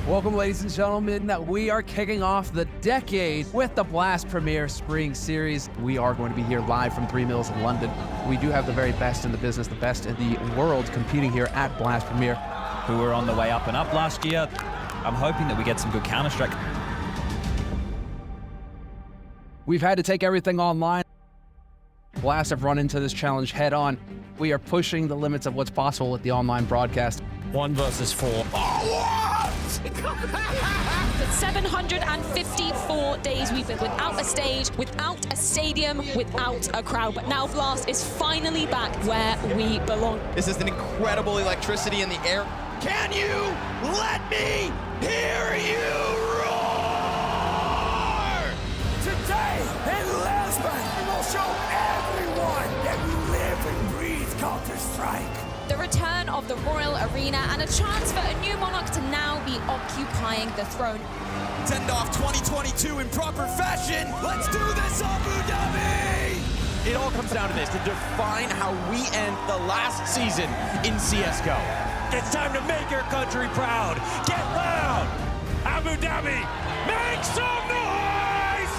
Welcome, ladies and gentlemen. We are kicking off the decade with the Blast Premier Spring Series. We are going to be here live from 3 Mills in London. We do have the very best in the business, the best in the world competing here at Blast Premier. Who were on the way up and up last year. I'm hoping that we get some good Counter-Strike. We've had to take everything online. Blast have run into this challenge head on. We are pushing the limits of what's possible with the online broadcast. 1 versus 4. For 754 days, we've been without a stage, without a stadium, without a crowd. But now Blast is finally back where we belong. This is an incredible electricity in the air. Can you let me hear you roar? Today in Lisbon, we will show everyone that we live and breathe Counter-Strike. The return of the Royal Arena and a chance for a new monarch to now be occupying the throne. Send off 2022 in proper fashion. Let's do this, Abu Dhabi! It all comes down to this, to define how we end the last season in CSGO. It's time to make your country proud. Get loud! Abu Dhabi, make some noise!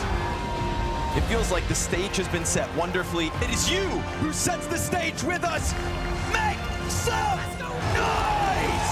It feels like the stage has been set wonderfully. It is you who sets the stage with us. Make some noise!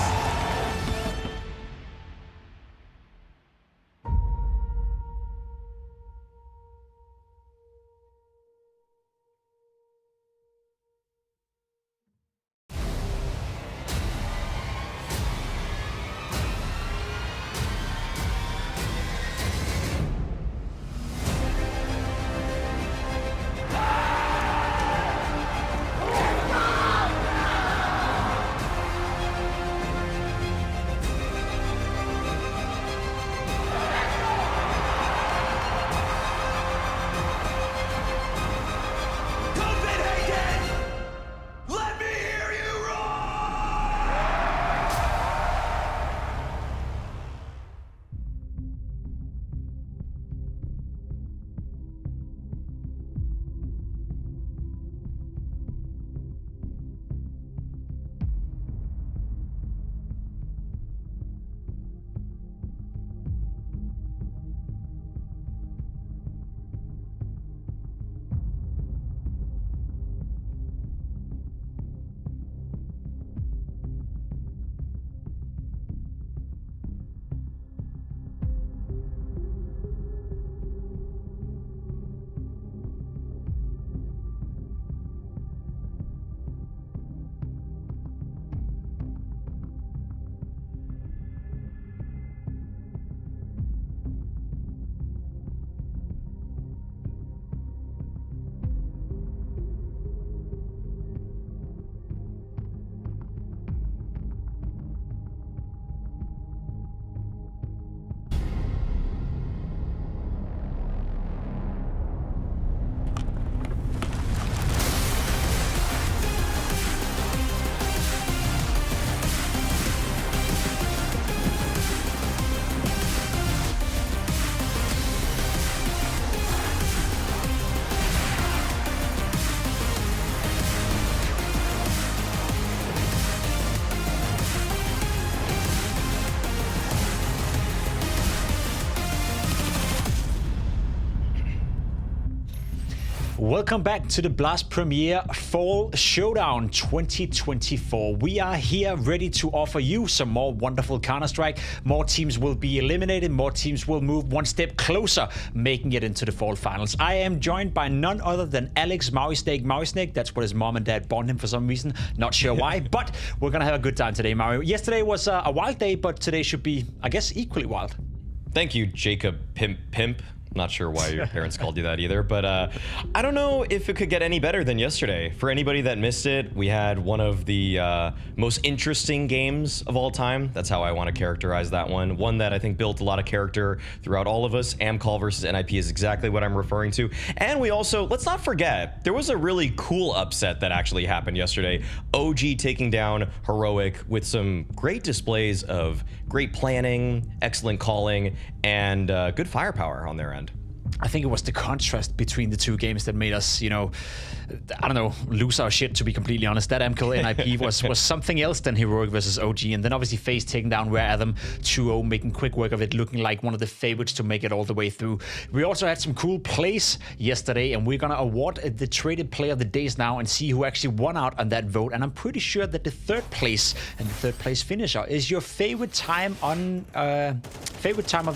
Welcome back to the Blast Premier Fall Showdown 2024. We are here ready to offer you some more wonderful Counter-Strike. More teams will be eliminated, more teams will move one step closer, making it into the Fall Finals. I am joined by none other than Alex Maui Snake. That's what his mom and dad bond him for some reason. Not sure why, but we're going to have a good time today, Maui. Yesterday was a wild day, but today should be, I guess, equally wild. Thank you, Jacob Pimp. Not sure why your parents called you that either, but I don't know if it could get any better than yesterday. For anybody that missed it, we had one of the most interesting games of all time. That's how I want to characterize that one. One that I think built a lot of character throughout all of us. Amcol versus NIP is exactly what I'm referring to. And we also, let's not forget, there was a really cool upset that actually happened yesterday. OG taking down Heroic with some great displays of great planning, excellent calling, and good firepower on their end. I think it was the contrast between the two games that made us, I don't know, lose our shit, to be completely honest. That Amcol NIP was something else than Heroic versus OG. And then obviously FaZe taking down Rare Adam 2-0, making quick work of it, looking like one of the favorites to make it all the way through. We also had some cool plays yesterday, and we're going to award the traded player of the days now and see who actually won out on that vote. And I'm pretty sure that the third place and the third place finisher is your favorite time of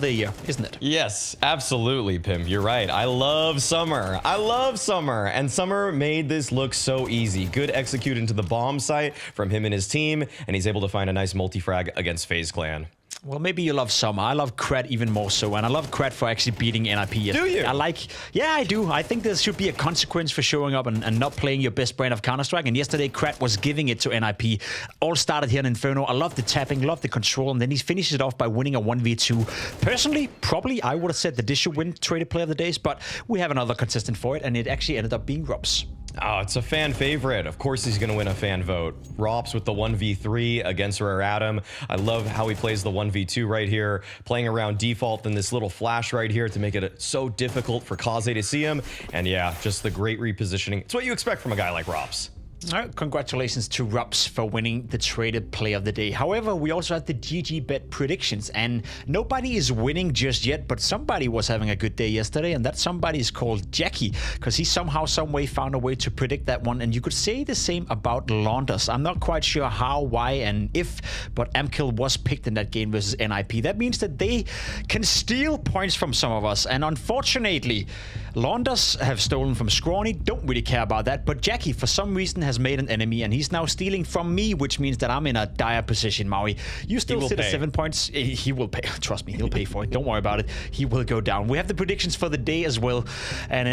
the year, isn't it? Yes, absolutely, Pim. You're right. I love Summer. And Summer made this look so easy. Good execute into the bomb site from him and his team, and he's able to find a nice multi-frag against FaZe Clan. Well, maybe you love Summer. I love Krat even more so, and I love Krat for actually beating NIP yesterday. Do you? Yeah, I do. I think there should be a consequence for showing up and not playing your best brand of Counter-Strike, and yesterday Krat was giving it to NIP. All started here in Inferno. I love the tapping, love the control, and then he finishes it off by winning a 1v2. Personally, probably I would have said that this should win Traded Player of the Days, but we have another contestant for it, and it actually ended up being Robs. Oh, it's a fan favorite. Of course he's going to win a fan vote. Rops with the 1v3 against Rare Adam. I love how he plays the 1v2 right here, playing around default and this little flash right here to make it so difficult for Kaze to see him. And yeah, just the great repositioning. It's what you expect from a guy like Rops. All right, congratulations to Rups for winning the Traded Player of the Day. However, we also had the GG Bet predictions, and nobody is winning just yet, but somebody was having a good day yesterday, and that somebody is called Jackie, because he somehow, some way found a way to predict that one, and you could say the same about Launders. I'm not quite sure how, why, and if, but Amcol was picked in that game versus NIP. That means that they can steal points from some of us, and unfortunately, Launders have stolen from Scrawny. Don't really care about that, but Jackie, for some reason, has made an enemy, and he's now stealing from me, which means that I'm in a dire position, Maui. You still sit at 7 points. He will pay. Trust me, he'll pay for it. Don't worry about it. He will go down. We have the predictions for the day as well, and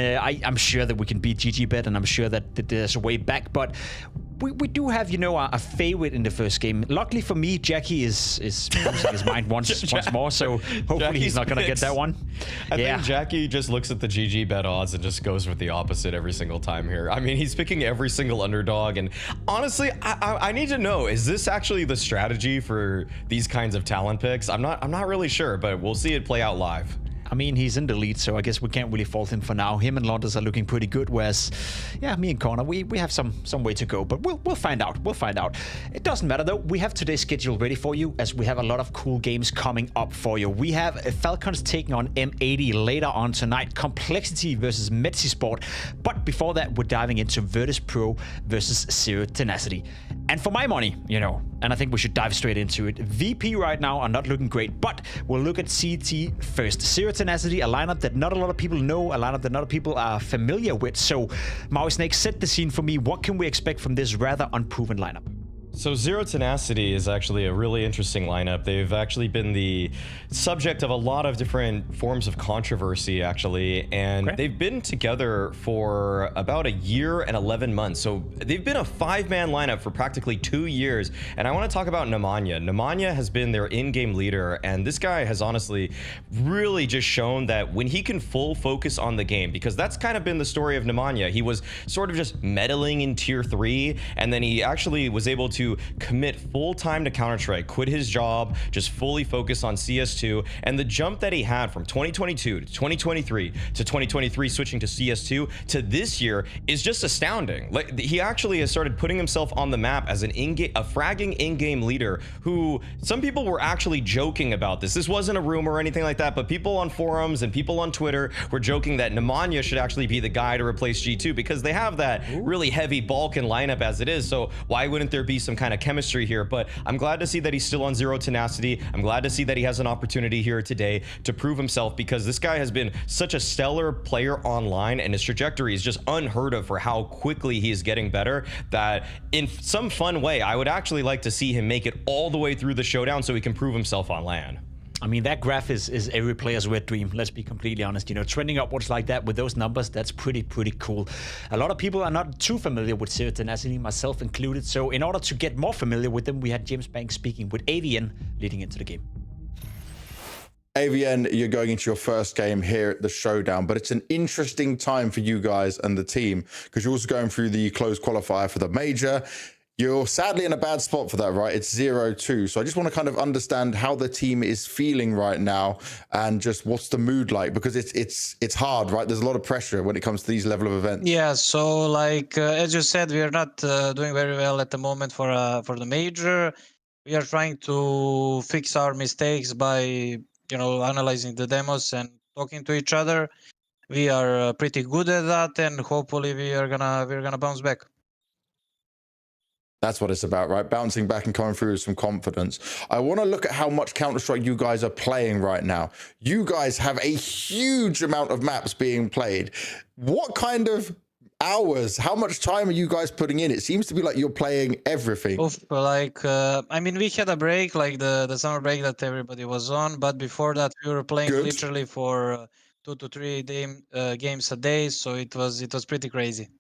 I'm sure that we can beat GG Bet, and I'm sure that there's a way back, but we do have, a favorite in the first game. Luckily for me, Jackie is losing his mind once more, so hopefully Jackie's he's not going to get that one. I think Jackie just looks at the GG Bet odds and just goes with the opposite every single time here. I mean, he's picking every single underdog, and honestly, I need to know, is this actually the strategy for these kinds of talent picks? I'm not really sure, but we'll see it play out live. I mean, he's in the lead, so I guess we can't really fault him for now. Him and Launders are looking pretty good, whereas, yeah, me and Connor, we have some way to go, but we'll find out. We'll find out. It doesn't matter, though. We have today's schedule ready for you, as we have a lot of cool games coming up for you. We have Falcons taking on M80 later on tonight, Complexity versus Metizport, but before that, we're diving into Virtus.pro versus Zero Tenacity. And for my money, and I think we should dive straight into it, VP right now are not looking great, but we'll look at CT first. Zero Tenacity, a lineup that not a lot of people know, a lineup that not a lot of people are familiar with. So, Maui Snake, set the scene for me. What can we expect from this rather unproven lineup? So Zero Tenacity is actually a really interesting lineup. They've actually been the subject of a lot of different forms of controversy, actually, and they've been together for about a year and 11 months. So they've been a 5-man lineup for practically 2 years, and I want to talk about Nemanja. Nemanja has been their in-game leader, and this guy has honestly really just shown that when he can full focus on the game, because that's kind of been the story of Nemanja. He was sort of just meddling in tier 3, and then he actually was able to to commit full time to Counter-Strike, quit his job, just fully focus on CS2. And the jump that he had from 2022 to 2023 to 2023, switching to CS2 to this year is just astounding. Like, he actually has started putting himself on the map as a fragging in-game leader who some people were actually joking about this. This wasn't a rumor or anything like that, but people on forums and people on Twitter were joking that Nemanja should actually be the guy to replace G2 because they have that really heavy Balkan lineup as it is. So why wouldn't there be some kind of chemistry here? But I'm glad to see that he's still on Zero Tenacity. I'm glad to see that he has an opportunity here today to prove himself, because this guy has been such a stellar player online and his trajectory is just unheard of for how quickly he is getting better, that in some fun way, I would actually like to see him make it all the way through the showdown so he can prove himself on LAN. I mean, that graph is every player's wet dream, let's be completely honest. You know, trending upwards like that with those numbers, that's pretty cool. A lot of people are not too familiar with Zero Tenacity, myself included. So in order to get more familiar with them, we had James Banks speaking with AVN leading into the game. AVN, you're going into your first game here at the Showdown, but it's an interesting time for you guys and the team because you're also going through the closed qualifier for the major. You're sadly in a bad spot for that, right? It's 0-2. So I just want to kind of understand how the team is feeling right now and just what's the mood like, because it's hard, right? There's a lot of pressure when it comes to these level of events. Yeah, so like as you said, we are not doing very well at the moment for the major. We are trying to fix our mistakes by analyzing the demos and talking to each other. We are pretty good at that, and hopefully we're gonna bounce back. That's what it's about, right? Bouncing back and coming through with some confidence. I want to look at how much Counter-Strike you guys are playing right now. You guys have a huge amount of maps being played. What kind of hours, how much time are you guys putting in? It seems to be like you're playing everything. I mean, we had a break, like the summer break that everybody was on, but before that we were playing literally for 2 to 3 games a day, so it was pretty crazy.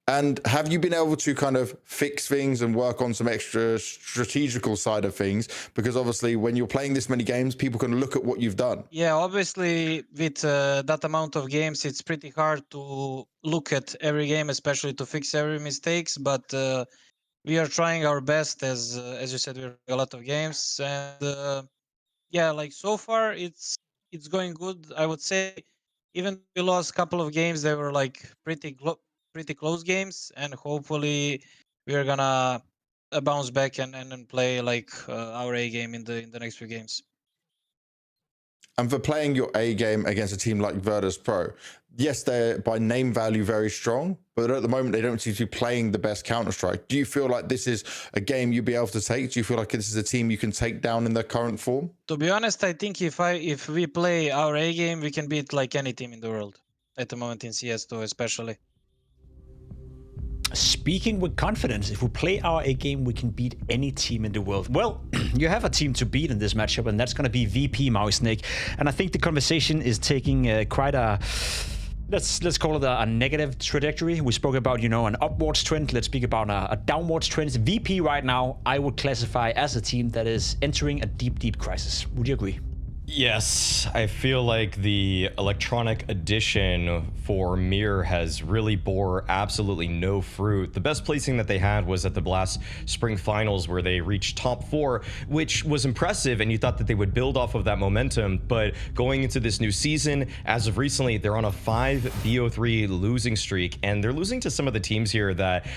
And have you been able to kind of fix things and work on some extra strategical side of things? Because obviously when you're playing this many games, people can look at what you've done. Yeah, obviously with that amount of games, it's pretty hard to look at every game, especially to fix every mistakes. But we are trying our best, as you said, we're a lot of games. And yeah, like so far it's going good. I would say even we lost a couple of games, they were like pretty close games, and hopefully we are gonna bounce back and play like our A game in the next few games. And for playing your A game against a team like Virtus.pro, yes, they're by name value very strong, but at the moment they don't seem to be playing the best Counter-Strike. Do you feel like this is a game you'll be able to take? Do you feel like this is a team you can take down in their current form? To be honest, I think if we play our A game, we can beat like any team in the world at the moment in CS2 especially. Speaking with confidence, if we play our A game, we can beat any team in the world. Well, you have a team to beat in this matchup, and that's going to be VP, Maui Snake. And I think the conversation is taking quite a, let's call it a negative trajectory. We spoke about, an upwards trend. Let's speak about a downwards trend. VP right now, I would classify as a team that is entering a deep crisis. Would you agree? Yes, I feel like the electronic edition for Mir has really bore absolutely no fruit. The best placing that they had was at the Blast Spring Finals, where they reached top 4, which was impressive, and you thought that they would build off of that momentum. But going into this new season, as of recently, they're on a 5 BO3 losing streak, and they're losing to some of the teams here that,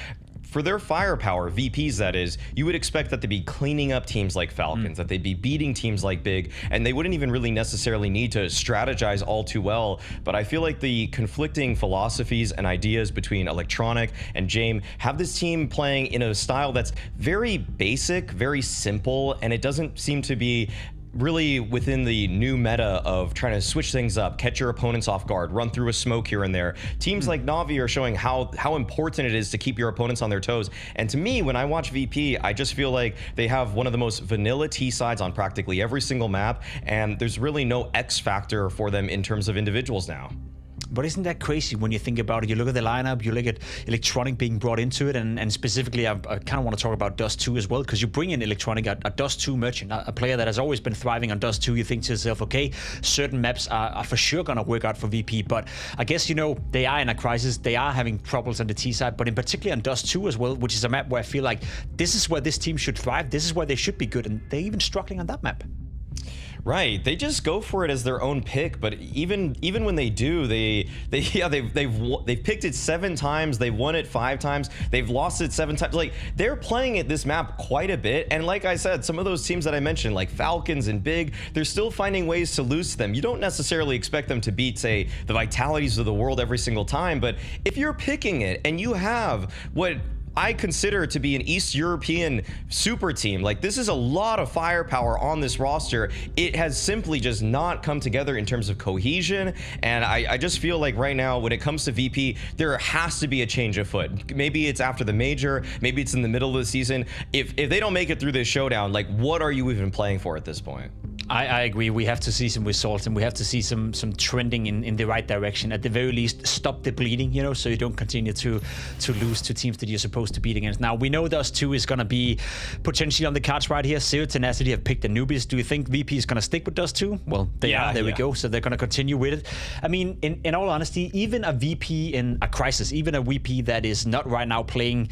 for their firepower, VPs that is, you would expect that they'd be cleaning up teams like Falcons, that they'd be beating teams like Big, and they wouldn't even really necessarily need to strategize all too well. But I feel like the conflicting philosophies and ideas between Electronic and Jame have this team playing in a style that's very basic, very simple, and it doesn't seem to be really within the new meta of trying to switch things up, catch your opponents off guard, run through a smoke here and there. Teams like Na'Vi are showing how important it is to keep your opponents on their toes. And to me, when I watch VP, I just feel like they have one of the most vanilla T sides on practically every single map, and there's really no X factor for them in terms of individuals now. But isn't that crazy when you think about it? You look at the lineup, you look at Electronic being brought into it, and specifically, I kind of want to talk about Dust 2 as well, because you bring in Electronic, a Dust 2 merchant, a player that has always been thriving on Dust 2. You think to yourself, okay, certain maps are for sure going to work out for VP, but I guess, they are in a crisis. They are having troubles on the T side, but in particular on Dust 2 as well, which is a map where I feel like this is where this team should thrive. This is where they should be good, and they're even struggling on that map. Right, they just go for it as their own pick, but even when they do, they've picked it 7 times, they've won it 5 times, they've lost it 7 times. Like, they're playing it this map quite a bit, and like I said, some of those teams that I mentioned, like Falcons and Big, they're still finding ways to lose to them. You don't necessarily expect them to beat, say, the Vitalities of the world every single time, but if you're picking it and you have what I consider to be an East European super team, like, this is a lot of firepower on this roster. It has simply just not come together in terms of cohesion, and I just feel like right now when it comes to VP, there has to be a change of foot. Maybe it's after the major, maybe it's in the middle of the season. If they don't make it through this showdown, like, what are you even playing for at this point? I agree. We have to see some results, and we have to see some trending in the right direction. At the very least, stop the bleeding, so you don't continue to lose to teams that you're supposed to beat against. Now, we know Dust 2 is going to be potentially on the cards right here. Zero Tenacity have picked Anubis. Do you think VP is going to stick with Dust 2? Well, they are. There we go. So they're going to continue with it. I mean, in all honesty, even a VP in a crisis, even a VP that is not right now playing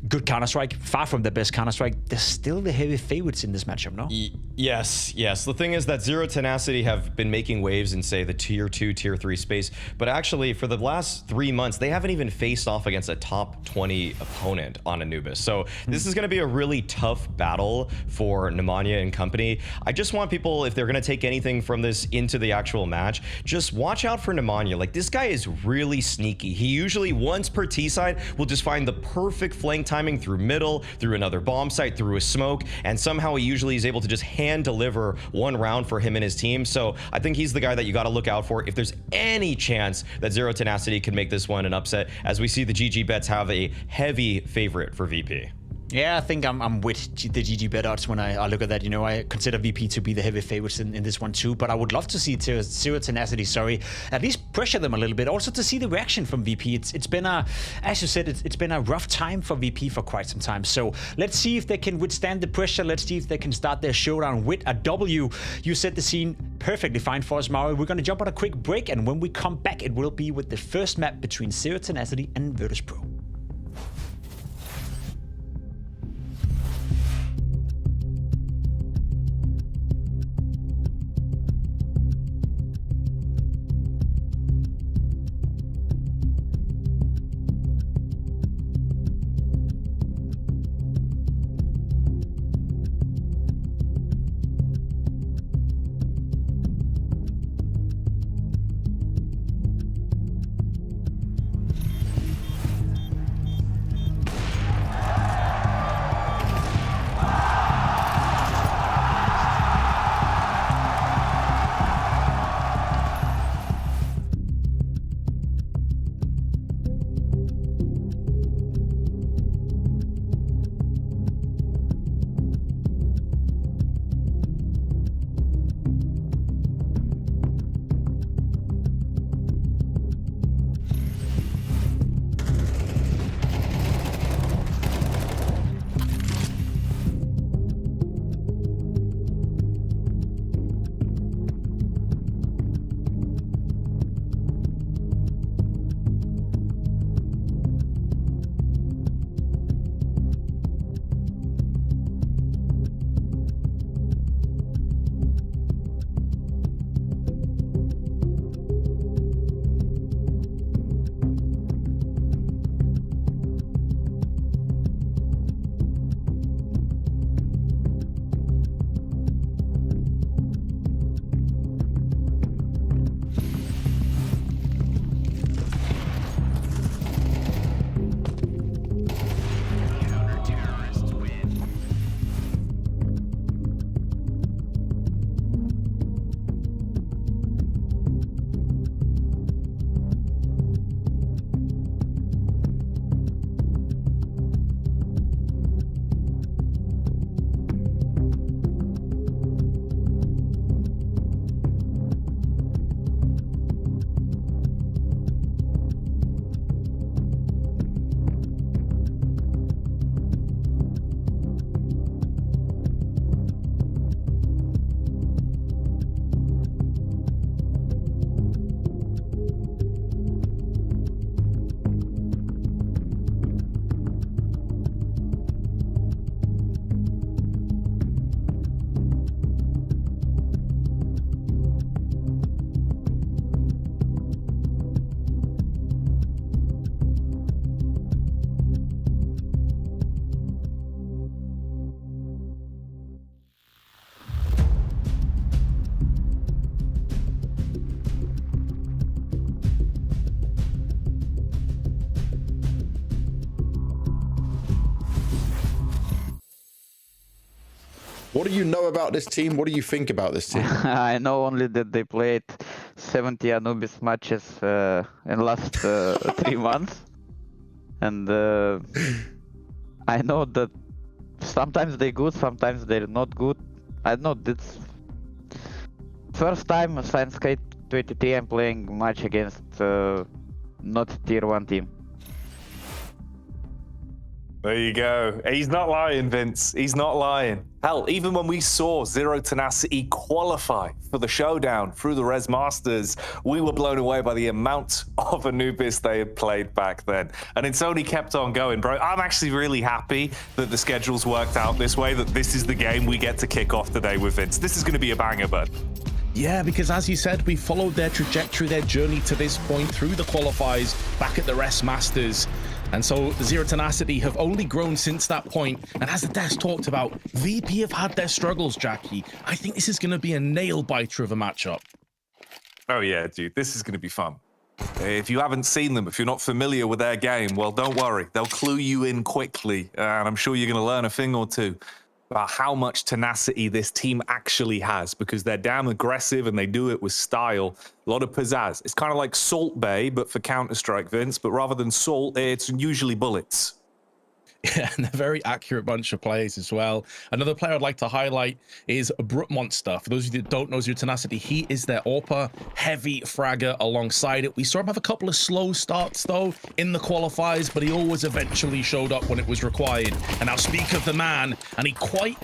good Counter-Strike, far from the best Counter-Strike, they're still the heavy favorites in this matchup, no? Yes. The thing is that Zero Tenacity have been making waves in, say, the tier 2, tier 3 space, but actually for the last 3 months, they haven't even faced off against a top 20 opponent on Anubis. So this is going to be a really tough battle for Nemanja and company. I just want people, if they're going to take anything from this into the actual match, just watch out for Nemanja. Like, this guy is really sneaky. He usually, once per T side, will just find the perfect flank timing through middle, through another bomb site, through a smoke, and somehow he usually is able to just hand deliver one round for him and his team. So I think he's the guy that you got to look out for if there's any chance that Zero Tenacity can make this one an upset, as we see the GG bets have a heavy favorite for VP. Yeah, I think I'm with the GG bet odds when I look at that. I consider VP to be the heavy favorites in this one too, but I would love to see Zero Tenacity, at least pressure them a little bit. Also to see the reaction from VP. It's been as you said, it's been a rough time for VP for quite some time. So let's see if they can withstand the pressure. Let's see if they can start their showdown with a W. You set the scene perfectly fine for us, Mario. We're going to jump on a quick break, and when we come back, it will be with the first map between Zero Tenacity and Virtus.pro. What do you know about this team? What do you think about this team? I know only that they played 70 Anubis matches in last 3 months. And I know that sometimes they're good, sometimes they're not good. I know this first time since K23 I'm playing match against not tier 1 team. There you go. He's not lying, Vince. He's not lying. Hell, even when we saw Zero Tenacity qualify for the showdown through the Res Masters, we were blown away by the amount of Anubis they had played back then. And it's only kept on going, bro. I'm actually really happy that the schedule's worked out this way, that this is the game we get to kick off today with Vince. This is going to be a banger, bud. Yeah, because as you said, we followed their trajectory, their journey to this point through the qualifiers back at the Res Masters. And so Zero Tenacity have only grown since that point. And as the desk talked about, VP have had their struggles, Jackie. I think this is going to be a nail-biter of a matchup. Oh yeah, dude, this is going to be fun. If you haven't seen them, if you're not familiar with their game, well, don't worry. They'll clue you in quickly. And I'm sure you're going to learn a thing or two about how much tenacity this team actually has, because they're damn aggressive and they do it with style. A lot of pizzazz. It's kind of like Salt Bay, but for Counter-Strike, Vince. But rather than salt, it's usually bullets. Yeah, and a very accurate bunch of players as well. Another player I'd like to highlight is Brute Monster. For those of you that don't know Zero Tenacity, he is their AWPer heavy fragger alongside it. We saw him have a couple of slow starts though in the qualifiers, but he always eventually showed up when it was required. And now speak of the man, and he quite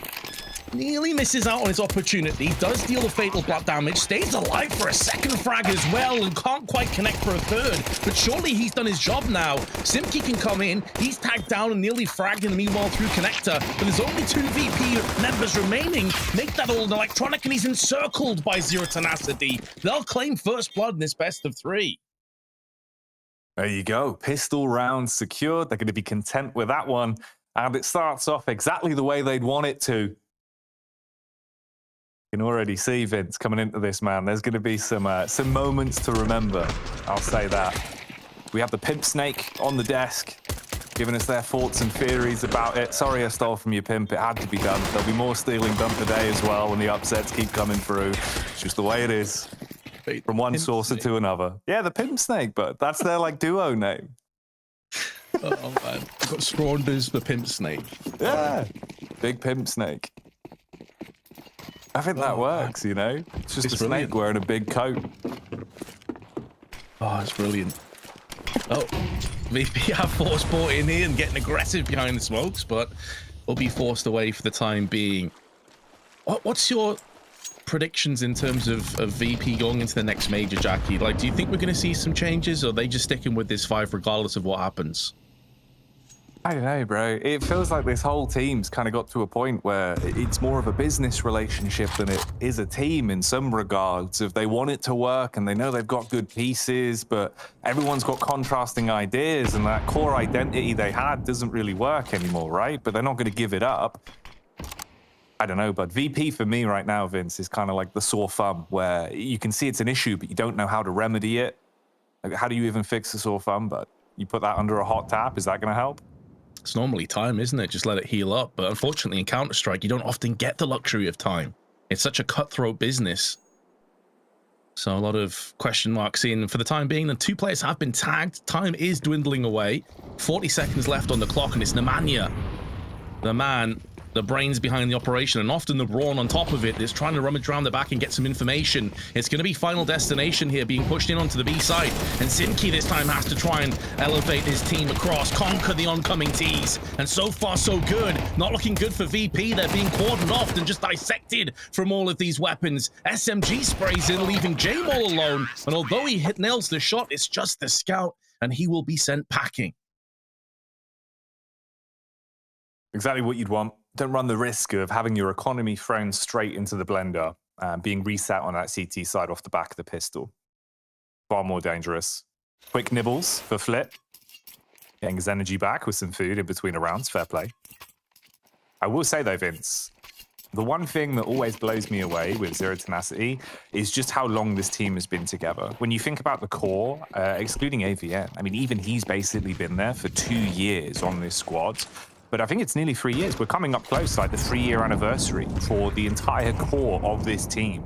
nearly misses out on his opportunity, does deal the fatal block damage, stays alive for a second frag as well, and can't quite connect for a third. But surely he's done his job now. Simki can come in, he's tagged down and nearly fragged, and meanwhile through connector. But there's only 2 VP members remaining. Make that all electronic, and he's encircled by Zero Tenacity. They'll claim first blood in this best of 3. There you go. Pistol round secured. They're going to be content with that one. And it starts off exactly the way they'd want it to. You can already see, Vince, coming into this, man. There's going to be some moments to remember. I'll say that. We have the Pimp Snake on the desk, giving us their thoughts and theories about it. Sorry I stole from you, Pimp. It had to be done. There'll be more stealing done today as well when the upsets keep coming through. It's just the way it is. From one saucer to another. Yeah, the Pimp Snake, but that's their, like, duo name. Oh, man. We've got Scraunders, the Pimp Snake. Yeah. Big Pimp Snake. I think that works, you know? It's just a snake wearing a big coat. Oh, it's brilliant. Oh, VP have force bought in here and getting aggressive behind the smokes, but will be forced away for the time being. What's your predictions in terms of VP going into the next major, Jackie? Like, do you think we're going to see some changes, or are they just sticking with this 5 regardless of what happens? I don't know, bro. It feels like this whole team's kind of got to a point where it's more of a business relationship than it is a team in some regards. If they want it to work and they know they've got good pieces, but everyone's got contrasting ideas, and that core identity they had doesn't really work anymore, right? But they're not going to give it up. I don't know, but VP for me right now, Vince, is kind of like the sore thumb, where you can see it's an issue, but you don't know how to remedy it. Like, how do you even fix a sore thumb? But you put that under a hot tap, is that going to help? It's normally time, isn't it? Just let it heal up. But unfortunately, in Counter-Strike, you don't often get the luxury of time. It's such a cutthroat business. So a lot of question marks in. For the time being, the 2 players have been tagged. Time is dwindling away. 40 seconds left on the clock, and it's Nemanja, the man, the brains behind the operation, and often the brawn on top of it that's trying to rummage around the back and get some information. It's going to be Final Destination here, being pushed in onto the B side, and Simki this time has to try and elevate his team across, conquer the oncoming T's, and so far so good. Not looking good for VP. They're being cordoned off and just dissected from all of these weapons. SMG sprays in, leaving Jame all alone, and although he nails the shot, it's just the scout, and he will be sent packing. Exactly what you'd want. Don't run the risk of having your economy thrown straight into the blender and being reset on that CT side off the back of the pistol. Far more dangerous. Quick nibbles for Flip. Getting his energy back with some food in between the rounds. Fair play. I will say though, Vince, the one thing that always blows me away with Zero Tenacity is just how long this team has been together. When you think about the core, excluding AVN, I mean, even he's basically been there for 2 years on this squad. but I think it's nearly 3 years. We're coming up close, like the 3-year anniversary for the entire core of this team.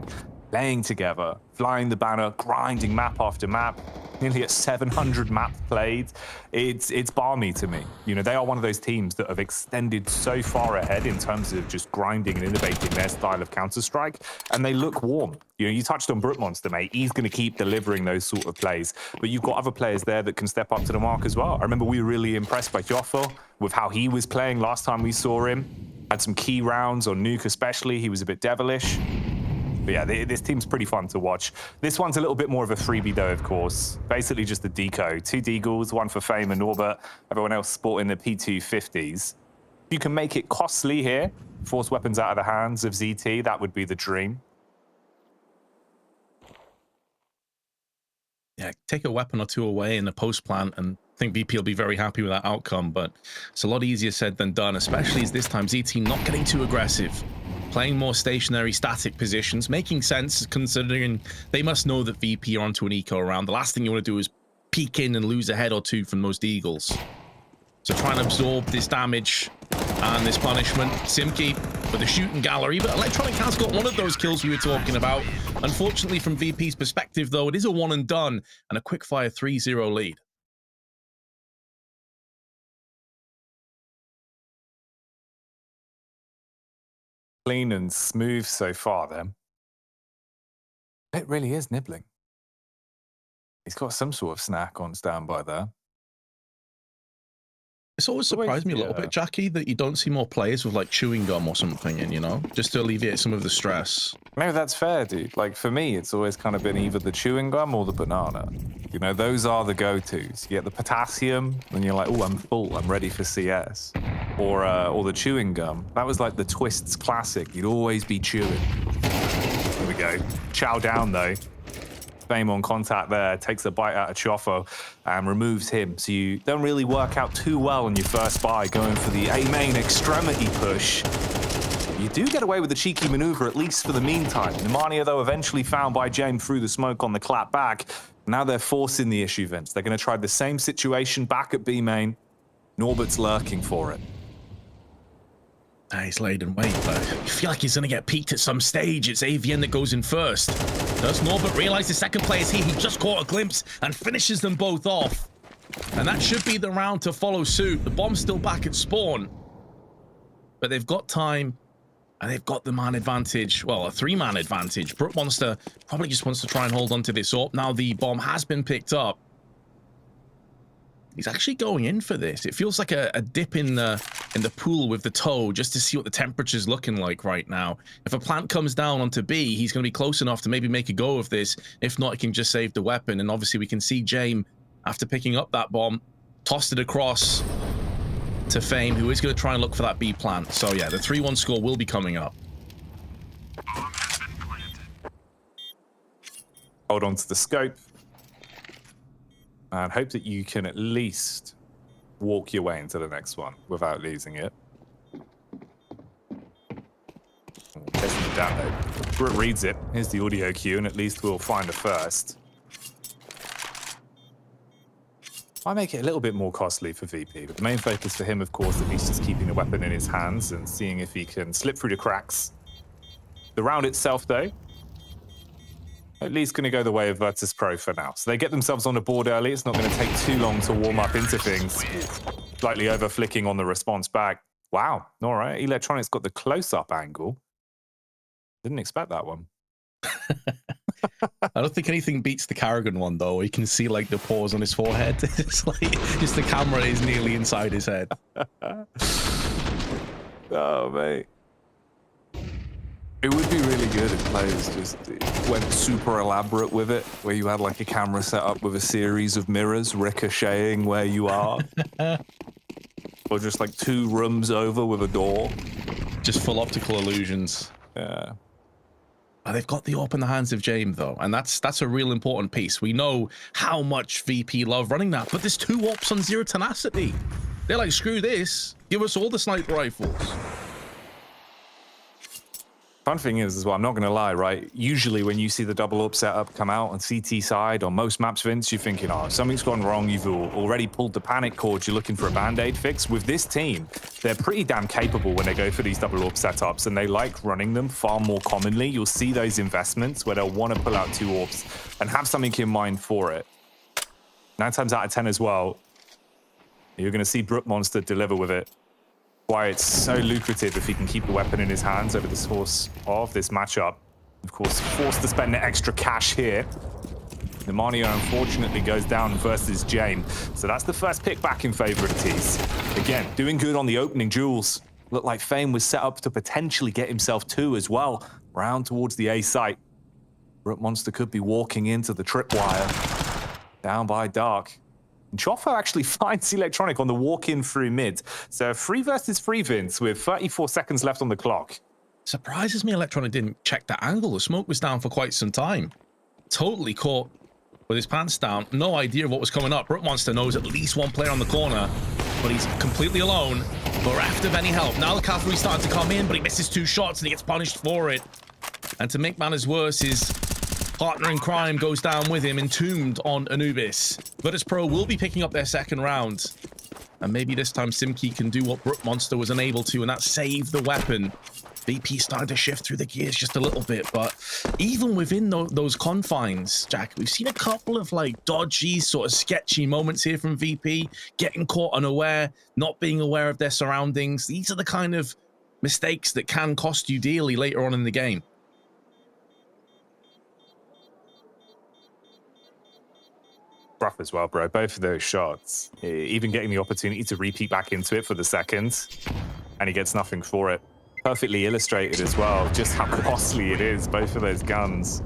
Playing together, flying the banner, grinding map after map, nearly at 700 maps played. It's balmy to me. You know, they are one of those teams that have extended so far ahead in terms of just grinding and innovating their style of Counter-Strike, and they look warm. You know, you touched on Brute Monster, mate. He's going to keep delivering those sort of plays, but you've got other players there that can step up to the mark as well. I remember we were really impressed by Joffo with how he was playing last time we saw him. Had some key rounds on Nuke especially. He was a bit devilish. But yeah, this team's pretty fun to watch. This one's a little bit more of a freebie though, of course. Basically just a deco. 2 Deagles, 1 for Fame and Norbert. Everyone else sporting the P250s. You can make it costly here. Force weapons out of the hands of ZT. That would be the dream. Yeah, take a weapon or two away in the post plant, and I think VP will be very happy with that outcome, but it's a lot easier said than done, especially as this time ZT not getting too aggressive. Playing more stationary, static positions, making sense considering they must know that VP are onto an eco round. The last thing you want to do is peek in and lose a head or two from most Eagles. So try and absorb this damage and this punishment. Simki for the shooting gallery, but Electronic has got one of those kills we were talking about. Unfortunately, from VP's perspective, though, it is a one and done and a quick-fire 3-0 lead. Clean and smooth so far, then. It really is nibbling. He's got some sort of snack on standby there. It's always surprised me a little bit, Jackie, that you don't see more players with like chewing gum or something in, you know, just to alleviate some of the stress. No, that's fair, dude. Like for me, it's always kind of been either the chewing gum or the banana. You know, those are the go-tos. You get the potassium, and you're like, oh, I'm full, I'm ready for CS. Or the chewing gum. That was like the Twists classic. You'd always be chewing. Here we go. Chow down, though. Fame on contact there, takes a bite out of Chofo and removes him. So you don't really work out too well on your first buy, going for the A-main extremity push. You do get away with the cheeky maneuver, at least for the meantime. Nemanja, though, eventually found by James through the smoke on the clap back. Now they're forcing the issue, Vince. They're going to try the same situation back at B-main. Norbert's lurking for it. He's laid in wait, but you feel like he's going to get peeked at some stage. It's AVN that goes in first. Does Norbert realize the second player is here? He just caught a glimpse and finishes them both off. And that should be the round to follow suit. The bomb's still back at spawn. But they've got time, and they've got the man advantage. Well, a 3-man advantage. Brute Monster probably just wants to try and hold on to this up. Now the bomb has been picked up. He's actually going in for this. It feels like a dip in the pool with the toe just to see what the temperature's looking like right now. If a plant comes down onto B, he's going to be close enough to maybe make a go of this. If not, he can just save the weapon. And obviously we can see James, after picking up that bomb, tossed it across to Fame, who is going to try and look for that B plant. So yeah, the 3-1 score will be coming up. Hold on to the scope. And hope that you can at least walk your way into the next one without losing it. Testing the download. Brute reads it. Here's the audio cue, and at least we'll find a first. I make it a little bit more costly for VP, but the main focus for him, of course, at least is keeping the weapon in his hands and seeing if he can slip through the cracks. The round itself, though, at least going to go the way of Virtus.pro for now. So they get themselves on the board early. It's not going to take too long to warm up into things. Slightly over flicking on the response back. Wow. All right. Electronics got the close-up angle. Didn't expect that one. I don't think anything beats the Carrigan one, though. You can see like the pores on his forehead. It's like just the camera is nearly inside his head. Oh, mate. It would be really good if players just went super elaborate with it, where you had like a camera set up with a series of mirrors ricocheting where you are. Or just like 2 rooms over with a door. Just full optical illusions. Yeah. They've got the AWP in the hands of James, though, and that's a real important piece. We know how much VP love running that, but there's 2 AWPs on Zero Tenacity. They're like, screw this. Give us all the sniper rifles. Fun thing is, as well, I'm not going to lie, right? Usually when you see the double up setup come out on CT side, on most maps, Vince, you're thinking, oh, something's gone wrong. You've already pulled the panic cord. You're looking for a band-aid fix. With this team, they're pretty damn capable when they go for these double up setups, and they like running them far more commonly. You'll see those investments where they'll want to pull out 2 orbs and have something in mind for it. 9 times out of 10 as well, you're going to see Brook Monster deliver with it. Why it's so lucrative if he can keep the weapon in his hands over the course of this matchup. Of course, forced to spend the extra cash here. Nemanio unfortunately goes down versus Jane. So that's the first pick back in favor of Tees. Again, doing good on the opening duels. Looked like Fame was set up to potentially get himself 2 as well. Round towards the A site. Brook Monster could be walking into the tripwire. Down by Dark. Joffo actually finds Electronic on the walk-in through mid. So 3 versus 3, Vince, with 34 seconds left on the clock. Surprises me Electronic didn't check that angle. The smoke was down for quite some time. Totally caught with his pants down. No idea what was coming up. Brook Monster knows at least one player on the corner, but he's completely alone, bereft of any help. Now the cavalry's starting to come in, but he misses 2 shots and he gets punished for it. And to make matters worse, his partner in crime goes down with him, entombed on Anubis. Virtus.pro will be picking up their second round. And maybe this time Simkey can do what Brook Monster was unable to, and that's save the weapon. VP starting to shift through the gears just a little bit, but even within those confines, Jack, we've seen a couple of like dodgy, sort of sketchy moments here from VP, getting caught unaware, not being aware of their surroundings. These are the kind of mistakes that can cost you dearly later on in the game. Rough as well, bro. Both of those shots, even getting the opportunity to repeat back into it for the second, and he gets nothing for it. Perfectly illustrated as well, just how costly it is, both of those guns.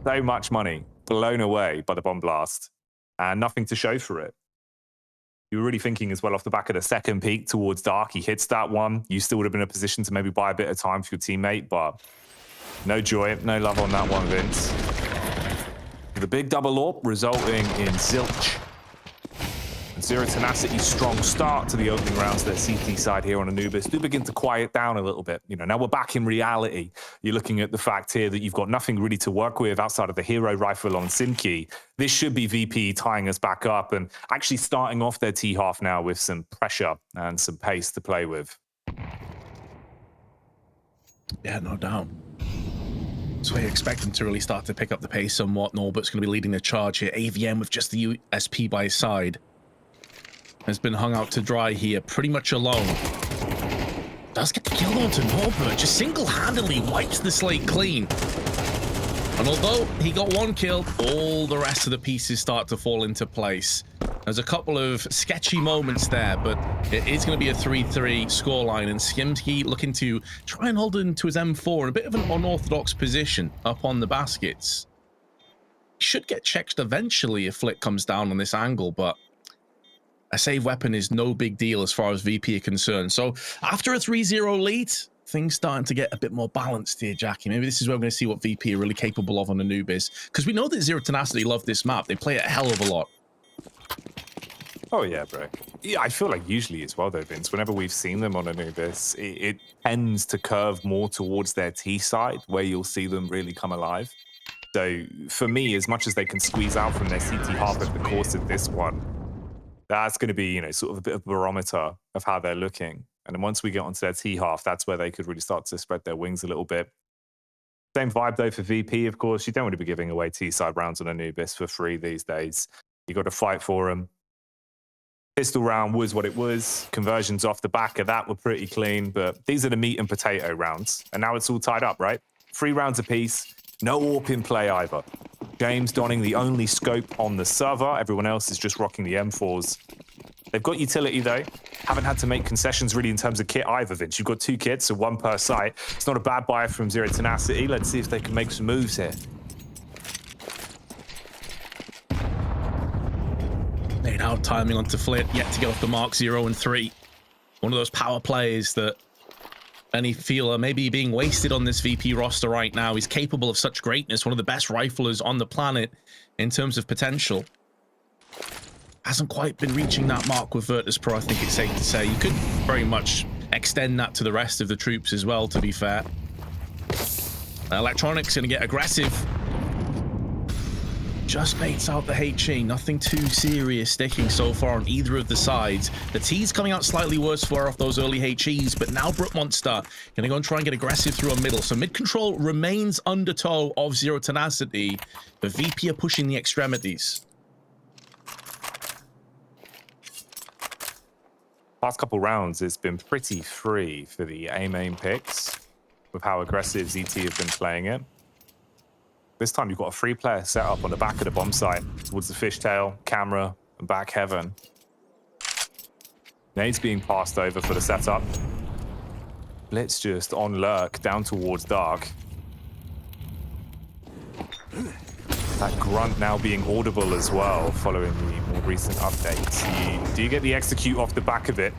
So much money blown away by the bomb blast, and nothing to show for it. You were really thinking as well off the back of the second peak towards Dark, he hits that one. You still would have been in a position to maybe buy a bit of time for your teammate, but no joy, no love on that one, Vince. The big double AWP resulting in Zilch. And Zero Tenacity, strong start to the opening rounds of their CT side here on Anubis. Do begin to quiet down a little bit. You know, now we're back in reality. You're looking at the fact here that you've got nothing really to work with outside of the hero rifle on Simkey. This should be VP tying us back up and actually starting off their T-half now with some pressure and some pace to play with. Yeah, no doubt. So I expect him to really start to pick up the pace somewhat. Norbert's going to be leading the charge here. AVM with just the USP by his side has been hung out to dry here, pretty much alone. Does get the kill onto Norbert, just single-handedly wipes the slate clean. And although he got 1 kill, all the rest of the pieces start to fall into place. There's a couple of sketchy moments there, but it is going to be a 3-3 scoreline, and Skimsky looking to try and hold into his M4 in a bit of an unorthodox position up on the baskets. He should get checked eventually if Flick comes down on this angle, but a save weapon is no big deal as far as VP are concerned. So after a 3-0 lead, things starting to get a bit more balanced here, Jackie. Maybe this is where we're going to see what VP are really capable of on Anubis, because we know that Zero Tenacity love this map. They play it a hell of a lot. Oh yeah, bro. Yeah, I feel like usually as well though, Vince, whenever we've seen them on Anubis, it tends to curve more towards their T side, where you'll see them really come alive. So for me, as much as they can squeeze out from their CT half over the course of this one, that's going to be, you know, sort of a bit of a barometer of how they're looking. And then once we get onto their T half, that's where they could really start to spread their wings a little bit. Same vibe though for VP, of course. You don't want to be giving away T side rounds on Anubis for free these days. You got to fight for them. Pistol round was what it was. Conversions off the back of that were pretty clean, but these are the meat and potato rounds. And now it's all tied up, right? 3 rounds apiece. No AWP in play either. James donning the only scope on the server. Everyone else is just rocking the M4s. They've got utility though. Haven't had to make concessions really in terms of kit either, Vince. You've got 2 kits, so 1 per site. It's not a bad buy from Zero Tenacity. Let's see if they can make some moves here. Laid out timing onto Flit, yet to get off the mark. 0 and 3. One of those power plays that any feel are maybe being wasted on this VP roster right now. He's capable of such greatness, one of the best riflers on the planet in terms of potential. Hasn't quite been reaching that mark with Virtus.pro, I think it's safe to say. You could very much extend that to the rest of the troops as well, to be fair. Electronics going to get aggressive. Just baits out the HE. Nothing too serious sticking so far on either of the sides. The T's coming out slightly worse for off those early HEs, but now Brookmonster going to go and try and get aggressive through a middle. So mid control remains under toe of Zero Tenacity, but VP are pushing the extremities. Last couple rounds, it's been pretty free for the A-main picks with how aggressive ZT have been playing it. This time you've got a free player set up on the back of the bomb site towards the fishtail, camera, and back heaven. Nade's being passed over for the setup. Blitz just on lurk down towards dark. That grunt now being audible as well following the more recent updates. Do you get the execute off the back of it?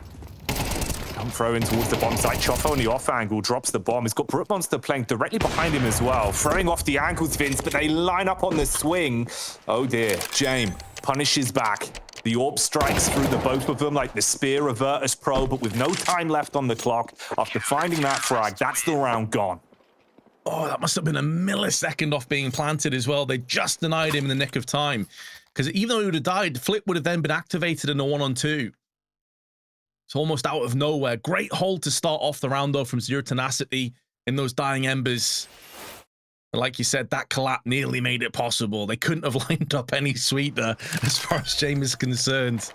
Come throw in towards the bomb site. Choffo on the off angle drops the bomb. He's got Brookmonster playing directly behind him as well. Throwing off the ankles, Vince, but they line up on the swing. Oh dear. James punishes back. The orb strikes through the both of them like the spear of Virtus.pro, but with no time left on the clock. After finding that frag, that's the round gone. Oh, that must have been a millisecond off being planted as well. They just denied him in the nick of time. Because even though he would have died, Flip would have then been activated in a 1-on-2. It's almost out of nowhere. Great hold to start off the round, though, from Zero Tenacity in those dying embers. But like you said, that collapse nearly made it possible. They couldn't have lined up any sweeter as far as James is concerned.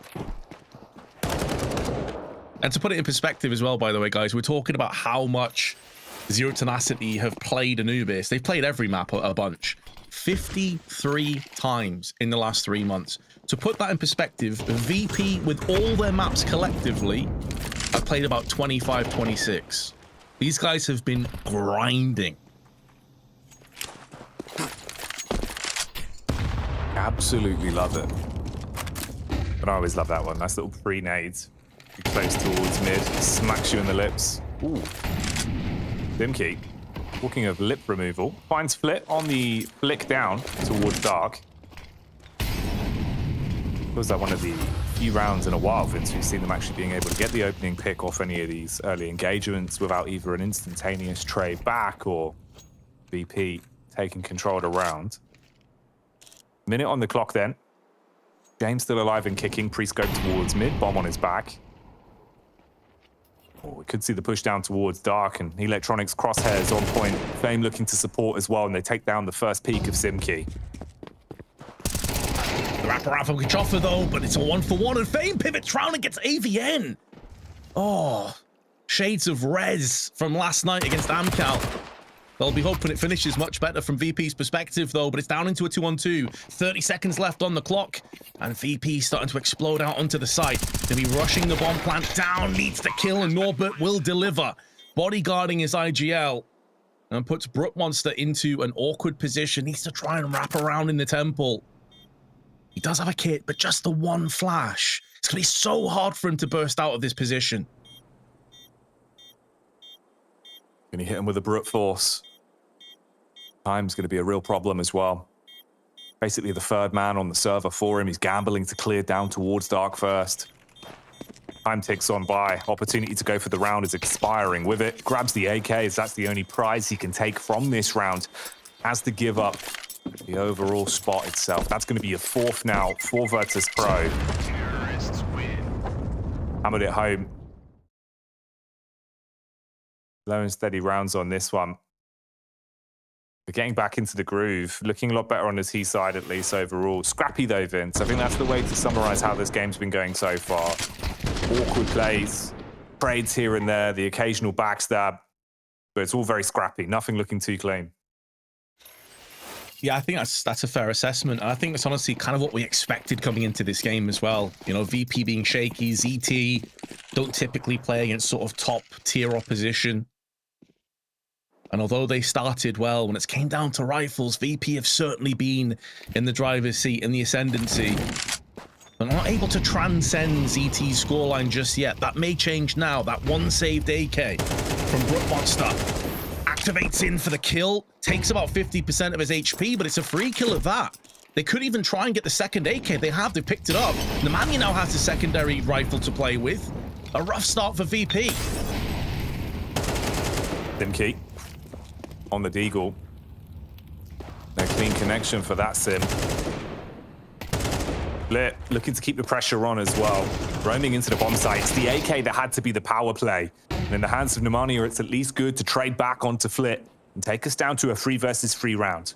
And to put it in perspective as well, by the way, guys, we're talking about how much Zero Tenacity have played Anubis. They've played every map a bunch. 53 times in the last 3 months. To put that in perspective, VP, with all their maps collectively, have played about 25, 26. These guys have been grinding. Absolutely love it. But I always love that one. Nice little pre-nades. Close towards mid, smacks you in the lips. Ooh. Dimkey, talking of lip removal, finds Flit on the flick down towards dark. Was that one of the few rounds in a while, Vince, we've seen them actually being able to get the opening pick off any of these early engagements without either an instantaneous trade back or VP taking control of the round. Minute on the clock then. James still alive and kicking, pre-scope towards mid, bomb on his back. Oh, we could see the push down towards dark, and Electronics crosshairs on point. Fame looking to support as well, and they take down the first peak of Simkey. The wraparound from Kachofa though, but it's a 1-for-1, and Fame pivots round and gets AVN. Oh, shades of Rez from last night against Amcal. They'll be hoping it finishes much better from VP's perspective, though, but it's down into a 2-on-2. 30 seconds left on the clock, and VP starting to explode out onto the site. They'll be rushing the bomb plant down, needs to kill, and Norbert will deliver. Bodyguarding his IGL, and puts Brookmonster into an awkward position. Needs to try and wrap around in the temple. He does have a kit, but just the one flash. It's going to be so hard for him to burst out of this position. Going to hit him with a brute force. Time's going to be a real problem as well. Basically the third man on the server for him. He's gambling to clear down towards dark first. Time ticks on by. Opportunity to go for the round is expiring. With it, grabs the AK as that's the only prize he can take from this round. Has to give up the overall spot itself. That's going to be a fourth now for Virtus.pro. Hammered it home. Low and steady rounds on this one. But getting back into the groove, looking a lot better on the T side at least overall. Scrappy though, Vince. I think that's the way to summarize how this game's been going so far. Awkward plays, trades here and there, the occasional backstab, but it's all very scrappy. Nothing looking too clean. Yeah, I think that's a fair assessment. And I think that's honestly kind of what we expected coming into this game as well. You know, VP being shaky, ZT don't typically play against sort of top tier opposition. And although they started well, when it came down to rifles, VP have certainly been in the driver's seat in the ascendancy. They're not able to transcend ZT's scoreline just yet. That may change now. That one saved AK from Brookmonster activates in for the kill, takes about 50% of his HP, but it's a free kill at that. They could even try and get the second AK. They picked it up. Nemanja now has a secondary rifle to play with. A rough start for VP. Dimkey on the Deagle. clean connection for that sim. Lit looking to keep the pressure on as well. Roaming into the bomb site. It's the AK that had to be the power play. And in the hands of Nemanja, it's at least good to trade back onto Flit and take us down to a 3 versus 3 round.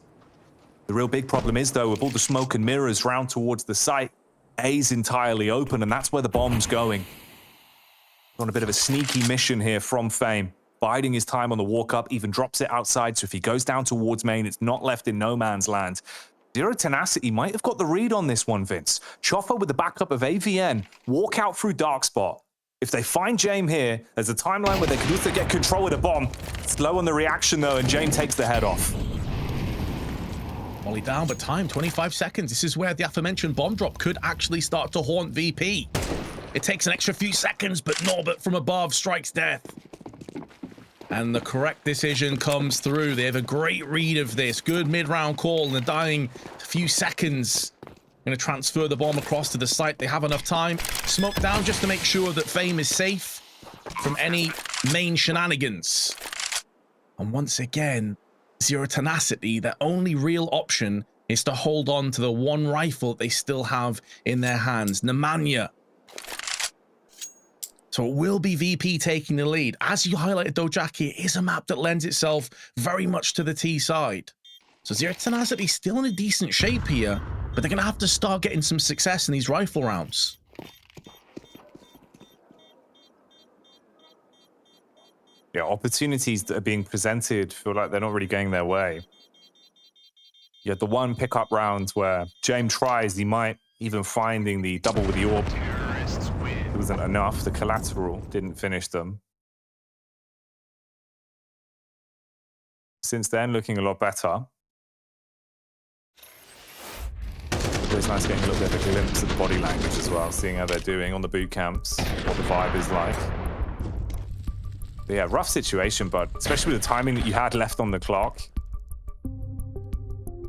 The real big problem is, though, with all the smoke and mirrors round towards the site, A's entirely open, and that's where the bomb's going. On a bit of a sneaky mission here from Fame. Biding his time on the walk up, even drops it outside, so if he goes down towards main, it's not left in no man's land. Zero Tenacity might have got the read on this one, Vince. Choffa with the backup of AVN, walk out through Dark Spot. If they find James here, there's a timeline where they could also get control of the bomb. Slow on the reaction, though, and James takes the head off. Molly down, but time, 25 seconds. This is where the aforementioned bomb drop could actually start to haunt VP. It takes an extra few seconds, but Norbert from above strikes death. And the correct decision comes through. They have a great read of this. Good mid-round call in the dying few seconds. Going to transfer the bomb across to the site. They have enough time. Smoke down just to make sure that Fame is safe from any main shenanigans. And once again, Zero Tenacity, their only real option is to hold on to the one rifle they still have in their hands. Nemanja. So it will be VP taking the lead. As you highlighted, though, Jackie, it is a map that lends itself very much to the T side. So Zero Tenacity still in a decent shape here, but they're going to have to start getting some success in these rifle rounds. Yeah, opportunities that are being presented feel like they're not really going their way. You had the one pickup round where James tries, he might even finding the double with the orb. It wasn't enough. The collateral didn't finish them. Since then, looking a lot better. It's nice getting a little bit of a glimpse of the body language as well, seeing how they're doing on the boot camps, what the vibe is like. But yeah, rough situation, but especially with the timing that you had left on the clock.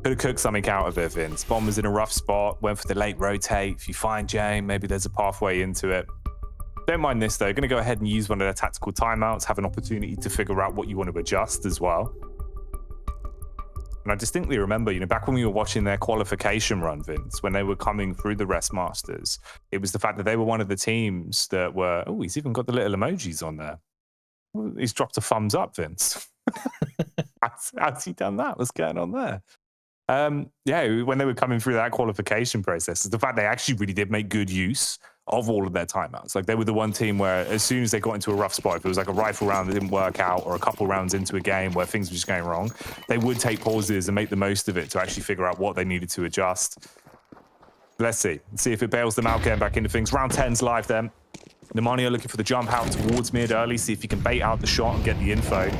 Could have cooked something out of it, Vince. Bomb was in a rough spot, went for the late rotate. If you find James, maybe there's a pathway into it. Don't mind this, though. Going to go ahead and use one of their tactical timeouts, have an opportunity to figure out what you want to adjust as well. And I distinctly remember, back when we were watching their qualification run, Vince, when they were coming through the Rest Masters, it was the fact that they were one of the teams that were, oh, he's even got the little emojis on there. He's dropped a thumbs up, Vince. How's he done that? What's going on there? Yeah, when they were coming through that qualification process, the fact they actually really did make good use of all of their timeouts. Like, they were the one team where as soon as they got into a rough spot, if it was like a rifle round that didn't work out or a couple rounds into a game where things were just going wrong, they would take pauses and make the most of it to actually figure out what they needed to adjust. Let's see. Let's see if it bails them out getting back into things. Round 10's live then. Nemanja looking for the jump out towards mid early, see if he can bait out the shot and get the info.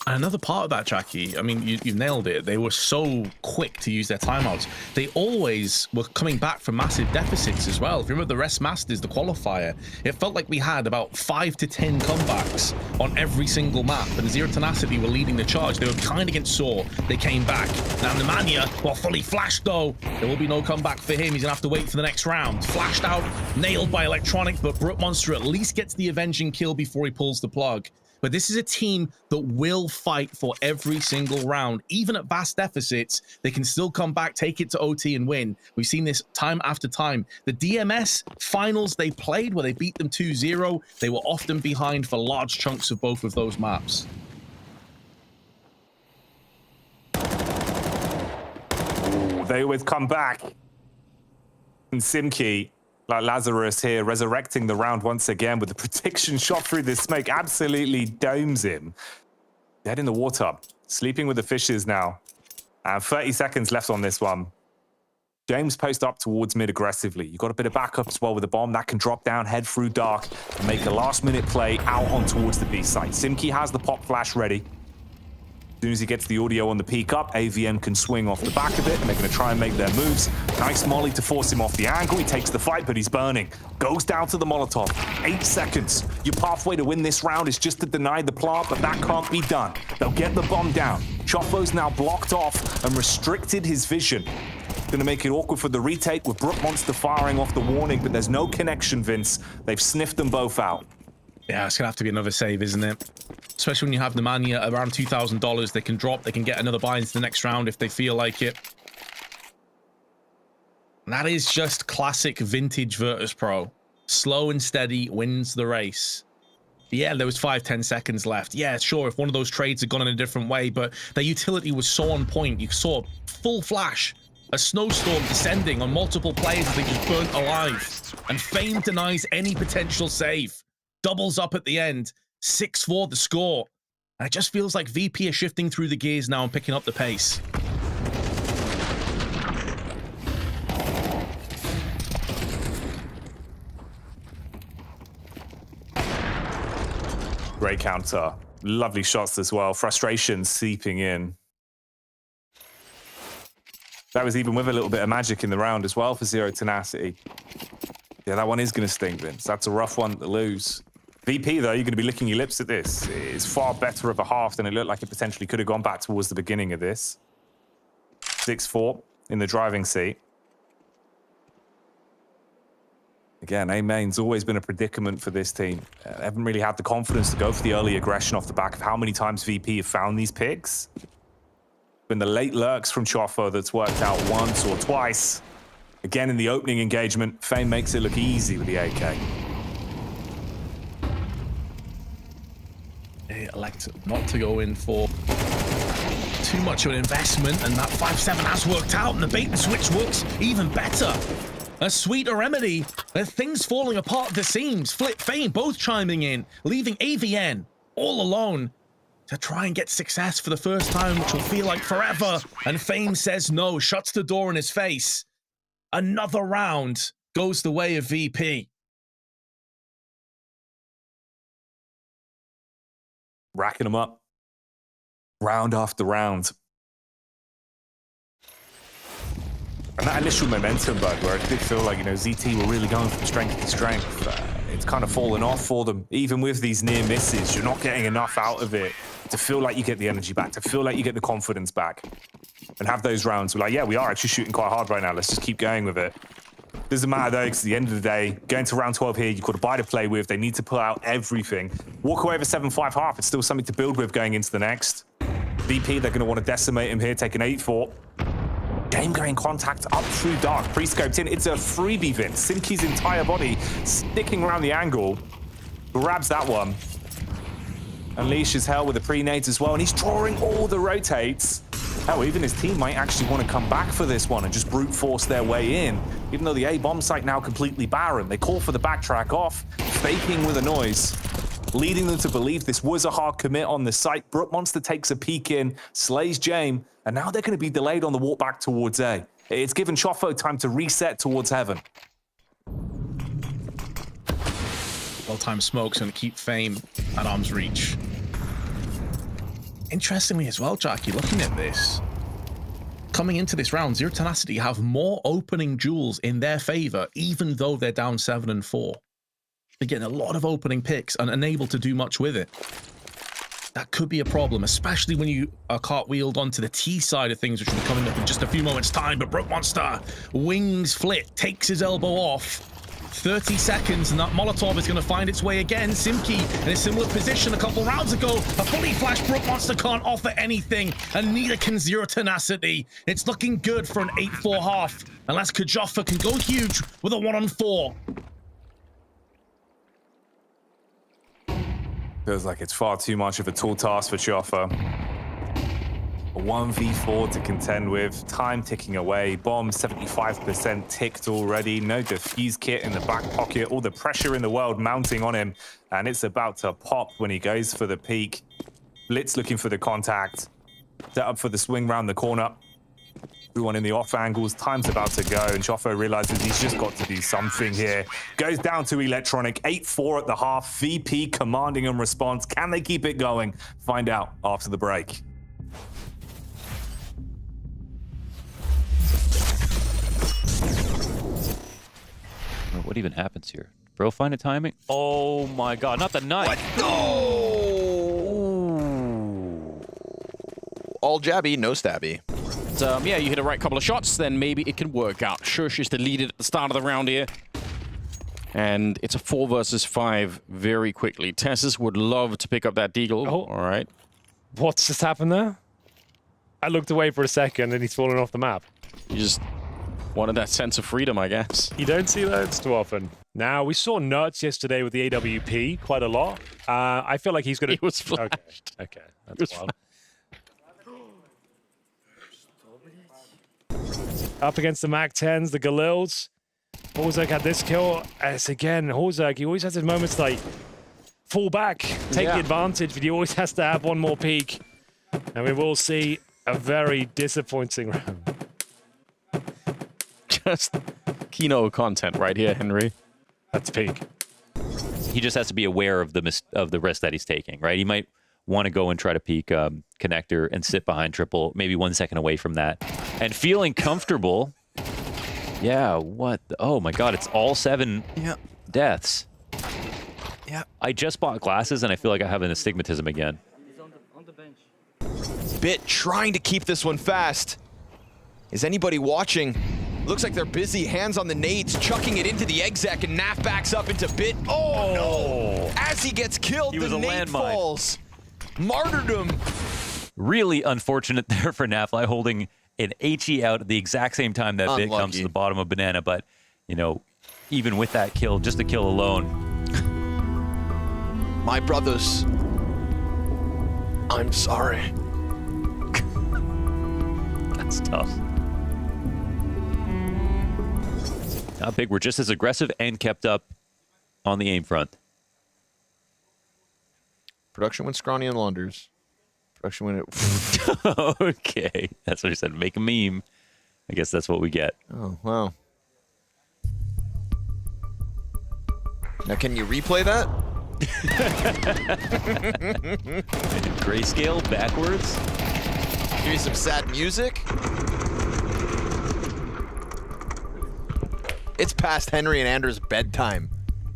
And another part of that, Jackie, I mean, you nailed it. They were so quick to use their timeouts. They always were coming back from massive deficits as well. If you remember the Rest Masters, the qualifier, it felt like we had about 5 to 10 comebacks on every single map. And Zero Tenacity were leading the charge. They were behind against Saw. They came back. Now Nemanja, well, fully flashed though. There will be no comeback for him. He's gonna have to wait for the next round. Flashed out, nailed by Electronic, but Brute Monster at least gets the avenging kill before he pulls the plug. But this is a team that will fight for every single round. Even at vast deficits, they can still come back, take it to OT and win. We've seen this time after time. The DMS finals they played, where they beat them 2-0, they were often behind for large chunks of both of those maps. Ooh, they always come back. And Simki, like Lazarus here, resurrecting the round once again with the prediction shot through the smoke. Absolutely domes him. Dead in the water. Sleeping with the fishes now. And 30 seconds left on this one. James post up towards mid aggressively. You've got a bit of backup as well with the bomb. That can drop down, head through dark, and make a last-minute play out on towards the B site. Simki has the pop flash ready. As soon as he gets the audio on the peak up, AVM can swing off the back of it, and they're going to try and make their moves. Nice molly to force him off the angle. He takes the fight, but he's burning. Goes down to the Molotov. 8 seconds. Your pathway to win this round is just to deny the plant, but that can't be done. They'll get the bomb down. Chofo's now blocked off and restricted his vision. Going to make it awkward for the retake with Brute Monster firing off the warning, but there's no connection, Vince. They've sniffed them both out. Yeah, it's going to have to be another save, isn't it? especially when you have the money at around $2,000. They can drop, they can get another buy into the next round if they feel like it. And that is just classic vintage Virtus.pro. Slow and steady wins the race. Yeah, there was 5-10 seconds left. Yeah, sure, if one of those trades had gone in a different way, but their utility was so on point. You saw a full flash, a snowstorm descending on multiple players as they just burnt alive. And Fame denies any potential save. Doubles up at the end. 6-4 the score. And it just feels like VP are shifting through the gears now and picking up the pace. Great counter. Lovely shots as well. Frustration seeping in. That was even with a little bit of magic in the round as well for Zero Tenacity. Yeah, that one is going to sting, Vince. That's a rough one to lose. VP, though, you're going to be licking your lips at this. It's far better of a half than it looked like it potentially could have gone back towards the beginning of this. 6-4 in the driving seat. Again, A main's always been a predicament for this team. They haven't really had the confidence to go for the early aggression off the back of how many times VP have found these picks. Been the late lurks from Chofo that's worked out once or twice. Again, in the opening engagement, Fame makes it look easy with the AK. They elect not to go in for too much of an investment, and that 5-7 has worked out, and the bait and switch works even better. A sweeter remedy. Things falling apart at the seams. Flip, Fame both chiming in, leaving AVN all alone to try and get success for the first time, which will feel like forever. And Fame says no, shuts the door in his face. Another round goes the way of VP. Racking them up. Round after round. And that initial momentum, bud, where it did feel like, ZT were really going from strength to strength. It's kind of fallen off for them. Even with these near misses, you're not getting enough out of it to feel like you get the energy back, to feel like you get the confidence back. And have those rounds where, like, yeah, we are actually shooting quite hard right now. Let's just keep going with it. Doesn't matter, though, because at the end of the day, going to round 12 here, you've got a buy to play with. They need to pull out everything. Walk away with a 7-5 half. It's still something to build with going into the next. VP, they're going to want to decimate him here, take an 8-4. Game going contact up through dark, pre-scoped in. It's a freebie, Vince. Simki's entire body sticking around the angle. Grabs that one. Unleashes hell with a pre-nade as well, and he's drawing all the rotates. Hell, even his team might actually want to come back for this one and just brute force their way in. Even though the A bomb site now completely barren, they call for the backtrack off, faking with a noise, leading them to believe this was a hard commit on the site. Brook Monster takes a peek in, slays Jame, and now they're going to be delayed on the walk back towards A. It's given Chofo time to reset towards heaven. Well-timed smoke's going to keep Fame at arm's reach. Interestingly as well, Jackie, looking at this, coming into this round, Zero Tenacity have more opening duels in their favor, even though they're down 7-4. They're getting a lot of opening picks and unable to do much with it. That could be a problem, especially when you are cartwheeled onto the T side of things, which will be coming up in just a few moments' time. But Brook Monster, wings flit, takes his elbow off. 30 seconds, and that Molotov is going to find its way again. Simki in a similar position a couple rounds ago. A fully flashed Brook Monster can't offer anything, and neither can Zero Tenacity. It's looking good for an 8-4 half, unless Kajofa can go huge with a 1-on-4. Feels like it's far too much of a tall task for Chofo. A 1v4 to contend with, time ticking away, bomb 75% ticked already, no defuse kit in the back pocket, all the pressure in the world mounting on him, and it's about to pop when he goes for the peek. Blitz looking for the contact, set up for the swing round the corner. Everyone in the off angles, time's about to go, and Chofo realizes he's just got to do something here. Goes down to Electronic, 8-4 at the half, VP commanding in response. Can they keep it going? Find out after the break. What even happens here? Bro, find a timing. Oh my god, not the knife. What? No! All jabby, no stabby. Yeah, you hit a right couple of shots, then maybe it can work out. Shush is deleted at the start of the round here. And it's a 4 versus 5 very quickly. Tessus would love to pick up that deagle. Oh. All right. What's just happened there? I looked away for a second and he's fallen off the map. You just wanted that sense of freedom, I guess. You don't see those too often. Now, we saw Nuts yesterday with the AWP quite a lot. I feel like he's going to... He was flashed. Okay, that's wild. Up against the MAC-10s, the Galils. Horzak had this kill. As again, Horzak, he always has his moments like fall back, take the advantage, but he always has to have one more peak. And we will see a very disappointing round. Just Kino content right here, Henry. That's peak. He just has to be aware of the risk that he's taking, right? He might want to go and try to peek connector and sit behind triple, maybe 1 second away from that. And feeling comfortable. Yeah, what? Oh my God, it's all 7 deaths. Yeah. I just bought glasses and I feel like I have an astigmatism again. Bit trying to keep this one fast. Is anybody watching? Looks like they're busy. Hands on the nades, chucking it into the exec, and Naf backs up into Bit. Oh no! As he gets killed, the nade falls. Martyrdom. Really unfortunate there for Nafly, holding an HE out at the exact same time that Bit comes to the bottom of Banana. But, you know, even with that kill, just the kill alone. My brothers, I'm sorry. That's tough. Not big. We're just as aggressive and kept up on the aim front. Production went scrawny and launders. Production went... Okay. That's what he said. Make a meme. I guess that's what we get. Oh, wow. Now, can you replay that? Grayscale backwards. Give me some sad music. It's past Henry and Anders' bedtime.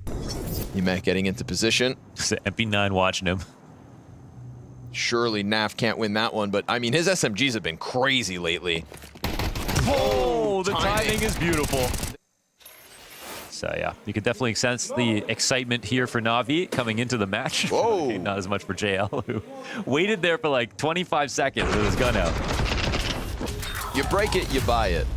UMac getting into position. MP9 watching him. Surely Naf can't win that one, but I mean, his SMGs have been crazy lately. Oh, the timing is beautiful. So yeah, you could definitely sense the excitement here for Na'Vi coming into the match. Whoa. Not as much for JL, who waited there for like 25 seconds with his gun out. You break it, you buy it.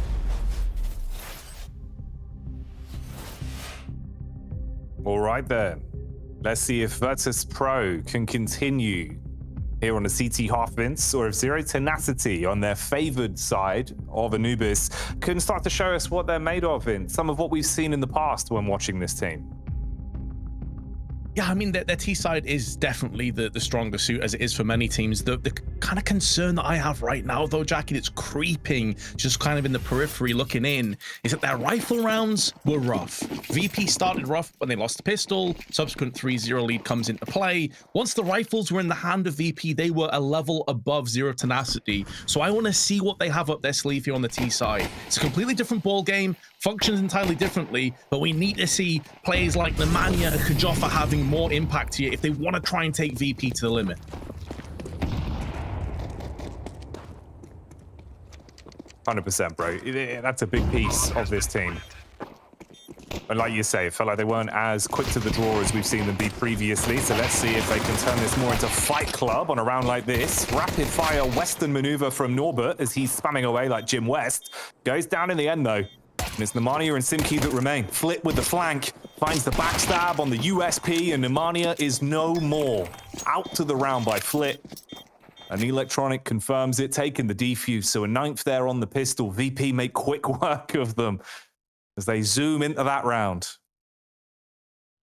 All right then. Let's see if Virtus.pro can continue here on the CT half Vince, or if Zero Tenacity on their favored side of Anubis can start to show us what they're made of in some of what we've seen in the past when watching this team. Yeah, I mean, their T side is definitely the stronger suit, as it is for many teams. The kind of concern that I have right now, though, Jackie, it's creeping just kind of in the periphery looking in, is that their rifle rounds were rough. VP started rough when they lost the pistol. Subsequent 3-0 lead comes into play. Once the rifles were in the hand of VP, they were a level above Zero Tenacity. So I want to see what they have up their sleeve here on the T side. It's a completely different ball game, functions entirely differently, but we need to see players like Nemanja and Kajofa having more impact here if they want to try and take VP to the limit. 100%, bro. That's a big piece of this team. And like you say, it felt like they weren't as quick to the draw as we've seen them be previously. So let's see if they can turn this more into Fight Club on a round like this. Rapid fire Western maneuver from Norbert as he's spamming away like Jim West. Goes down in the end though. And it's Nemanja and Simki that remain. Flit with the flank, finds the backstab on the USP, and Nemanja is no more. Out to the round by Flit. And Electronic confirms it, taking the defuse. So a 9th there on the pistol. VP make quick work of them as they zoom into that round.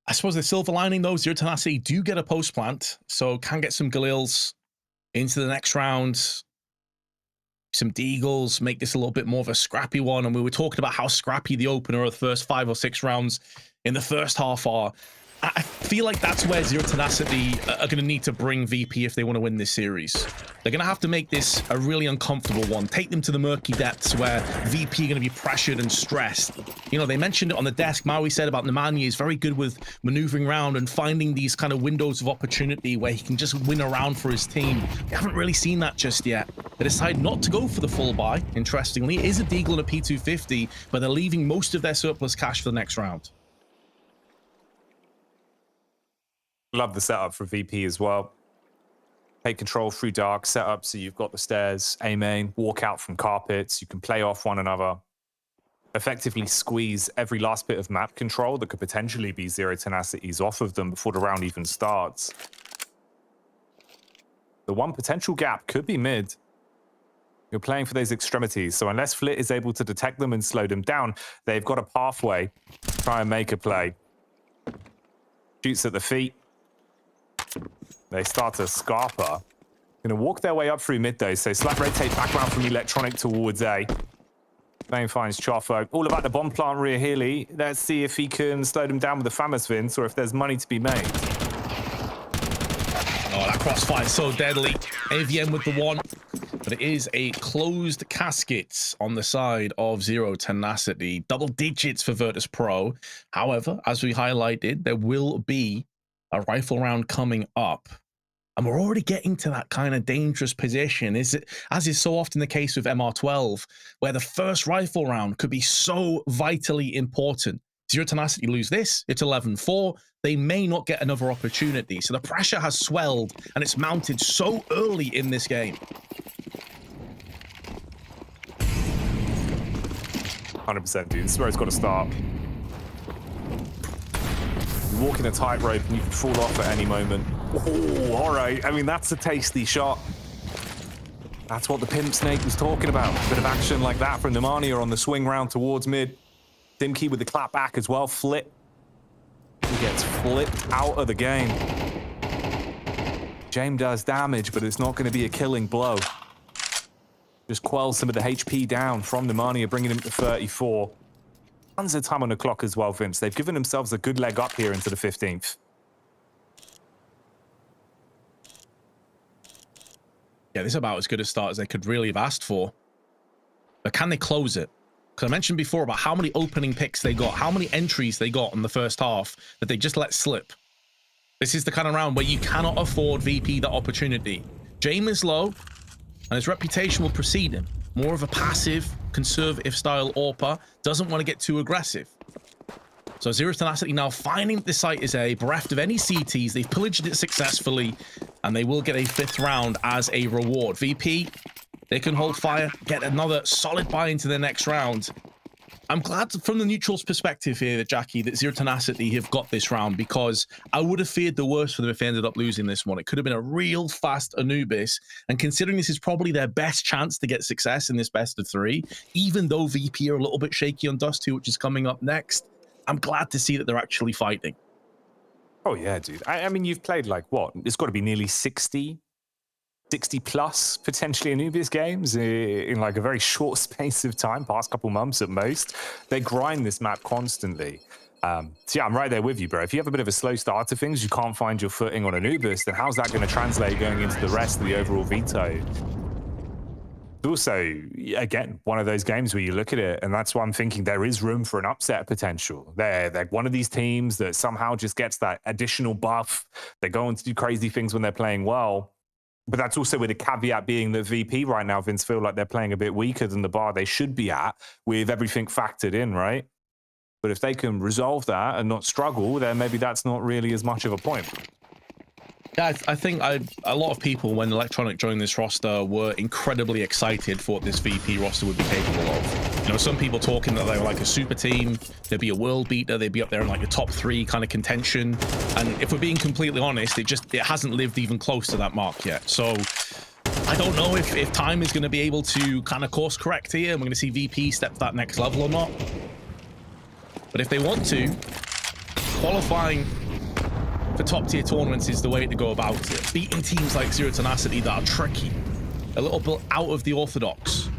I suppose the silver lining, though, Zero Tenacity do get a post plant, so can get some Galils into the next round. Some Deagles, make this a little bit more of a scrappy one. And we were talking about how scrappy the opener of the first 5 or 6 rounds in the first half are. I feel like that's where Zero Tenacity are going to need to bring VP if they want to win this series. They're going to have to make this a really uncomfortable one. Take them to the murky depths where VP are going to be pressured and stressed. You know, they mentioned it on the desk. Maui said about Nemanja is very good with maneuvering around and finding these kind of windows of opportunity where he can just win around for his team. We haven't really seen that just yet. They decide not to go for the full buy, interestingly. It is a Deagle and a P250, but they're leaving most of their surplus cash for the next round. Love the setup for VP as well. Take control through dark setup, so you've got the stairs, A main, walk out from carpets. You can play off one another. Effectively squeeze every last bit of map control that could potentially be Zero Tenacities off of them before the round even starts. The one potential gap could be mid. You're playing for those extremities, so unless Flit is able to detect them and slow them down, they've got a pathway to try and make a play. Shoots at the feet. They start to Scarpa. Going to walk their way up through mid though, so slap rotate back around from Electronic towards A. Flame finds Choffo. All about the bomb plant rear Healy. Let's see if he can slow them down with the Famous Vince or if there's money to be made. Oh, that crossfire is so deadly. AVM with the one. But it is a closed casket on the side of Zero Tenacity. Double digits for Virtus.pro. However, as we highlighted, there will be a rifle round coming up. And we're already getting to that kind of dangerous position, is it, as is so often the case with MR12, where the first rifle round could be so vitally important. Zero Tenacity lose this, it's 11-4. They may not get another opportunity. So the pressure has swelled and it's mounted so early in this game. 100%, dude. This is where it's got to start. You walk in a tightrope and you can fall off at any moment. Oh, all right. I mean, that's a tasty shot. That's what the Pimp Snake was talking about. A bit of action like that from Nemanja on the swing round towards mid. Dimkey with the clap back as well. Flip. He gets flipped out of the game. James does damage, but it's not going to be a killing blow. Just quell some of the HP down from Nemanja, bringing him to 34. Tons of time on the clock as well, Vince. They've given themselves a good leg up here into the 15th. Yeah, this is about as good a start as they could really have asked for. But can they close it? Because I mentioned before about how many opening picks they got, how many entries they got in the first half that they just let slip. This is the kind of round where you cannot afford VP that opportunity. James is low, and his reputation will precede him. More of a passive, conservative style AWPer, doesn't want to get too aggressive. So Zero Tenacity now finding the site is A, bereft of any CTs, they've pillaged it successfully, and they will get a 5th round as a reward. VP, they can hold fire, get another solid buy into the next round. I'm glad from the neutral's perspective here, Jackie, that Zero Tenacity have got this round, because I would have feared the worst for them if they ended up losing this one. It could have been a real fast Anubis, and considering this is probably their best chance to get success in this best of 3, even though VP are a little bit shaky on Dust 2, which is coming up next, I'm glad to see that they're actually fighting. Oh yeah, dude. I mean, you've played like what? It's got to be nearly 60 plus potentially Anubis games in like a very short space of time, past couple months at most. They grind this map constantly. So yeah, I'm right there with you, bro. If you have a bit of a slow start to things, you can't find your footing on Anubis, then how's that going to translate going into the rest of the overall veto? Also, again, one of those games where you look at it, and that's why I'm thinking there is room for an upset potential. They're one of these teams that somehow just gets that additional buff. They go on to do crazy things when they're playing well. But that's also with a caveat being that VP right now, Vince, feel like they're playing a bit weaker than the bar they should be at with everything factored in, right? But if they can resolve that and not struggle, then maybe that's not really as much of a point. Yeah, I think a lot of people, when Electronic joined this roster, were incredibly excited for what this VP roster would be capable of. You know, some people talking that they were like a super team, they'd be a world beater, they'd be up there in like a top 3 kind of contention. And if we're being completely honest, it hasn't lived even close to that mark yet. So I don't know if time is going to be able to kind of course correct here, and we're going to see VP step to that next level or not. But if they want to, qualifying for top tier tournaments is the way to go about it. Beating teams like Zero Tenacity that are tricky, a little bit out of the orthodox.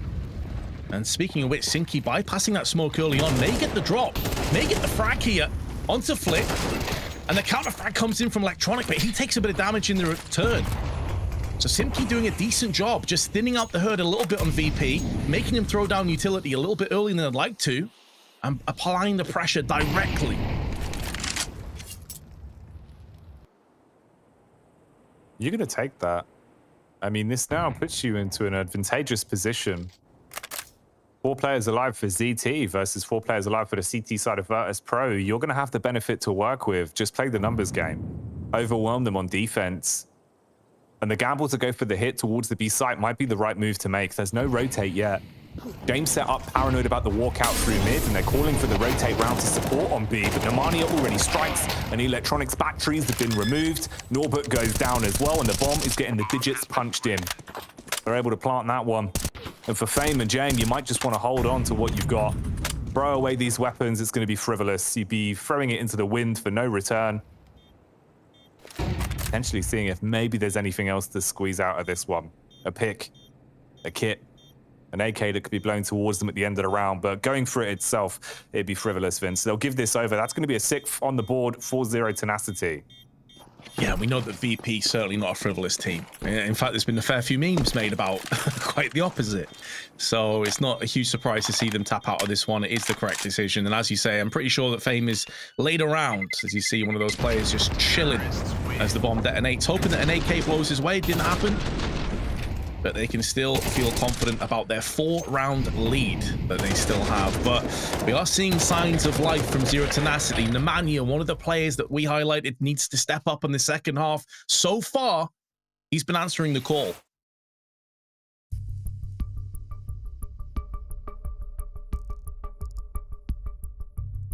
And speaking of which, Sinky bypassing that smoke early on may get the drop, may get the frag here onto Flip, and the counter frag comes in from Electronic, but he takes a bit of damage in the return. So Simki doing a decent job, just thinning out the herd a little bit on VP, making him throw down utility a little bit earlier than I'd like to, and applying the pressure directly. You're going to take that. I mean, this now puts you into an advantageous position. 4 players alive for ZT versus 4 players alive for the CT side of Virtus.pro. You're going to have the benefit to work with. Just play the numbers game. overwhelm them on defense. And the gamble to go for the hit towards the B site might be the right move to make. There's no rotate yet. James set up, paranoid about the walkout through mid, and they're calling for the rotate round to support on B, but Nemanja already strikes, and electronics batteries have been removed. Norbert goes down as well, and the bomb is getting the digits punched in. They're able to plant that one. And for Fame and Jame, you might just want to hold on to what you've got. Throw away these weapons, it's going to be frivolous. You'd be throwing it into the wind for no return. Potentially seeing if maybe there's anything else to squeeze out of this one. A pick, a kit, an AK that could be blown towards them at the end of the round, but going for it itself, it'd be frivolous, Vince. They'll give this over. That's going to be a 6th on the board for Zero Tenacity. Yeah, we know that VP certainly not a frivolous team. In fact, there's been a fair few memes made about quite the opposite. So it's not a huge surprise to see them tap out of this one. It is the correct decision. And as you say, I'm pretty sure that Fame is laid around as you see one of those players just chilling as the bomb detonates, hoping that an AK blows his way. It didn't happen. But they can still feel confident about their 4-round lead that they still have. But we are seeing signs of life from Zero Tenacity. Nemanja, one of the players that we highlighted, needs to step up in the second half. So far, he's been answering the call.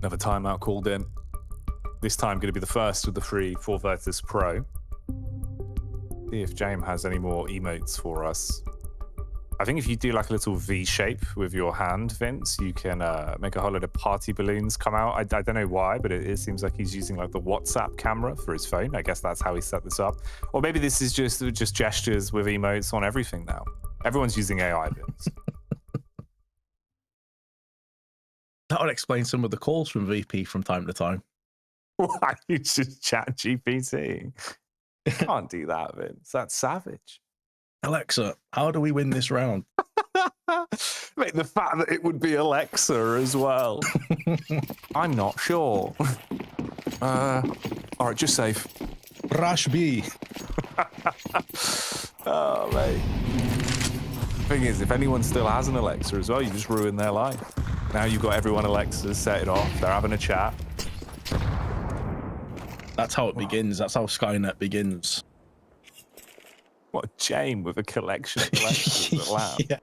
Another timeout called in. This time going to be the first of the 3 for Virtus.pro. See if James has any more emotes for us. I think if you do like a little V shape with your hand, Vince, you can make a whole lot of party balloons come out. I don't know why, but it seems like he's using like the WhatsApp camera for his phone. I guess that's how he set this up. Or maybe this is just gestures with emotes on everything now. Everyone's using AI, Vince. That would explain some of the calls from VP from time to time. Why you just chat GPT? Can't do that, Vince. That's savage. Alexa, how do we win this round? Mate, the fact that it would be Alexa as well. I'm not sure. All right, just safe. Rush B. Oh, mate. Thing is, if anyone still has an Alexa as well, you just ruin their life. Now you've got everyone Alexa set it off. They're having a chat. That's how it begins. That's how Skynet begins. What a Jame with a collection of Alexas at lab.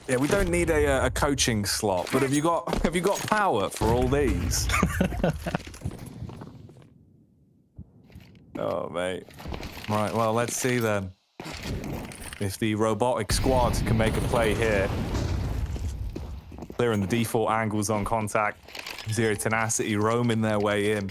Yeah, we don't need a coaching slot, but have you got power for all these? Oh, mate. Right, well, let's see then if the robotic squad can make a play here. Clearing the default angles on contact. Zero Tenacity roaming their way in.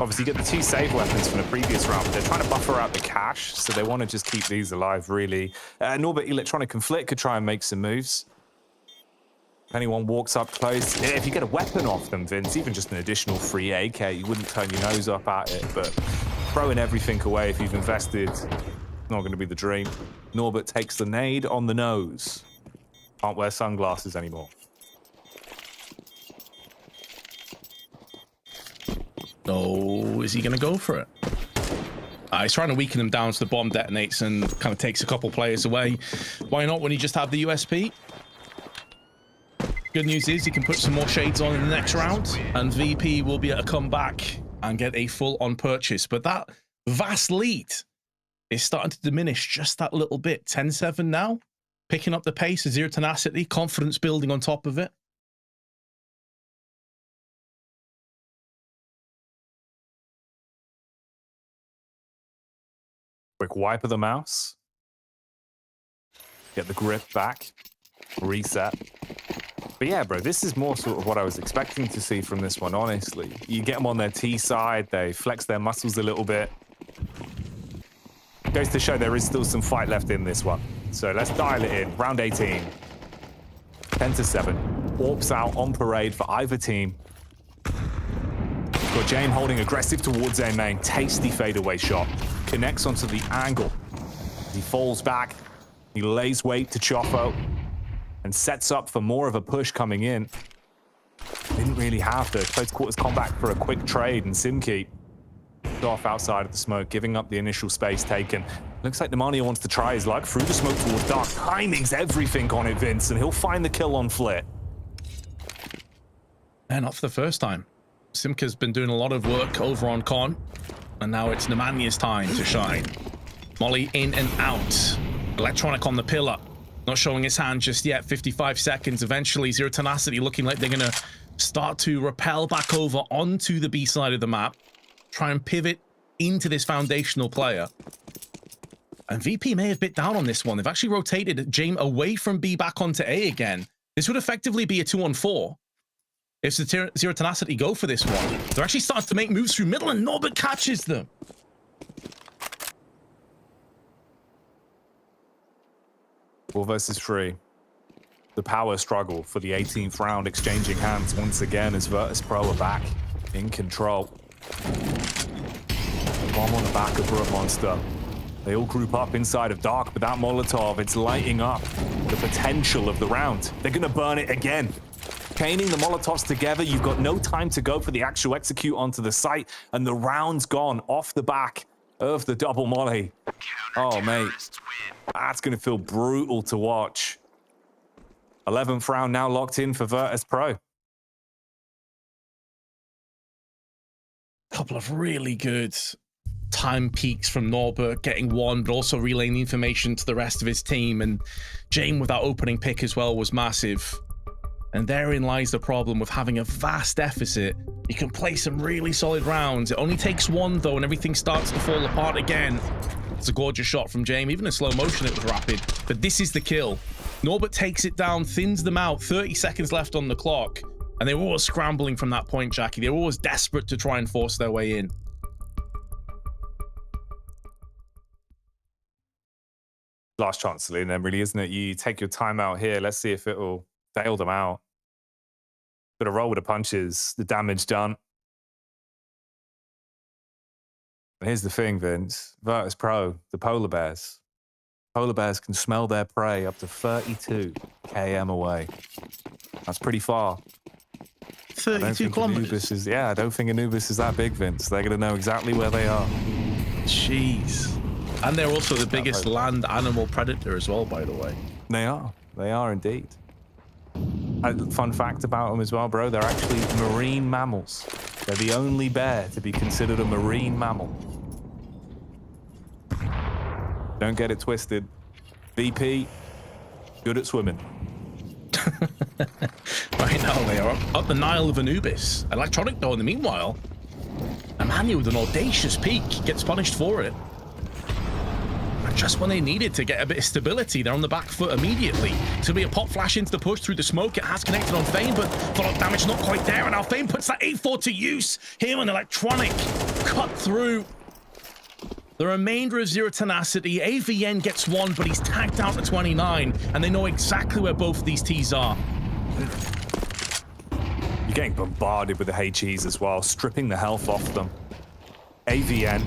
Obviously, you get the 2 save weapons from the previous round, but they're trying to buffer out the cache, so they want to just keep these alive, really. Norbert, Electronic and Flick could try and make some moves. If anyone walks up close, if you get a weapon off them, Vince, even just an additional free AK, you wouldn't turn your nose up at it, but throwing everything away if you've invested, not going to be the dream. Norbert takes the nade on the nose. Can't wear sunglasses anymore. No, is he going to go for it? He's trying to weaken them down so the bomb detonates and kind of takes a couple players away. Why not when you just have the USP? Good news is you can put some more shades on in the next round, and VP will be able to come back and get a full-on purchase. But that vast lead is starting to diminish just that little bit. 10-7 now, picking up the pace of Zero Tenacity, confidence building on top of it. Quick wipe of the mouse. Get the grip back. Reset. But yeah, bro, this is more sort of what I was expecting to see from this one, honestly. You get them on their T side, they flex their muscles a little bit. Goes to show there is still some fight left in this one. So let's dial it in. Round 18. 10-7. Orps out on parade for either team. Got Jane holding aggressive towards their main. Tasty fadeaway shot. Connects onto the angle. He falls back. He lays weight to Choffo and sets up for more of a push coming in. Didn't really have the close quarters combat for a quick trade, and Simkeep off outside of the smoke, giving up the initial space taken. Looks like Nemanja wants to try his luck through the smoke towards Dark. Timing's everything on it, Vince, and he'll find the kill on Flit. And not for the first time. Simka's been doing a lot of work over on Con, and now it's Nemania's time to shine. Molly in and out. Electronic on the pillar. Not showing his hand just yet. 55 seconds. Eventually, Zero Tenacity looking like they're going to start to rappel back over onto the B side of the map. Try and pivot into this foundational player. And VP may have bit down on this one. They've actually rotated James away from B back onto A again. This would effectively be a 2-on-4. If the Zero Tenacity go for this one, they're actually starting to make moves through middle, and Norbert catches them. 4 versus 3. The power struggle for the 18th round, exchanging hands once again as Virtus.pro are back in control. Bomb on the back of Brute Monster. They all group up inside of Dark, but that Molotov, it's lighting up the potential of the round. They're gonna burn it again. Caning the Molotovs together, you've got no time to go for the actual execute onto the site, and the round's gone off the back of the double molly. Oh, mate, that's gonna feel brutal to watch. 11th round now locked in for Virtus.pro. Couple of really good time peaks from Norbert, getting one, but also relaying the information to the rest of his team. And James with that opening pick as well was massive. And therein lies the problem with having a vast deficit. You can play some really solid rounds. It only takes one, though, and everything starts to fall apart again. It's a gorgeous shot from James. Even in slow motion, it was rapid. But this is the kill. Norbert takes it down, thins them out. 30 seconds left on the clock. And they were always scrambling from that point, Jackie. They were always desperate to try and force their way in. Last chance to lean them, really, isn't it? You take your time out here. Let's see if it will bail them out. Got to roll with the punches. The damage done. And here's the thing, Vince. Virtus.pro, the polar bears. Polar bears can smell their prey up to 32 km away. That's pretty far. 32 kilometers? Yeah, I don't think Anubis is that big, Vince. They're going to know exactly where they are. Jeez. And they're also the biggest land animal predator as well, by the way. They are. They are indeed. Fun fact about them as well, bro. They're actually marine mammals. They're the only bear to be considered a marine mammal. Don't get it twisted. VP, good at swimming. Right now, they are up the Nile of Anubis. Electronic, though, in the meanwhile, Emmanuel with an audacious peak gets punished for it. And just when they needed to get a bit of stability, they're on the back foot immediately. It's going to be a pop flash into the push through the smoke. It has connected on Fame, but follow-up damage not quite there. And now Fame puts that 8-4 to use. Here on Electronic, cut through. The remainder of Zero Tenacity, AVN gets one, but he's tagged out to 29, and they know exactly where both of these T's are. You're getting bombarded with the HEs as well, stripping the health off them. AVN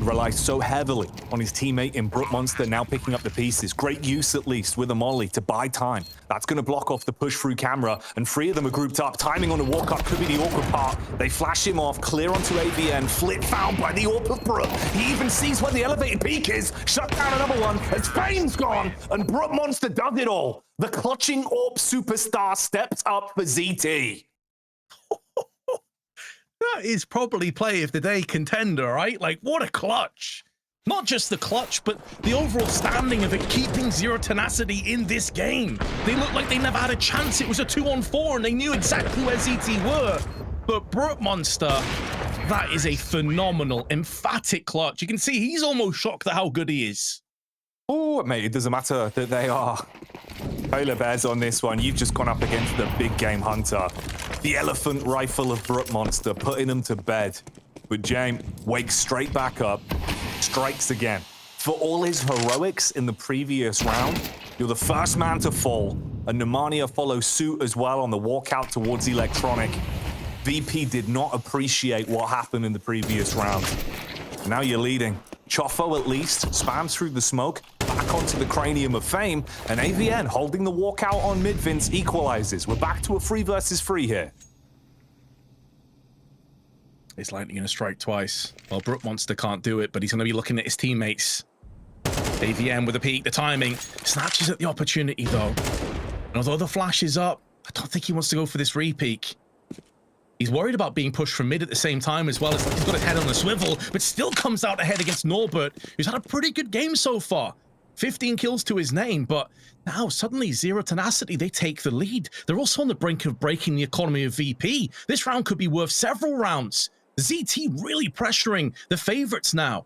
relies so heavily on his teammate in Brute Monster, now picking up the pieces. Great use, at least, with a molly to buy time. That's going to block off the push through camera, and 3 of them are grouped up. Timing on the walk-up could be the awkward part. They flash him off, clear onto AVN, flip found by the AWP of Brute. He even sees where the elevated peak is, shut down another one, as Fame's gone, and Brute Monster does it all. The clutching AWP superstar steps up for ZT. That is probably play of the day contender, right? Like, what a clutch. Not just the clutch, but the overall standing of it, keeping Zero Tenacity in this game. They looked like they never had a chance. It was a 2-on-4, and they knew exactly where ZT were. But Brute Monster, that is a phenomenal, emphatic clutch. You can see he's almost shocked at how good he is. Oh, mate, it doesn't matter that they are polar bears on this one. You've just gone up against the big game hunter. The elephant rifle of Brute Monster, putting them to bed. But James wakes straight back up, strikes again. For all his heroics in the previous round, you're the first man to fall, and Nemania follows suit as well on the walkout towards Electronic. VP did not appreciate what happened in the previous round. Now you're leading. Choffo, at least, spams through the smoke, back onto the cranium of Fame, and AVN holding the walkout on mid, Vince, equalizes. We're back to a 3 versus 3 here. Is Lightning going to strike twice? Well, Brute Monster can't do it, but he's going to be looking at his teammates. AVN with a peek, the timing. Snatches at the opportunity, though. And although the flash is up, I don't think he wants to go for this re-peek. He's worried about being pushed from mid at the same time as well. It's like he's got his head on the swivel, but still comes out ahead against Norbert, who's had a pretty good game so far. 15 kills to his name, but now suddenly Zero Tenacity, they take the lead. They're also on the brink of breaking the economy of VP. This round could be worth several rounds. ZT really pressuring the favorites now.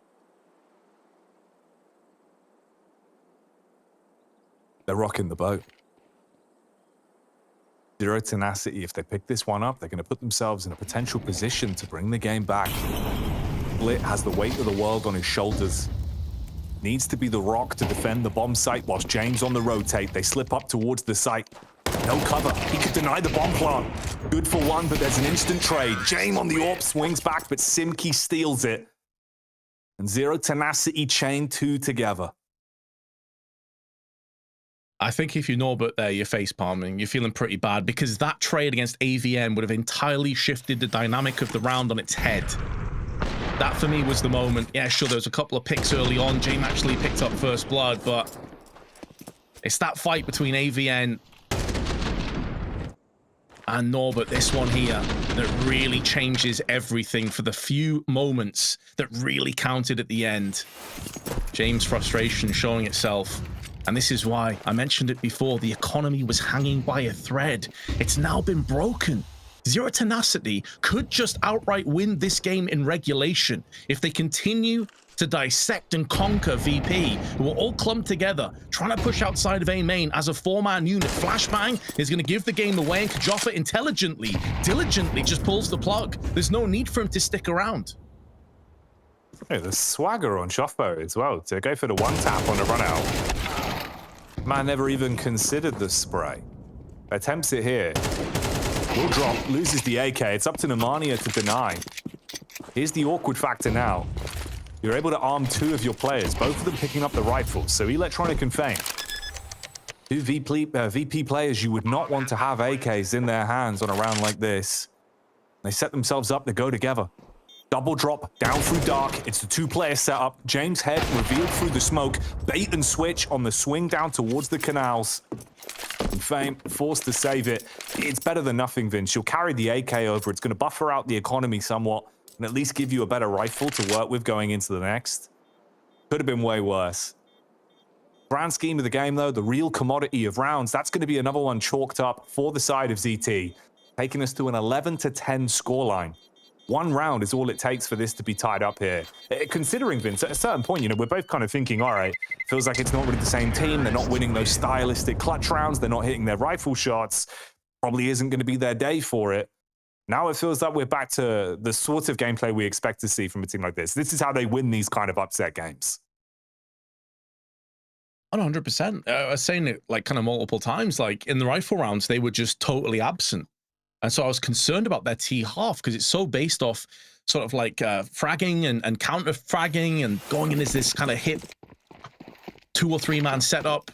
They're rocking the boat. Zero Tenacity, if they pick this one up, they're going to put themselves in a potential position to bring the game back. Split has the weight of the world on his shoulders. Needs to be the rock to defend the bomb site whilst James on the rotate. They slip up towards the site. No cover. He could deny the bomb plant. Good for one, but there's an instant trade. James on the AWP swings back, but Simki steals it. And Zero Tenacity chain 2 together. I think if you're Norbert there, you're face palming. You're feeling pretty bad because that trade against AVM would have entirely shifted the dynamic of the round on its head. That for me was the moment. Yeah, sure, there was a couple of picks early on. James actually picked up first blood, but it's that fight between AVN and Norbert, this one here, that really changes everything for the few moments that really counted at the end. James' frustration showing itself. And this is why I mentioned it before. The economy was hanging by a thread. It's now been broken. Zero Tenacity could just outright win this game in regulation if they continue to dissect and conquer VP, who are all clumped together, trying to push outside of A main as a four-man unit. Flashbang is going to give the game away, and Kajoffa intelligently, diligently just pulls the plug. There's no need for him to stick around. Hey, the swagger on Shoffbo as well to go for the one tap on the run out. Man never even considered the spray. Attempts it here. Will drop, loses the AK. It's up to Nemanja to deny. Here's the awkward factor now. You're able to arm 2 of your players, both of them picking up the rifles. So Electronic and Fame. 2 VP players you would not want to have AKs in their hands on a round like this. They set themselves up to go together. Double drop, down through dark. It's the 2-player setup. James' head revealed through the smoke. Bait and switch on the swing down towards the canals. And Fame forced to save it. It's better than nothing, Vince. You'll carry the AK over. It's going to buffer out the economy somewhat and at least give you a better rifle to work with going into the next. Could have been way worse. Grand scheme of the game, though, the real commodity of rounds, that's going to be another one chalked up for the side of ZT, taking us to an 11-10 scoreline. 1 round is all it takes for this to be tied up here. Considering, Vince, at a certain point, you know, we're both kind of thinking, all right, feels like it's not really the same team. They're not winning those stylistic clutch rounds. They're not hitting their rifle shots. Probably isn't going to be their day for it. Now it feels like we're back to the sort of gameplay we expect to see from a team like this. This is how they win these kind of upset games. 100%. I was saying it like kind of multiple times, like in the rifle rounds, they were just totally absent. And so I was concerned about their T-half because it's so based off sort of like fragging and counter-fragging and going in as this kind of hit 2 or 3 man setup.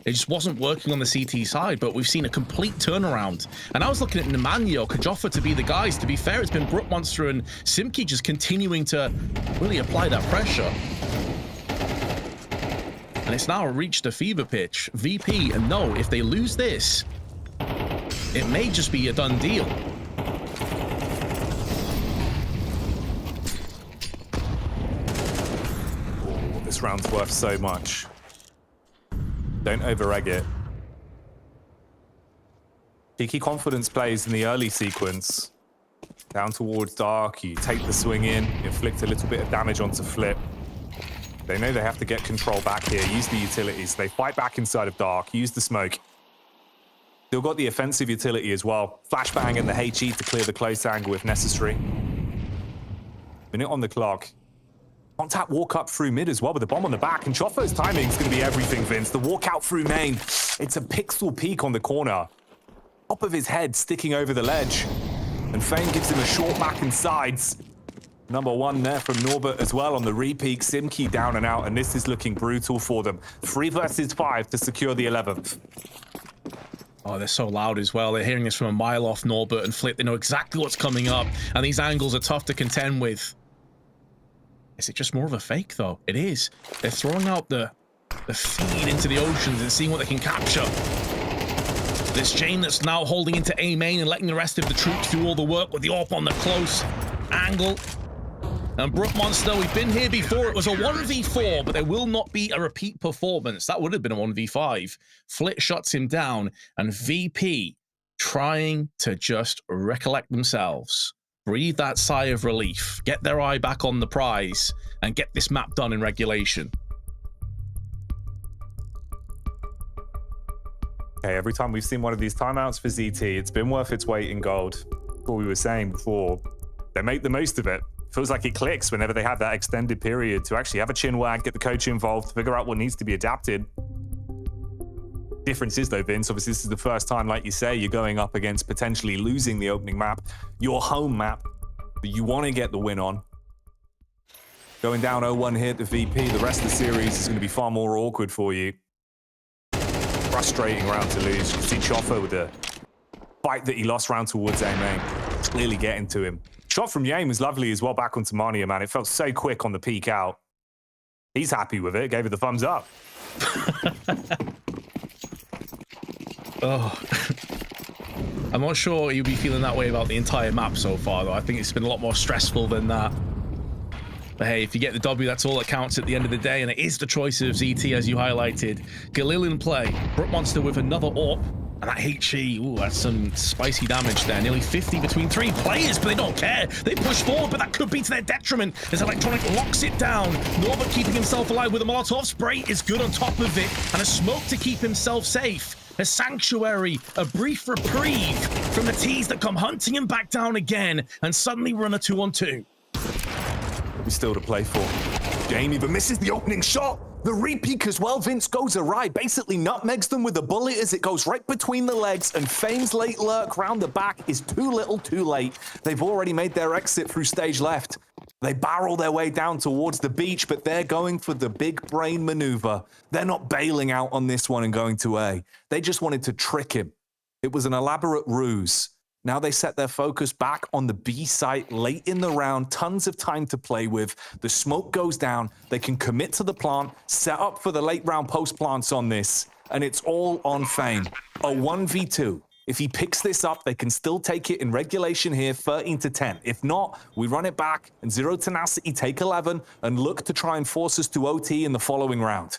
It just wasn't working on the CT side, but we've seen a complete turnaround. And I was looking at Nemanja or Kajoffa to be the guys. To be fair, it's been Brook Monster and Simki just continuing to really apply that pressure. And it's now reached a fever pitch. VP, and no, if they lose this, it may just be a done deal. Oh, this round's worth so much. Don't over-egg it. Cheeky confidence plays in the early sequence. Down towards dark, you take the swing in, inflict a little bit of damage onto Flip. They know they have to get control back here, use the utilities. They fight back inside of dark, use the smoke. Still got the offensive utility as well. Flashbang and the HE to clear the close angle if necessary. Minute on the clock. Contact walk up through mid as well with the bomb on the back, and Choffa's timing is going to be everything, Vince. The walk out through main. It's a pixel peek on the corner. Top of his head sticking over the ledge. And Fame gives him a short back and sides. Number 1 there from Norbert as well on the repeat. Simki down and out, and this is looking brutal for them. 3 versus 5 to secure the 11th. Oh, they're so loud as well. They're hearing this from a mile off. Norbert and Flip, they know exactly what's coming up, and these angles are tough to contend with. Is it just more of a fake, though? It is. They're throwing out the feed into the oceans and seeing what they can capture. This Jane that's now holding into A main and letting the rest of the troops do all the work with the AWP on the close angle. And Brook Monster, we've been here before. It was a 1v4, but there will not be a repeat performance. That would have been a 1v5. Flit shuts him down, and VP trying to just recollect themselves. Breathe that sigh of relief, get their eye back on the prize, and get this map done in regulation. Okay, every time we've seen one of these timeouts for ZT, it's been worth its weight in gold. What we were saying before, they make the most of it. Feels like it clicks whenever they have that extended period to actually have a chin wag, get the coach involved, figure out what needs to be adapted. Difference is though, Vince, obviously this is the first time, like you say, you're going up against potentially losing the opening map, your home map that you want to get the win on. Going down 0-1 here to VP, the rest of the series is going to be far more awkward for you. Frustrating round to lose. You can see Choffa with the fight that he lost round towards A main. Clearly getting to him. Shot from Yame was lovely as well back onto Mania, man. It felt so quick on the peek out. He's happy with it, gave it the thumbs up. Oh. I'm not sure you'll be feeling that way about the entire map so far, though. I think it's been a lot more stressful than that. But hey, if you get the W, that's all that counts at the end of the day, and it is the choice of ZT, as you highlighted. Galil in play. Brook Monster with another AWP. And that HE, ooh, that's some spicy damage there. Nearly 50 between 3 players, but they don't care. They push forward, but that could be to their detriment as Electronic locks it down. Norbert keeping himself alive with a Molotov spray is good on top of it. And a smoke to keep himself safe. A sanctuary, a brief reprieve from the T's that come hunting him back down again. And suddenly we're on a 2-on-2. We still to play for. Jane even misses the opening shot. The repeat as well, Vince goes awry, basically nutmegs them with a bullet as it goes right between the legs, and Fame's late lurk round the back is too little too late. They've already made their exit through stage left. They barrel their way down towards the beach, but they're going for the big brain maneuver. They're not bailing out on this one and going to A. They just wanted to trick him. It was an elaborate ruse. Now they set their focus back on the B site late in the round, tons of time to play with. The smoke goes down, they can commit to the plant, set up for the late round post plants on this, and it's all on Fame. A 1v2. If he picks this up, they can still take it in regulation here, 13-10. If not, we run it back and Zero Tenacity take 11 and look to try and force us to OT in the following round.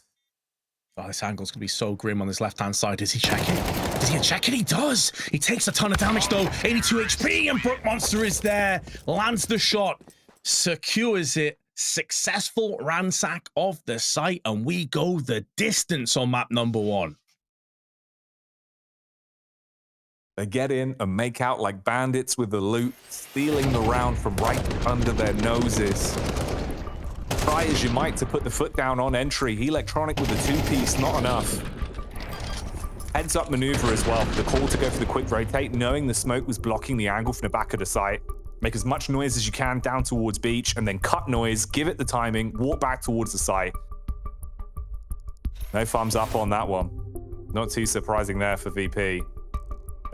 Oh, this angle's going to be so grim on this left-hand side. Is he checking? Does he check it? He does! He takes a ton of damage, though. 82 HP, and Brook Monster is there. Lands the shot. Secures it. Successful ransack of the site, and we go the distance on map number 1. They get in and make out like bandits with the loot, stealing the round from right under their noses. Try as you might to put the foot down on entry. Electronic with the 2-piece, not enough. Heads up maneuver as well. The call to go for the quick rotate, knowing the smoke was blocking the angle from the back of the site. Make as much noise as you can down towards beach, and then cut noise, give it the timing, walk back towards the site. No thumbs up on that one. Not too surprising there for VP.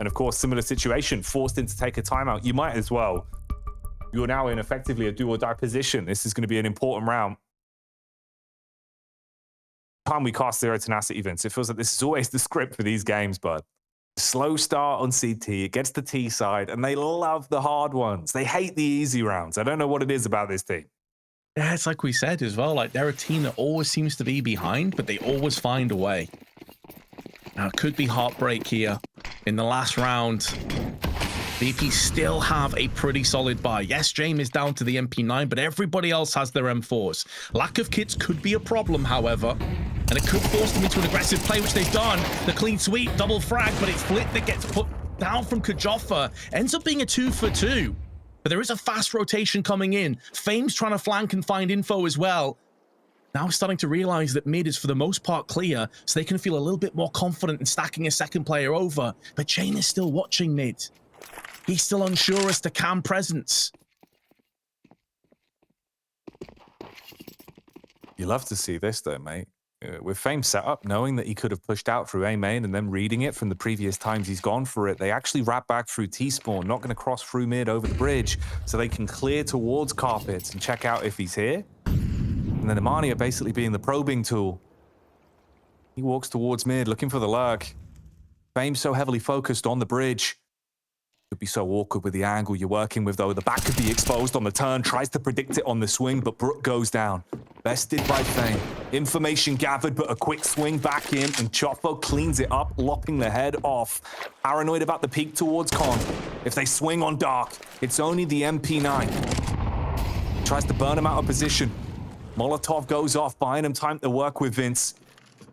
And of course, similar situation, forced in to take a timeout. You might as well. You're now in effectively a do or die position. This is going to be an important round. Time we cast Zero Tenacity events, it feels like this is always the script for these games, but slow start on CT, it gets the T side, and they love the hard ones. They hate the easy rounds. I don't know what it is about this team. Yeah, it's like we said as well, like they're a team that always seems to be behind, but they always find a way. Now, it could be heartbreak here in the last round. VP still have a pretty solid buy. Yes, James is down to the MP9, but everybody else has their M4s. Lack of kits could be a problem, however, and it could force them into an aggressive play, which they've done. The clean sweep, double frag, but it's Flit that gets put down from Kajoffa. Ends up being a 2-for-2, but there is a fast rotation coming in. Fame's trying to flank and find info as well. Now starting to realize that mid is for the most part clear, so they can feel a little bit more confident in stacking a second player over. But Jane is still watching mid. He's still unsure as to Cam presence. You love to see this though, mate. With Fame set up, knowing that he could have pushed out through A main and then reading it from the previous times he's gone for it, they actually wrap back through T-spawn, not going to cross through mid over the bridge, so they can clear towards carpets and check out if he's here. And then Amania basically being the probing tool. He walks towards mid, looking for the lurk. Fame's so heavily focused on the bridge. Could be so awkward with the angle you're working with, though. The back could be exposed on the turn, tries to predict it on the swing, but Brook goes down. Bested by Fame. Information gathered, but a quick swing back in, and Chopo cleans it up, lopping the head off. Paranoid about the peek towards Con. If they swing on Dark, it's only the MP9. Tries to burn him out of position. Molotov goes off, buying him time to work with Vince.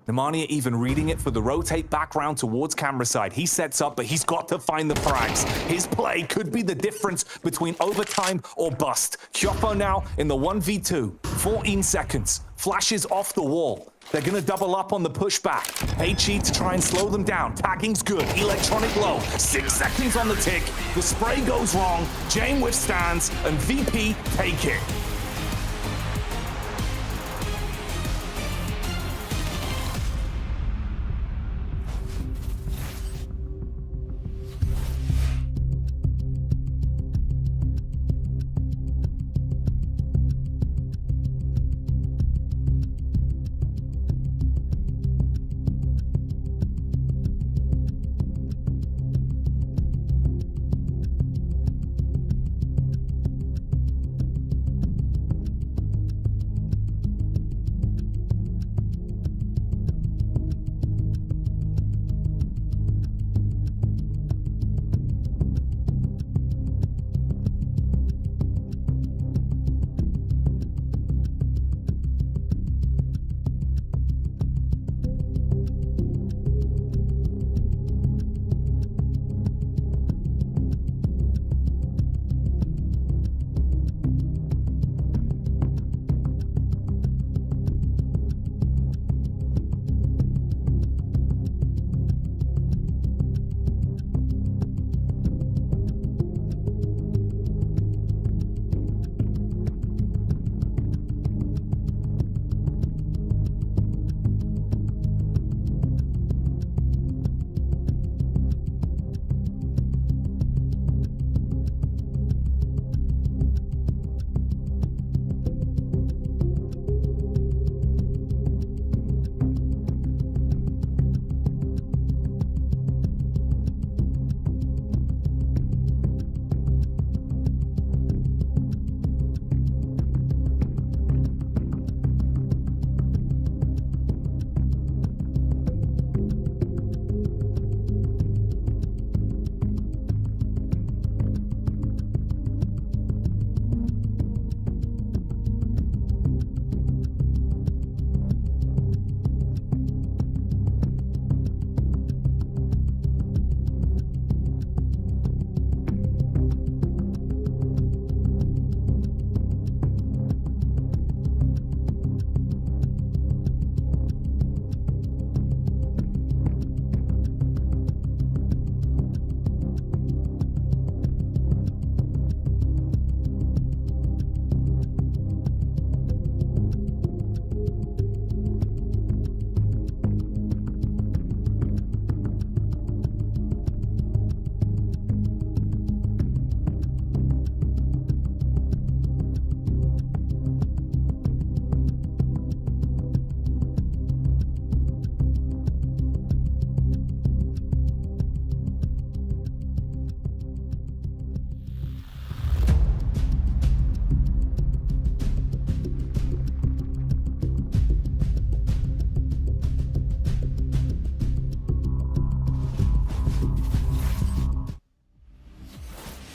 Nemanja even reading it for the rotate back round towards camera side. He sets up, but he's got to find the frags. His play could be the difference between overtime or bust. Chopo now in the 1v2. 14 seconds. Flashes off the wall. They're going to double up on the pushback. HE to try and slow them down. Tagging's good. Electronic low. 6 seconds on the tick. The spray goes wrong. Jane withstands, and VP take it.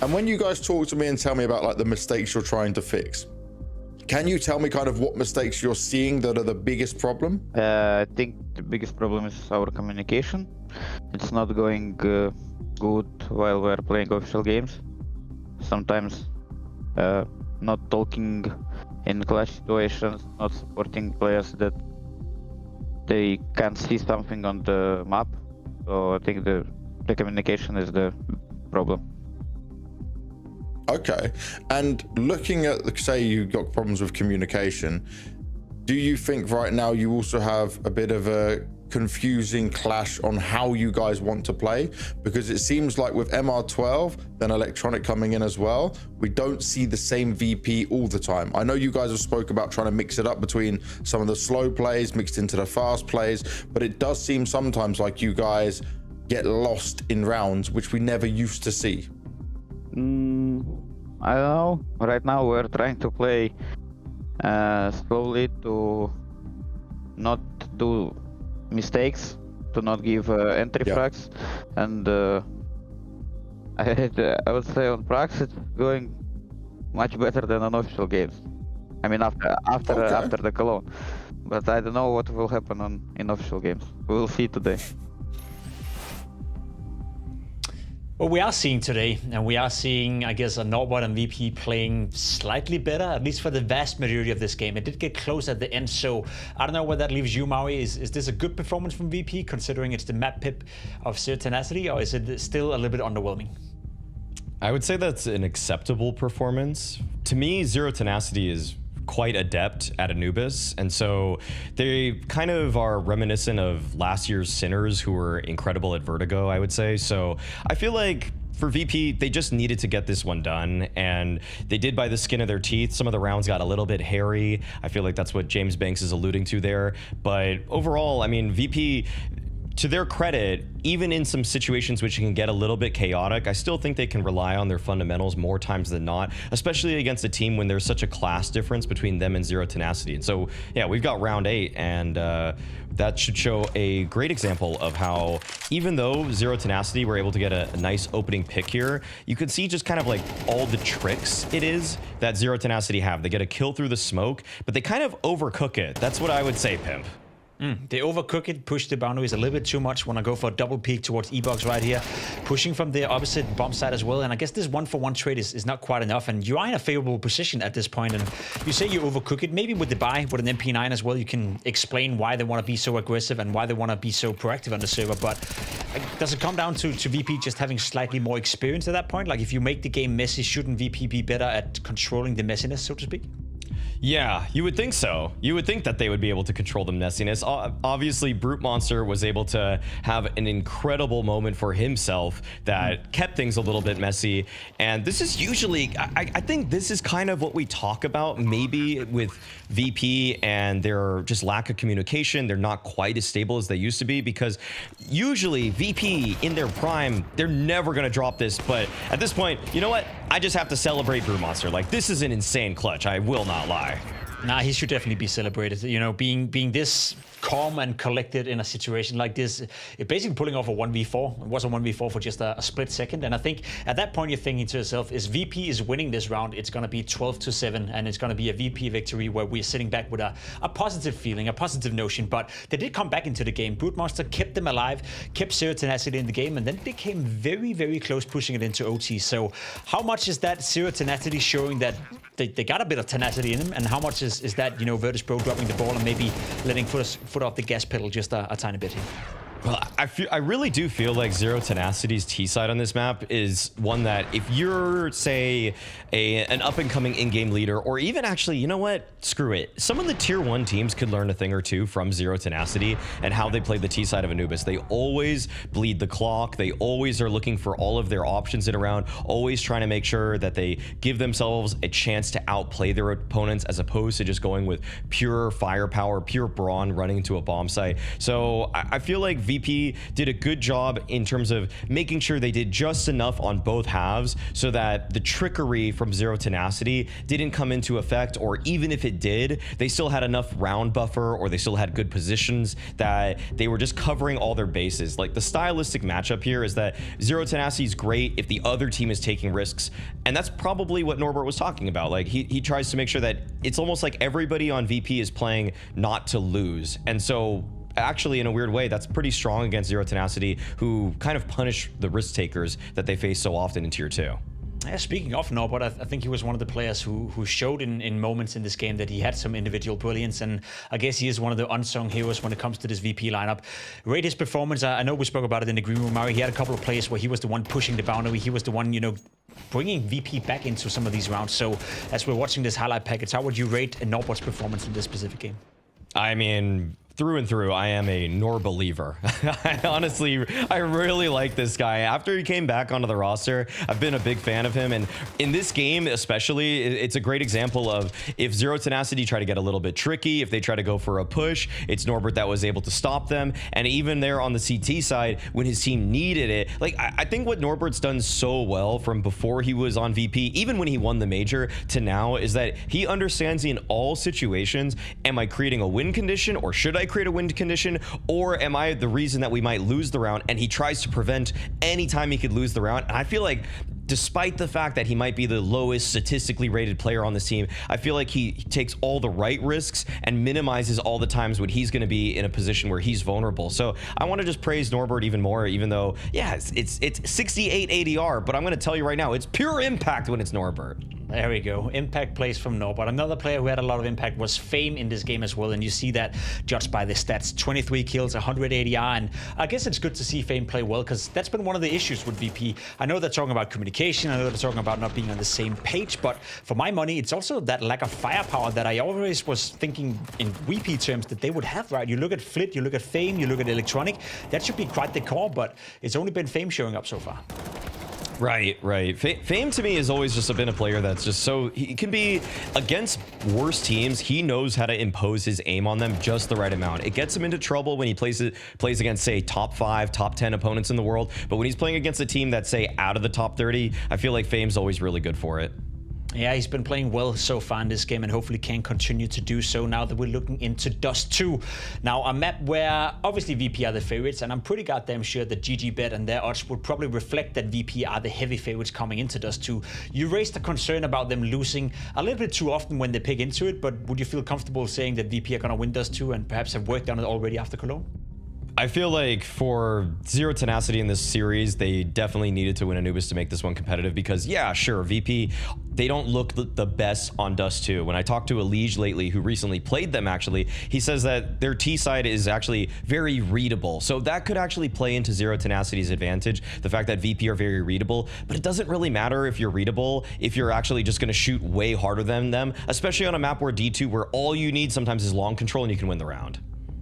And when you guys talk to me and tell me about like the mistakes you're trying to fix, can you tell me kind of what mistakes you're seeing that are the biggest problem? I think the biggest problem is our communication. It's not going good while we're playing official games. Sometimes not talking in clutch situations, not supporting players that they can't see something on the map. So I think the communication is the problem. Okay, and looking at, say you've got problems with communication, do you think right now you also have a bit of a confusing clash on how you guys want to play? Because it seems like with MR12, then Electronic coming in as well, we don't see the same VP all the time. I know you guys have spoke about trying to mix it up between some of the slow plays mixed into the fast plays, but it does seem sometimes like you guys get lost in rounds, which we never used to see? I don't know. Right now we're trying to play slowly to not do mistakes, to not give entry frags, and I would say on prax it's going much better than on official games. I mean after the Cologne, but I don't know what will happen in official games. We will see today. What we are seeing today, and we are seeing, I guess, a Norbert and VP playing slightly better, at least for the vast majority of this game. It did get close at the end, so I don't know where that leaves you, Maui. Is this a good performance from VP, considering it's the map pip of Zero Tenacity, or is it still a little bit underwhelming? I would say that's an acceptable performance. To me, Zero Tenacity is quite adept at Anubis, and so they kind of are reminiscent of last year's Sinners, who were incredible at Vertigo, I would say. So I feel like for VP, they just needed to get this one done, and they did by the skin of their teeth. Some of the rounds got a little bit hairy. I feel like that's what James Banks is alluding to there. But overall, I mean, VP, to their credit, even in some situations which can get a little bit chaotic, I still think they can rely on their fundamentals more times than not, especially against a team when there's such a class difference between them and Zero Tenacity. And so, yeah, we've got round 8, and that should show a great example of how, even though Zero Tenacity were able to get a nice opening pick here, you can see just kind of like all the tricks it is that Zero Tenacity have. They get a kill through the smoke, but they kind of overcook it. That's what I would say, Pimp. They overcook it, push the boundaries a little bit too much. Want to go for a double peek towards E-Box right here, pushing from the opposite bomb side as well. And I guess this 1-for-1 trade is not quite enough, and you are in a favorable position at this point. And you say you overcook it, maybe with the buy, with an MP9 as well, you can explain why they want to be so aggressive and why they want to be so proactive on the server. But does it come down to VP just having slightly more experience at that point? Like, if you make the game messy, shouldn't VP be better at controlling the messiness, so to speak? Yeah, you would think so. You would think that they would be able to control the messiness. Obviously, Brute Monster was able to have an incredible moment for himself that kept things a little bit messy. And this is usually, I think this is kind of what we talk about maybe with VP and their just lack of communication. They're not quite as stable as they used to be, because usually VP in their prime, they're never going to drop this. But at this point, you know what? I just have to celebrate Brute Monster. Like, this is an insane clutch. I will not lie. Nah, he should definitely be celebrated. You know, being this calm and collected in a situation like this, it basically pulling off a 1v4. It was a 1v4 for just a split second. And I think at that point you're thinking to yourself, is VP is winning this round, it's going to be 12-7, and it's going to be a VP victory where we're sitting back with a positive feeling, a positive notion. But they did come back into the game. Brute Monster kept them alive, kept Zero Tenacity in the game, and then they came very, very close, pushing it into OT. So how much is that Zero Tenacity showing that they got a bit of tenacity in them, and how much is that, you know, Virtus.pro dropping the ball and maybe letting foot off the gas pedal just a tiny bit here? Well, I really do feel like Zero Tenacity's T side on this map is one that if you're, say, an up-and-coming in-game leader, or even actually, you know what? Screw it. Some of the tier 1 teams could learn a thing or two from Zero Tenacity and how they play the T side of Anubis. They always bleed the clock. They always are looking for all of their options in a round, always trying to make sure that they give themselves a chance to outplay their opponents, as opposed to just going with pure firepower, pure brawn running into a bomb site. So I feel like VP did a good job in terms of making sure they did just enough on both halves so that the trickery from Zero Tenacity didn't come into effect, or even if it did, they still had enough round buffer, or they still had good positions that they were just covering all their bases. Like, the stylistic matchup here is that Zero Tenacity is great if the other team is taking risks, and that's probably what Norbert was talking about. Like, he tries to make sure that it's almost like everybody on VP is playing not to lose, and so actually, in a weird way, that's pretty strong against Zero Tenacity, who kind of punish the risk takers that they face so often in tier 2. Yeah, speaking of Norbert, I think he was one of the players who showed in moments in this game that he had some individual brilliance, and I guess he is one of the unsung heroes when it comes to this VP lineup. Rate his performance. I know we spoke about it in the green room, Mari. He had a couple of plays where he was the one pushing the boundary. He was the one, you know, bringing VP back into some of these rounds. So as we're watching this highlight package, how would you rate Norbert's performance in this specific game? I mean, through and through, I am a Nor believer. I really like this guy. After he came back onto the roster, I've been a big fan of him. And in this game, especially, it's a great example of if Zero Tenacity try to get a little bit tricky, if they try to go for a push, it's Norbert that was able to stop them. And even there on the CT side, when his team needed it, like I think what Norbert's done so well from before he was on VP, even when he won the major to now, is that he understands in all situations, am I creating a win condition, or should I create a win condition, or am I the reason that we might lose the round? And he tries to prevent any time he could lose the round. And I feel like despite the fact that he might be the lowest statistically rated player on this team, I feel like he takes all the right risks and minimizes all the times when he's going to be in a position where he's vulnerable. So I want to just praise Norbert even more, even though, yeah, it's 68 ADR, but I'm going to tell you right now, it's pure impact when it's Norbert. There we go. Impact plays from Norbert. Another player who had a lot of impact was Fame in this game as well, and you see that judged by the stats. 23 kills, 100 ADR, and I guess it's good to see Fame play well, because that's been one of the issues with VP. I know they're talking about communication, I know they're talking about not being on the same page, but for my money, it's also that lack of firepower that I always was thinking in VP terms that they would have, right? You look at Flit, you look at Fame, you look at Electronic, that should be quite the core, but it's only been Fame showing up so far. Right. Fame to me has always just been a player that's just so, he can be against worse teams. He knows how to impose his aim on them just the right amount. It gets him into trouble when he plays against, say, top 5, top 10 opponents in the world. But when he's playing against a team that's, say, out of the top 30, I feel like Fame's always really good for it. Yeah, he's been playing well so far in this game and hopefully can continue to do so now that we're looking into Dust 2. Now, a map where obviously VP are the favorites, and I'm pretty goddamn sure that GGBet and their odds would probably reflect that VP are the heavy favorites coming into Dust 2. You raised a concern about them losing a little bit too often when they pick into it, but would you feel comfortable saying that VP are going to win Dust 2 and perhaps have worked on it already after Cologne? I feel like for Zero Tenacity in this series, they definitely needed to win Anubis to make this one competitive because, yeah, sure, VP, they don't look the best on Dust 2. When I talked to Elige lately, who recently played them, actually, he says that their T side is actually very readable. So that could actually play into Zero Tenacity's advantage, the fact that VP are very readable. But it doesn't really matter if you're readable, if you're actually just going to shoot way harder than them, especially on a map where D2, where all you need sometimes is long control and you can win the round.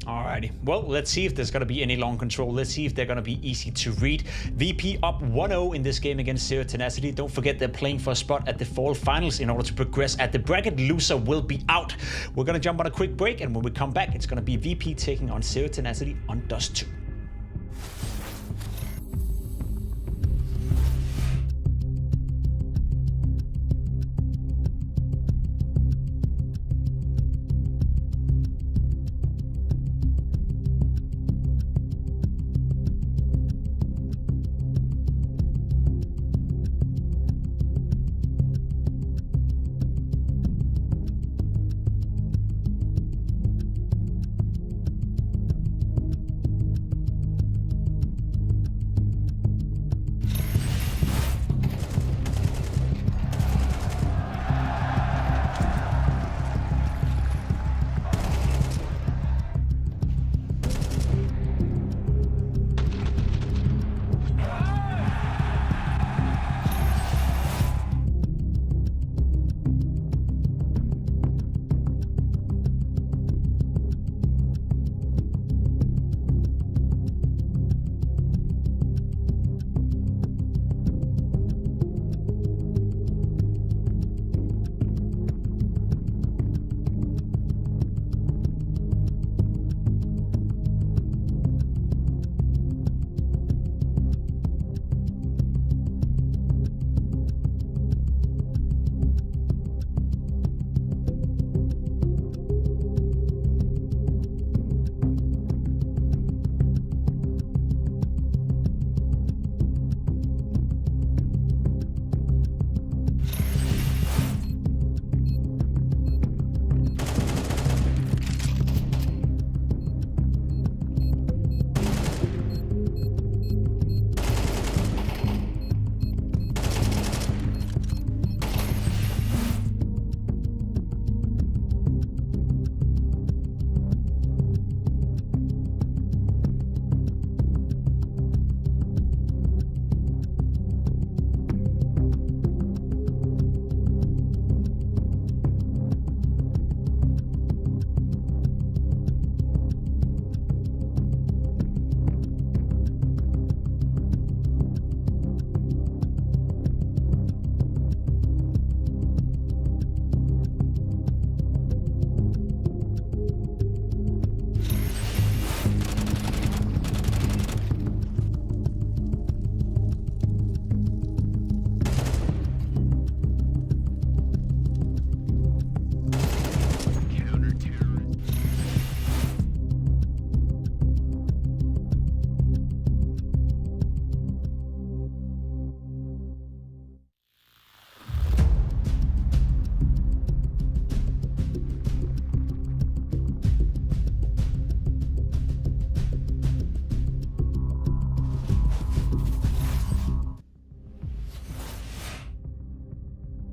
Alrighty, well, let's see if there's going to be any long control. Let's see if they're going to be easy to read. VP up 1-0 in this game against Zero Tenacity. Don't forget they're playing for a spot at the Fall Finals in order to progress at the bracket. Loser will be out. We're going to jump on a quick break, and when we come back, it's going to be VP taking on Zero Tenacity on Dust 2.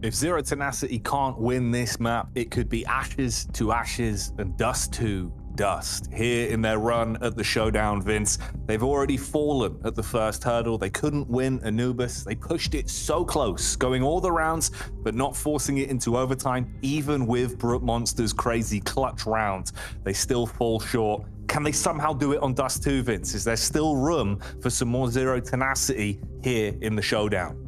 If Zero Tenacity can't win this map, it could be ashes to ashes and dust to dust. Here in their run at the Showdown, Vince, they've already fallen at the first hurdle. They couldn't win Anubis. They pushed it so close, going all the rounds, but not forcing it into overtime. Even with Brute Monster's crazy clutch round, they still fall short. Can they somehow do it on Dust 2, Vince? Is there still room for some more Zero Tenacity here in the Showdown?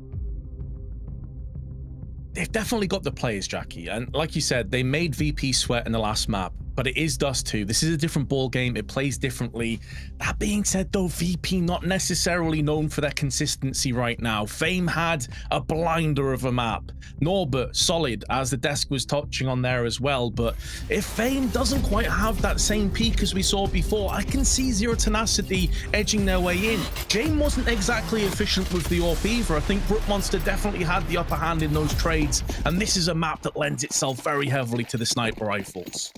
They've definitely got the players, Jackie. And like you said, they made VP sweat in the last map, but it is Dust 2. This is a different ball game. It plays differently. That being said, though, VP not necessarily known for their consistency right now. Fame had a blinder of a map. Norbert, solid, as the desk was touching on there as well. But if Fame doesn't quite have that same peak as we saw before, I can see Zero Tenacity edging their way in. Jame wasn't exactly efficient with the AWP either. I think Brute Monster definitely had the upper hand in those trades. And this is a map that lends itself very heavily to the sniper rifles.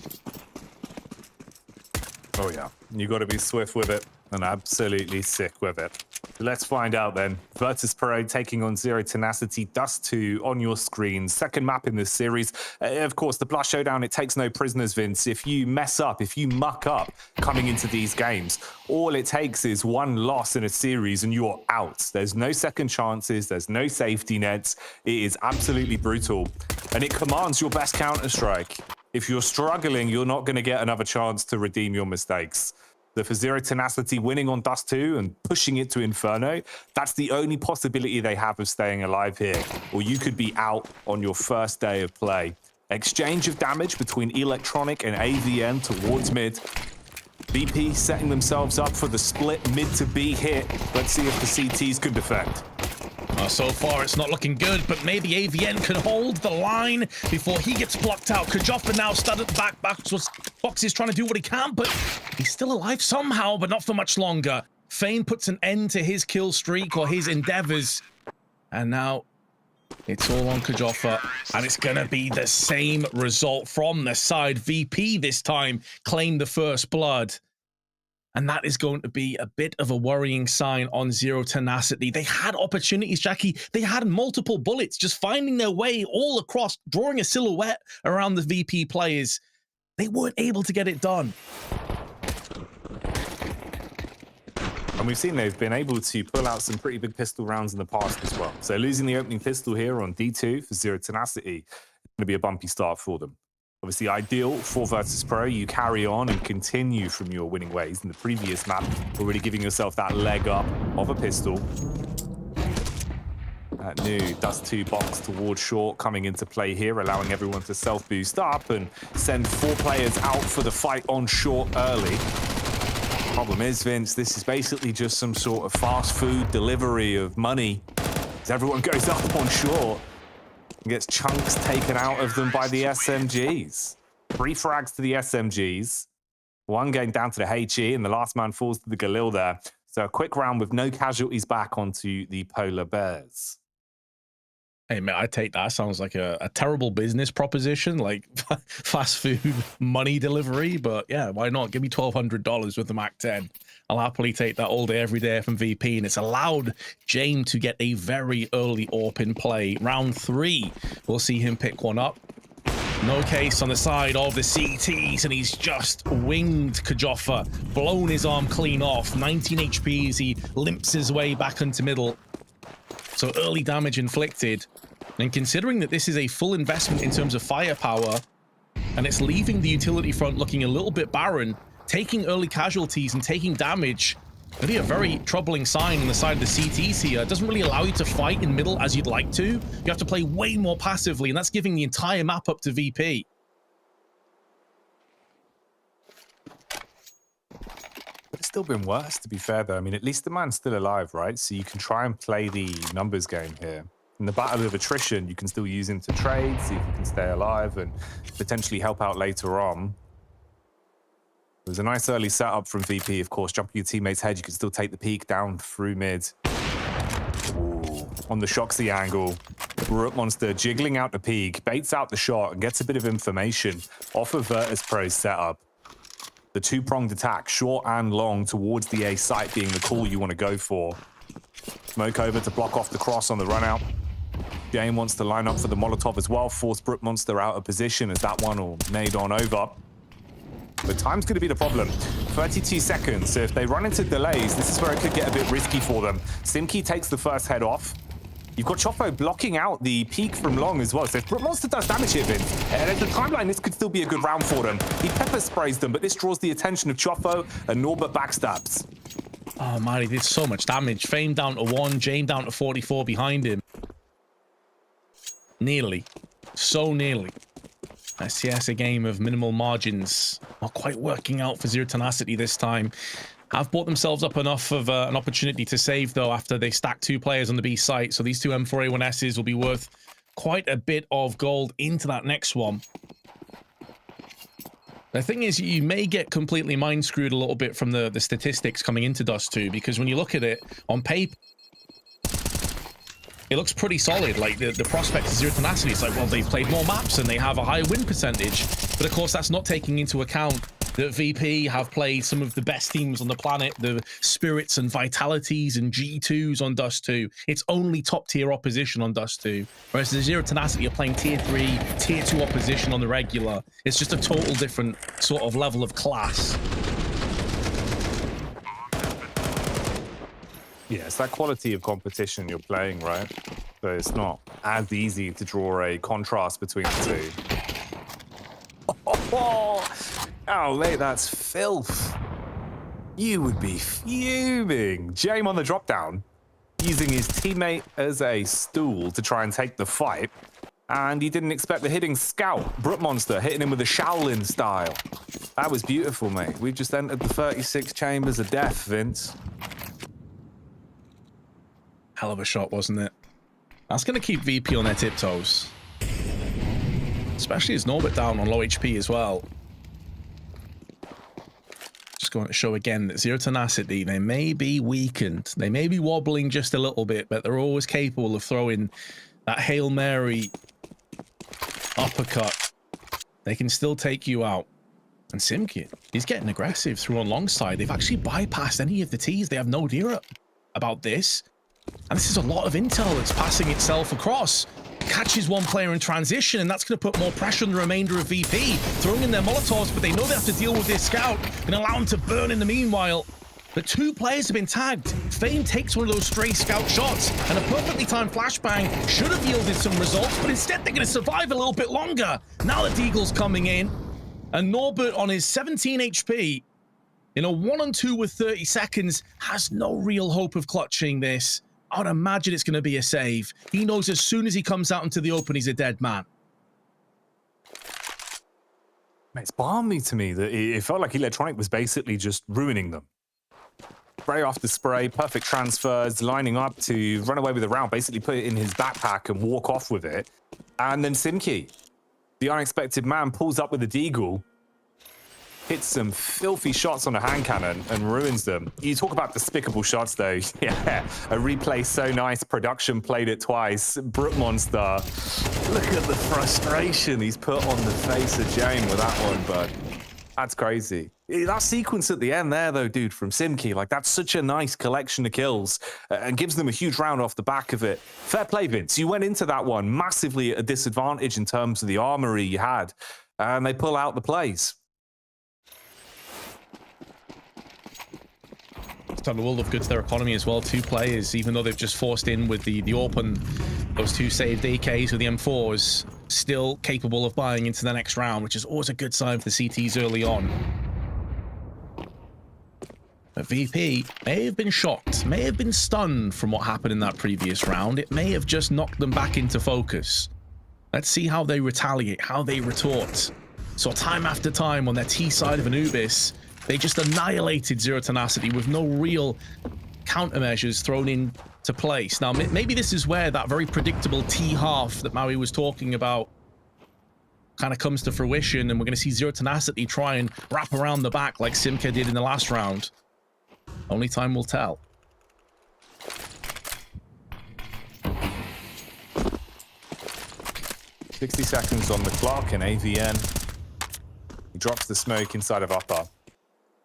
Oh yeah, you got to be swift with it and absolutely sick with it. Let's find out then. Virtus.pro taking on Zero Tenacity, Dust 2 on your screen. Second map in this series. Of course, the Blast Showdown, it takes no prisoners, Vince. If you mess up, if you muck up coming into these games, all it takes is one loss in a series and you're out. There's no second chances. There's no safety nets. It is absolutely brutal. And it commands your best Counter-Strike. If you're struggling, you're not going to get another chance to redeem your mistakes. So for Zero Tenacity winning on Dust 2 and pushing it to Inferno, that's the only possibility they have of staying alive here. Or you could be out on your first day of play. Exchange of damage between Electronic and AVN towards mid. VP setting themselves up for the split mid to B hit. Let's see if the CTs can defend. So far, it's not looking good, but maybe AVN can hold the line before he gets blocked out. Kajoffa now started back. Fox is trying to do what he can, but he's still alive somehow, but not for much longer. Fane puts an end to his kill streak or his endeavors. And now it's all on Kajoffa, and it's going to be the same result from the side. VP this time claimed the first blood. And that is going to be a bit of a worrying sign on Zero Tenacity. They had opportunities, Jackie. They had multiple bullets just finding their way all across, drawing a silhouette around the VP players. They weren't able to get it done. And we've seen they've been able to pull out some pretty big pistol rounds in the past as well. So losing the opening pistol here on D2 for Zero Tenacity is going to be a bumpy start for them. Obviously ideal for Virtus.pro, you carry on and continue from your winning ways in the previous map, already giving yourself that leg up of a pistol. That new Dust 2 box towards short coming into play here, allowing everyone to self-boost up and send 4 players out for the fight on short early. Problem is, Vince, this is basically just some sort of fast food delivery of money as everyone goes up on short. Gets chunks taken out of them by the SMGs. 3 frags to the SMGs. 1 going down to the HE, and the last man falls to the Galil there. So a quick round with no casualties back onto the Polar Bears. Hey, man, I take that. Sounds like a terrible business proposition, like fast food money delivery. But yeah, why not? Give me $1,200 with the Mac 10. I'll happily take that all day, every day from VP. And it's allowed Jame to get a very early AWP in play. Round 3, we'll see him pick one up. No case on the side of the CTs, and he's just winged Kajoffa, blown his arm clean off. 19 HP as he limps his way back into middle. So early damage inflicted. And considering that this is a full investment in terms of firepower, and it's leaving the utility front looking a little bit barren, taking early casualties and taking damage, maybe a very troubling sign on the side of the CTs here. It doesn't really allow you to fight in middle as you'd like to. You have to play way more passively, and that's giving the entire map up to VP. It's still been worse, to be fair, though. I mean, at least the man's still alive, right? So you can try and play the numbers game here. In the battle of attrition, you can still use him to trade, see if you can stay alive and potentially help out later on. It was a nice early setup from VP, of course. Jumping your teammate's head, you can still take the peek down through mid. Ooh, on the Shoxy angle, Brute Monster jiggling out the peek, baits out the shot, and gets a bit of information off of Virtus.pro's setup. The 2-pronged attack, short and long, towards the A site being the call you want to go for. Smoke over to block off the cross on the run out. Jane wants to line up for the Molotov as well, force Brookmonster out of position as that one will nade on over. But time's going to be the problem. 32 seconds, so if they run into delays, this is where it could get a bit risky for them. Simki takes the first head off. You've got Choffo blocking out the peak from long as well. So if Brookmonster does damage here, Vince, and at the timeline, this could still be a good round for them. He pepper sprays them, but this draws the attention of Choffo, and Norbert backstabs. Oh man, he did so much damage. Fame down to 1, Jane down to 44 behind him. Nearly. So nearly. SCS, a game of minimal margins. Not quite working out for Zero Tenacity this time. Have bought themselves up enough of an opportunity to save, though, after they stack 2 players on the B site. So these 2 M4A1Ss will be worth quite a bit of gold into that next one. The thing is, you may get completely mind screwed a little bit from the statistics coming into Dust 2, because when you look at it on paper, it looks pretty solid. Like the prospect of Zero Tenacity, it's like, well, they've played more maps and they have a higher win percentage. But of course, that's not taking into account that VP have played some of the best teams on the planet, the Spirits and Vitalities and G2s on Dust 2. It's only top tier opposition on Dust 2. Whereas the Zero Tenacity are playing tier 3, tier 2 opposition on the regular. It's just a total different sort of level of class. Yeah, it's that quality of competition you're playing, right? So it's not as easy to draw a contrast between the two. Oh, mate, that's filth. You would be fuming. Jame on the drop down, using his teammate as a stool to try and take the fight. And he didn't expect the hitting scout. Brookmonster hitting him with a Shaolin style. That was beautiful, mate. We've just entered the 36 chambers of death, Vince. Hell of a shot, wasn't it? That's going to keep VP on their tiptoes. Especially as Norbert down on low HP as well. Just going to show again that Zero Tenacity, they may be weakened. They may be wobbling just a little bit, but they're always capable of throwing that Hail Mary uppercut. They can still take you out. And Simkit, he's getting aggressive through on long side. They've actually bypassed any of the T's. They have no idea about this. And this is a lot of intel that's passing itself across. Catches one player in transition, and that's going to put more pressure on the remainder of VP. Throwing in their Molotovs, but they know they have to deal with this scout. Going to allow him to burn in the meanwhile. But 2 players have been tagged. Fame takes one of those stray scout shots, and a perfectly timed flashbang should have yielded some results, but instead they're going to survive a little bit longer. Now that Deagle's coming in, and Norbert on his 17 HP, in a 1-on-2 with 30 seconds, has no real hope of clutching this. I'd imagine it's going to be a save. He knows as soon as he comes out into the open, he's a dead man. It's balmy to me that it felt like Electronic was basically just ruining them. Spray after spray, perfect transfers, lining up to run away with the round, basically put it in his backpack and walk off with it. And then Simki, the unexpected man, pulls up with a Deagle, hits some filthy shots on a hand cannon and ruins them. You talk about despicable shots, though. Yeah, a replay so nice. Production played it twice. Brookmonster, look at the frustration he's put on the face of Jane with that one, bud. That's crazy. That sequence at the end there, though, dude, from Simki, like, that's such a nice collection of kills and gives them a huge round off the back of it. Fair play, Vince. You went into that one massively at a disadvantage in terms of the armory you had, and they pull out the plays. It's done a world of good to their economy as well. 2 players, even though they've just forced in with the open, those 2 saved AKs with the M4s, still capable of buying into the next round, which is always a good sign for the CTs early on. But VP may have been shocked, may have been stunned from what happened in that previous round. It may have just knocked them back into focus. Let's see how they retaliate, how they retort. So time after time on their T side of Anubis, they just annihilated Zero Tenacity with no real countermeasures thrown into place. Now, maybe this is where that very predictable T-half that Maui was talking about kind of comes to fruition, and we're going to see Zero Tenacity try and wrap around the back like Simka did in the last round. Only time will tell. "60 seconds on the clock, and AVN, he drops the smoke inside of upper.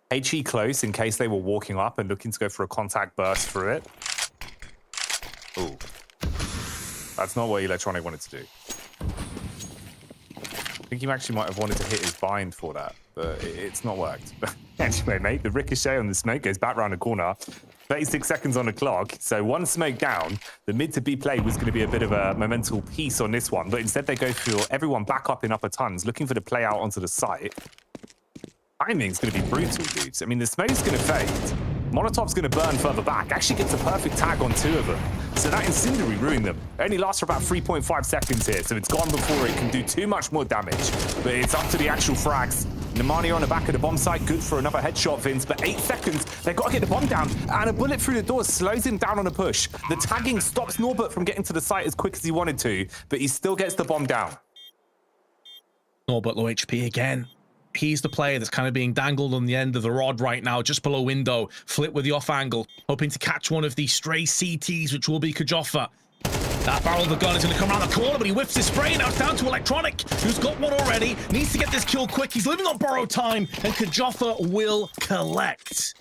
HE close in case they were walking up and looking to go for a contact burst for it. Ooh. That's not what Electronic wanted to do. I think he actually might have wanted to hit his bind for that, but it's not worked. Anyway, mate, the ricochet on the smoke goes back around the corner. 36 seconds on the clock, so one smoke down. The mid to B play was going to be a bit of a momental piece on this one, but instead they go for everyone back up in upper tons, looking for the play out onto the site. Timing's going to be brutal, dudes. I mean, the smoke's going to fade. Molotov's going to burn further back. Actually gets a perfect tag on 2 of them. So that Incendiary ruined them. It only lasts for about 3.5 seconds here, so it's gone before it can do too much more damage. But it's up to the actual frags. Nemanja on the back of the bomb site, good for another headshot, Vince, but 8 seconds, they've got to get the bomb down, and a bullet through the door slows him down on a push. The tagging stops Norbert from getting to the site as quick as he wanted to, but he still gets the bomb down. Norbert low HP again. He's the player that's kind of being dangled on the end of the rod right now, just below window. Flip with the off angle, hoping to catch one of these stray CTs, which will be Kajoffa. That barrel of the gun is going to come around the corner, but he whiffs his spray. Now it's down to Electronic, who's got one already. Needs to get this kill quick. He's living on borrowed time, and Kajoffa will collect.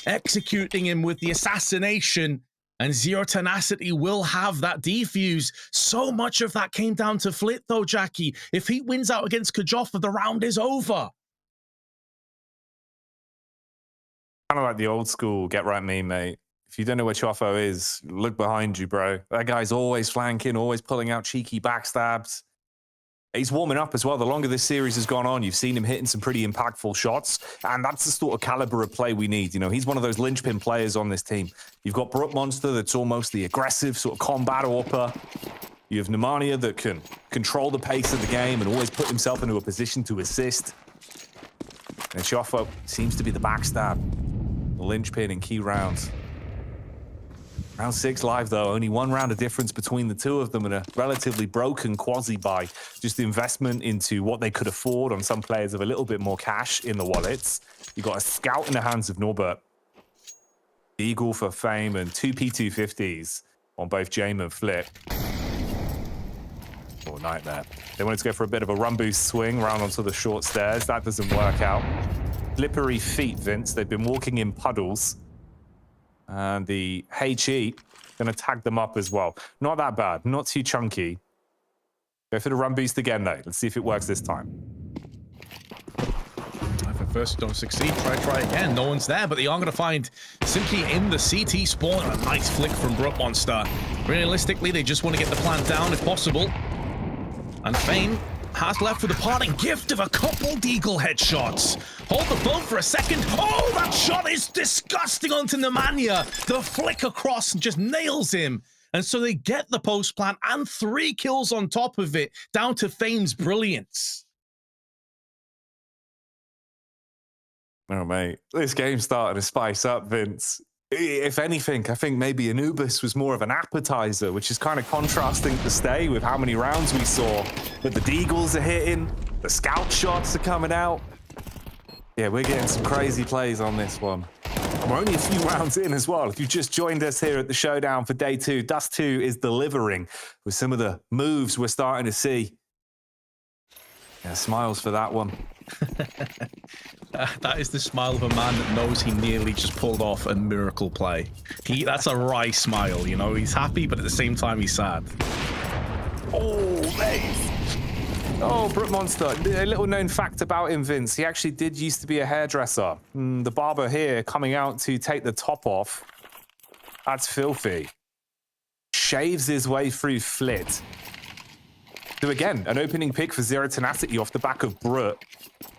Executing him with the assassination, and Zero Tenacity will have that defuse. So much of that came down to Flit, though, Jackie. If he wins out against Kajoffa, the round is over. Kind of like the old school get right meme, mate. If you don't know where Chofo is, look behind you, bro. That guy's always flanking, always pulling out cheeky backstabs. He's warming up as well. The longer this series has gone on, you've seen him hitting some pretty impactful shots, and that's the sort of caliber of play we need. You know, he's one of those linchpin players on this team. You've got Brook Monster that's almost the aggressive sort of combat AWPer. You have Nemanja that can control the pace of the game and always put himself into a position to assist. And Chofo seems to be the backstab, the linchpin in key rounds. Round 6 live, though. Only 1 round of difference between the 2 of them, and a relatively broken quasi-buy. Just the investment into what they could afford on some players of a little bit more cash in the wallets. You got a scout in the hands of Norbert. Eagle for Fame and 2 P250s on both Jame and Flip. Oh, nightmare. They wanted to go for a bit of a run boost swing round onto the short stairs. That doesn't work out. Slippery feet, Vince. They've been walking in puddles. And the HE going to tag them up as well. Not that bad, not too chunky. Go for the run boost again, though. Let's see if it works this time. If first don't succeed, try again. No one's there, but they are going to find simply in the CT spawn. A nice flick from Brook Monster. Realistically, they just want to get the plant down if possible. And Fame has left with a parting gift of a couple Deagle headshots. Hold the boat for a second. Oh, that shot is disgusting onto Nemanja. The flick across and just nails him. And so they get the post plant and 3 kills on top of it, down to Fame's brilliance. Oh, mate. This game's starting to spice up, Vince. If anything, I think maybe Anubis was more of an appetizer, which is kind of contrasting to stay with how many rounds we saw. But the Deagles are hitting, the scout shots are coming out. Yeah, we're getting some crazy plays on this one. And we're only a few rounds in as well. If you just joined us here at the Showdown for day 2, Dust 2 is delivering with some of the moves we're starting to see. Yeah, smiles for that one. That is the smile of a man that knows he nearly just pulled off a miracle play. That's a wry smile, you know? He's happy, but at the same time, he's sad. Oh, mate. Oh, Brook Monster. A little known fact about him, Vince. He actually did used to be a hairdresser. The barber here coming out to take the top off. That's filthy. Shaves his way through Flit. So again, an opening pick for Zero Tenacity off the back of Brook.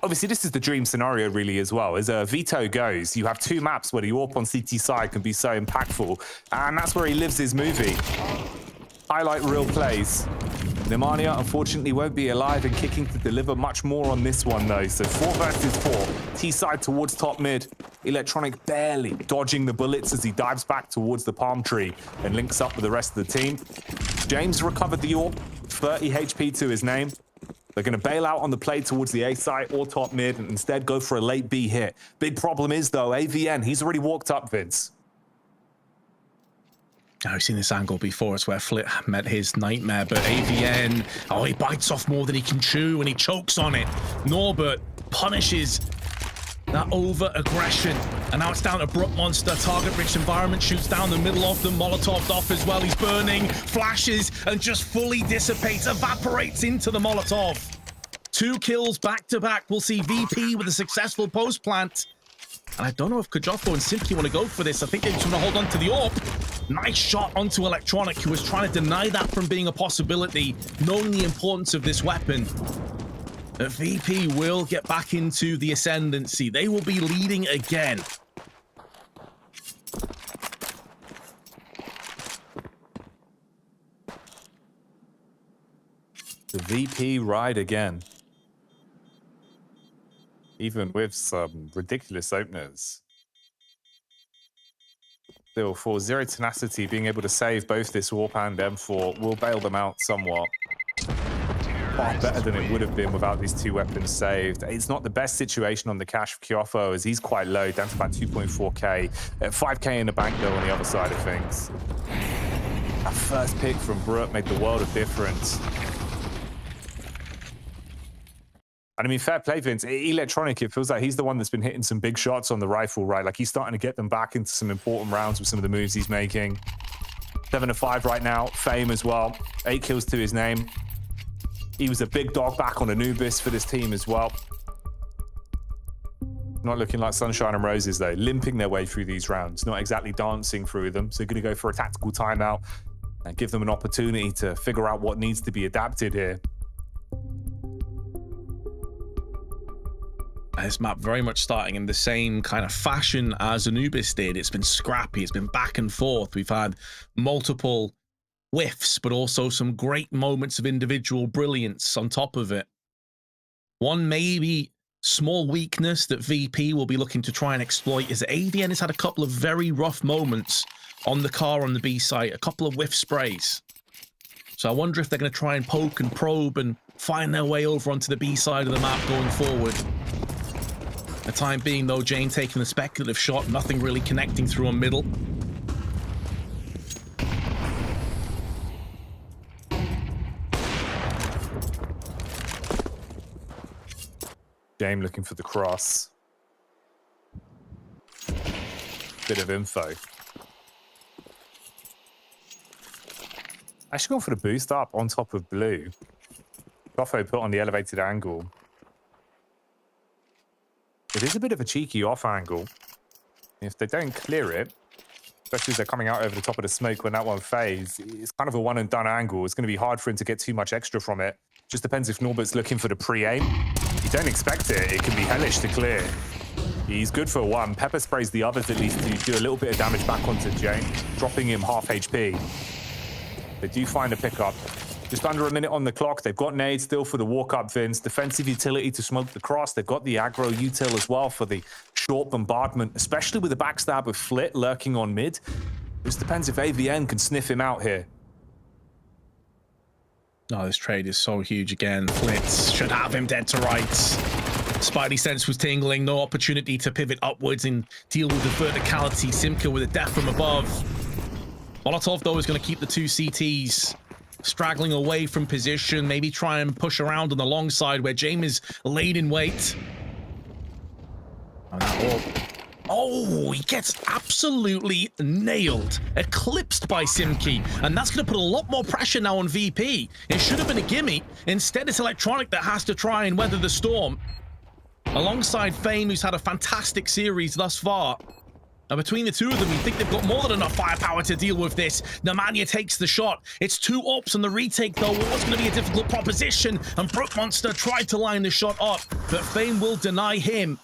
Obviously, this is the dream scenario, really, as well. As Vito goes, you have 2 maps where the AWP on CT side can be so impactful. And that's where he lives his movie. Highlight real plays. Nemanja, unfortunately, won't be alive and kicking to deliver much more on this one, though. So 4 versus 4. T-side towards top mid. Electronic barely dodging the bullets as he dives back towards the palm tree and links up with the rest of the team. James recovered the AWP. 30 HP to his name. They're going to bail out on the play towards the A site or top mid and instead go for a late B hit. Big problem is, though, AVN, he's already walked up, Vince. I've seen this angle before. It's where Flit met his nightmare, but AVN, oh, he bites off more than he can chew and he chokes on it. Norbert punishes that over-aggression. And now it's down to Brook Monster. Target-rich environment, shoots down the middle of them. Molotov's off as well. He's burning, flashes, and just fully dissipates, evaporates into the Molotov. 2 kills back-to-back. We'll see VP with a successful post-plant. And I don't know if Kajofo and Simply want to go for this. I think they just want to hold on to the AWP. Nice shot onto Electronic, who was trying to deny that from being a possibility, knowing the importance of this weapon. The VP will get back into the ascendancy. They will be leading again. The VP ride again. Even with some ridiculous openers. Still, for Zero Tenacity, being able to save both this Warp and M4 will bail them out somewhat. Far better than it would have been without these 2 weapons saved. It's not the best situation on the cash for Kyofo, as he's quite low, down to about 2.4k. 5k in the bank, though, on the other side of things. That first pick from Brook made the world of difference. And I mean, fair play, Vince. Electronic, it feels like he's the one that's been hitting some big shots on the rifle, right? Like, he's starting to get them back into some important rounds with some of the moves he's making. 7-5 right now. Fame as well. 8 kills to his name. He was a big dog back on Anubis for this team as well. Not looking like sunshine and roses, though. Limping their way through these rounds. Not exactly dancing through them. So going to go for a tactical timeout and give them an opportunity to figure out what needs to be adapted here. This map very much starting in the same kind of fashion as Anubis did. It's been scrappy. It's been back and forth. We've had multiple whiffs, but also some great moments of individual brilliance on top of it. One maybe small weakness that VP will be looking to try and exploit is that ADN has had a couple of very rough moments on the car on the B site, a couple of whiff sprays. So I wonder if they're going to try and poke and probe and find their way over onto the B side of the map going forward. The time being, though, Jane taking the speculative shot, nothing really connecting through on middle. Jane looking for the cross. Bit of info. Actually going for the boost up on top of blue. Goffo put on the elevated angle. It is a bit of a cheeky off angle. If they don't clear it, especially as they're coming out over the top of the smoke when that one fades, it's kind of a one and done angle. It's going to be hard for him to get too much extra from it. Just depends if Norbert's looking for the pre-aim. You don't expect it. It can be hellish to clear. He's good for one. Pepper sprays the others at least to do a little bit of damage back onto Jane, dropping him half HP. They do find a pickup. Just under a minute on the clock. They've got nades still for the walk-up, Vince. Defensive utility to smoke the cross. They've got the aggro util as well for the short bombardment, especially with the backstab of Flit lurking on mid. Just depends if AVN can sniff him out here. Oh, this trade is so huge again. Flitz should have him dead to rights. Spidey sense was tingling. No opportunity to pivot upwards and deal with the verticality. Simka with a death from above. Molotov, though, is going to keep the 2 CTs straggling away from position, maybe try and push around on the long side where James is laid in wait. Oh, he gets absolutely nailed, eclipsed by Simki, and that's going to put a lot more pressure now on VP. It should have been a gimme. Instead, it's Electronic that has to try and weather the storm. Alongside Fame, who's had a fantastic series thus far. Now, between the two of them, you think they've got more than enough firepower to deal with this. Nemanja takes the shot. It's 2 ops on the retake, though. It was going to be a difficult proposition, and Brook Monster tried to line the shot up, but Fame will deny him.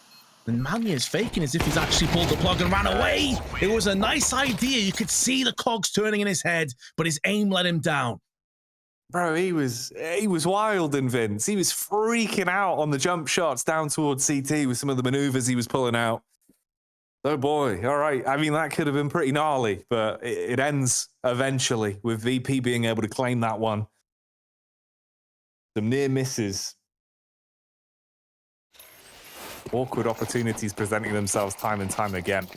And Nemanja is faking as if he's actually pulled the plug and ran away. It was a nice idea. You could see the cogs turning in his head, but his aim let him down. Bro, he was wild in Vince. He was freaking out on the jump shots down towards CT with some of the maneuvers he was pulling out. Oh boy, all right. I mean, that could have been pretty gnarly, but it ends eventually with VP being able to claim that one. Some near misses. Awkward opportunities presenting themselves time and time again.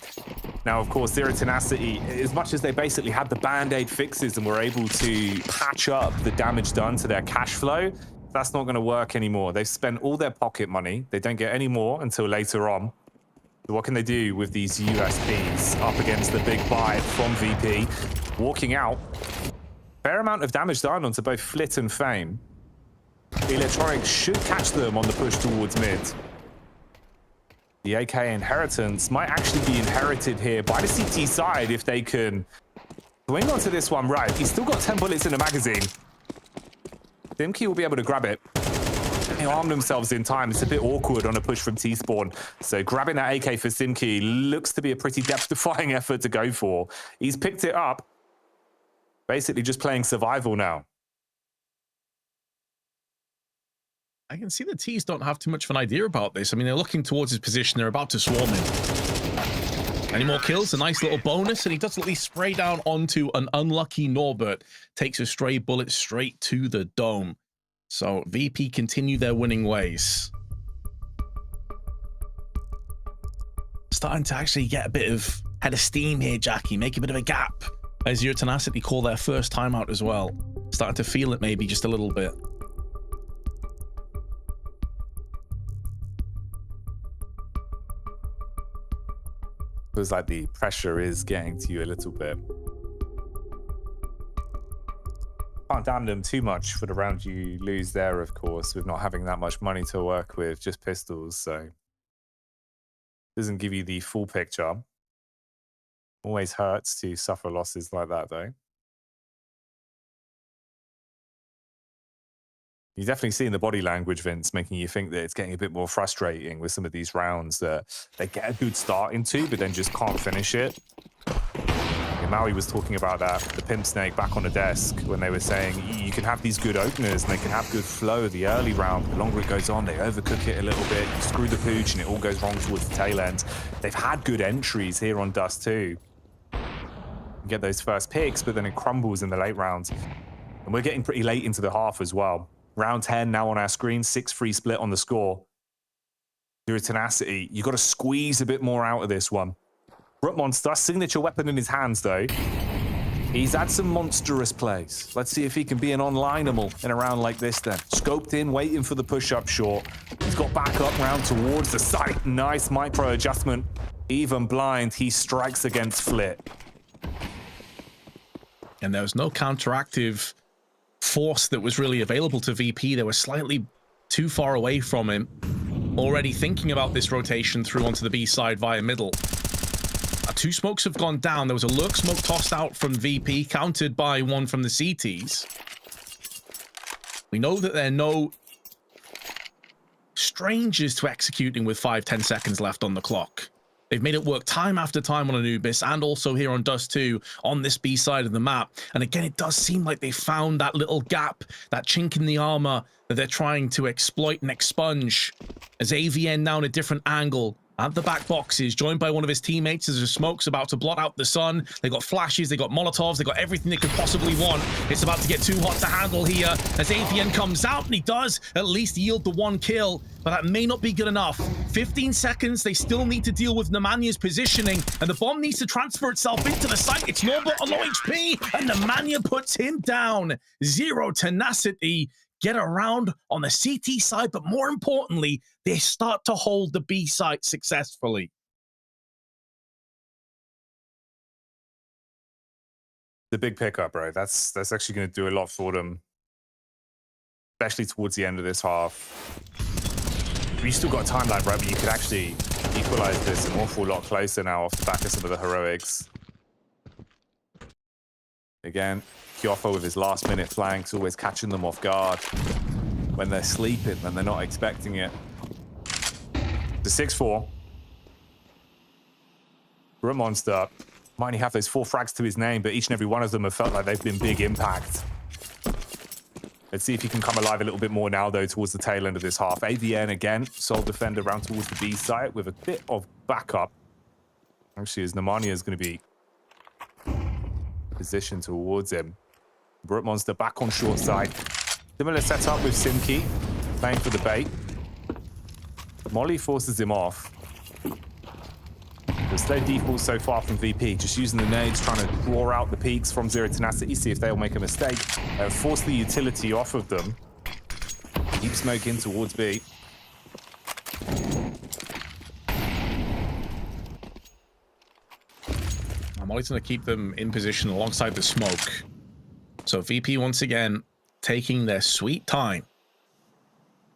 Now, of course, Zero Tenacity, as much as they basically had the Band-Aid fixes and were able to patch up the damage done to their cash flow, that's not going to work anymore. They've spent all their pocket money. They don't get any more until later on. So what can they do with these USPs up against the big bite from VP? Walking out. Fair amount of damage done onto both Flit and Fame. Electronic should catch them on the push towards mid. The AK inheritance might actually be inherited here by the CT side if they can swing onto this one right. He's still got 10 bullets in the magazine. Simkey will be able to grab it. They arm themselves in time. It's a bit awkward on a push from T-Spawn. So grabbing that AK for Simkey looks to be a pretty depth-defying effort to go for. He's picked it up. Basically just playing survival now. I can see the T's don't have too much of an idea about this. I mean, they're looking towards his position. They're about to swarm him. Any more kills? A nice little bonus, and he does at least spray down onto an unlucky Norbert. Takes a stray bullet straight to the dome. So VP continue their winning ways. Starting to actually get a bit of head of steam here, Jackie. Make a bit of a gap. As Zero Tenacity call their first timeout as well. Starting to feel it maybe just a little bit. Feels like the pressure is getting to you a little bit. Can't damn them too much for the round you lose there, of course, with not having that much money to work with, just pistols, so doesn't give you the full picture. Always hurts to suffer losses like that, though. You're definitely seeing the body language, Vince, making you think that it's getting a bit more frustrating with some of these rounds that they get a good start into, but then just can't finish it. Maui was talking about that, the pimp snake back on the desk, when they were saying you can have these good openers and they can have good flow the early round. The longer it goes on, they overcook it a little bit, you screw the pooch, and it all goes wrong towards the tail end. They've had good entries here on Dust too. You get those first picks, but then it crumbles in the late rounds. And we're getting pretty late into the half as well. Round 10 now on our screen, 6-3 split on the score. Zero Tenacity, you got to squeeze a bit more out of this one. Brut Monster, signature weapon in his hands though. He's had some monstrous plays. Let's see if he can be an online-animal in a round like this then. Scoped in, waiting for the push-up short. He's got back up round towards the site. Nice micro adjustment. Even blind, he strikes against Flit. And there was no counteractive force that was really available to VP. They were slightly too far away from him. Already thinking about this rotation through onto the B side via middle. 2 smokes have gone down. There was a lurk smoke tossed out from VP, countered by one from the CTs. We know that there are no strangers to executing with 5-10 seconds left on the clock. They've made it work time after time on Anubis and also here on Dust 2 on this B side of the map. And again, it does seem like they found that little gap, that chink in the armor that they're trying to exploit and expunge. As AVN now in a different angle at the back boxes, joined by one of his teammates as the smoke's about to blot out the sun. They got flashes, they got Molotovs, they got everything they could possibly want. It's about to get too hot to handle here as AVN comes out, and he does at least yield the 1 kill, but that may not be good enough. 15 seconds, they still need to deal with Nemanya's positioning, and the bomb needs to transfer itself into the site. It's Norbert on low HP, and Nemanja puts him down. Zero Tenacity get around on the CT side, but more importantly, they start to hold the B side successfully. The big pickup, bro. That's actually going to do a lot for them, especially towards the end of this half. You still got a timeline, right, but you could actually equalize this an awful lot closer now off the back of some of the heroics. Again, Kyofo with his last-minute flanks, always catching them off guard when they're sleeping, when they're not expecting it. The 6-4. Brut Monster might only have those 4 frags to his name, but each and every one of them have felt like they've been big impact. Let's see if he can come alive a little bit more now, though, towards the tail end of this half. AVN again, sole defender around towards the B site with a bit of backup. Actually, as Nemanja is going to be positioned towards him. Brut Monster back on short side. Similar setup with Simkey, playing for the bait. Molly forces him off. The slow default so far from VP, just using the nades, trying to draw out the peaks from Zero Tenacity, see if they'll make a mistake. Force the utility off of them. Keep smoke in towards B. I'm always going to keep them in position alongside the smoke. So VP once again taking their sweet time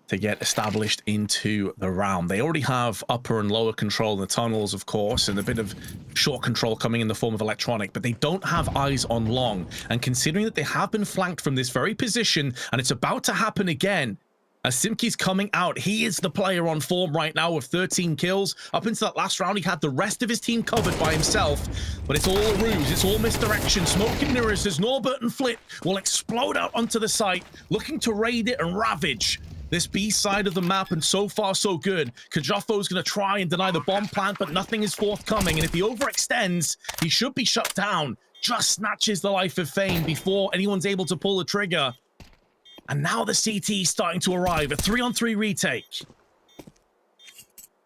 to get established into the round. They already have upper and lower control in the tunnels, of course, and a bit of short control coming in the form of electronic, but they don't have eyes on long. And considering that they have been flanked from this very position, and it's about to happen again, as Simki's coming out, he is the player on form right now with 13 kills. Up into that last round, he had the rest of his team covered by himself, but it's all a ruse, it's all misdirection. Smoke and mirrors as Norbert and Flit will explode out onto the site, looking to raid it and ravage this B side of the map, and so far so good. Kajoffo's going to try and deny the bomb plant, but nothing is forthcoming, and if he overextends, he should be shut down. Just snatches the life of Fame before anyone's able to pull the trigger. And now the CT is starting to arrive, a 3-on-3 retake.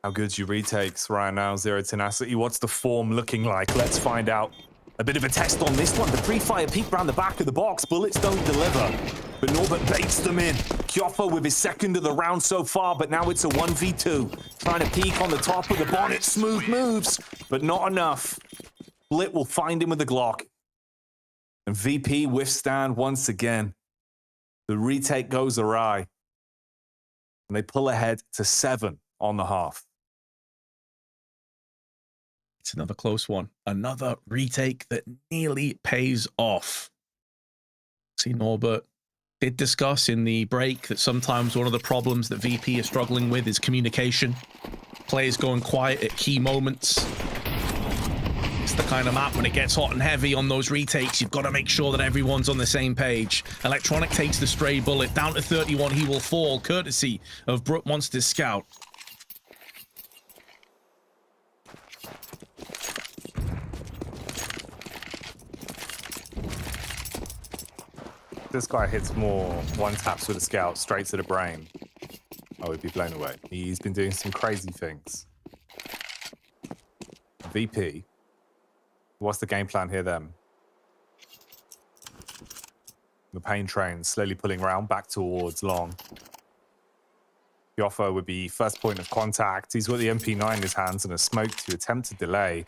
How good's your retakes right now, Zero Tenacity? What's the form looking like? Let's find out. A bit of a test on this one. The pre-fire peek around the back of the box. Bullets don't deliver. But Norbert baits them in. Kyoffo with his second of the round so far, but now it's a 1v2. Trying to peek on the top of the bonnet. Smooth moves, but not enough. Blit will find him with the Glock. And VP withstand once again. The retake goes awry. And they pull ahead to 7 on the half. It's another close one. Another retake that nearly pays off. See, Norbert did discuss in the break that sometimes one of the problems that VP is struggling with is communication. Players going quiet at key moments. It's the kind of map when it gets hot and heavy on those retakes, you've got to make sure that everyone's on the same page. Electronic takes the stray bullet. Down to 31, he will fall, courtesy of Brook Monster's scout. This guy hits more one-taps with a scout straight to the brain. I would be blown away. He's been doing some crazy things. VP. What's the game plan here then? The pain train slowly pulling around back towards long. Kyoffo would be first point of contact. He's got the MP9 in his hands and a smoke to attempt to delay.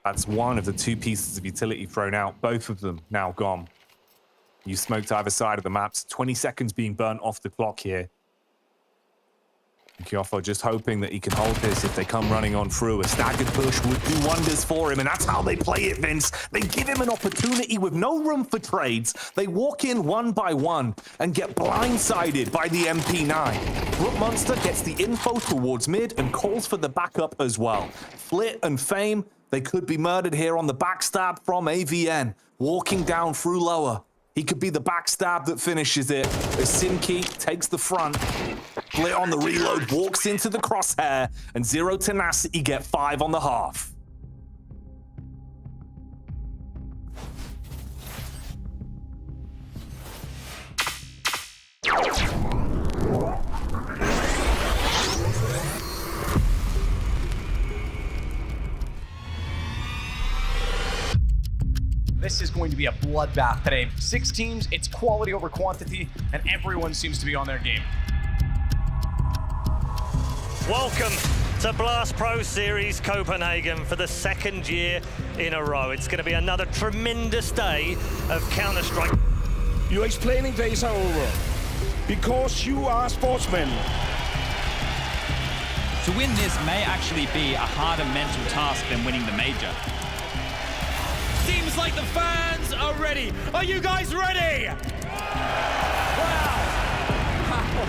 That's one of the 2 pieces of utility thrown out. Both of them now gone. You smoked either side of the maps. 20 seconds being burnt off the clock here. Kyoffo just hoping that he can hold this if they come running on through. A staggered push would do wonders for him, and that's how they play it, Vince. They give him an opportunity with no room for trades. They walk in one by one and get blindsided by the MP9. Brook Monster gets the info towards mid and calls for the backup as well. Flit and Fame, they could be murdered here on the backstab from AVN. Walking down through lower. He could be the backstab that finishes it as Simki takes the front. Flit on the reload, walks into the crosshair, and Zero Tenacity get 5 on the half. This is going to be a bloodbath today. 6 teams, it's quality over quantity, and everyone seems to be on their game. Welcome to Blast Pro Series Copenhagen for the 2nd year in a row. It's going to be another tremendous day of Counter-Strike. Your explaining days are over, because you are sportsmen. To win this may actually be a harder mental task than winning the major. Seems like the fans are ready. Are you guys ready? Wow.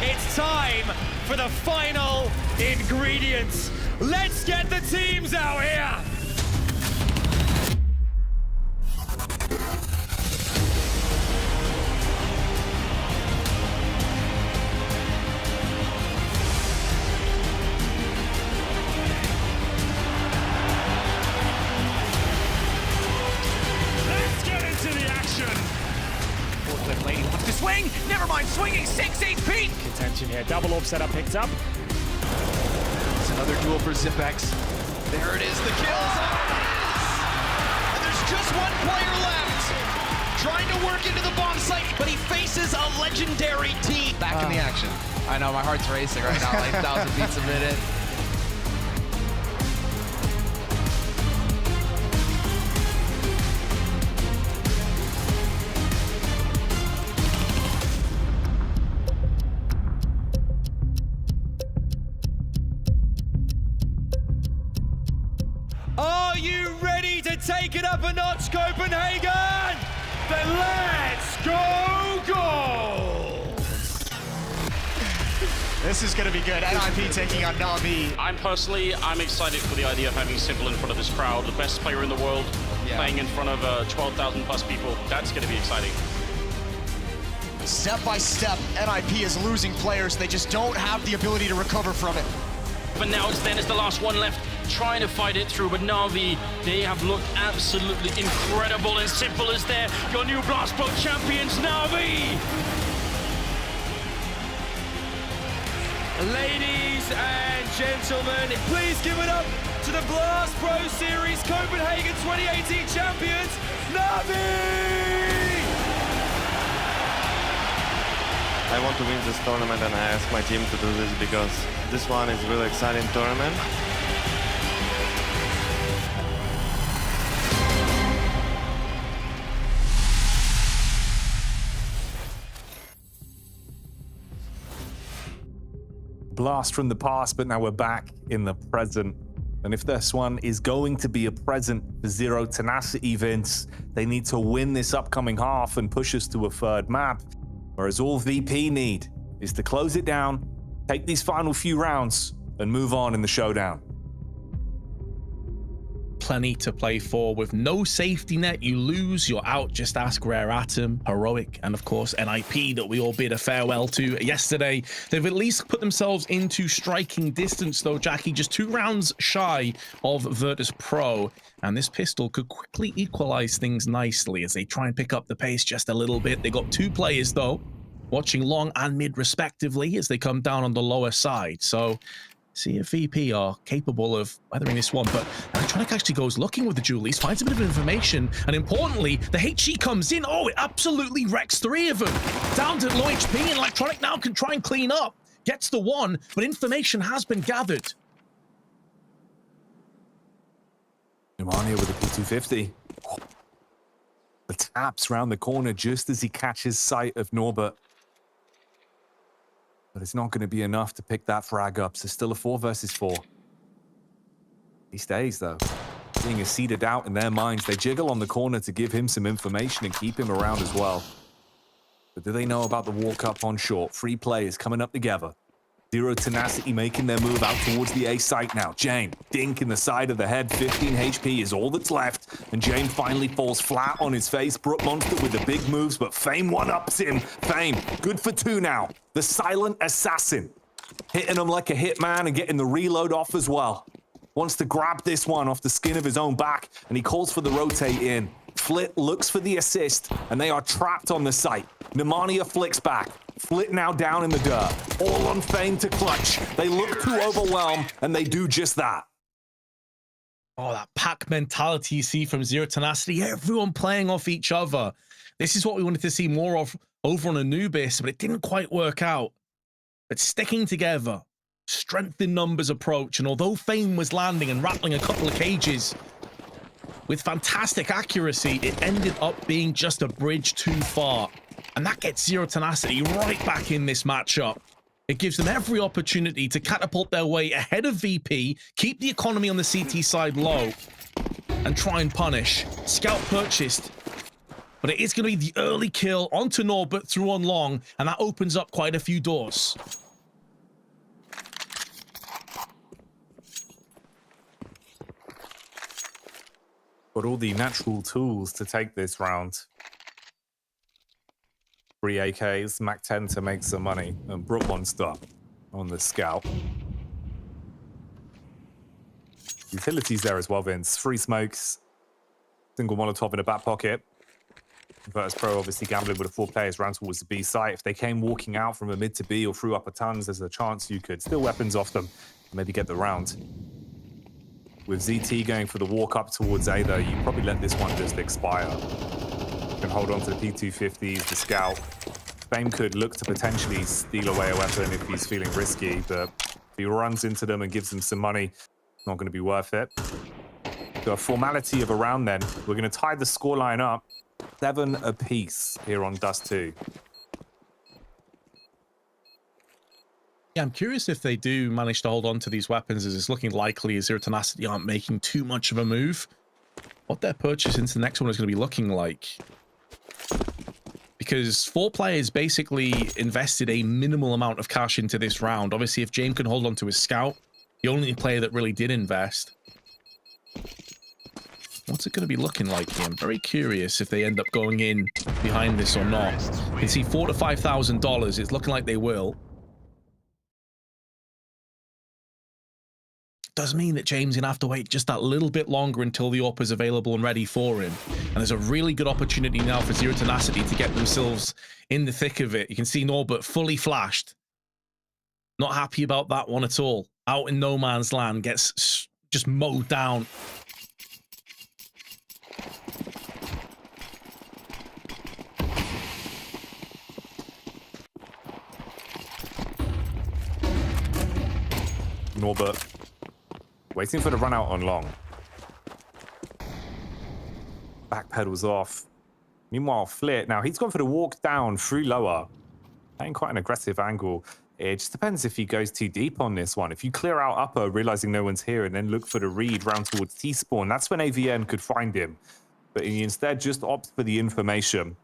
It's time for the final ingredients. Let's get the teams out here. Lady wants to swing. Never mind swinging. 6-8 peak. Contention here. Double orb setup picked up. It's another duel for Zipex. There it is. The kills. And there's just one player left. Trying to work into the bomb site, but he faces a legendary team. Back in the action. I know, my heart's racing right now, like 1,000 beats a minute. Are you ready to take it up a notch, Copenhagen? Then let's go goals! This is going to be good. NIP taking on Na'Vi. I'm excited for the idea of having Simple in front of this crowd, the best player in the world, playing in front of 12,000 plus people. That's going to be exciting. Step by step, NIP is losing players. They just don't have the ability to recover from it. But now it's the last one left, trying to fight it through. But Na'Vi, they have looked absolutely incredible, and Simple is there. Your new Virtus.pro champions, Na'Vi! Ladies and gentlemen, please give it up to the Virtus.pro Series Copenhagen 2018 champions, Na'Vi! I want to win this tournament, and I ask my team to do this because this one is a really exciting tournament. Blast from the past, but now we're back in the present. And if this one is going to be a present for Zero Tenacity, Vince, they need to win this upcoming half and push us to a third map. Whereas all VP need is to close it down, take these final few rounds, and move on in the showdown. Plenty to play for. With no safety net, you lose, you're out. Just ask Rare Atom, Heroic, and of course NIP that we all bid a farewell to yesterday. They've at least put themselves into striking distance though, Jackie, just 2 rounds shy of Virtus.pro. And this pistol could quickly equalize things nicely as they try and pick up the pace just a little bit. They got 2 players though, watching long and mid respectively as they come down on the lower side. So see if VP are capable of weathering this one, but Electronic actually goes looking with the Julies, finds a bit of information, and importantly, the HE comes in. Oh, it absolutely wrecks 3 of them. Down to low HP, and Electronic now can try and clean up. Gets the 1, but information has been gathered. Nemanja with a P250. The taps round the corner just as he catches sight of Norbert. But it's not going to be enough to pick that frag up, so still a 4 versus 4. He stays, though. Being a seeded out in their minds, they jiggle on the corner to give him some information and keep him around as well. But do they know about the walk up on short? 3 players coming up together. Zero Tenacity making their move out towards the A site now. Jane, dink in the side of the head. 15 HP is all that's left. And Jane finally falls flat on his face. Brook Monster with the big moves, but Fame one-ups him. Fame, good for 2 now. The silent assassin. Hitting him like a hitman and getting the reload off as well. Wants to grab this one off the skin of his own back, and he calls for the rotate in. Flit looks for the assist, and they are trapped on the site. Nemanja flicks back. Flit now down in the dirt. All on Fame to clutch. They look to overwhelm, and they do just that. Oh, that pack mentality you see from Zero Tenacity. Everyone playing off each other. This is what we wanted to see more of over on Anubis, but it didn't quite work out. But sticking together, strength in numbers approach, and although Fame was landing and rattling a couple of cages with fantastic accuracy, it ended up being just a bridge too far. And that gets Zero Tenacity right back in this matchup. It gives them every opportunity to catapult their way ahead of VP, keep the economy on the CT side low, and try and punish. Scout purchased, but it is going to be the early kill onto Norbert through on long, and that opens up quite a few doors. Got all the natural tools to take this round. 3 AKs, Mac 10 to make some money, and Brook Monster on the scout. Utilities there as well, Vince. 3 smokes, single Molotov in a back pocket. Virtus.pro obviously gambling with the 4 players round towards the B site. If they came walking out from a mid to B or through upper tons, there's a chance you could steal weapons off them and maybe get the round. With ZT going for the walk up towards A though, you probably let this one just expire. You can hold on to the P250s, the scout. Fame could look to potentially steal away a weapon if he's feeling risky, but if he runs into them and gives them some money, it's not going to be worth it. So a formality of a round then. We're going to tie the scoreline up 7 apiece here on Dust 2. Yeah, I'm curious if they do manage to hold on to these weapons, as it's looking likely as Zero Tenacity aren't making too much of a move. What their purchase into the next one is going to be looking like. Because 4 players basically invested a minimal amount of cash into this round. Obviously, if James can hold on to his scout, the only player that really did invest. What's it going to be looking like here? I'm very curious if they end up going in behind this or not. You can see $4,000 to $5,000. It's looking like they will. Does mean that James is going to have to wait just that little bit longer until the AWP is available and ready for him. And there's a really good opportunity now for Zero Tenacity to get themselves in the thick of it. You can see Norbert fully flashed. Not happy about that one at all. Out in no man's land, gets just mowed down. Norbert waiting for the run out on long. Back pedals off. Meanwhile, Flit, now he's gone for the walk down through lower. Playing quite an aggressive angle. It just depends if he goes too deep on this one. If you clear out upper, realizing no one's here, and then look for the read round towards T-spawn, that's when AVN could find him. But he instead just opts for the information.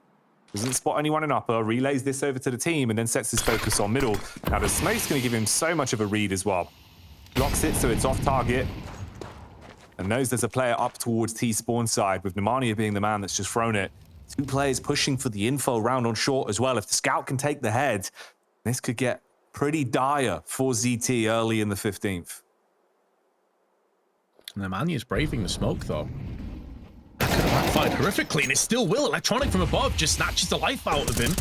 Doesn't spot anyone in upper, relays this over to the team, and then sets his focus on middle. Now the smoke's going to give him so much of a read as well. Blocks it so it's off target. And knows there's a player up towards T-spawn side, with Nemanja being the man that's just thrown it. 2 players pushing for the info round on short as well. If the scout can take the head, this could get pretty dire for ZT early in the 15th. Nemanja's braving the smoke, though. That could have backfired horrifically, and it still will. Electronic from above just snatches the life out of him.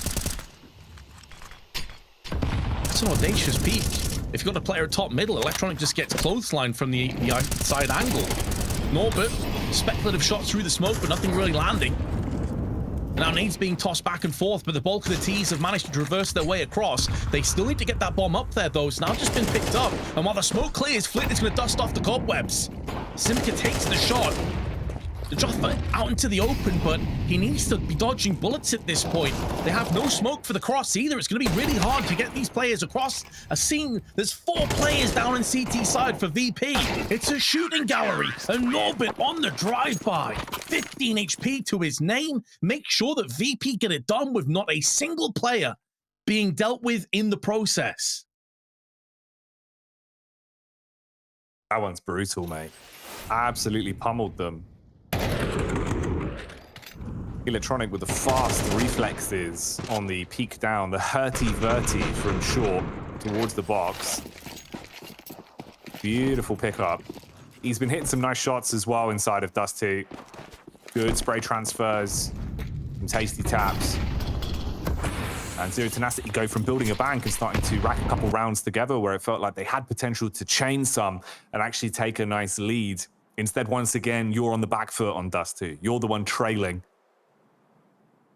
It's an audacious peak. If you've got a player at top middle, Electronic just gets clotheslined from the side angle. Norbert, speculative shots through the smoke, but nothing really landing. Now nades being tossed back and forth, but the bulk of the T's have managed to traverse their way across. They still need to get that bomb up there, though. It's now just been picked up. And while the smoke clears, Flit is going to dust off the cobwebs. Simca takes the shot. The Joffa out into the open, but he needs to be dodging bullets at this point. They have no smoke for the cross either. It's going to be really hard to get these players across a scene. There's 4 players down in CT side for VP. It's a shooting gallery, and Norbert on the drive-by. 15 HP to his name. Make sure that VP get it done with not a single player being dealt with in the process. That one's brutal, mate. Absolutely pummeled them. Electronic with the fast reflexes on the peek down, the hurty-verty from short towards the box. Beautiful pickup. He's been hitting some nice shots as well inside of Dusty. Good spray transfers, some tasty taps. And Zero Tenacity go from building a bank and starting to rack a couple rounds together where it felt like they had potential to chain some and actually take a nice lead. Instead, once again, you're on the back foot on Dusty. You're the one trailing.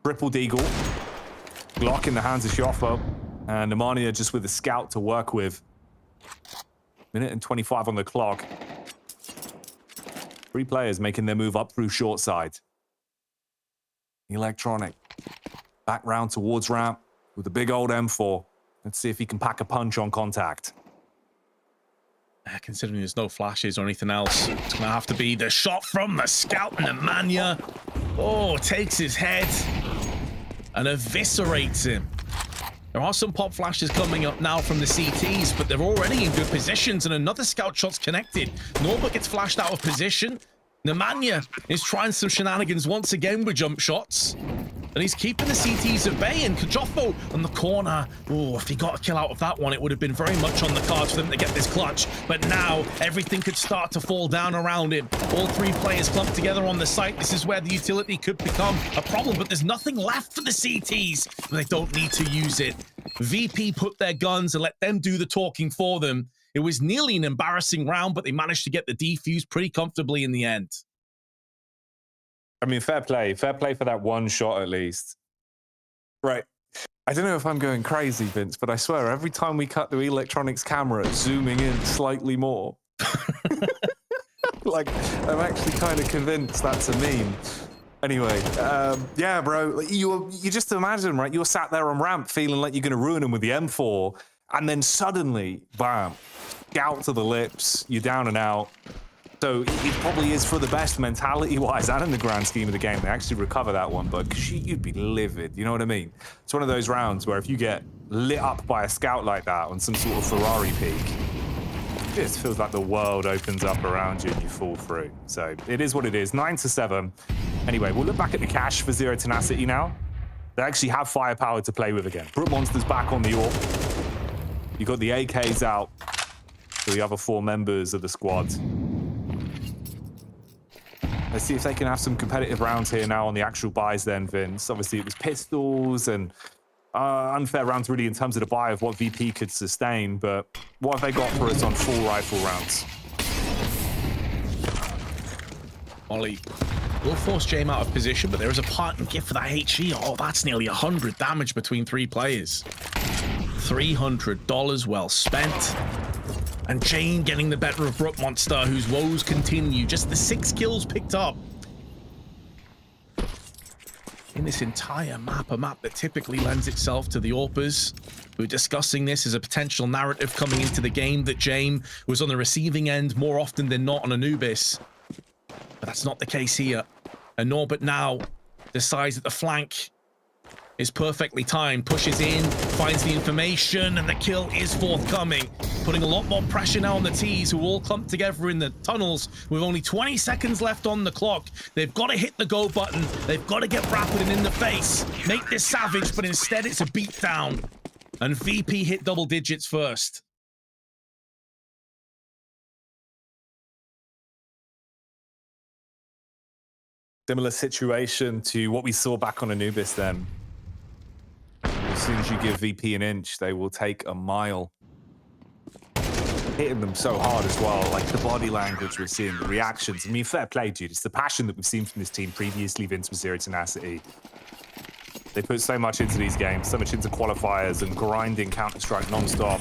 Triple deagle. Glock in the hands of Joffa. And Nemanja just with the scout to work with. Minute and 25 on the clock. 3 players making their move up through short side. Electronic. Back round towards ramp with a big old M4. Let's see if he can pack a punch on contact. Considering there's no flashes or anything else, it's going to have to be the shot from the scout. Nemanja. Oh, takes his head and eviscerates him. There are some pop flashes coming up now from the CTs, but they're already in good positions, and another scout shot's connected. Norbert gets flashed out of position. Nemanja is trying some shenanigans once again with jump shots. And he's keeping the CTs at bay, and Kajofo on the corner. Oh, if he got a kill out of that one, it would have been very much on the cards for them to get this clutch. But now, everything could start to fall down around him. All 3 players clumped together on the site. This is where the utility could become a problem, but there's nothing left for the CTs. They don't need to use it. VP put their guns and let them do the talking for them. It was nearly an embarrassing round, but they managed to get the defuse pretty comfortably in the end. I mean, fair play. Fair play for that one shot, at least. Right. I don't know if I'm going crazy, Vince, but I swear, every time we cut the Electronics camera, zooming in slightly more. Like, I'm actually kind of convinced that's a meme. Anyway, yeah, bro, you just imagine, right? You're sat there on ramp feeling like you're going to ruin him with the M4, And then suddenly, bam, gout to the lips, you're down and out. So it probably is for the best mentality-wise and in the grand scheme of the game. They actually recover that one, but you'd be livid, you know what I mean? It's one of those rounds where if you get lit up by a scout like that on some sort of Ferrari peak, it just feels like the world opens up around you and you fall through. So it is what it is, 9-7. Anyway, we'll look back at the cash for Zero Tenacity now. They actually have firepower to play with again. Brook Monster's back on the AWP. You got the AKs out for the other 4 members of the squad. Let's see if they can have some competitive rounds here now on the actual buys then, Vince. Obviously, it was pistols and unfair rounds really in terms of the buy of what VP could sustain, but what have they got for us on full rifle rounds? Ollie will force Jame out of position, but there is a parting gift for that HE. Oh, that's nearly 100 damage between 3 players. $300 well spent. And Jane getting the better of Brook Monster, whose woes continue. Just the 6 kills picked up in this entire map, a map that typically lends itself to the AWPers. We were discussing this as a potential narrative coming into the game, that Jane was on the receiving end more often than not on Anubis. But that's not the case here. And Norbert now decides that the flank is perfectly timed, pushes in, finds the information, and the kill is forthcoming. Putting a lot more pressure now on the T's, who all clumped together in the tunnels with only 20 seconds left on the clock. They've got to hit the go button. They've got to get rapid and in the face. Make this savage, but instead it's a beatdown. And VP hit double digits first. Similar situation to what we saw back on Anubis then. As soon as you give VP an inch, they will take a mile. Hitting them so hard as well, like the body language we're seeing, the reactions. I mean, fair play, dude. It's the passion that we've seen from this team previously, Vince, with Zero Tenacity. They put so much into these games, so much into qualifiers and grinding Counter-Strike non-stop.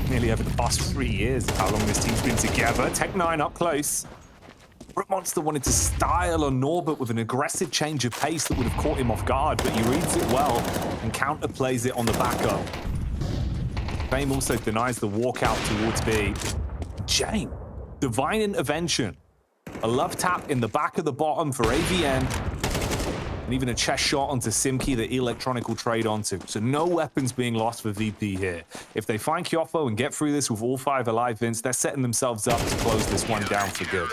Nearly over the past 3 years, how long this team's been together. Tech9 up close. Brook Monster wanted to style on Norbert with an aggressive change of pace that would have caught him off guard, but he reads it well and counterplays it on the backup. Fame also denies the walkout towards B. Jane, divine intervention. A love tap in the back of the bottom for AVN. And even a chest shot onto Simki that Electronic will trade onto. So no weapons being lost for VP here. If they find Kyofo and get through this with all 5 alive, Vince, they're setting themselves up to close this one down for good.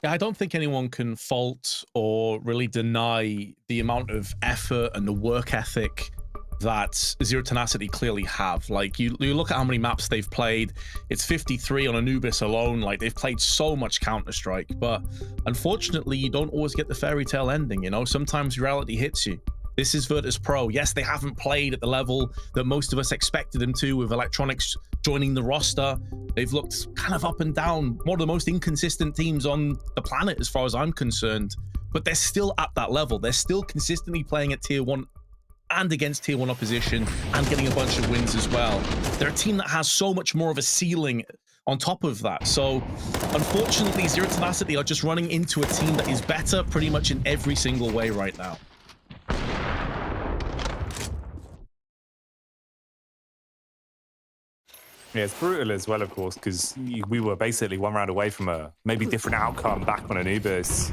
Yeah, I don't think anyone can fault or really deny the amount of effort and the work ethic that Zero Tenacity clearly have. Like, you look at how many maps they've played. It's 53 on Anubis alone. Like, they've played so much Counter-Strike, but unfortunately, you don't always get the fairy tale ending, you know? Sometimes reality hits you. This is Virtus.pro. Yes, they haven't played at the level that most of us expected them to, with Electronics joining the roster. They've looked kind of up and down, one of the most inconsistent teams on the planet as far as I'm concerned, but they're still at that level. They're still consistently playing at tier 1 and against tier 1 opposition and getting a bunch of wins as well. They're a team that has so much more of a ceiling on top of that. So unfortunately, Zero Tenacity are just running into a team that is better pretty much in every single way right now. Yeah, it's brutal as well, of course, because we were basically 1 round away from a maybe different outcome back on Anubis.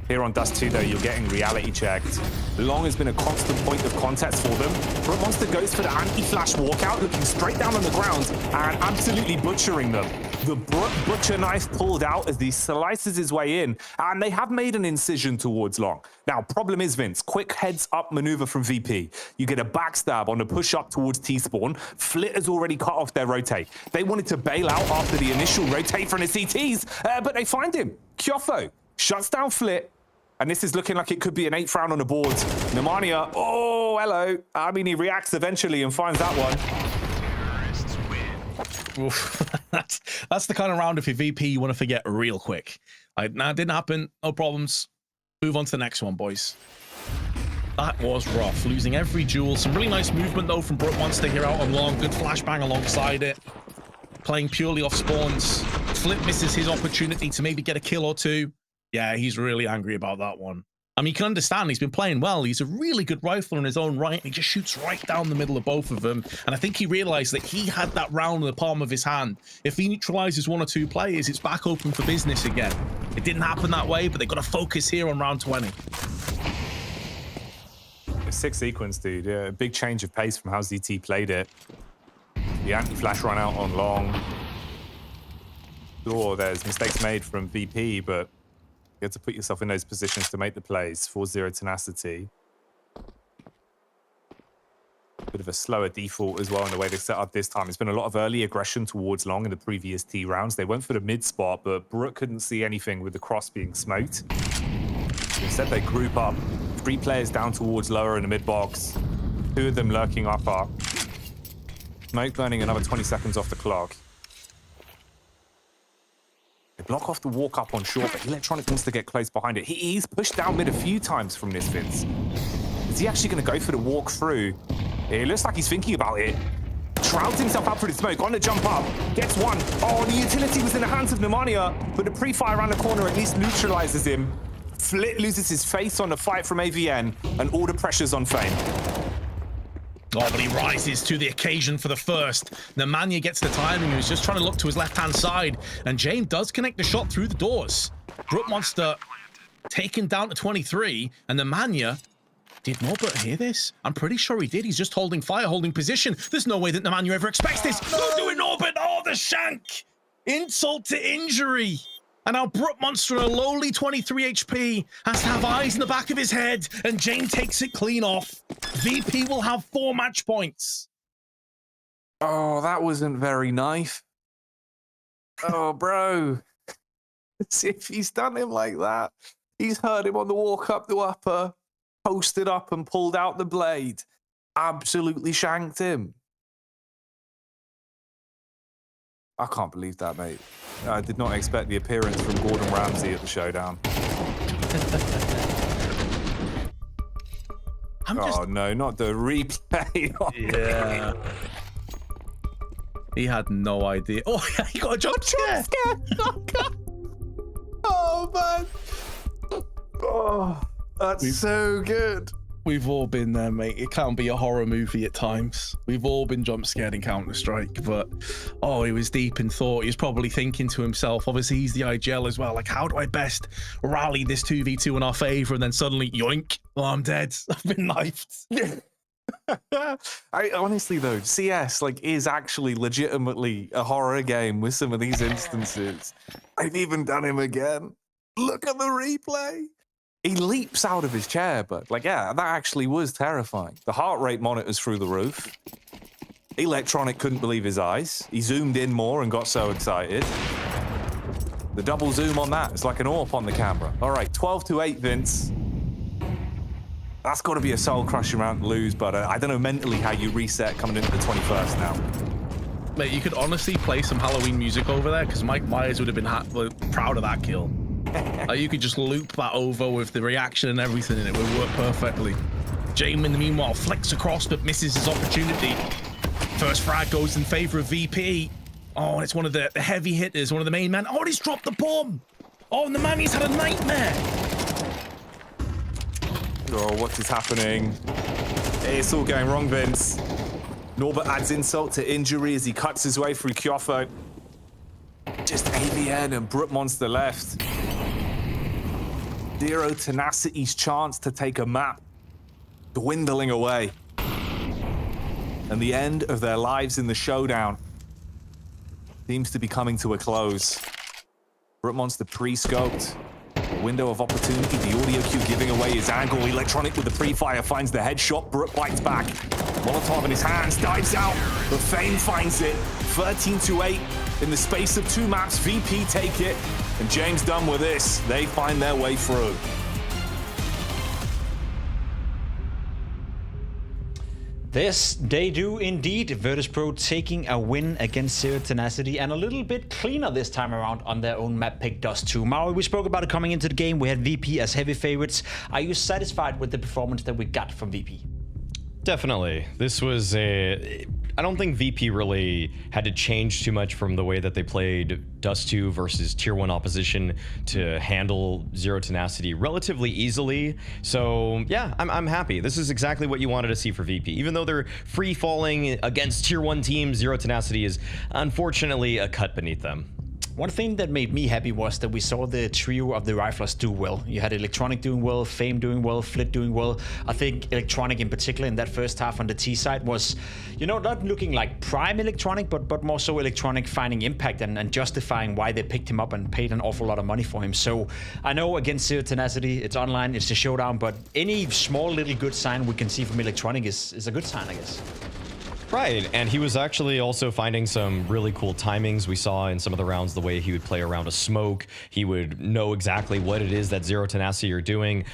Here on Dust 2, though, you're getting reality checked. Long has been a constant point of contact for them. Brook Monster goes for the anti-flash walkout, looking straight down on the ground and absolutely butchering them. The butcher knife pulled out as he slices his way in, and they have made an incision towards Long. Now, problem is, Vince, quick heads-up maneuver from VP. You get a backstab on a push-up towards T-spawn. Flit has already cut off their rotate. They wanted to bail out after the initial rotate from the CTs, but they find him. Kyofo shuts down Flit. And this is looking like it could be an 8th round on the board. Nemanja, oh, hello. I mean, he reacts eventually and finds that one. Oof. That's the kind of round if you're VP you want to forget real quick. Nah, it didn't happen. No problems. Move on to the next one, boys. That was rough. Losing every duel. Some really nice movement, though, from Brook Monster here out on Long. Good flashbang alongside it. Playing purely off spawns. Flip misses his opportunity to maybe get a kill or two. Yeah, he's really angry about that one. I mean, you can understand he's been playing well. He's a really good rifler in his own right, and he just shoots right down the middle of both of them. And I think he realized that he had that round in the palm of his hand. If he neutralizes 1 or 2 players, it's back open for business again. It didn't happen that way, but they've got to focus here on round 20. 6 sequence, dude. Yeah, a big change of pace from how ZT played it. The anti-flash run out on long. Sure, there's mistakes made from VP, but you have to put yourself in those positions to make the plays for Zero Tenacity. Bit of a slower default as well in the way they set up this time. It's been a lot of early aggression towards long in the previous T rounds. They went for the mid spot, but Brook couldn't see anything with the cross being smoked. Instead, they group up. 3 players down towards lower in the mid box. 2 of them lurking upper. Smoke burning another 20 seconds off the clock. They block off the walk up on short, but Electronic wants to get close behind it. He's pushed down mid a few times from this, Vince. Is he actually going to go for the walk through? It looks like he's thinking about it. Shrouds himself up through the smoke, on the jump up, gets 1. Oh, the utility was in the hands of Nemanja, but the pre-fire around the corner at least neutralizes him. Flit loses his face on the fight from AVN, and all the pressure's on Fame. Oh, but he rises to the occasion for the first. Nemanja gets the timing. He was just trying to look to his left-hand side. And James does connect the shot through the doors. Brook Monster taken down to 23. And Nemanja, did Norbert hear this? I'm pretty sure he did. He's just holding fire, holding position. There's no way that Nemanja ever expects this. Don't do it, Norbert. Oh, the shank. Insult to injury. And now Brook Monster, a lowly 23 HP, has to have eyes in the back of his head, and Jane takes it clean off. VP will have 4 match points. Oh, that wasn't very nice. Oh, bro. See, if he's done him like that, he's heard him on the walk up to upper, posted up and pulled out the blade. Absolutely shanked him. I can't believe that, mate. I did not expect the appearance from Gordon Ramsay at the showdown. Oh, no, not the replay. Yeah. He had no idea. Oh, yeah, he got a jump scare. Oh, man. Oh, that's so good. We've all been there, mate. It can't be a horror movie at times. We've all been jump scared in Counter-Strike, but oh, he was deep in thought. He was probably thinking to himself, obviously he's the IGL as well, like, how do I best rally this 2v2 in our favor? And then suddenly, yoink, oh, I'm dead. I've been knifed. I honestly though, CS is actually legitimately a horror game with some of these instances. I've even done him again. Look at the replay. He leaps out of his chair, but yeah, that actually was terrifying. The heart rate monitors through the roof. Electronic couldn't believe his eyes. He zoomed in more and got so excited. The double zoom on that, it's like an AWP on the camera. All right, 12-8, Vince. That's got to be a soul-crushing round to lose, but I don't know mentally how you reset coming into the 21st now. Mate, you could honestly play some Halloween music over there, because Mike Myers would have been proud of that kill. You could just loop that over with the reaction and everything, and it would work perfectly. Jamin, in the meanwhile, flicks across, but misses his opportunity. First frag goes in favor of VP. Oh, and it's one of the heavy hitters, one of the main men. Oh, he's dropped the bomb. Oh, and the man, he's had a nightmare. Oh, what is happening? It's all going wrong, Vince. Norbert adds insult to injury as he cuts his way through Kyofo. Just AVN and Brook Monster left. Zero Tenacity's chance to take a map dwindling away. And the end of their lives in the showdown seems to be coming to a close. Brook Monster pre-scoped. Window of opportunity, the audio cue giving away his angle. Electronic with the pre-fire finds the headshot. Brook bites back. Molotov in his hands, dives out, but Fame finds it. 13-8 in the space of 2 maps. VP take it, and James done with this. They find their way through. This, they do indeed. Virtus.pro taking a win against Zero Tenacity, and a little bit cleaner this time around on their own map pick Dust 2. Maui, we spoke about it coming into the game. We had VP as heavy favorites. Are you satisfied with the performance that we got from VP? Definitely. This was I don't think VP really had to change too much from the way that they played Dust 2 versus Tier 1 opposition to handle Zero Tenacity relatively easily. So yeah, I'm happy. This is exactly what you wanted to see for VP. Even though they're free falling against Tier 1 teams, Zero Tenacity is unfortunately a cut beneath them. One thing that made me happy was that we saw the trio of the riflers do well. You had Electronic doing well, Fame doing well, Flit doing well. I think Electronic in particular in that first half on the T side was, you know, not looking like prime Electronic, but more so Electronic finding impact and justifying why they picked him up and paid an awful lot of money for him. So I know against Zero Tenacity, it's online, it's a showdown, but any small little good sign we can see from Electronic is a good sign, I guess. Right, and he was actually also finding some really cool timings. We saw in some of the rounds the way he would play around a smoke. He would know exactly what it is that Zero Tenacity are doing.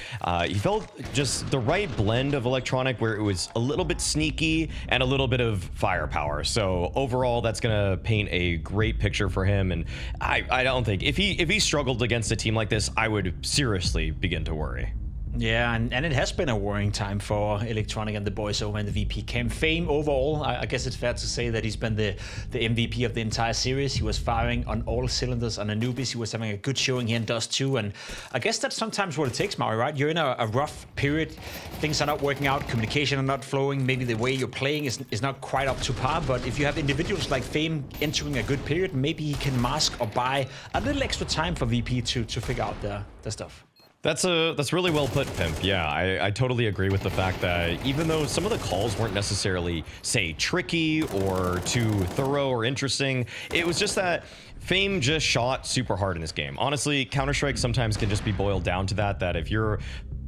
He felt just the right blend of Electronic where it was a little bit sneaky and a little bit of firepower. So overall, that's going to paint a great picture for him. And I don't think, if he struggled against a team like this, I would seriously begin to worry. Yeah, and it has been a worrying time for Electronic and the boys over in the VP camp. Fame overall, I guess it's fair to say that he's been the MVP of the entire series. He was firing on all cylinders on Anubis. He was having a good showing here in Dust 2, and I guess that's sometimes what it takes, Mario, right? You're in a rough period. Things are not working out. Communication are not flowing. Maybe the way you're playing is not quite up to par, but if you have individuals like Fame entering a good period, maybe he can mask or buy a little extra time for VP to figure out the stuff. That's really well put, Pimp. Yeah, I totally agree with the fact that even though some of the calls weren't necessarily, say, tricky or too thorough or interesting, it was just that Fame just shot super hard in this game. Honestly, Counter-Strike sometimes can just be boiled down to that if you're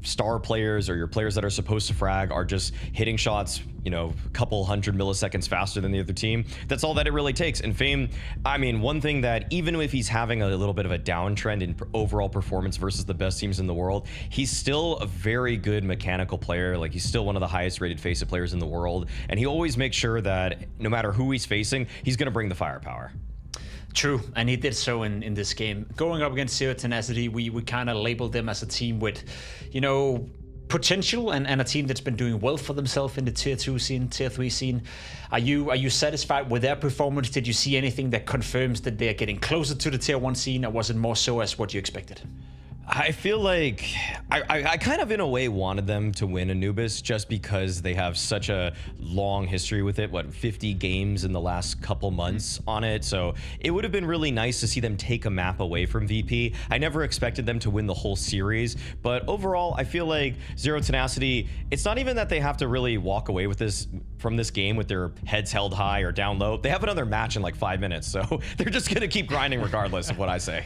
star players or your players that are supposed to frag are just hitting shots, you know, a couple 100 milliseconds faster than the other team, that's all that it really takes. And Fame, I mean, one thing that even if he's having a little bit of a downtrend in overall performance versus the best teams in the world, he's still a very good mechanical player. Like, he's still one of the highest rated FACEIT players in the world, and he always makes sure that no matter who he's facing, he's going to bring the firepower. True, and he did so in this game. Going up against Zero Tenacity, we kind of labeled them as a team with, you know, potential and a team that's been doing well for themselves in the Tier 2 scene, Tier 3 scene. Are you satisfied with their performance? Did you see anything that confirms that they're getting closer to the Tier 1 scene, or was it more so as what you expected? I feel like I kind of in a way wanted them to win Anubis just because they have such a long history with it, 50 games in the last couple months on it. So it would have been really nice to see them take a map away from VP. I never expected them to win the whole series, but overall I feel like Zero Tenacity, it's not even that they have to really walk away with this from this game with their heads held high or down low. They have another match in like 5 minutes, so they're just gonna keep grinding regardless of what I say.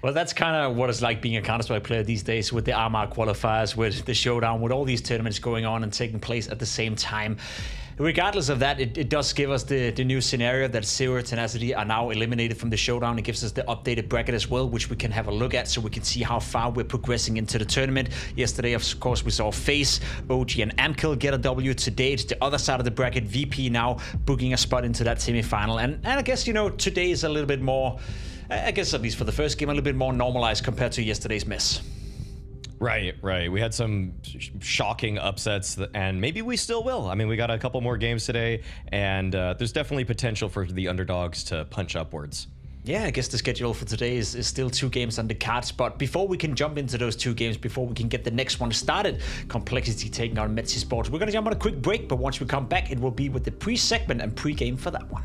Well, that's kind of what it's like being a Counter-Strike player these days, with the RMR qualifiers, with the showdown, with all these tournaments going on and taking place at the same time. Regardless of that, it does give us the new scenario that Zero Tenacity are now eliminated from the showdown. It gives us the updated bracket as well, which we can have a look at so we can see how far we're progressing into the tournament. Yesterday, of course, we saw FaZe, OG, and Amkill get a W. Today, it's the other side of the bracket. VP now booking a spot into that semifinal. And I guess, you know, today is a little bit more, I guess at least for the first game, a little bit more normalized compared to yesterday's mess. Right. We had some shocking upsets, and maybe we still will. I mean, we got a couple more games today, and there's definitely potential for the underdogs to punch upwards. Yeah, I guess the schedule for today is still 2 games on the cards, but before we can jump into those 2 games, before we can get the next one started, Complexity taking on Metizport, we're going to jump on a quick break, but once we come back, it will be with the pre-segment and pre-game for that one.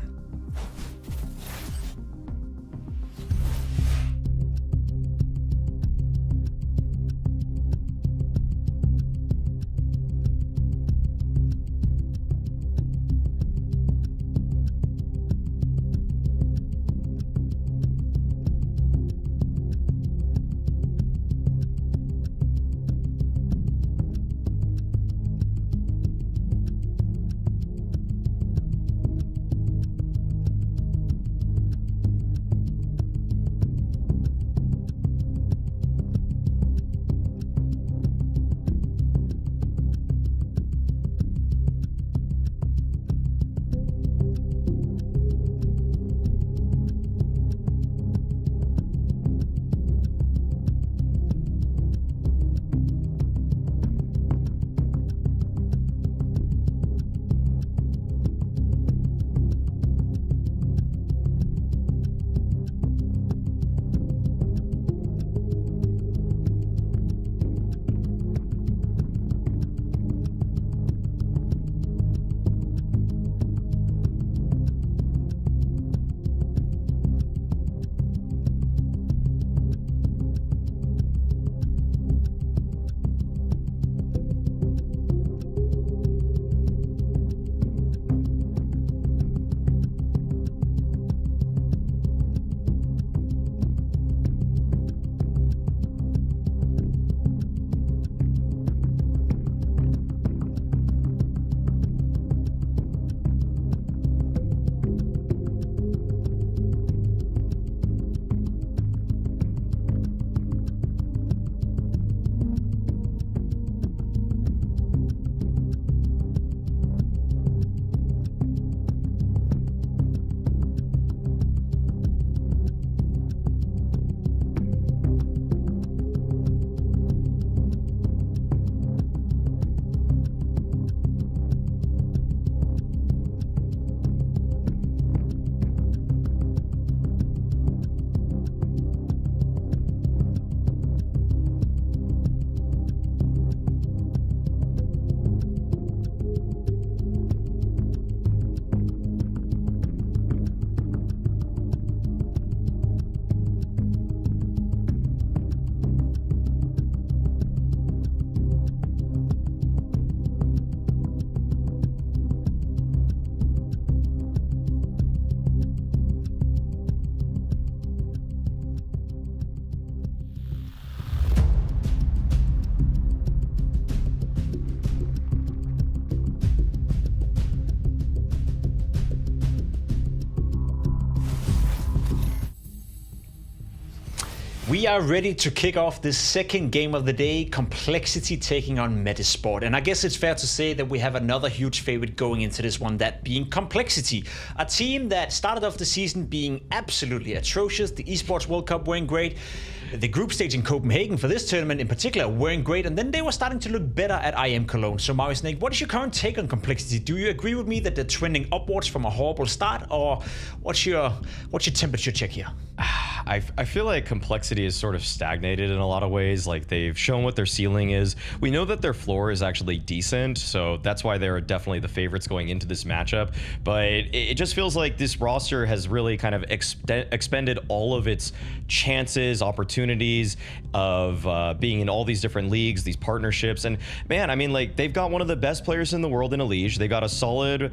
We are ready to kick off the second game of the day, Complexity taking on Metizport. And I guess it's fair to say that we have another huge favorite going into this one, that being Complexity. A team that started off the season being absolutely atrocious. The Esports World Cup weren't great. The group stage in Copenhagen for this tournament in particular weren't great, and then they were starting to look better at IM Cologne. So Mario Snake, what is your current take on Complexity? Do you agree with me that they're trending upwards from a horrible start, or what's your temperature check here? I feel like Complexity is sort of stagnated in a lot of ways. Like, they've shown what their ceiling is. We know that their floor is actually decent, so that's why they're definitely the favorites going into this matchup. But it just feels like this roster has really kind of expended all of its chances, opportunities of being in all these different leagues, these partnerships. And man, I mean, like, they've got one of the best players in the world in Elige. They got a solid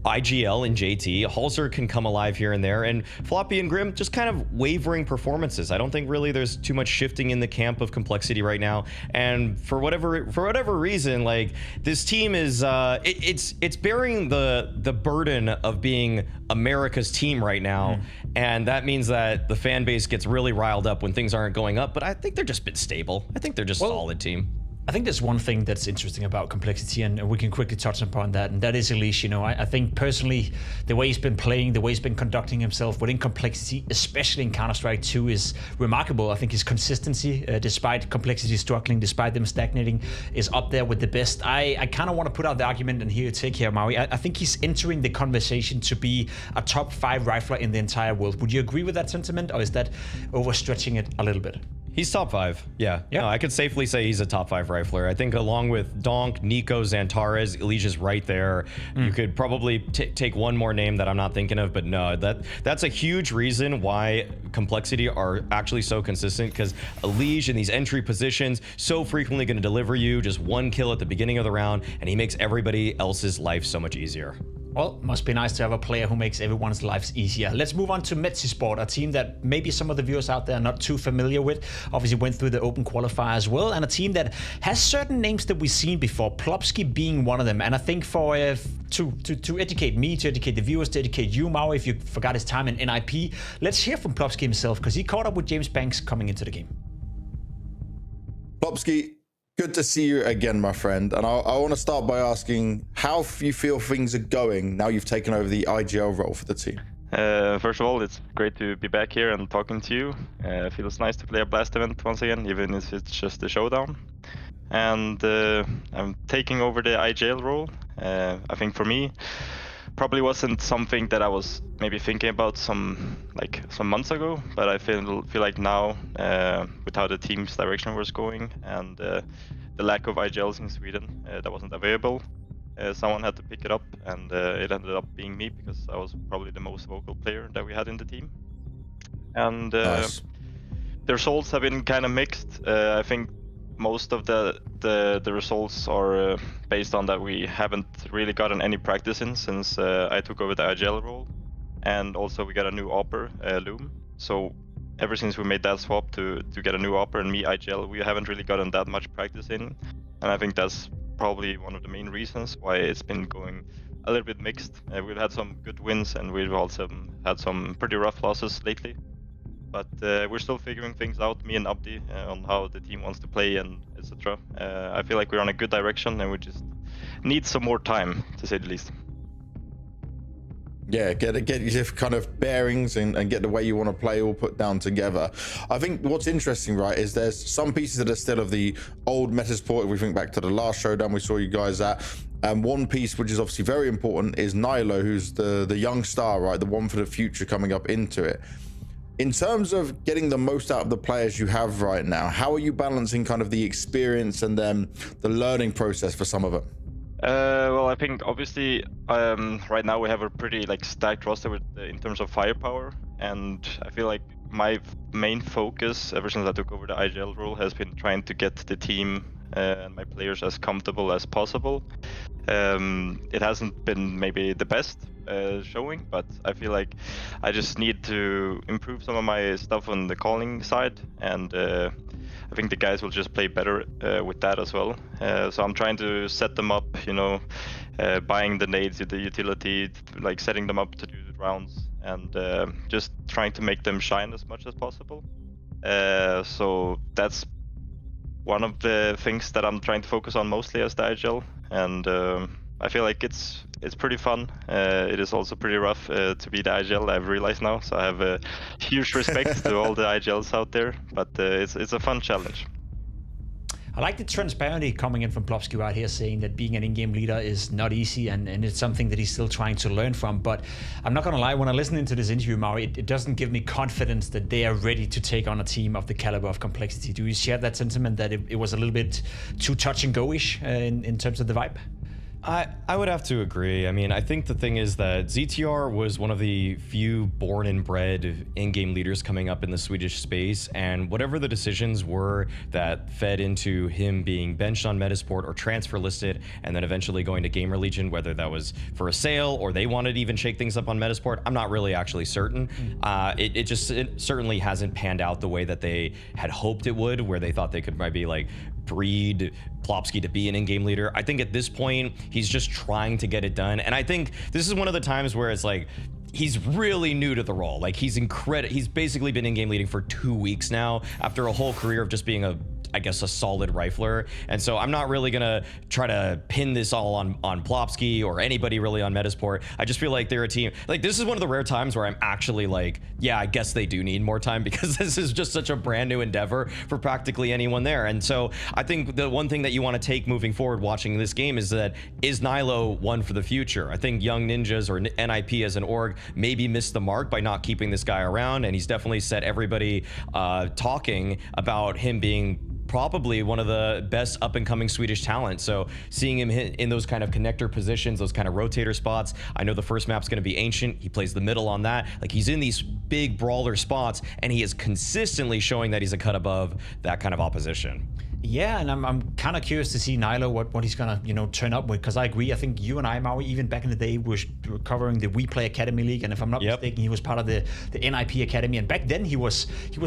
IGL and JT. Halser can come alive here and there, and Floppy and Grim just kind of wavering performances. I don't think really there's too much shifting in the camp of Complexity right now. And for whatever reason, like, this team is it's bearing the burden of being America's team right now, and that means that the fan base gets really riled up when things aren't going up. But I think they're just been stable. I think they're just a solid team. I think there's one thing that's interesting about Complexity, and we can quickly touch upon that, and that is Elige. You know, I think personally, the way he's been playing, the way he's been conducting himself within Complexity, especially in Counter-Strike 2, is remarkable. I think his consistency, despite Complexity struggling, despite them stagnating, is up there with the best. I kind of want to put out the argument and hear your take here, Maui. I think he's entering the conversation to be a top 5 rifler in the entire world. Would you agree with that sentiment, or is that overstretching it a little bit? He's top 5. Yeah. No, I could safely say he's a top 5 rifler. I think along with Donk, Nico, Xantares, Elige's right there. You could probably take one more name that I'm not thinking of, but no, that's a huge reason why Complexity are actually so consistent, because Elige in these entry positions so frequently going to deliver you just one kill at the beginning of the round, and he makes everybody else's life so much easier. Well, must be nice to have a player who makes everyone's lives easier. Let's move on to Metizport, a team that maybe some of the viewers out there are not too familiar with. Obviously went through the open qualifier as well, and a team that has certain names that we've seen before, Plopsky being one of them. And I think for to educate me, to educate the viewers, to educate you, Mao, if you forgot his time in NIP, let's hear from Plopsky himself, because he caught up with James Banks coming into the game. Plopsky, good to see you again, my friend. And I want to start by asking how you feel things are going now you've taken over the IGL role for the team. First of all, it's great to be back here and talking to you. It feels nice to play a Blast event once again, even if it's just a showdown. And I'm taking over the IGL role. I think for me, probably wasn't something that I was maybe thinking about some months ago, but I feel like now, with how the team's direction was going and the lack of IGLs in Sweden that wasn't available, someone had to pick it up, and it ended up being me, because I was probably the most vocal player that we had in the team. And nice. The results have been kind of mixed. I think most of the results are based on that we haven't really gotten any practice in since I took over the IGL role, and also we got a new opper, Loom. So ever since we made that swap to get a new opper and me IGL, we haven't really gotten that much practice in, and I think that's probably one of the main reasons why it's been going a little bit mixed. We've had some good wins, and we've also had some pretty rough losses lately. But we're still figuring things out, me and Abdi, on how the team wants to play and etc. I feel like we're on a good direction, and we just need some more time, to say the least. Yeah, get your kind of bearings and get the way you want to play all put down together. I think what's interesting, right, is there's some pieces that are still of the old Metizport. If we think back to the last showdown we saw you guys at, and one piece which is obviously very important is Nilo, who's the young star, right, the one for the future coming up into it. In terms of getting the most out of the players you have right now, how are you balancing kind of the experience and then the learning process for some of it? Well, I think obviously right now we have a pretty stacked roster in terms of firepower, and I feel like my main focus ever since I took over the IGL role has been trying to get the team and my players as comfortable as possible. It hasn't been maybe the best showing, but I feel like I just need to improve some of my stuff on the calling side, and I think the guys will just play better with that as well. So I'm trying to set them up, buying the nades, the utility, setting them up to do the rounds, and just trying to make them shine as much as possible. So that's one of the things that I'm trying to focus on mostly as the IGL, and I feel like it's pretty fun. It is also pretty rough to be the IGL, I've realized now, so I have a huge respect to all the IGLs out there, but it's a fun challenge. I like the transparency coming in from Plopsky right here, saying that being an in-game leader is not easy, and it's something that he's still trying to learn from. But I'm not gonna lie, when I listen into this interview, Mauri, it doesn't give me confidence that they are ready to take on a team of the caliber of Complexity. Do you share that sentiment that it was a little bit too touch and go-ish in terms of the vibe? I would have to agree. I mean, I think the thing is that ZTR was one of the few born and bred in-game leaders coming up in the Swedish space, and whatever the decisions were that fed into him being benched on Metizport or transfer listed and then eventually going to Gamer Legion, whether that was for a sale or they wanted to even shake things up on Metizport, I'm not really actually certain. It certainly hasn't panned out the way that they had hoped it would, where they thought they could maybe like breed Plopsky to be an in-game leader. I think at this point, he's just trying to get it done. And I think this is one of the times where it's like, he's really new to the role. Like he's basically been in-game leading for 2 weeks now after a whole career of just being I guess a solid rifler. And so I'm not really gonna try to pin this all on Plopsky or anybody really on Metizport. I just feel like they're a team. Like this is one of the rare times where I'm actually like, yeah, I guess they do need more time, because this is just such a brand new endeavor for practically anyone there. And so I think the one thing that you want to take moving forward watching this game is that, is Nylo one for the future? I think Young Ninjas or NIP as an org maybe missed the mark by not keeping this guy around, and he's definitely set everybody talking about him being probably one of the best up-and-coming Swedish talent. So seeing him hit in those kind of connector positions, those kind of rotator spots, I know the first map's going to be Ancient. He plays the middle on that. Like he's in these big brawler spots, and he is consistently showing that he's a cut above that kind of opposition. Yeah, and I'm kind of curious to see Nylo what he's gonna turn up with, because I agree. I think you and I, Maui, even back in the day, were covering the We Play Academy League, and if I'm not mistaken, he was part of the NIP Academy, and back then he was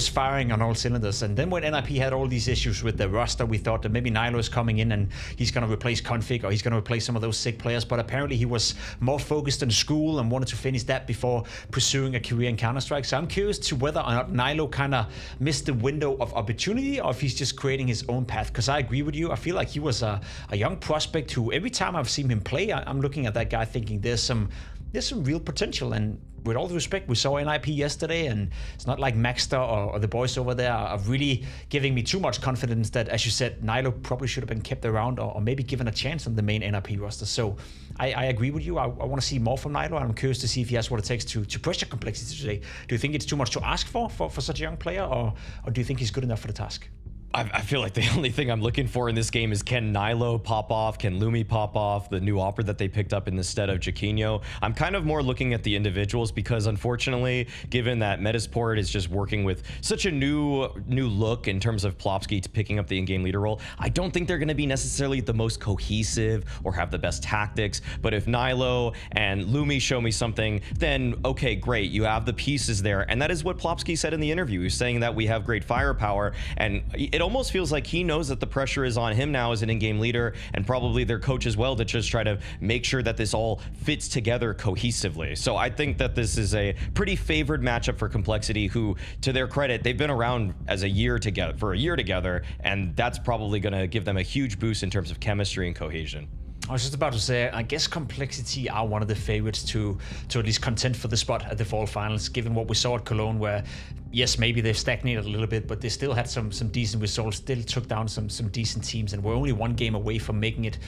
firing on all cylinders. And then when NIP had all these issues with the roster, we thought that maybe Nylo is coming in and he's gonna replace Config, or he's gonna replace some of those sick players. But apparently he was more focused on school and wanted to finish that before pursuing a career in Counter-Strike. So I'm curious to whether or not Nylo kind of missed the window of opportunity, or if he's just creating his own path. Because I agree with you. I feel like he was a young prospect who, every time I've seen him play, I'm looking at that guy thinking there's some real potential. And with all due respect, we saw NIP yesterday, and it's not like Maxter or the boys over there are really giving me too much confidence that, as you said, Nylo probably should have been kept around, or maybe given a chance on the main NIP roster. So I agree with you. I want to see more from Nylo. I'm curious to see if he has what it takes to pressure Complexity today. Do you think it's too much to ask for such a young player, or do you think he's good enough for the task? I feel like the only thing I'm looking for in this game is, can Nylo pop off? Can Lumi pop off? The new opera that they picked up in the stead of Jaquinho. I'm kind of more looking at the individuals, because unfortunately, given that Metizport is just working with such a new look in terms of Plopsky to picking up the in-game leader role, I don't think they're going to be necessarily the most cohesive or have the best tactics. But if Nylo and Lumi show me something, then okay, great. You have the pieces there. And that is what Plopsky said in the interview. He's saying that we have great firepower, and it almost feels like he knows that the pressure is on him now as an in-game leader, and probably their coach as well, to just try to make sure that this all fits together cohesively. So I think that this is a pretty favored matchup for Complexity, who, to their credit, they've been around as a year together, and that's probably going to give them a huge boost in terms of chemistry and cohesion. I was just about to say, I guess Complexity are one of the favorites to at least contend for the spot at the Fall Finals, given what we saw at Cologne, where, yes, maybe they've stagnated a little bit, but they still had some decent results, still took down some decent teams, and we're only one game away from making it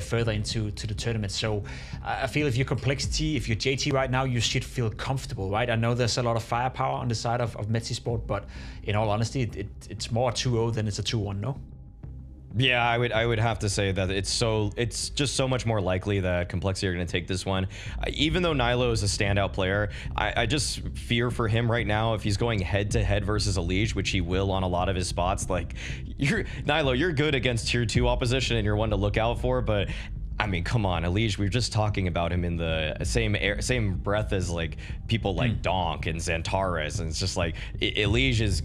further into the tournament. So I feel if you're Complexity, if you're JT right now, you should feel comfortable, right? I know there's a lot of firepower on the side of Metizport, but in all honesty, it's more a 2-0 than it's a 2-1, no? Yeah, I would have to say that it's just so much more likely that Complexity are going to take this one. Even though Nylo is a standout player, I just fear for him right now if he's going head-to-head versus Elige, which he will on a lot of his spots. Like, Nylo, you're good against tier 2 opposition and you're one to look out for, but I mean, come on, Elige, we were just talking about him in the same breath as like people like Donk and Xantares, and it's just like Elige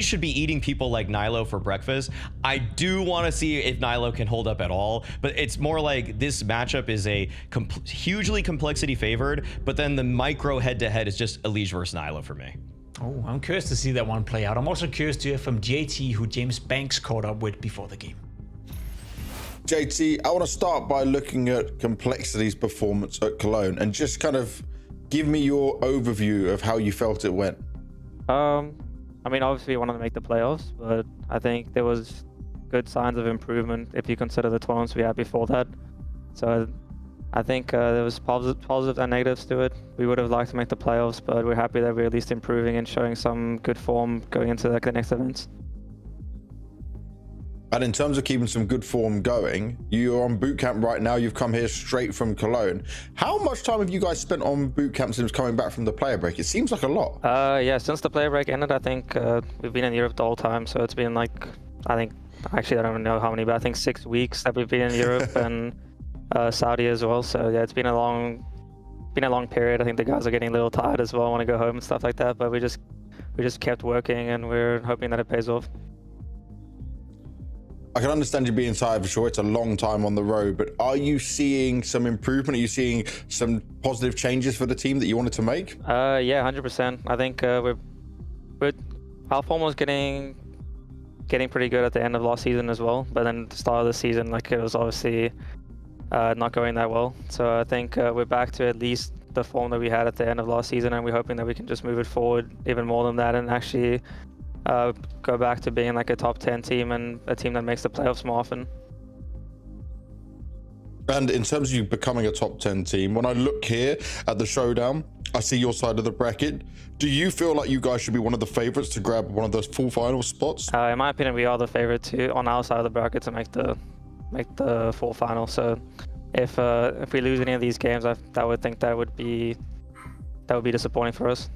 should be eating people like Nylo for breakfast. I do want to see if Nylo can hold up at all, but it's more like this matchup is a hugely Complexity favored, but then the micro head-to-head is just Elige versus Nylo for me. Oh, I'm curious to see that one play out. I'm also curious to hear from JT, who James Banks caught up with before the game. JT, I want to start by looking at Complexity's performance at Cologne and just kind of give me your overview of how you felt it went. I mean, obviously we wanted to make the playoffs, but I think there was good signs of improvement if you consider the tournaments we had before that. So I think there was positives and negatives to it. We would have liked to make the playoffs, but we're happy that we're at least improving and showing some good form going into the next events. And in terms of keeping some good form going, you're on boot camp right now. You've come here straight from Cologne. How much time have you guys spent on boot camp since coming back from the player break? It seems like a lot. Yeah, since the player break ended, I think we've been in Europe the whole time. So it's been like, actually I don't even know how many, but I think 6 weeks that we've been in Europe and Saudi as well. So yeah, it's been a long period. I think the guys are getting a little tired as well, want to go home and stuff like that. But we just kept working, and we're hoping that it pays off. I can understand you being tired for sure. It's a long time on the road, but are you seeing some improvement? Are you seeing some positive changes for the team that you wanted to make? Yeah, 100%. I think our form was getting pretty good at the end of last season as well, but then at the start of the season, like, it was obviously not going that well. So I think we're back to at least the form that we had at the end of last season, and we're hoping that we can just move it forward even more than that and actually go back to being like a top 10 team and a team that makes the playoffs more often. And in terms of you becoming a top 10 team, when I look here at the showdown, I see your side of the bracket. Do you feel like you guys should be one of the favorites to grab one of those full final spots? In my opinion, we are the favorite to, on our side of the bracket, to make the full final. So if we lose any of these games, I would think that would be disappointing for us.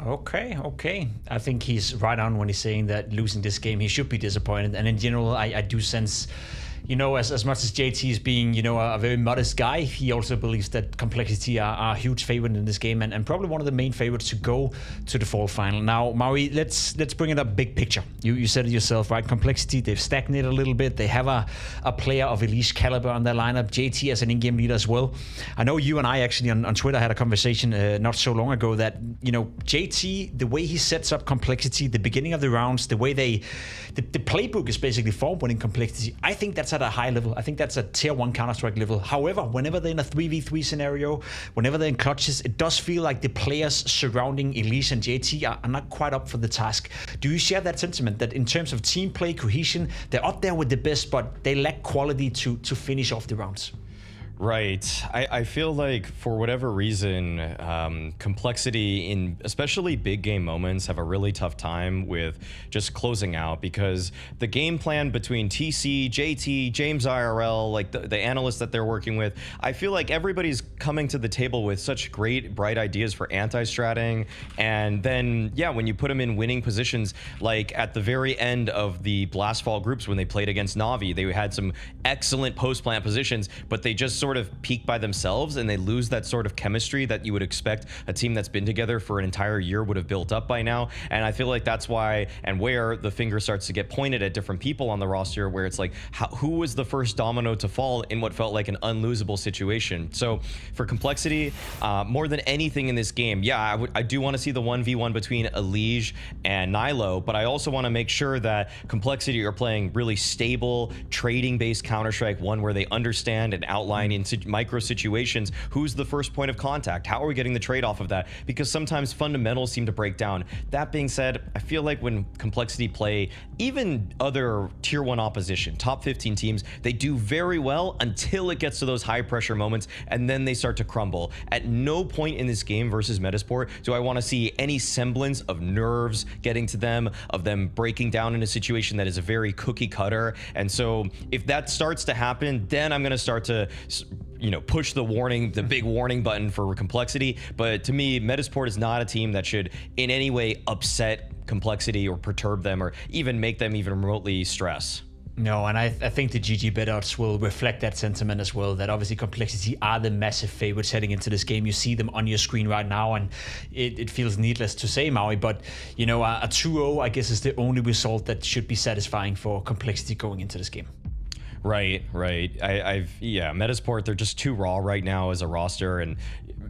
Okay. I think he's right on when he's saying that losing this game, he should be disappointed. And in general, I do sense, you know, as much as JT is being, you know, a very modest guy, he also believes that Complexity are a huge favorite in this game and probably one of the main favorites to go to the fall final. Now, Maui, let's bring it up big picture. You said it yourself, right? Complexity, they've stagnated a little bit. They have a player of elite caliber on their lineup. JT as an in-game leader as well. I know you and I actually on Twitter had a conversation not so long ago that, you know, JT, the way he sets up Complexity, the beginning of the rounds, the way the playbook is basically form winning Complexity, I think that's at a high level. I think that's a tier 1 Counter-Strike level. However, whenever they're in a 3v3 scenario, whenever they're in clutches, it does feel like the players surrounding Elise and JT are not quite up for the task. Do you share that sentiment that in terms of team play, cohesion, they're up there with the best, but they lack quality to finish off the rounds? Right. I feel like for whatever reason, Complexity in especially big game moments have a really tough time with just closing out, because the game plan between TC, JT, James IRL, like the analysts that they're working with, I feel like everybody's coming to the table with such great, bright ideas for anti-stratting. And then, yeah, when you put them in winning positions, like at the very end of the Blast Fall groups when they played against Na'Vi, they had some excellent post-plant positions, but they just sort of peak by themselves and they lose that sort of chemistry that you would expect a team that's been together for an entire year would have built up by now. And I feel like that's why and where the finger starts to get pointed at different people on the roster, where it's like, who was the first domino to fall in what felt like an unlosable situation? So for Complexity, more than anything in this game, yeah, I do want to see the 1v1 between Elige and Nilo, but I also want to make sure that Complexity are playing really stable, trading-based Counter-Strike, one where they understand and outline in micro situations who's the first point of contact, how are we getting the trade off of that, because sometimes fundamentals seem to break down. That being said, I feel like when Complexity play even other tier 1 opposition, top 15 teams, they do very well until it gets to those high pressure moments, and then they start to crumble. At no point in this game versus Metizport do I want to see any semblance of nerves getting to them, of them breaking down in a situation that is a very cookie cutter. And so if that starts to happen, then I'm going to start to, you know, push the big warning button for Complexity. But to me, Metizport is not a team that should in any way upset Complexity or perturb them or even make them even remotely stress. No, and I think the GG bet odds will reflect that sentiment as well, that obviously Complexity are the massive favorites heading into this game. You see them on your screen right now, and it feels needless to say, Maui, but, you know, a 2-0, I guess, is the only result that should be satisfying for Complexity going into this game. Right. Yeah, Metizport, they're just too raw right now as a roster, and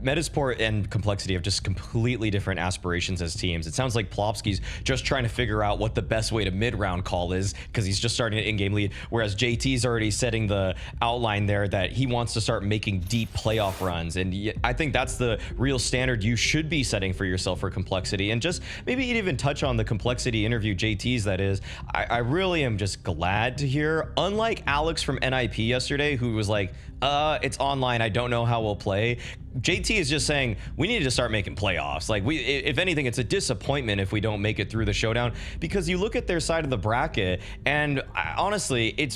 Metizport and Complexity have just completely different aspirations as teams. It sounds like Plopsky's just trying to figure out what the best way to mid-round call is, because he's just starting an in-game lead, whereas JT's already setting the outline there that he wants to start making deep playoff runs. And I think that's the real standard you should be setting for yourself for Complexity. And just maybe you'd even touch on the Complexity interview, JT's that is. I really am just glad to hear, unlike Alex from NIP yesterday, who was like, it's online, I don't know how we'll play. JT is just saying we need to start making playoffs. Like, if anything, it's a disappointment if we don't make it through the showdown, because you look at their side of the bracket and honestly, it's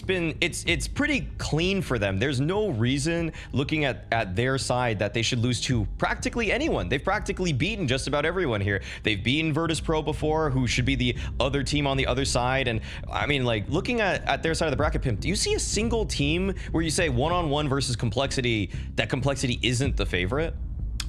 pretty clean for them. There's no reason looking at their side that they should lose to practically anyone. They've practically beaten just about everyone here. They've beaten Virtus.pro before, who should be the other team on the other side. And I mean, like, looking at their side of the bracket, Pimp, do you see a single team where you say one-on-one versus Complexity, that Complexity isn't the favorite?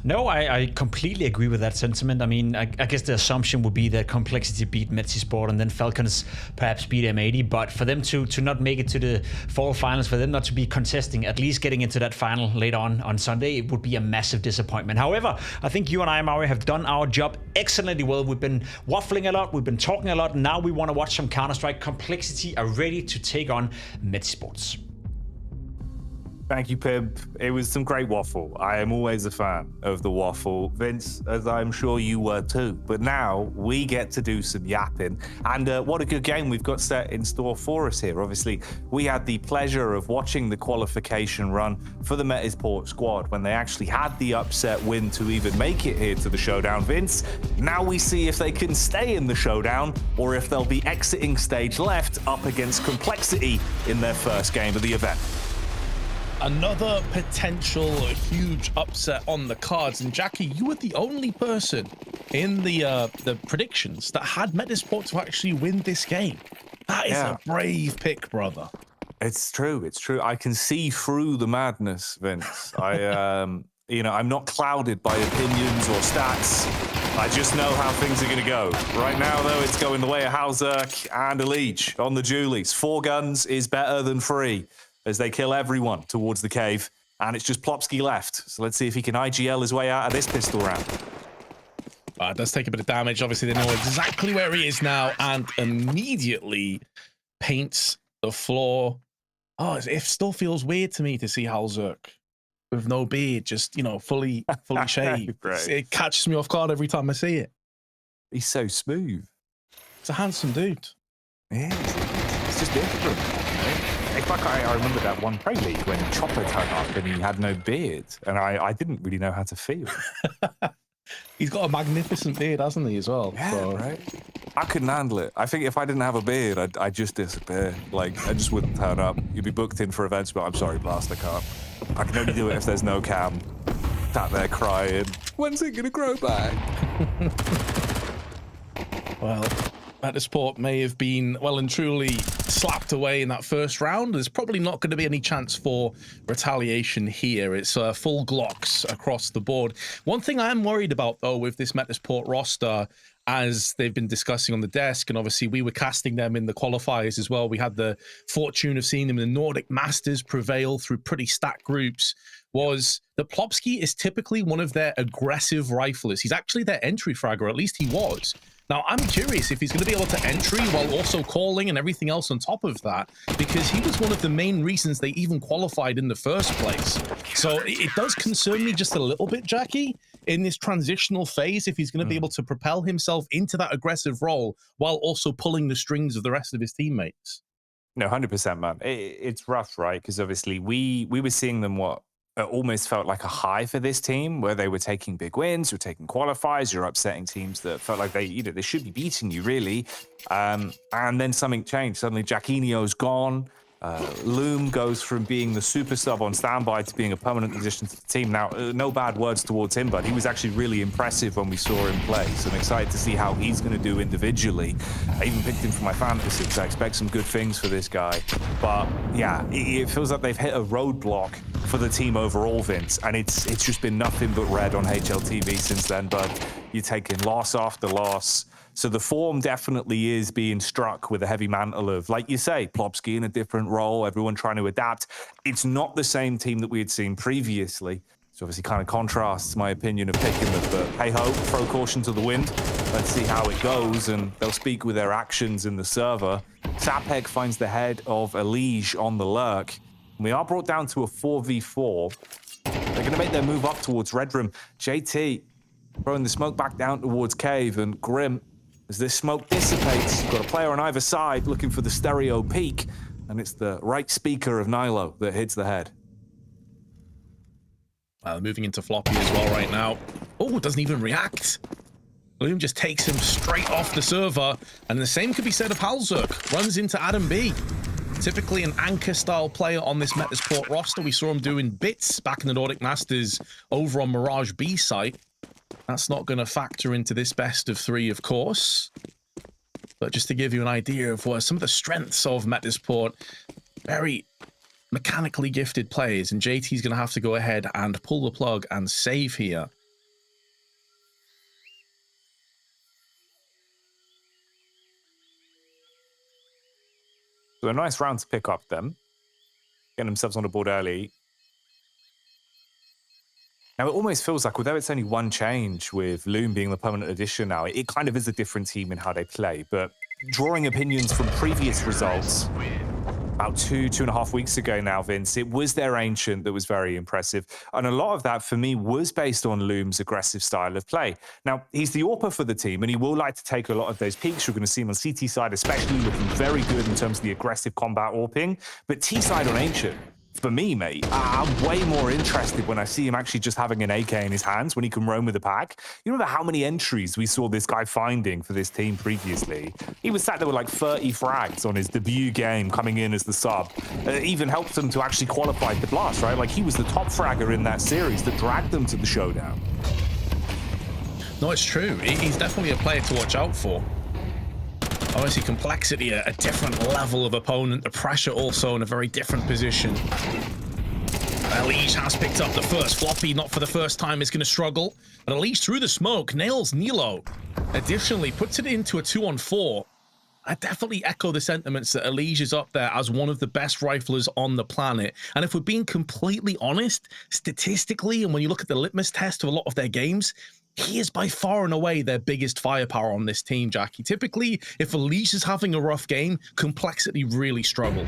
No, I completely agree with that sentiment. I mean, I guess the assumption would be that Complexity beat Metizport and then Falcons perhaps beat M80, but for them to not make it to the fall finals, for them not to be contesting, at least getting into that final later on Sunday, it would be a massive disappointment. However, I think you and I, Mario, have done our job excellently well. We've been waffling a lot, we've been talking a lot, and now we want to watch some Counter-Strike. Complexity are ready to take on Metizports. Thank you, Pib. It was some great waffle. I am always a fan of the waffle, Vince, as I'm sure you were too. But now we get to do some yapping. And what a good game we've got set in store for us here. Obviously, we had the pleasure of watching the qualification run for the Metizport squad when they actually had the upset win to even make it here to the showdown, Vince. Now we see if they can stay in the showdown or if they'll be exiting stage left up against Complexity in their first game of the event. Another potential huge upset on the cards. And Jackie, you were the only person in the predictions that had Metizport to actually win this game. That is a brave pick, brother. It's true. It's true. I can see through the madness, Vince. I'm not clouded by opinions or stats. I just know how things are going to go. Right now, though, it's going the way of Halzerk and a Leech on the Julies. 4 guns is better than 3. As they kill everyone towards the cave, and it's just Plopsky left. So let's see if he can IGL his way out of this pistol round. It does take a bit of damage. Obviously, they know exactly where he is now, and immediately paints the floor. Oh, it still feels weird to me to see Halzerk with no beard, just, fully shaved. It catches me off guard every time I see it. He's so smooth. It's a handsome dude. Yeah, it's just different. It's like I remember that one Pro League when Chopper turned up and he had no beard, and I didn't really know how to feel. He's got a magnificent beard, hasn't he, as well? Yeah, so. right? I couldn't handle it. I think if I didn't have a beard, I'd just disappear. Like, I just wouldn't turn up. You'd be booked in for events, but I'm sorry, Blast, I can't. I can only do it if there's no cam. Sat there crying. When's it going to grow back? Well, Metizport may have been well and truly slapped away in that first round. There's probably not going to be any chance for retaliation here. It's full Glocks across the board. One thing I am worried about, though, with this Metizport roster, as they've been discussing on the desk, and obviously we were casting them in the qualifiers as well. We had the fortune of seeing them in the Nordic Masters prevail through pretty stacked groups, was that Plopsky is typically one of their aggressive riflers. He's actually their entry fragger, at least he was. Now, I'm curious if he's going to be able to entry while also calling and everything else on top of that, because he was one of the main reasons they even qualified in the first place. So it does concern me just a little bit, Jackie, in this transitional phase, if he's going to be able to propel himself into that aggressive role while also pulling the strings of the rest of his teammates. No, 100%, man. It's rough, right? Because obviously we were seeing them almost felt like a high for this team, where they were taking big wins, you're taking qualifiers, you're upsetting teams that felt like they should be beating you, really. And then something changed. Suddenly, Jacquinho's gone. Loom goes from being the super sub on standby to being a permanent addition to the team. Now, no bad words towards him, but he was actually really impressive when we saw him play. So I'm excited to see how he's going to do individually. I even picked him for my fantasy because I expect some good things for this guy. But yeah, it feels like they've hit a roadblock for the team overall, Vince, and it's just been nothing but red on HLTV since then. But you're taking loss after loss. So the form definitely is being struck with a heavy mantle of, like you say, Plopsky in a different role, everyone trying to adapt. It's not the same team that we had seen previously. which obviously kind of contrasts my opinion of picking them. But hey ho, throw caution to the wind. Let's see how it goes, and they'll speak with their actions in the server. Sapeg finds the head of Elige on the lurk. And we are brought down to a 4v4. They're going to make their move up towards Red Room. JT throwing the smoke back down towards Cave, and Grim, as this smoke dissipates, you've got a player on either side looking for the stereo peak, and it's the right speaker of Nilo that hits the head. Moving into Floppy as well right now. Oh, doesn't even react. Loom just takes him straight off the server, and the same could be said of Halzuk. Runs into Adam B. Typically an anchor-style player on this Metizport roster. We saw him doing bits back in the Nordic Masters over on Mirage B site. That's not going to factor into this best of 3, of course. But just to give you an idea of what some of the strengths of Metizport, very mechanically gifted players, and JT's going to have to go ahead and pull the plug and save here. So a nice round to pick up them. Getting themselves on the board early. Now, it almost feels like, although it's only one change with Loom being the permanent addition now, it kind of is a different team in how they play. But drawing opinions from previous results, about 2.5 weeks ago now, Vince, it was their Ancient that was very impressive. And a lot of that, for me, was based on Loom's aggressive style of play. Now, he's the AWPer for the team, and he will like to take a lot of those peaks. You're going to see him on CT side, especially looking very good in terms of the aggressive combat AWPing. But T side on Ancient, for me, mate, I'm way more interested when I see him actually just having an AK in his hands when he can roam with the pack. You remember how many entries we saw this guy finding for this team previously? He was sat there with like 30 frags on his debut game coming in as the sub. It even helped him to actually qualify the Blast, right? Like, he was the top fragger in that series that dragged them to the showdown. No, it's true. He's definitely a player to watch out for. Obviously, Complexity, a different level of opponent. The pressure also in a very different position. Elige has picked up the first. Floppy, not for the first time, is going to struggle. But Elige, through the smoke, nails Nilo. Additionally, puts it into a 2-on-4. I definitely echo the sentiments that Elige is up there as one of the best riflers on the planet. And if we're being completely honest, statistically, and when you look at the litmus test of a lot of their games, he is by far and away their biggest firepower on this team, Jackie. Typically, if Elige is having a rough game, Complexity really struggle.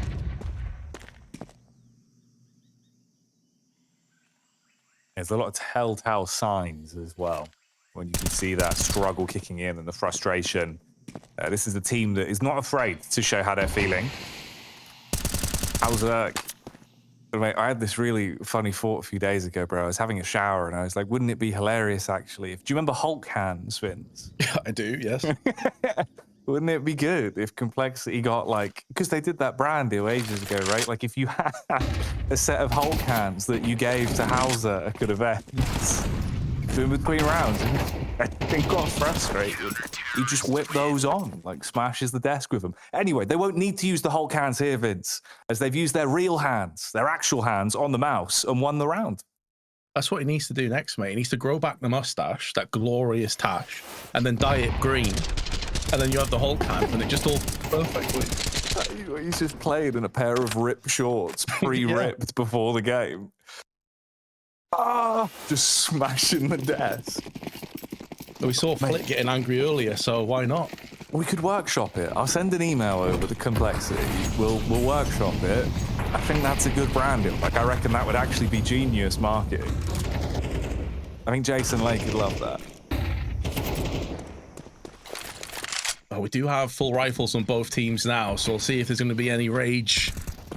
There's a lot of telltale signs as well when you can see that struggle kicking in and the frustration. This is a team that is not afraid to show how they're feeling. I had this really funny thought a few days ago, bro. I was having a shower and I was like, wouldn't it be hilarious, actually? Do you remember Hulk hands, Vince? Yeah, I do, yes. Wouldn't it be good if Complexity got like, because they did that brand deal ages ago, right? Like, if you had a set of Hulk hands that you gave to Hauser at good events, in between rounds, and got frustrated, he just whipped those on, like smashes the desk with them. Anyway, they won't need to use the Hulk hands here, Vince, as they've used their real hands, their actual hands on the mouse and won the round. That's what he needs to do next, mate. He needs to grow back the mustache, that glorious tash, and then dye it green. And then you have the Hulk hand, and it just all perfectly. He's just played in a pair of ripped shorts, pre-ripped before the game. Just smashing the desk. We saw Flick getting angry earlier, so why not? We could workshop it. I'll send an email over to Complexity. We'll workshop it. I think that's a good branding. Like, I reckon that would actually be genius marketing. I think Jason Lake would love that. We do have full rifles on both teams now, so we'll see if there's going to be any rage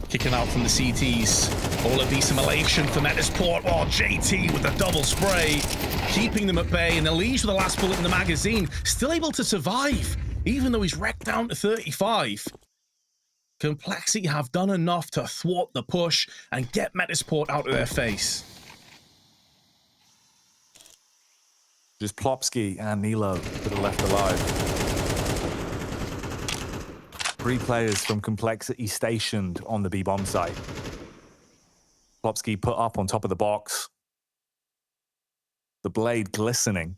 kicking out from the CTs. Or will it be some elation for Metizport? Oh, JT with the double spray, keeping them at bay, and Elige with the last bullet in the magazine, still able to survive, even though he's wrecked down to 35. Complexity have done enough to thwart the push and get Metizport out of their face. Just Plopsky and Nilo that are left alive. 3 players from Complexity stationed on the B-bomb site. Plopsky put up on top of the box. The blade glistening.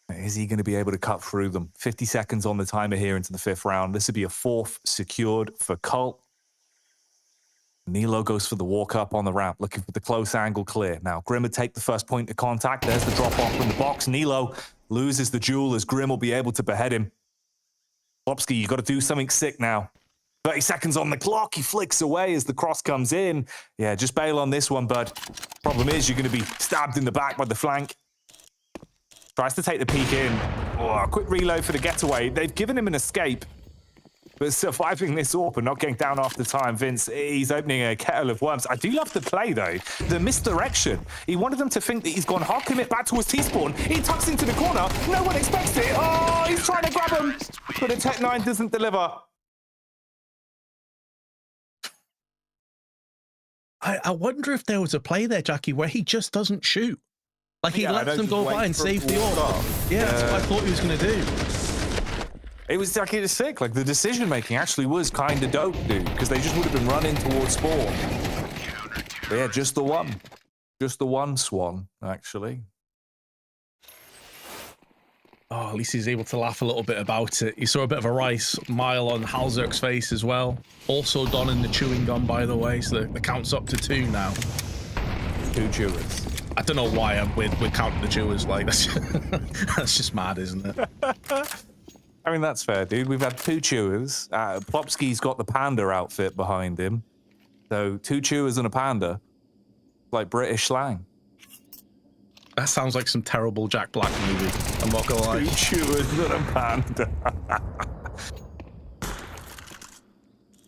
Is he going to be able to cut through them? 50 seconds on the timer here into the 5th round. This would be a 4th secured for Cult. Nilo goes for the walk up on the ramp, looking for the close angle clear. Now, Grim would take the first point of contact. There's the drop off from the box. Nilo loses the duel as Grim will be able to behead him. Popsky, you got to do something sick now. 30 seconds on the clock. He flicks away as the cross comes in. Yeah, just bail on this one, bud. Problem is, you're going to be stabbed in the back by the flank. Tries to take the peek in. Oh, quick reload for the getaway. They've given him an escape. But surviving this AWP and not getting down after time, Vince, he's opening a kettle of worms. I do love the play, though. The misdirection. He wanted them to think that he's gone hard commit back towards T-spawn. He tucks into the corner. No one expects it. Oh, he's trying to grab him. But a Tech-9 doesn't deliver. I wonder if there was a play there, Jackie, where he just doesn't shoot. Like, he lets them go by and save the AWP. Yeah, that's what I thought he was going to do. It was like, it was sick. Like, the decision making actually was kind of dope, dude, because they just would have been running towards spawn. But yeah, just the one. Just the one swan, actually. Oh, at least he's able to laugh a little bit about it. You saw a bit of a rice mile on Halzerk's face as well. Also donning the chewing gum, by the way, so the count's up to 2 now. 2 chewers. I don't know why we're counting the chewers. Like, that's just mad, isn't it? I mean, that's fair, dude. We've had 2 chewers. Popsky's got the panda outfit behind him. So 2 chewers and a panda. Like British slang. That sounds like some terrible Jack Black movie. I'm not gonna lie. 2 chewers and a panda.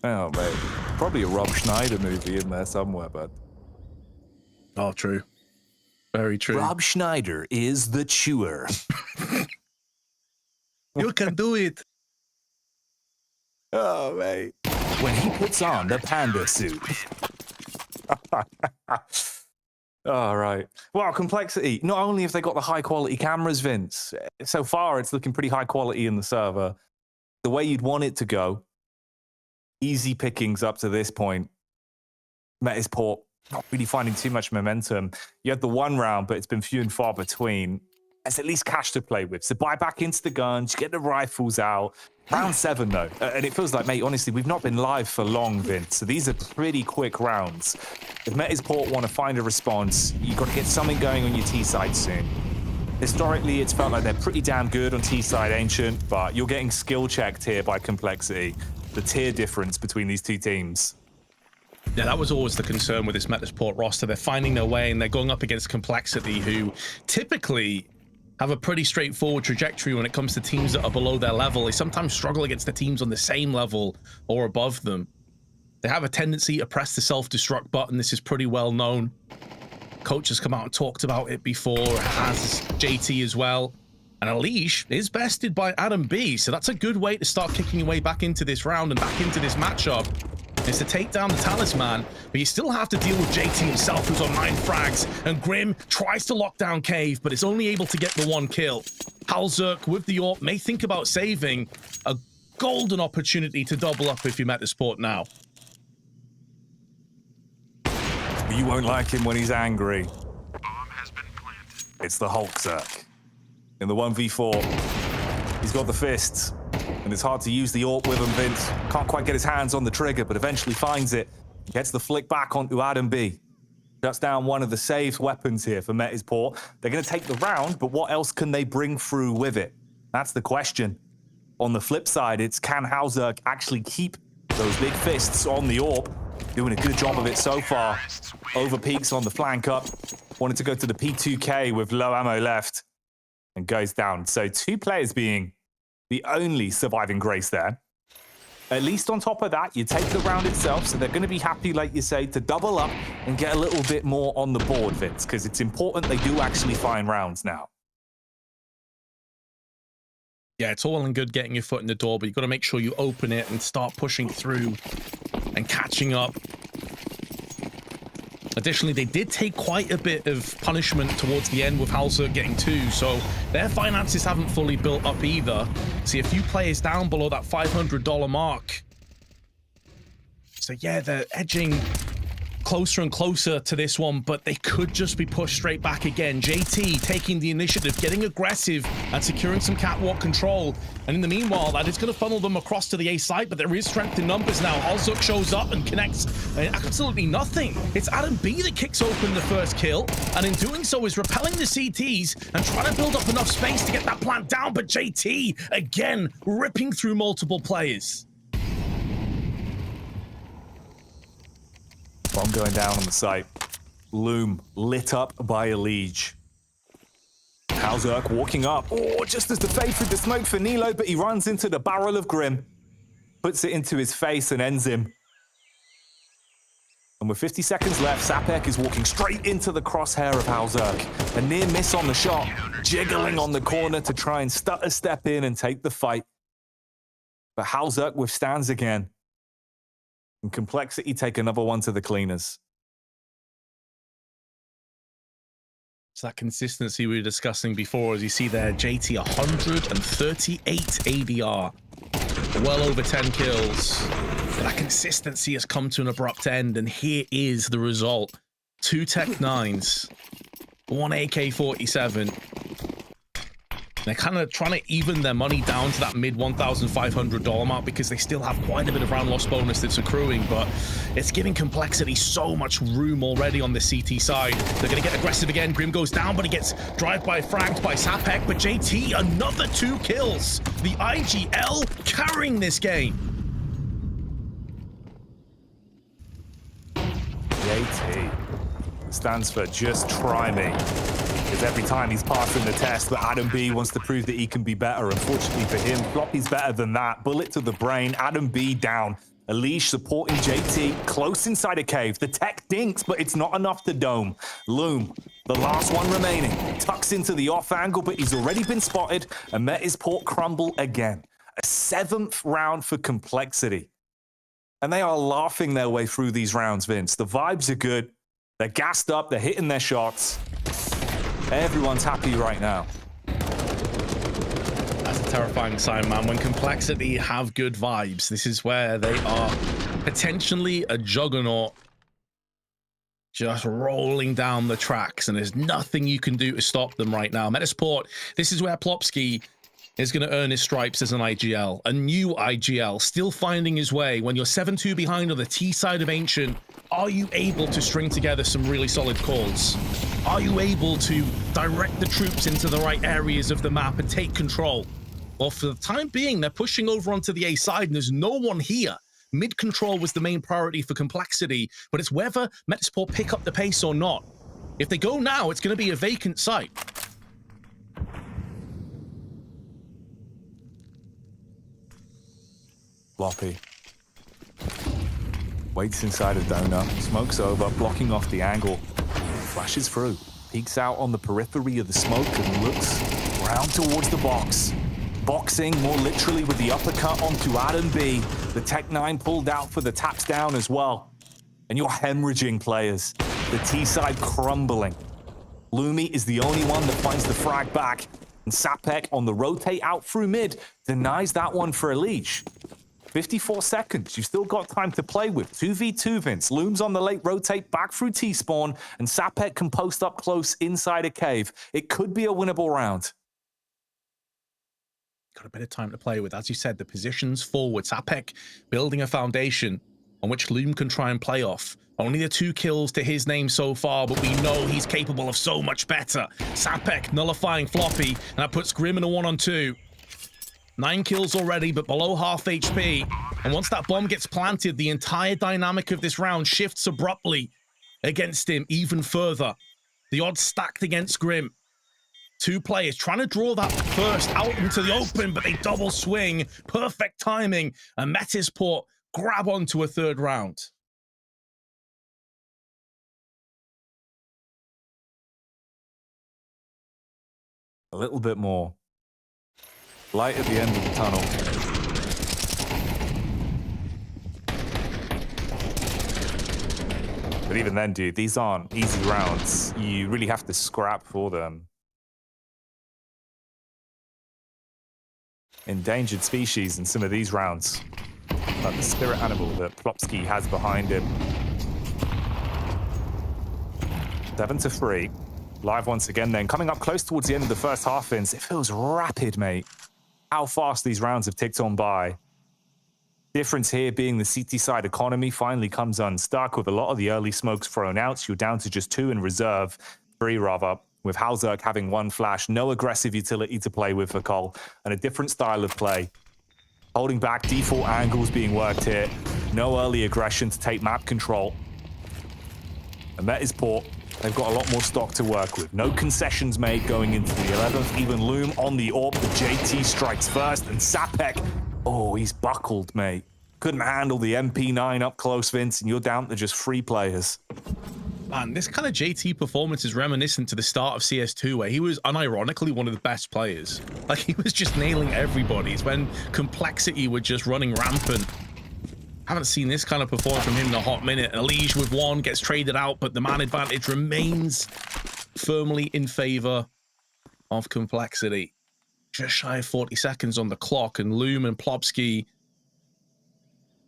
Oh, mate. Probably a Rob Schneider movie in there somewhere, bud. Oh, true. Very true. Rob Schneider is the chewer. You can do it. Oh, mate. When he puts on the panda suit. All right. Well, Complexity, not only have they got the high quality cameras, Vince, so far it's looking pretty high quality in the server. The way you'd want it to go. Easy pickings up to this point. Metizport, not really finding too much momentum. You had the 1 round, but it's been few and far between. There's at least cash to play with. So buy back into the guns, get the rifles out. Round 7, though. And it feels like, mate, honestly, we've not been live for long, Vince. So these are pretty quick rounds. If Metizport want to find a response, you've got to get something going on your T-side soon. Historically, it's felt like they're pretty damn good on T-side Ancient, but you're getting skill checked here by Complexity. The tier difference between these 2 teams. Yeah, that was always the concern with this Metizport roster. They're finding their way, and they're going up against Complexity, who typically have a pretty straightforward trajectory when it comes to teams that are below their level. They sometimes struggle against the teams on the same level or above them. They have a tendency to press the self-destruct button. This is pretty well known. Coach has come out and talked about it before, has JT as well. And Alish is bested by Adam B, so that's a good way to start kicking your way back into this round and back into this matchup. Is to take down the Talisman, but you still have to deal with JT himself, who's on 9 frags, and Grim tries to lock down Cave, but is only able to get the 1 kill. Halzerk with the AWP may think about saving a golden opportunity to double up if you Metizport now. You won't like him when he's angry. It's the Hulkzerk. In the 1v4, he's got the fists. And it's hard to use the AWP with him, Vince. Can't quite get his hands on the trigger, but eventually finds it. Gets the flick back onto Adam B. Shuts down one of the saved weapons here for Metizport. They're going to take the round, but what else can they bring through with it? That's the question. On the flip side, it's can Halzerk actually keep those big fists on the AWP? Doing a good job of it so far. Over peaks on the flank up. Wanted to go to the P2K with low ammo left. And goes down. So 2 players being the only surviving grace there. At least on top of that, you take the round itself, so they're going to be happy, like you say, to double up and get a little bit more on the board, Vince, because it's important they do actually find rounds now. Yeah, it's all well and good getting your foot in the door, but you've got to make sure you open it and start pushing through and catching up. Additionally, they did take quite a bit of punishment towards the end with Halzerk getting 2, so their finances haven't fully built up either. See a few players down below that $500 mark. So yeah, they're edging closer and closer to this one, but they could just be pushed straight back again. JT taking the initiative, getting aggressive and securing some catwalk control. And in the meanwhile, that is going to funnel them across to the A side, but there is strength in numbers now. Halzuk shows up and connects absolutely nothing. It's Adam B that kicks open the first kill, and in doing so is repelling the CTs and trying to build up enough space to get that plant down, but JT, again, ripping through multiple players. Bomb going down on the site. Loom lit up by a liege. Halzuk walking up. Oh, just as the fade through the smoke for Nilo, but he runs into the barrel of Grim. Puts it into his face and ends him. And with 50 seconds left, Sapek is walking straight into the crosshair of Halzuk. A near miss on the shot, jiggling on the corner to try and stutter step in and take the fight. But Halzuk withstands again. And Complexity take another one to the cleaners. It's that consistency we were discussing before. As you see there, JT 138 ADR. Well over 10 kills. But that consistency has come to an abrupt end, and here is the result. 2 Tech 9s, 1 AK-47. They're kind of trying to even their money down to that mid $1,500 mark because they still have quite a bit of round loss bonus that's accruing, but it's giving Complexity so much room already on the CT side. They're going to get aggressive again. Grim goes down, but he gets drive-by fragged by Sapek, but JT, another 2 kills. The IGL carrying this game. JT stands for just try me. Because every time he's passing the test, but Adam B wants to prove that he can be better. Unfortunately for him, Floppy's better than that. Bullet to the brain, Adam B down. Elish supporting JT, close inside a cave. The tech dinks, but it's not enough to dome. Loom, the last one remaining, tucks into the off angle, but he's already been spotted, and Metizport crumble again. A 7th round for Complexity. And they are laughing their way through these rounds, Vince. The vibes are good. They're gassed up, they're hitting their shots. Everyone's happy right now. That's a terrifying sign, man. When Complexity have good vibes, this is where they are potentially a juggernaut just rolling down the tracks, and there's nothing you can do to stop them right now. Metizport, this is where Plopsky is going to earn his stripes as an IGL, a new IGL, still finding his way. When you're 7-2 behind on the T side of Ancient, are you able to string together some really solid calls? Are you able to direct the troops into the right areas of the map and take control? Well, for the time being, they're pushing over onto the A side, and there's no one here. Mid control was the main priority for Complexity, but it's whether Metizport pick up the pace or not. If they go now, it's going to be a vacant site. Floppy waits inside a donut, smokes over, blocking off the angle, flashes through, peeks out on the periphery of the smoke and looks round towards the box. Boxing more literally with the uppercut onto Adam B. The Tech 9 pulled out for the taps down as well. And you're hemorrhaging players. The T side crumbling. Lumi is the only one that finds the frag back, and Sapek on the rotate out through mid denies that one for a leash. 54 seconds, you've still got time to play with. 2v2, Vince. Loom's on the late rotate back through T-spawn, and Sapek can post up close inside a cave. It could be a winnable round. Got a bit of time to play with. As you said, the positions forward. Sapek building a foundation on which Loom can try and play off. Only the 2 kills to his name so far, but we know he's capable of so much better. Sapek nullifying Floppy, and that puts Grim in a 1-on-2. 9 kills already, but below half HP. And once that bomb gets planted, the entire dynamic of this round shifts abruptly against him even further. The odds stacked against Grim. 2 players trying to draw that first out into the open, but they double swing. Perfect timing. And Metizport grab onto a 3rd round. A little bit more. Light at the end of the tunnel. But even then, dude, these aren't easy rounds. You really have to scrap for them. Endangered species in some of these rounds. Like the spirit animal that Plopsky has behind him. 7-3. Live once again then. Coming up close towards the end of the first half, Vince. It feels rapid, mate. How fast these rounds have ticked on by. Difference here being the CT side economy finally comes unstuck with a lot of the early smokes thrown out. You're down to just 2 in reserve, 3 rather, with Halzerk having 1 flash, no aggressive utility to play with for Cole, and a different style of play. Holding back, default angles being worked here. No early aggression to take map control. And Metizport, they've got a lot more stock to work with. No concessions made going into the 11th. Even Loom on the AWP, but JT strikes first, and Sapek, oh, he's buckled, mate. Couldn't handle the MP9 up close, Vince, and you're down to just 3 players. Man, this kind of JT performance is reminiscent to the start of CS2, where he was unironically one of the best players. Like, he was just nailing everybody. It's when Complexity were just running rampant. Haven't seen this kind of performance from him in a hot minute. Elige with 1 gets traded out, but the man advantage remains firmly in favor of Complexity. Just shy of 40 seconds on the clock, and Loom and Plopsky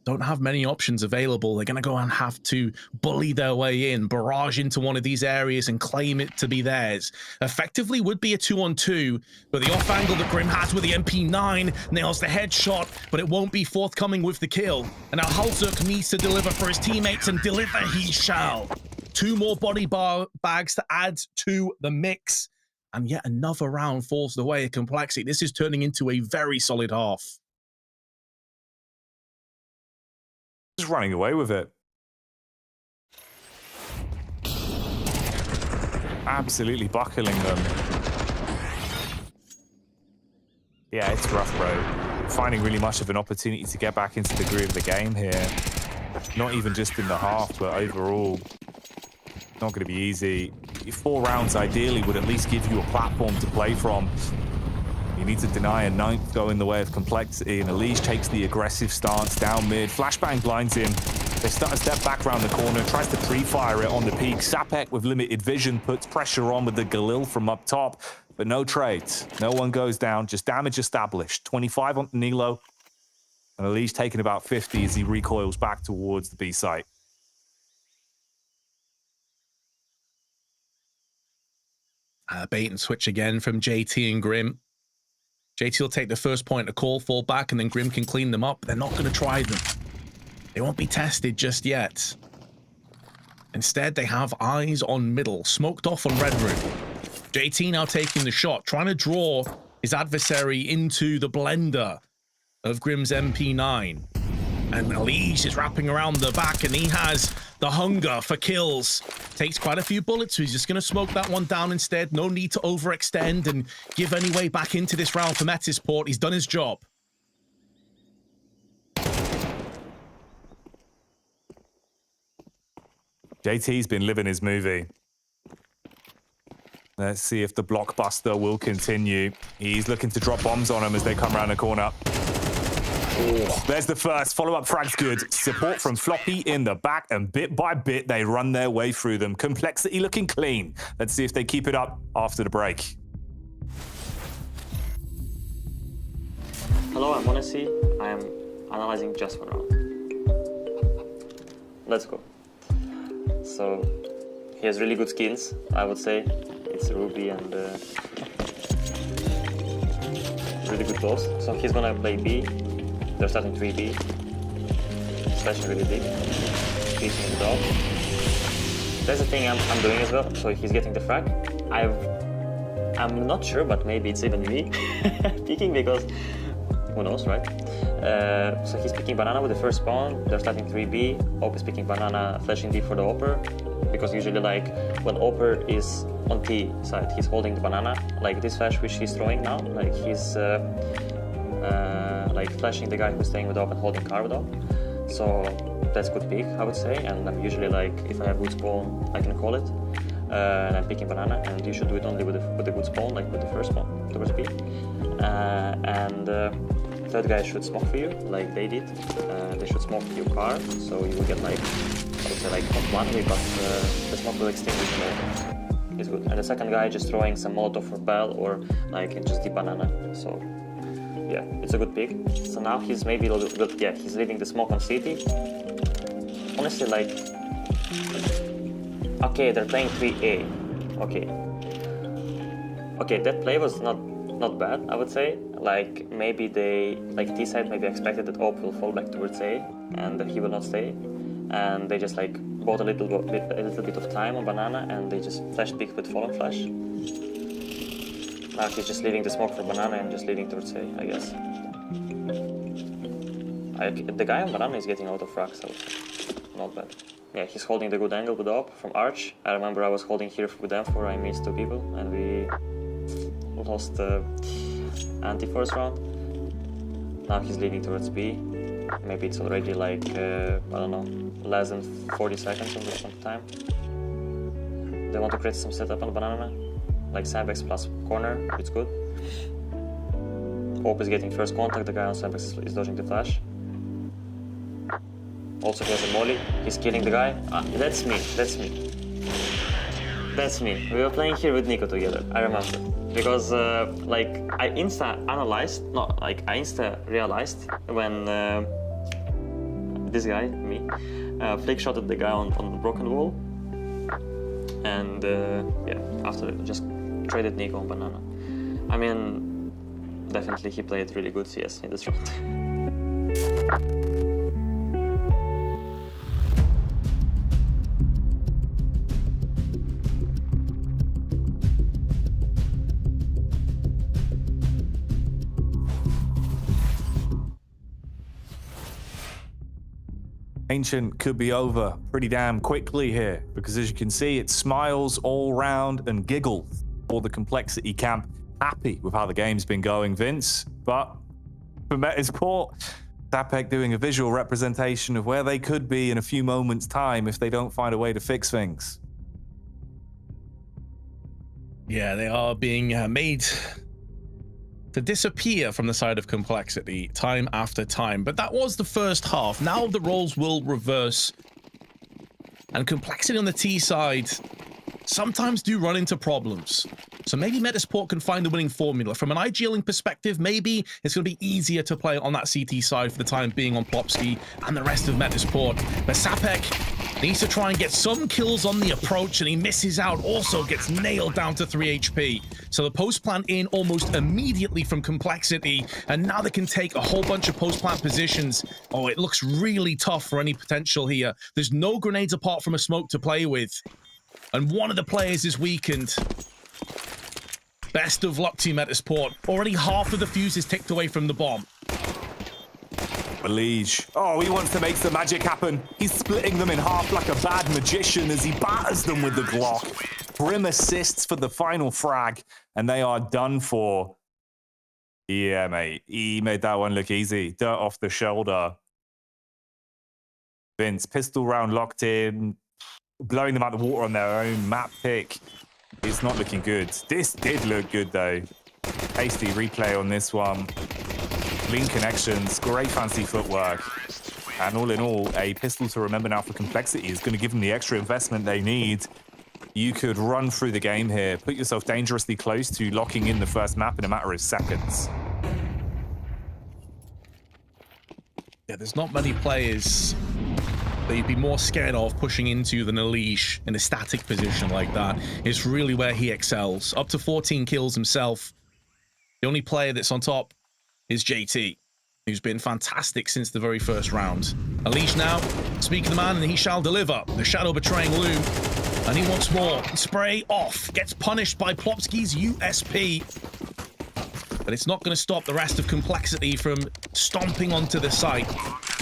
don't have many options available. They're going to go and have to bully their way in, barrage into one of these areas and claim it to be theirs. Effectively would be a 2-on-2, but the off angle that Grim has with the MP9 nails the headshot, but it won't be forthcoming with the kill. And now Halzerk needs to deliver for his teammates, and deliver he shall. 2 more body bags to add to the mix, and yet another round falls the way of Complexity. This is turning into a very solid half. Just running away with it. Absolutely buckling them. Yeah, it's rough, bro. Finding really much of an opportunity to get back into the groove of the game here. Not even just in the half, but overall, not going to be easy. 4 rounds ideally would at least give you a platform to play from. You need to deny a 9th go in the way of Complexity, and Elige takes the aggressive stance down mid. Flashbang blinds him. They start to step back around the corner, tries to pre-fire it on the peak. Sapek with limited vision puts pressure on with the Galil from up top, but no trades. No one goes down, just damage established. 25 on Nilo, and Elige taking about 50 as he recoils back towards the B site. Bait and switch again from JT and Grim. JT will take the first point to call, fall back, and then Grim can clean them up. They're not going to try them. They won't be tested just yet. Instead, they have eyes on middle, smoked off on Red Room. JT now taking the shot, trying to draw his adversary into the blender of Grim's MP9. And Elige is wrapping around the back, and he has the hunger for kills. Takes quite a few bullets, so he's just going to smoke that one down instead. No need to overextend and give any way back into this round for Metizport. He's done his job. JT's been living his movie. Let's see if the blockbuster will continue. He's looking to drop bombs on him as they come around the corner. Oh, there's the first. Follow-up frag's good. Support from Floppy in the back, and bit by bit, they run their way through them. Complexity looking clean. Let's see if they keep it up after the break. Hello, I'm Monesi. I'm analyzing just one round. Let's go. So, he has really good skins, I would say. It's Ruby and really good balls. So he's gonna play B. They're starting 3B. Slashing really big. Beating in the dog. There's a thing I'm doing as well. So he's getting the frag. I'm not sure, but maybe it's even me picking, because who knows, right? So he's picking banana with the first spawn. They're starting 3B. Op is picking banana, flashing D for the Opper. Because usually, like, when Opper is on T side, he's holding the banana. Like this flash which he's throwing now, like he's like flashing the guy who's staying with Op and holding car with Op. So that's good pick, I would say. And I'm usually like, if I have good spawn, I can call it. And I'm picking banana, and you should do it only with the good spawn, like with the first spawn towards B. Third guy should smoke for you, like they did. They should smoke your car, so you will get like, I would say like not one way, but the smoke will extinguish the Molotov. It's good. And the second guy just throwing some Molotov or Bell, or like just the banana. So yeah, it's a good pick. So now he's maybe a little bit, yeah, he's leaving the smoke on City. Honestly, like, Okay, they're playing 3A. Okay, that play was not bad, I would say. Like, maybe T side maybe expected that Op will fall back towards A and that he will not stay. And they just like bought a little bit of time on Banana and they just flash pick with Fallen Flash. Now he's just leaving the smoke for Banana and just leading towards A, I guess. The guy on Banana is getting out of frags, I would say. Not bad. Yeah, he's holding the good angle with Op from Arch. I remember I was holding here with them for I missed 2 people and we lost the anti-first round. Now he's leading towards B. Maybe it's already like, I don't know, less than 40 seconds on the time. They want to create some setup on Banana. Like Sandbags plus corner, it's good. Op is getting first contact, the guy on Sandbags is dodging the flash. Also he has a molly, he's killing the guy. That's me. We were playing here with Nico together, I remember. Because I realized when this guy, me, flick shotted the guy on the broken wall. And yeah, after just traded Nico on Banana. I mean, definitely he played really good CS in this round. Ancient could be over pretty damn quickly here, because as you can see, it smiles all round and giggles for the Complexity camp. Happy with how the game's been going, Vince. But for Metizport, Sapek doing a visual representation of where they could be in a few moments' time if they don't find a way to fix things. Yeah, they are being made to disappear from the side of Complexity time after time. But that was the first half. Now the roles will reverse. And Complexity on the T side sometimes do run into problems. So maybe Metizport can find the winning formula. From an IGLing perspective, maybe it's going to be easier to play on that CT side for the time being on Plopsky and the rest of Metizport. But Sapek needs to try and get some kills on the approach, and he misses out. Also gets nailed down to 3 HP. So the post plant in almost immediately from Complexity, and now they can take a whole bunch of post plant positions. Oh, it looks really tough for any potential here. There's no grenades apart from a smoke to play with, and one of the players is weakened. Best of luck to Metizport. Already half of the fuse is ticked away from the bomb. Liege. Oh, he wants to make some magic happen. He's splitting them in half like a bad magician as he batters them with the Glock. Grim assists for the final frag, and they are done for. Yeah, mate. He made that one look easy. Dirt off the shoulder. Vince, pistol round locked in, blowing them out the water on their own map pick. It's not looking good. This did look good, though. Hasty replay on this one. Clean connections, great fancy footwork. And all in all, a pistol to remember now for Complexity is going to give them the extra investment they need. You could run through the game here, put yourself dangerously close to locking in the first map in a matter of seconds. Yeah, there's not many players that you'd be more scared of pushing into than Unleash in a static position like that. It's really where he excels. Up to 14 kills himself. The only player that's on top is JT, who's been fantastic since the very first round. Unleash now, speaking the man, and he shall deliver. The shadow betraying Loom, and he wants more. Spray off, gets punished by Plopsky's USP. But it's not going to stop the rest of Complexity from stomping onto the site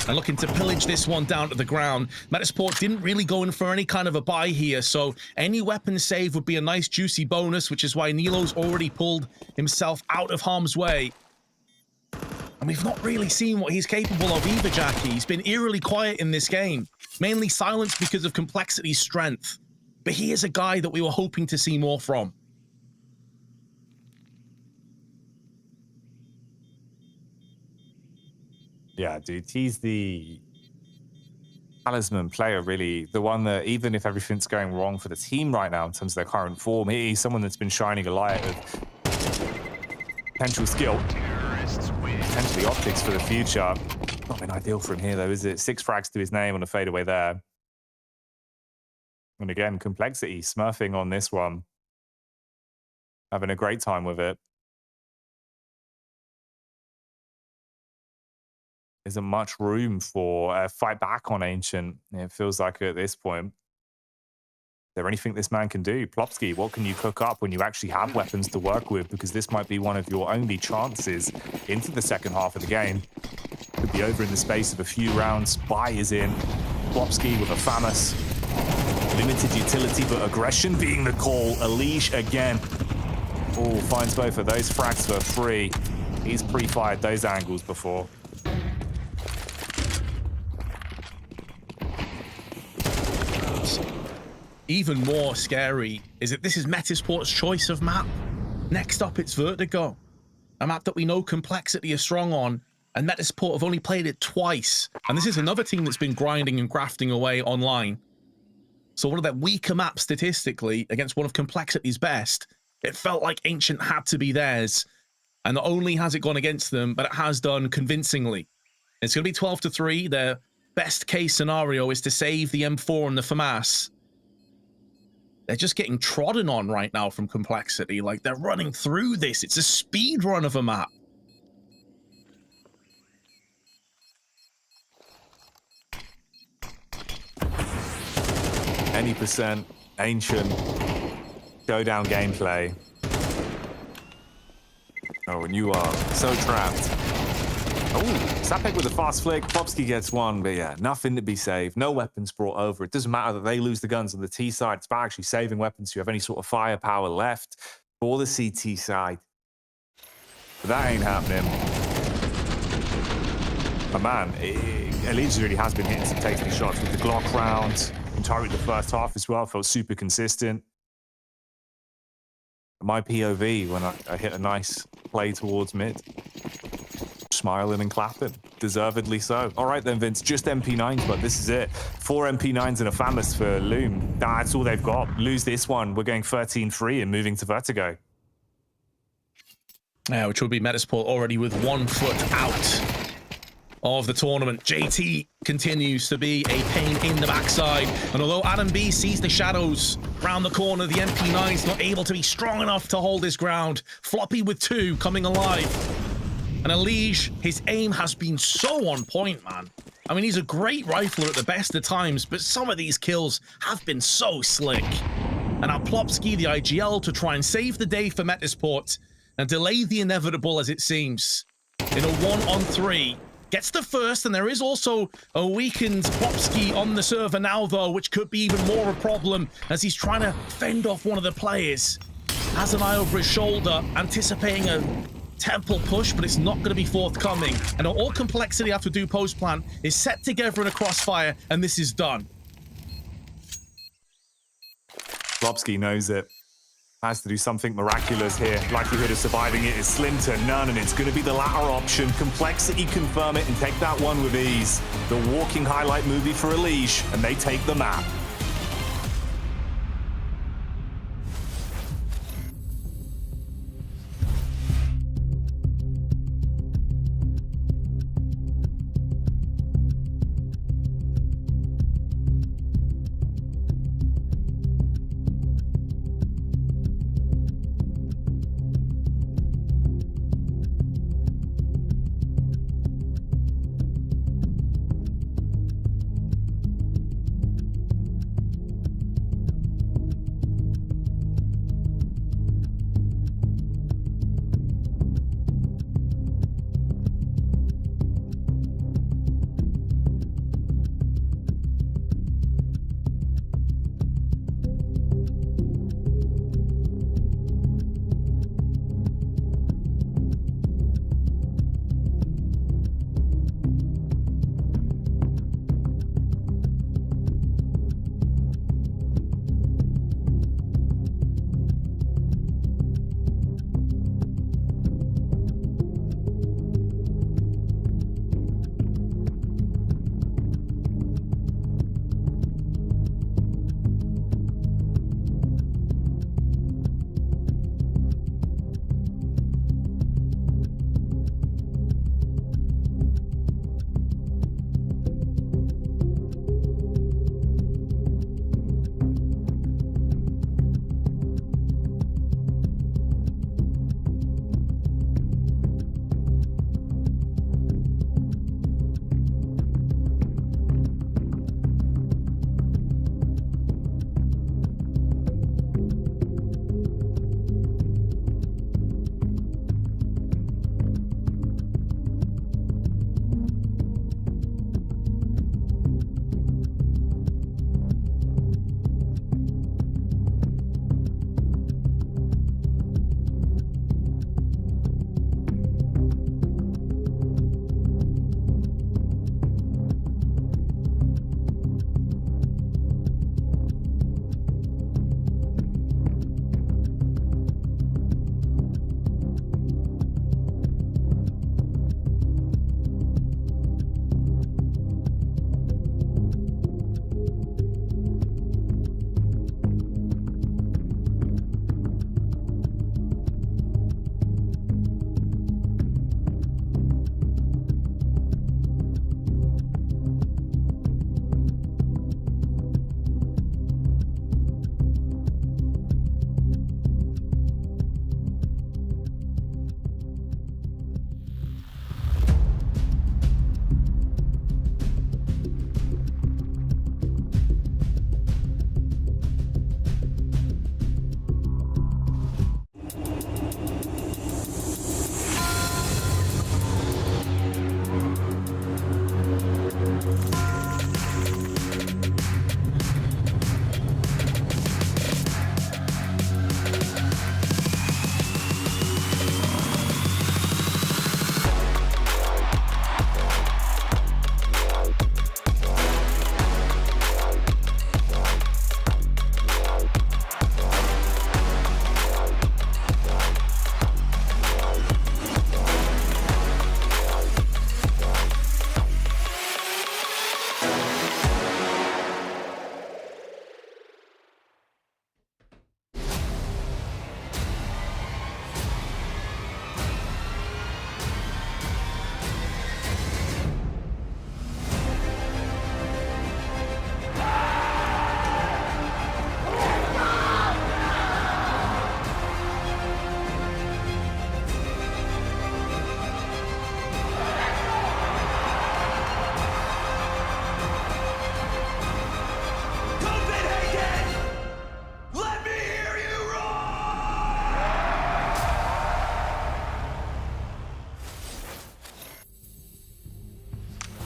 and looking to pillage this one down to the ground. Metizport didn't really go in for any kind of a buy here, so any weapon save would be a nice juicy bonus, which is why Nilo's already pulled himself out of harm's way. And we've not really seen what he's capable of either, Jackie. He's been eerily quiet in this game, mainly silenced because of Complexity's strength. But he is a guy that we were hoping to see more from. Yeah, dude, he's the talisman player, really. The one that, even if everything's going wrong for the team right now in terms of their current form, he's someone that's been shining a light of potential skill. Potentially optics for the future. Not been ideal for him here, though, is it? 6 frags to his name on a fadeaway there. And again, Complexity smurfing on this one. Having a great time with it. Isn't much room for a fight back on Ancient. It feels like at this point. Is there anything this man can do? Plopsky, what can you cook up when you actually have weapons to work with? Because this might be one of your only chances into the second half of the game. Could be over in the space of a few rounds. Buy is in. Plopsky with a Famous. Limited utility, but aggression being the call. Elish again. Oh, finds both of those frags for free. He's pre-fired those angles before. Even more scary is that this is Metizport's choice of map. Next up, it's Vertigo, a map that we know Complexity is strong on, and Metizport have only played it twice. And this is another team that's been grinding and grafting away online. So one of their weaker maps statistically against one of Complexity's best, it felt like Ancient had to be theirs. And not only has it gone against them, but it has done convincingly. It's going to be 12-3. Their best case scenario is to save the M4 and the FAMAS. They're just getting trodden on right now from Complexity. Like, they're running through this. It's a speed run of a map. Any percent, Ancient, showdown gameplay. Oh, and you are so trapped. Oh, Sapek with a fast flick. Plopsky gets one, but yeah, nothing to be saved. No weapons brought over. It doesn't matter that they lose the guns on the T side. It's about actually saving weapons so you have any sort of firepower left for the CT side. But that ain't happening. But man, Elish really has been hitting some tasty shots with the Glock round. Entirely the first half as well. Felt super consistent. My POV when I hit a nice play towards mid. Smiling and clapping. Deservedly so. All right then, Vince. Just MP9s, but this is it. 4 MP9s and a Famous for Loom. That's all they've got. Lose this one. We're going 13-3 and moving to Vertigo. Yeah, which will be Metizport already with 1 foot out of the tournament. JT continues to be a pain in the backside. And although Adam B sees the shadows round the corner, the MP9's not able to be strong enough to hold his ground. Floppy with 2 coming alive. And Elish, his aim has been so on point, man. I mean, he's a great rifler at the best of times, but some of these kills have been so slick. And now Plopsky, the IGL, to try and save the day for Metizport and delay the inevitable as it seems. In a 1-on-3, gets the first, and there is also a weakened Plopsky on the server now, though, which could be even more a problem as he's trying to fend off one of the players. Has an eye over his shoulder, anticipating a temple push, but it's not going to be forthcoming. And all Complexity have to do post-plant is set together in a crossfire, and this is done. Plopsky knows it. Has to do something miraculous here. Likelihood of surviving it is slim to none, and it's going to be the latter option. Complexity confirm it and take that one with ease. The walking highlight movie for Elish, and they take the map.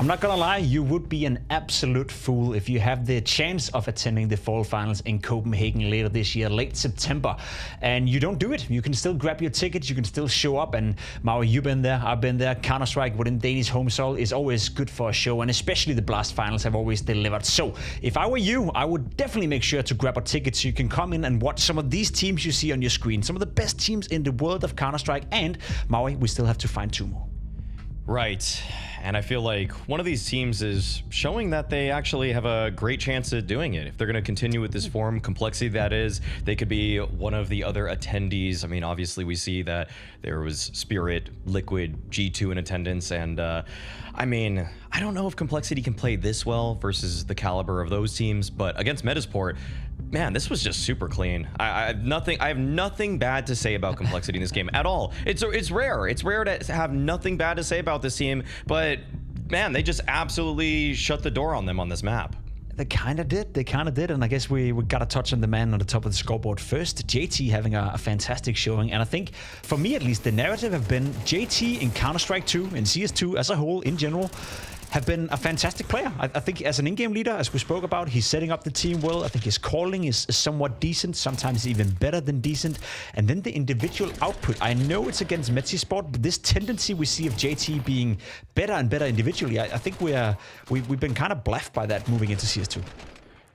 I'm not gonna lie, you would be an absolute fool if you have the chance of attending the Fall Finals in Copenhagen later this year, late September, and you don't do it. You can still grab your tickets, you can still show up, and Maui, you've been there, I've been there. Counter-Strike within Danish home soil is always good for a show, and especially the Blast Finals have always delivered. So if I were you, I would definitely make sure to grab a ticket so you can come in and watch some of these teams you see on your screen, some of the best teams in the world of Counter-Strike, and Maui, we still have to find 2 more. Right. And I feel like one of these teams is showing that they actually have a great chance at doing it. If they're going to continue with this form, Complexity that is, they could be one of the other attendees. I mean, obviously we see that there was Spirit, Liquid, G2 in attendance, and I mean, I don't know if Complexity can play this well versus the caliber of those teams, but against Metizport, man, this was just super clean. I have nothing bad to say about Complexity in this game at all. It's rare. It's rare to have nothing bad to say about this team, but man, they just absolutely shut the door on them on this map. They kind of did, and I guess we got to touch on the man on the top of the scoreboard first. JT having a fantastic showing, and I think, for me at least, the narrative have been JT in Counter-Strike 2 and CS2 as a whole, in general, have been a fantastic player. I think as an in-game leader, as we spoke about, he's setting up the team well. I think his calling is somewhat decent, sometimes even better than decent. And then the individual output. I know it's against Metizport, but this tendency we see of JT being better and better individually, I think we've been kind of bluffed by that moving into CS2.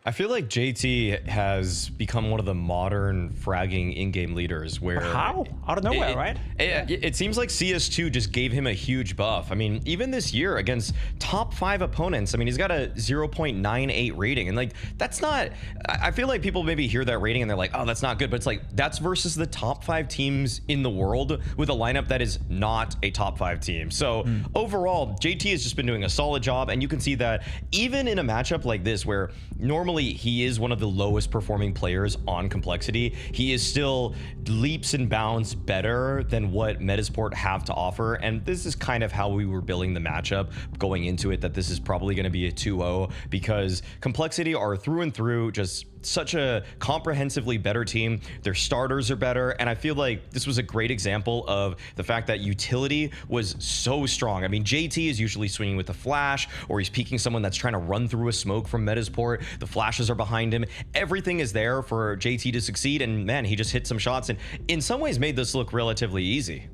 I feel like JT has become one of the modern fragging in-game leaders where... How? Out of nowhere, right? It seems like CS2 just gave him a huge buff. I mean, even this year against top 5 opponents, I mean, he's got a 0.98 rating. And like, that's not... I feel like people maybe hear that rating and they're like, oh, that's not good. But it's like, that's versus the top 5 teams in the world with a lineup that is not a top 5 team. So overall, JT has just been doing a solid job. And you can see that even in a matchup like this where normally he is one of the lowest performing players on Complexity, he is still leaps and bounds better than what Metizport have to offer. And this is kind of how we were building the matchup going into it, that this is probably going to be a 2-0 because Complexity are through and through just such a comprehensively better team. Their starters are better, and I feel like this was a great example of the fact that utility was so strong. I mean, JT is usually swinging with the flash, or he's peeking someone that's trying to run through a smoke from Metizport. The flashes are behind him. Everything is there for JT to succeed, and man, he just hit some shots and in some ways made this look relatively easy.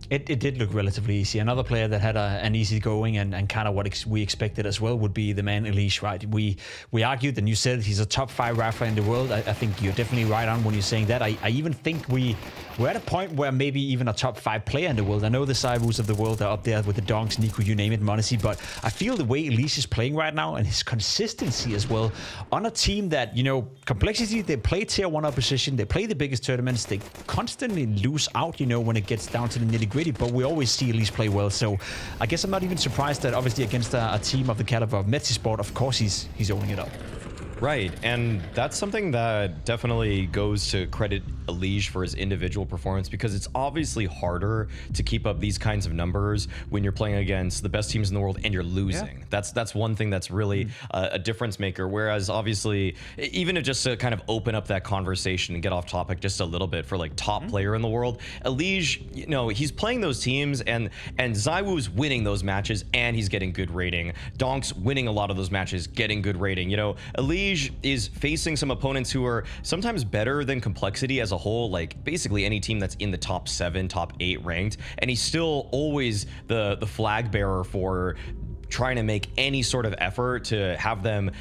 It did look relatively easy. Another player that had an easy going and kind of what we expected as well would be the man Elise, right? We argued and you said he's a top 5 rifler in the world. I think you're definitely right on when you're saying that. I even think we're at a point where maybe even a top 5 player in the world. I know the Cybus of the world are up there with the Donks, Nico, you name it, Monacy, but I feel the way Elise is playing right now and his consistency as well on a team that, you know, Complexity, they play tier 1 opposition, they play the biggest tournaments, they constantly lose out, you know, when it gets down to the nitty-gritty, but we always see Elise play well. So I guess I'm not even surprised that obviously against a team of the caliber of Metizport, of course he's owning it up. Right, and that's something that definitely goes to credit Elige for his individual performance, because it's obviously harder to keep up these kinds of numbers when you're playing against the best teams in the world and you're losing. Yeah. That's one thing that's really a difference maker, whereas obviously, even if just to kind of open up that conversation and get off topic just a little bit for like top player in the world, Elige, you know, he's playing those teams and ZywOo's winning those matches and he's getting good rating. Donk's winning a lot of those matches, getting good rating. You know, Elige is facing some opponents who are sometimes better than Complexity as a whole, like basically any team that's in the top 7, top 8 ranked, and he's still always the flag bearer for trying to make any sort of effort to have them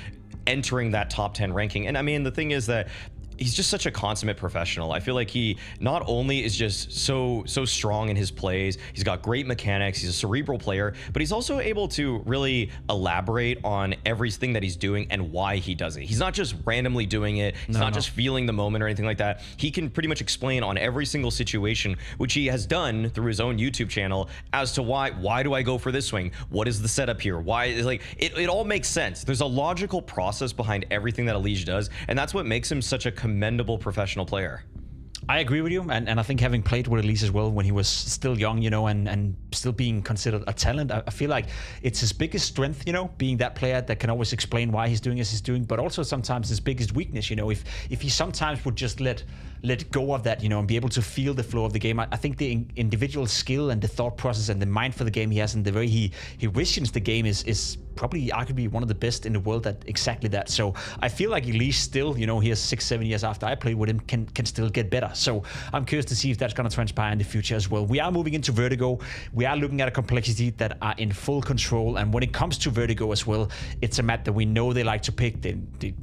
entering that top 10 ranking. And I mean, the thing is that he's just such a consummate professional. I feel like he not only is just so strong in his plays, he's got great mechanics, he's a cerebral player, but he's also able to really elaborate on everything that he's doing and why he does it. He's not just randomly doing it, he's not just feeling the moment or anything like that. He can pretty much explain on every single situation, which he has done through his own YouTube channel, as to why do I go for this swing? What is the setup here? Why is like it all makes sense. There's a logical process behind everything that Elige does, and that's what makes him such a commendable professional player. I agree with you, and I think having played with Elise as well when he was still young, and still being considered a talent, I feel like it's his biggest strength, being that player that can always explain why he's doing as he's doing, but also sometimes his biggest weakness, if he sometimes would just let go of that, and be able to feel the flow of the game. I think the individual skill and the thought process and the mind for the game he has, and the way he visions the game is probably arguably one of the best in the world at exactly that. So I feel like Elise still, he is 6-7 years after I played with him, can still get better. So I'm curious to see if that's going to transpire in the future as well. We are moving into Vertigo. We are looking at a complexity that are in full control. And when it comes to Vertigo as well, it's a map that we know they like to pick. They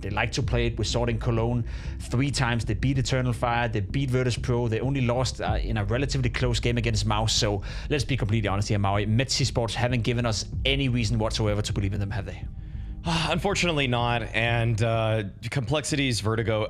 like to play it. We saw it in Cologne 3 times. They beat Eternal Fire. They beat Virtus.pro. They only lost in a relatively close game against Mouse. So let's be completely honest here, Maui. Metizport haven't given us any reason whatsoever to believe in them, have they? Unfortunately not, and Complexity's Vertigo,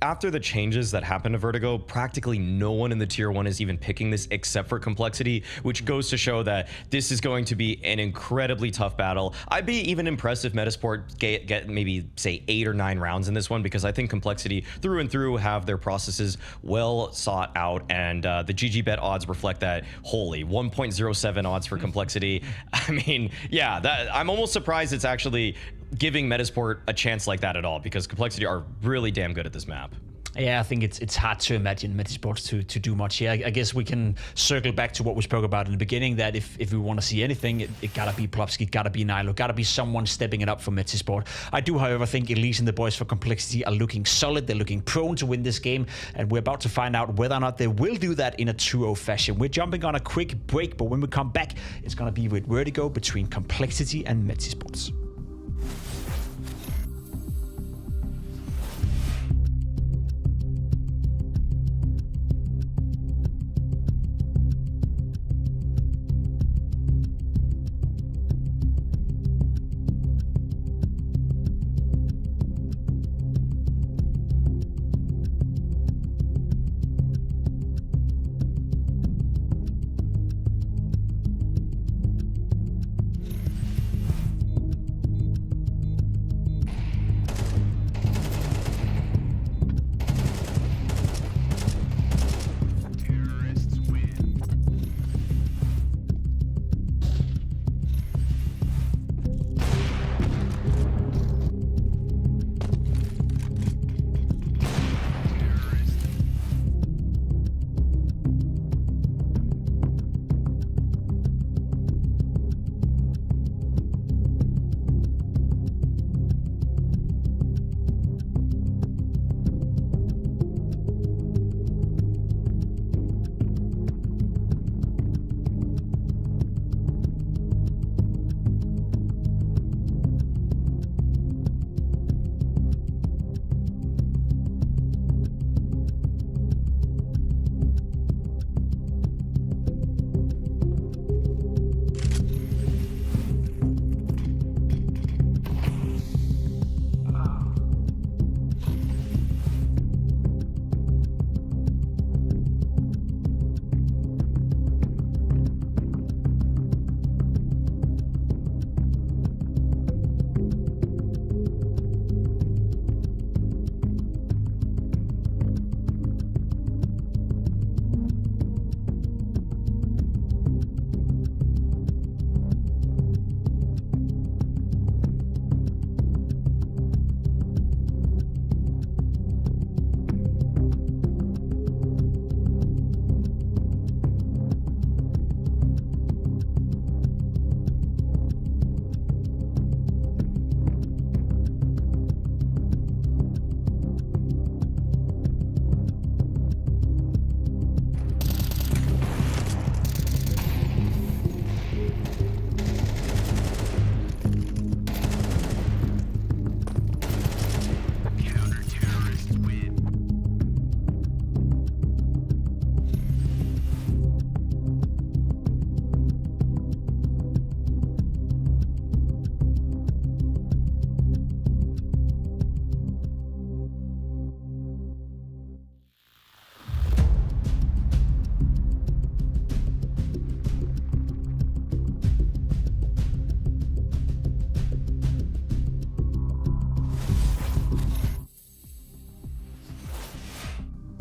after the changes that happened to Vertigo, practically no one in the Tier 1 is even picking this except for Complexity, which goes to show that this is going to be an incredibly tough battle. I'd be even impressed if Metizport get maybe, say, 8 or 9 rounds in this one, because I think Complexity, through and through, have their processes well sought out, and the GG bet odds reflect that wholly. 1.07 odds for Complexity. I mean, yeah, I'm almost surprised it's actually giving Metizport a chance like that at all, because Complexity are really damn good at this map. Yeah, I think it's hard to imagine Metizport to do much here. I guess we can circle back to what we spoke about in the beginning, that if we want to see anything, it gotta be Plopsky, it gotta be Nilo, gotta be someone stepping it up for Metizport. I do, however, think Elise and the boys for Complexity are looking solid. They're looking prone to win this game, and we're about to find out whether or not they will do that in a 2-0 fashion. We're jumping on a quick break, but when we come back, it's gonna be with Vertigo between Complexity and Metizport.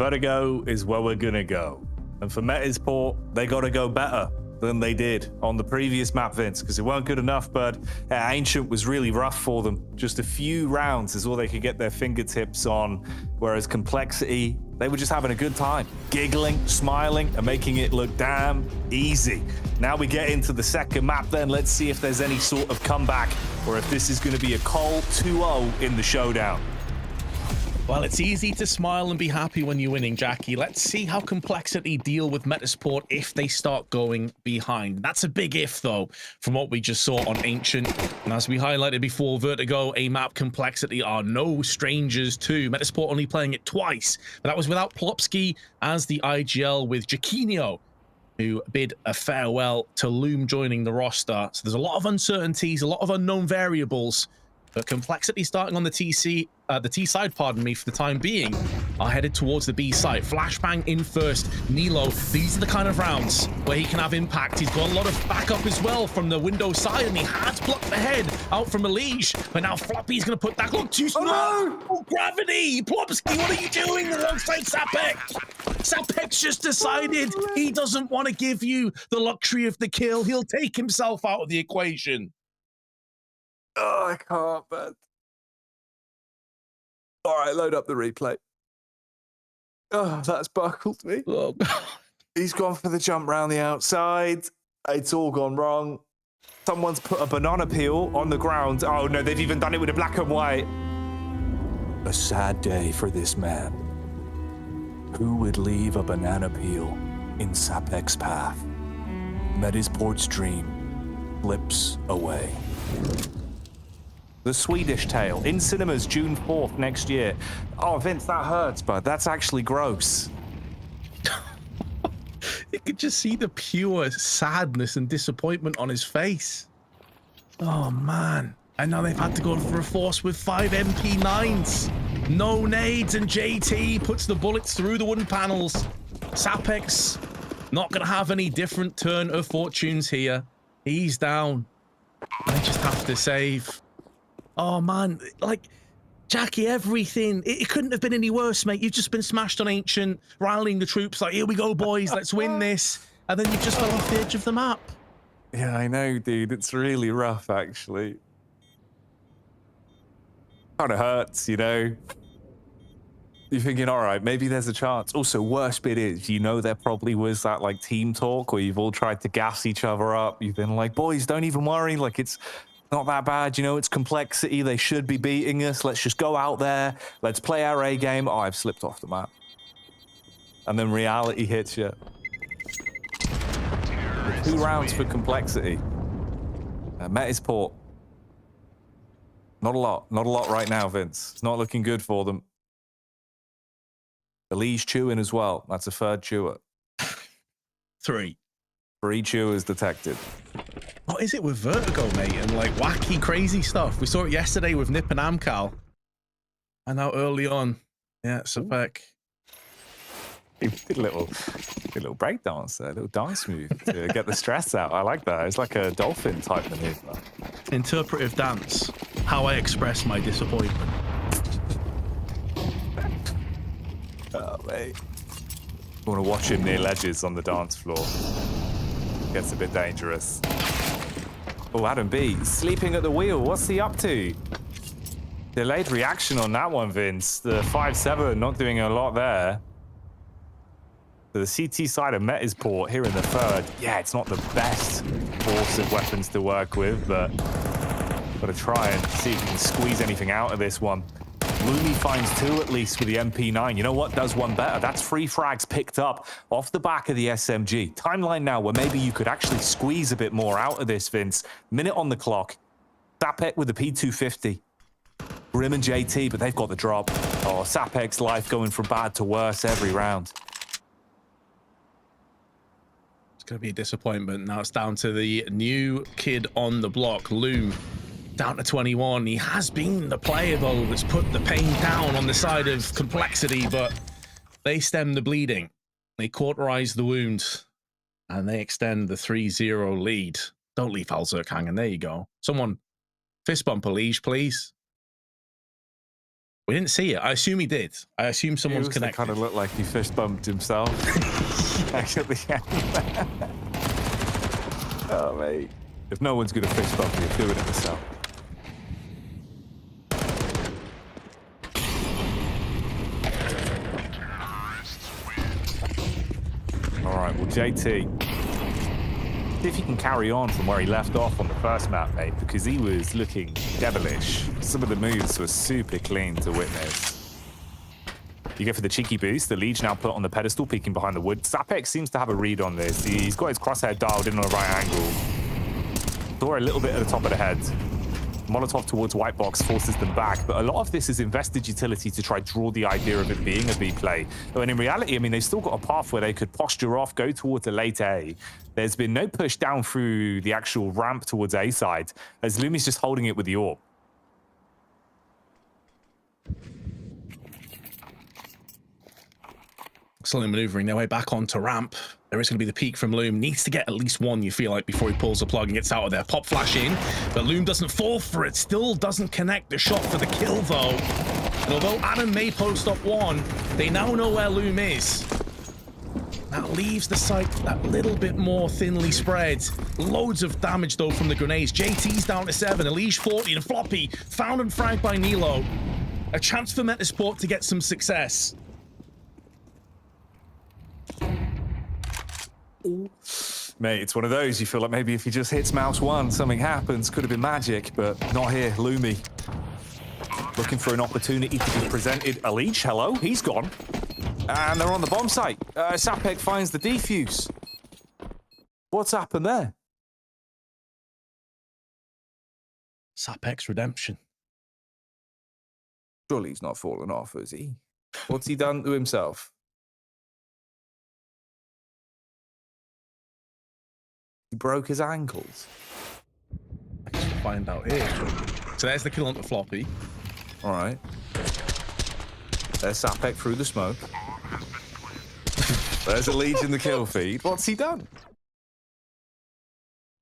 Vertigo is where we're gonna go. And for Metizport, they gotta go better than they did on the previous map, Vince, because it weren't good enough, but Ancient was really rough for them. Just a few rounds is all they could get their fingertips on, whereas Complexity, they were just having a good time, giggling, smiling, and making it look damn easy. Now we get into the second map then. Let's see if there's any sort of comeback, or if this is going to be a cold 2-0 in the showdown. Well, it's easy to smile and be happy when you're winning, Jackie. Let's see how Complexity deal with Metizport if they start going behind. That's a big if, though, from what we just saw on Ancient. And as we highlighted before, Vertigo, A-Map, Complexity are no strangers to. Metizport only playing it twice, but that was without Plopsky as the IGL with Jaquinho, who bid a farewell to Loom joining the roster. So there's a lot of uncertainties, a lot of unknown variables. But Complexity starting on the T side, pardon me, for the time being, are headed towards the B side. Flashbang in first. Nilo, these are the kind of rounds where he can have impact. He's got a lot of backup as well from the window side, and he has blocked the head out from Elige. But now Floppy's going to put that look too smart. Oh, gravity! Plopsky, what are you doing alongside Sapek? Sapek's just decided he doesn't want to give you the luxury of the kill. He'll take himself out of the equation. Oh, I can't, man. All right, load up the replay. Oh, that's buckled me. Oh, God. He's gone for the jump round the outside. It's all gone wrong. Someone's put a banana peel on the ground. Oh, no, they've even done it with a black and white. A sad day for this man. Who would leave a banana peel in Sapek's path? Metizport's dream slips away. The Swedish Tale, in cinemas June 4th next year. Oh, Vince, that hurts, bud. That's actually gross. You could just see the pure sadness and disappointment on his face. Oh, man. And now they've had to go for a force with 5 MP9s. No nades, and JT puts the bullets through the wooden panels. Sapek's not going to have any different turn of fortunes here. He's down. They just have to save. Oh, man, like, Jackie, everything. It couldn't have been any worse, mate. You've just been smashed on Ancient, rallying the troops like, here we go, boys, let's win this. And then you've just fell off the edge of the map. Yeah, I know, dude. It's really rough, actually. Kind of hurts, you know? You're thinking, all right, maybe there's a chance. Also, worst bit is, you know, there probably was that, like, team talk where you've all tried to gas each other up. You've been like, boys, don't even worry. Like, it's not that bad, you know, it's Complexity. They should be beating us. Let's just go out there. Let's play our A game. Oh, I've slipped off the map. And then reality hits you. 2 rounds for Complexity. Metizport. Not a lot. Not a lot right now, Vince. It's not looking good for them. Elige chewing as well. That's a 3rd chewer. 3 chewers detected. What is it with Vertigo, mate, and like wacky, crazy stuff? We saw it yesterday with Nip and Amcal. And now early on, yeah, Sapek. He did a little break dance there, a little dance move to get the stress out. I like that. It's like a dolphin type maneuver. Interpretive dance. How I express my disappointment. Oh, mate. I want to watch him near ledges on the dance floor. Gets a bit dangerous. Oh, Adam B, sleeping at the wheel. What's he up to? Delayed reaction on that one, Vince. The 5-7 not doing a lot there. So the CT side of Metizport here in the 3rd. Yeah, it's not the best force of weapons to work with, but got to try and see if you can squeeze anything out of this one. Lumi finds 2 at least with the MP9. You know what does one better? That's 3 frags picked up off the back of the SMG. Timeline now where maybe you could actually squeeze a bit more out of this, Vince. Minute on the clock. Sapek with the P250. Grim and JT, but they've got the drop. Oh, Sapek's life going from bad to worse every round. It's going to be a disappointment. Now it's down to the new kid on the block, Loom. Down to 21. He has been the player, though, that's put the pain down on the side of Complexity, but they stem the bleeding. They cauterize the wounds, and they extend the 3-0 lead. Don't leave Halzerk hanging. There you go. Someone fist bump Elige, please. We didn't see it. I assume he did. I assume someone's connected. Kind of looked like he fist bumped himself. Back at the end. Oh, mate. If no one's going to fist bump you, do it in the cell. All right, well, JT, see if he can carry on from where he left off on the first map, mate, because he was looking devilish. Some of the moves were super clean to witness. You go for the cheeky boost. The Liege now put on the pedestal, peeking behind the wood. Zapek seems to have a read on this. He's got his crosshair dialed in on a right angle. Door a little bit at the top of the head. Molotov towards white box forces them back, but a lot of this is invested utility to try draw the idea of it being a B play. When in reality, I mean, they've still got a path where they could posture off, go towards a late A. There's been no push down through the actual ramp towards A side, as Lumi's just holding it with the AWP. Slowly maneuvering their way back onto ramp. There is going to be the peek from Loom. Needs to get at least one, you feel like, before he pulls the plug and gets out of there. Pop flash in, but Loom doesn't fall for it. Still doesn't connect the shot for the kill, though. And although Adam may post up one, they now know where Loom is. That leaves the site that little bit more thinly spread. Loads of damage, though, from the grenades. JT's down to 7, Elige 40, and Floppy found and fragged by Nilo. A chance for Metizport to get some success. Mate, it's one of those, you feel like maybe if he just hits mouse 1, something happens. Could have been magic, but not here. Lumi looking for an opportunity to be presented. Elige, hello, he's gone. And they're on the bomb site. Sapek finds the defuse. What's happened there? Sapek's redemption. Surely he's not fallen off, has he? What's he done to himself? He broke his ankles. I guess we'll find out here. So there's the kill onto Floppy. All right. There's Sapek through the smoke. There's a Legion in the kill feed. What's he done?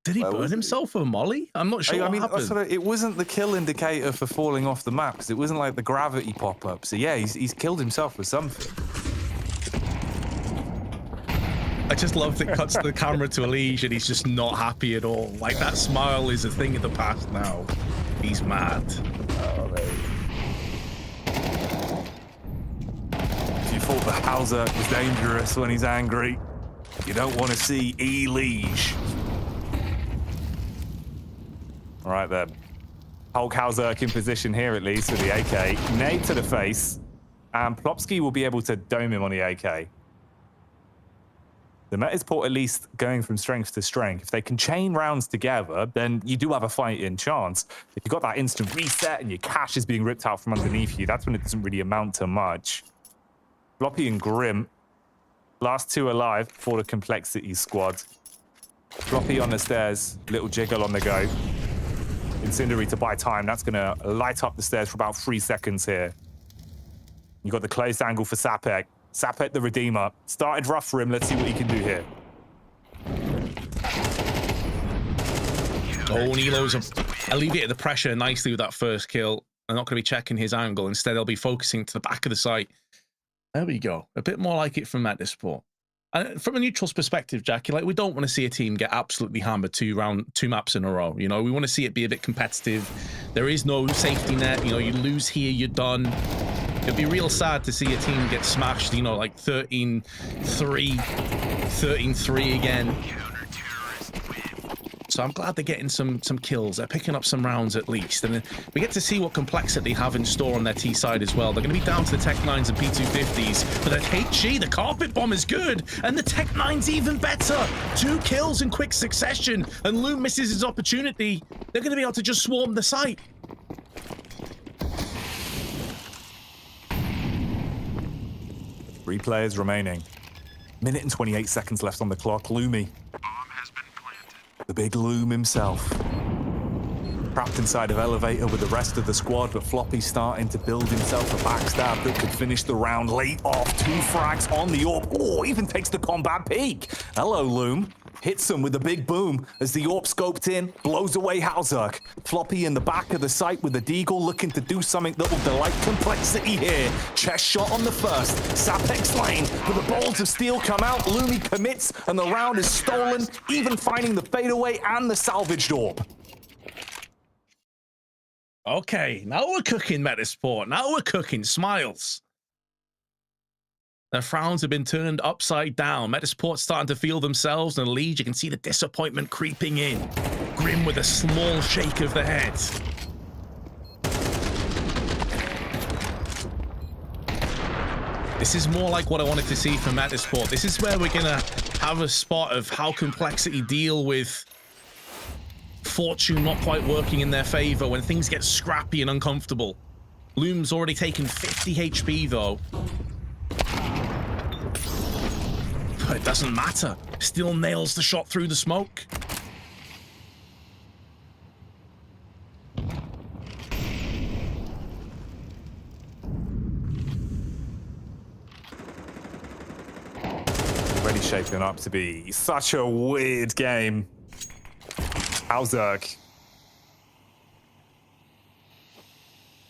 Did he burn himself with a molly? I'm not sure what happened. It wasn't the kill indicator for falling off the map, because it wasn't like the gravity pop-up. So yeah, he's killed himself with something. I just love that it cuts the camera to Elige and he's just not happy at all. Like, that smile is a thing of the past now. He's mad. Oh, mate. If you thought the Hauser was dangerous when he's angry, you don't want to see Elige. All right, then. Hulk Hauser in position here, at least, with the AK. Nade to the face, and Plopsky will be able to dome him on the AK. The Metizport at least going from strength to strength. If they can chain rounds together, then you do have a fighting chance. If you've got that instant reset and your cash is being ripped out from underneath you, that's when it doesn't really amount to much. Floppy and Grim, last two alive for the Complexity squad. Floppy on the stairs, little jiggle on the go. Incendiary to buy time. That's going to light up the stairs for about 3 seconds here. You got the close angle for Sapek. Sapek the Redeemer. Started rough for him. Let's see what he can do here. Oh, Nilo's alleviated the pressure nicely with that first kill. They're not going to be checking his angle. Instead, they'll be focusing to the back of the site. There we go. A bit more like it from Metizport. And from a neutral's perspective, Jackie, like, we don't want to see a team get absolutely hammered two maps in a row. You know, we want to see it be a bit competitive. There is no safety net. You know, you lose here, you're done. It'd be real sad to see a team get smashed, you know, like 13-3, 13-3 again. So I'm glad they're getting some kills. They're picking up some rounds at least. And then we get to see what Complexity have in store on their T side as well. They're going to be down to the Tech 9s and P250s. But at HG, the carpet bomb is good. And the Tech 9's even better. 2 kills in quick succession. And Loom misses his opportunity. They're going to be able to just swarm the site. 3 players remaining. Minute and 28 seconds left on the clock. Loomy. The big Loom himself. Trapped inside of elevator with the rest of the squad, but Floppy's starting to build himself a backstab that could finish the round late off. 2 frags on the AWP. Oh, even takes the combat peak. Hello, Loom. hits him with a big boom as the AWP scoped in, blows away Halzerk. Floppy in the back of the site with a deagle looking to do something that will delight Complexity here. Chest shot on the first. Sapek's lane, but the balls of steel come out. Lumi commits, and the round is stolen, even finding the fadeaway and the salvaged AWP. Okay, now we're cooking, Metizport. Now we're cooking. Smiles. Their frowns have been turned upside down. Metizport's starting to feel themselves, and Leeds, you can see the disappointment creeping in. Grim with a small shake of the head. This is more like what I wanted to see from Metizport. This is where we're going to have a spot of how Complexity deal with fortune not quite working in their favor when things get scrappy and uncomfortable. Loom's already taken 50 HP though. But it doesn't matter. Still nails the shot through the smoke. Already shaping up to be such a weird game. Halzerk.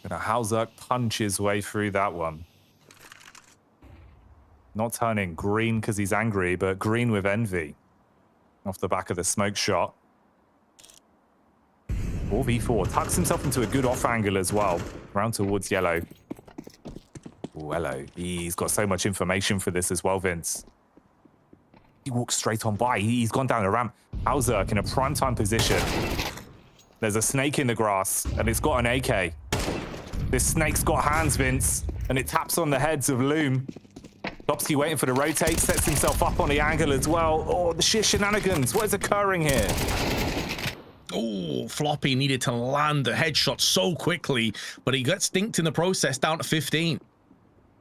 Halzerk punch his way through that one. Not turning green because he's angry, but green with envy. Off the back of the smoke shot. 4v4. Tucks himself into a good off angle as well. Round towards yellow. Oh, hello. He's got so much information for this as well, Vince. He walks straight on by. He's gone down the ramp. Halzerk in a primetime position. There's a snake in the grass, and it's got an AK. This snake's got hands, Vince, and it taps on the heads of Loom. Lopsky waiting for the rotate, sets himself up on the angle as well. Oh, the sheer shenanigans. What is occurring here? Oh, Floppy needed to land the headshot so quickly, but he gets dinked in the process down to 15.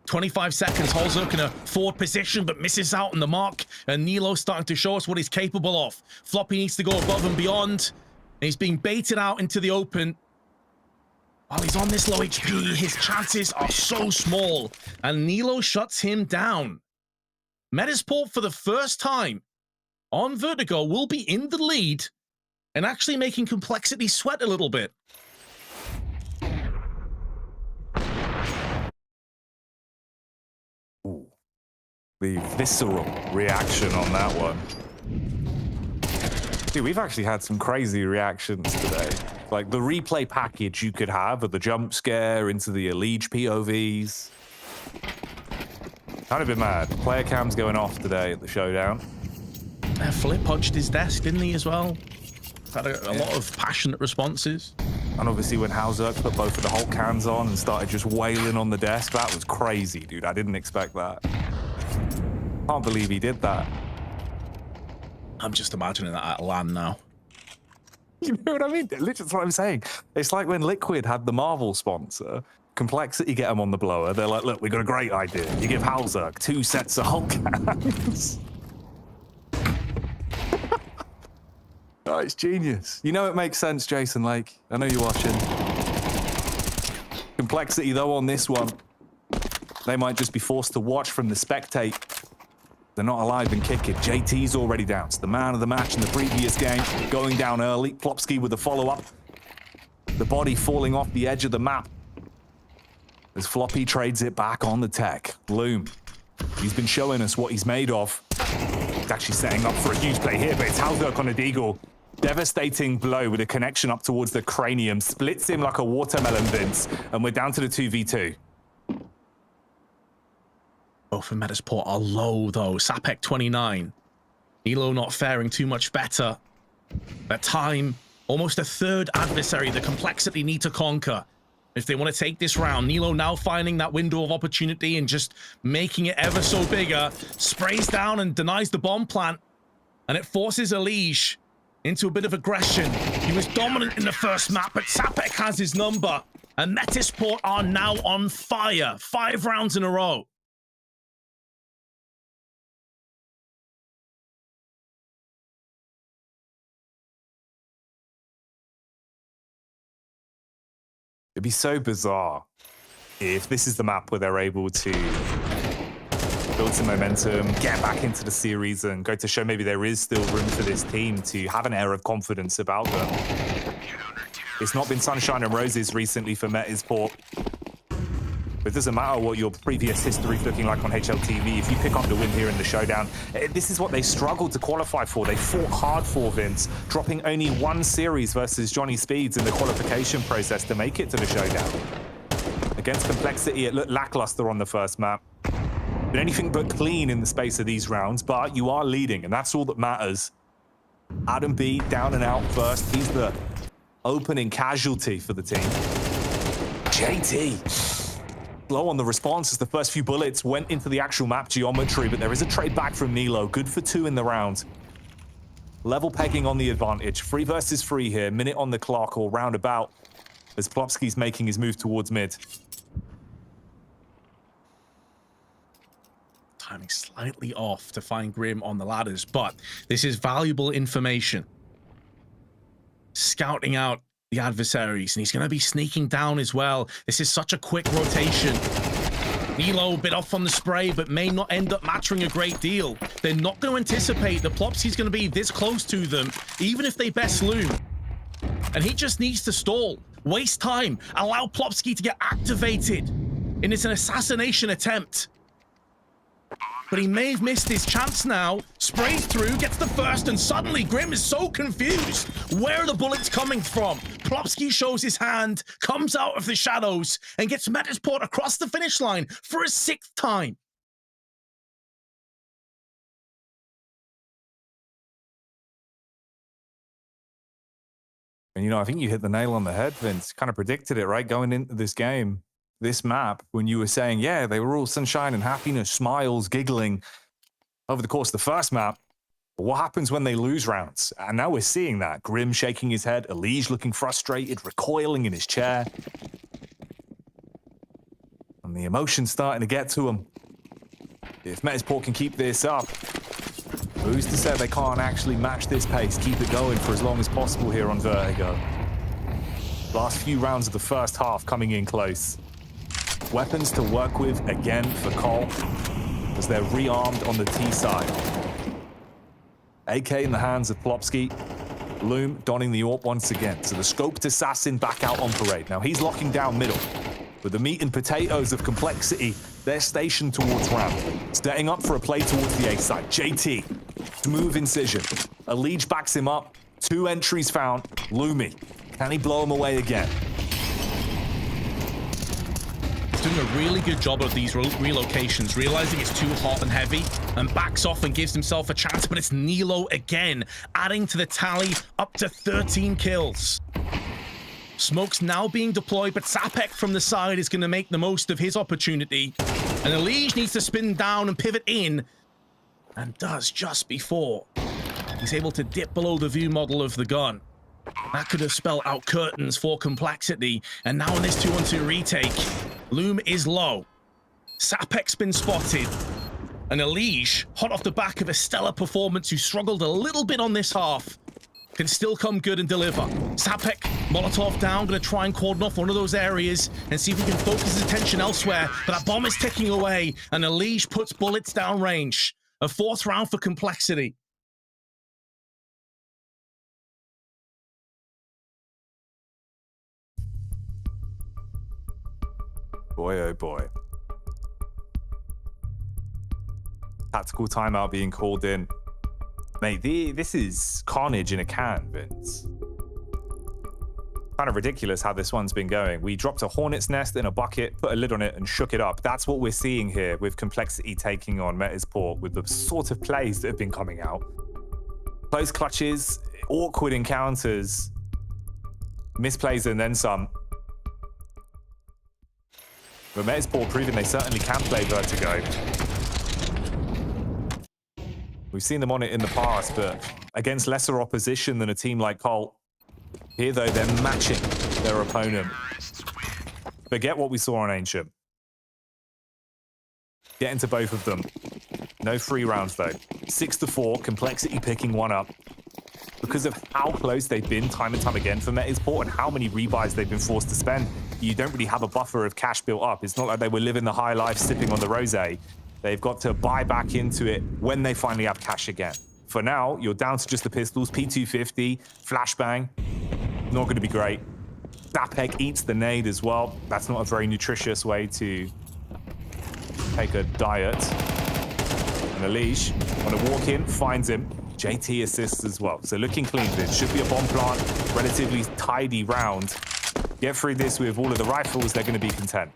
25 seconds, Halzerk in a forward position, but misses out on the mark. And Nilo's starting to show us what he's capable of. Floppy needs to go above and beyond. And he's being baited out into the open. While he's on this low HP, his chances are so small. And Nilo shuts him down. Metizport, for the first time on Vertigo, will be in the lead and actually making Complexity sweat a little bit. The visceral reaction on that one. Dude, we've actually had some crazy reactions today. Like the replay package you could have of the jump scare into the Elite POVs. Kind of been mad. Player cam's going off today at the showdown. Flip punched his desk, didn't he, as well? Had a lot of passionate responses. And obviously when Halzerk put both of the Hulk cans on and started just wailing on the desk, that was crazy, dude. I didn't expect that. Can't believe he did that. I'm just imagining that at LAN now. You know what I mean? Literally, that's what I'm saying. It's like when Liquid had the Marvel sponsor, Complexity get them on the blower. They're like, look, we got a great idea. You give Halzerk 2 sets of Hulk cans. Oh, it's genius. You know it makes sense, Jason Lake. I know you're watching. Complexity, though, on this one, they might just be forced to watch from the spectate. They're not alive and kicking. JT's already down. It's the man of the match in the previous game, going down early. Plopsky with the follow-up. The body falling off the edge of the map. As Floppy trades it back on the tech. Loom, he's been showing us what he's made of. He's actually setting up for a huge play here, but it's Halzerk on a deagle. Devastating blow with a connection up towards the cranium. Splits him like a watermelon, Vince. And we're down to the 2v2. Both of Metizport are low, though. Sapek 29. Nilo not faring too much better. That time, almost a third adversary the Complexity need to conquer if they want to take this round. Nilo now finding that window of opportunity and just making it ever so bigger. Sprays down and denies the bomb plant. And it forces Elige into a bit of aggression. He was dominant in the first map, but Sapek has his number. And Metizport are now on fire. 5 rounds in a row. It'd be so bizarre if this is the map where they're able to build some momentum, get back into the series, and go to show maybe there is still room for this team to have an air of confidence about them. It's not been sunshine and roses recently for Metizport. But it doesn't matter what your previous history is looking like on HLTV. If you pick up the win here in the showdown, this is what they struggled to qualify for. They fought hard for, Vince, dropping only one series versus Johnny Speeds in the qualification process to make it to the showdown. Against Complexity, it looked lackluster on the first map. But anything but clean in the space of these rounds, but you are leading, and that's all that matters. Adam B down and out first. He's the opening casualty for the team. JT. Low on the response as the first few bullets went into the actual map geometry, but there is a trade back from Nilo. Good for 2 in the round. Level pegging on the advantage. 3 versus 3 here. Minute on the clock or roundabout as Plopski's making his move towards mid. Timing slightly off to find Grim on the ladders, but this is valuable information. Scouting out the adversaries, and he's going to be sneaking down as well. This is such a quick rotation. Nilo a bit off on the spray, but may not end up mattering a great deal. They're not going to anticipate that Plopski's going to be this close to them, even if they best Loom. And he just needs to stall, waste time, allow Plopski to get activated. And it's an assassination attempt. But he may have missed his chance now. Sprays through, gets the first, and suddenly Grim is so confused. Where are the bullets coming from? Plopski shows his hand, comes out of the shadows, and gets Metizport across the finish line for a 6th time. And, you know, I think you hit the nail on the head, Vince. Kind of predicted it, right? Going into this game. This map, when you were saying, yeah, they were all sunshine and happiness, smiles, giggling over the course of the first map. But what happens when they lose rounds? And now we're seeing that. Grim shaking his head, Elige looking frustrated, recoiling in his chair. And the emotion's starting to get to him. If Metizport can keep this up, who's to say they can't actually match this pace, keep it going for as long as possible here on Vertigo. Last few rounds of the first half coming in close. Weapons to work with again for Cole as they're rearmed on the T side. AK in the hands of Plopski. Loom donning the AWP once again. So the scoped assassin back out on parade. Now he's locking down middle. With the meat and potatoes of Complexity, they're stationed towards ramp. Setting up for a play towards the A side. JT. Smooth incision. Elige backs him up. 2 entries found. Loomy. Can he blow him away again? Doing a really good job of these relocations, realizing it's too hot and heavy, and backs off and gives himself a chance, but it's Nilo again, adding to the tally up to 13 kills. Smoke's now being deployed, but Sapek from the side is going to make the most of his opportunity. And Elige needs to spin down and pivot in, and does just before he's able to dip below the view model of the gun. That could have spelled out curtains for Complexity, and now in this 2-on-2 retake, Loom is low. Sapek's been spotted. And Elige, hot off the back of a stellar performance who struggled a little bit on this half, can still come good and deliver. Sapek, Molotov down, gonna try and cordon off one of those areas and see if he can focus his attention elsewhere. But that bomb is ticking away, and Elige puts bullets down range. A 4th round for Complexity. Boy, oh boy. Tactical timeout being called in. Mate, this is carnage in a can, Vince. Kind of ridiculous how this one's been going. We dropped a hornet's nest in a bucket, put a lid on it, and shook it up. That's what we're seeing here with Complexity taking on Metizport with the sort of plays that have been coming out. Close clutches, awkward encounters, misplays, and then some. But Metizport proving they certainly can play Vertigo. We've seen them on it in the past, but against lesser opposition than a team like Colt. Here, though, they're matching their opponent. Forget what we saw on Ancient. Get into both of them. No free rounds, though. 6-4, Complexity picking one up. Because of how close they've been time and time again for Metizport and how many rebuys they've been forced to spend, you don't really have a buffer of cash built up. It's not like they were living the high life sipping on the rosé. They've got to buy back into it when they finally have cash again. For now, you're down to just the pistols, P250, flashbang, not going to be great. Dapek eats the nade as well. That's not a very nutritious way to take a diet. And Alish, on a walk in, finds him. JT assists as well. So looking clean. It should be a bomb plant, relatively tidy round. Get through this with all of the rifles, they're going to be content.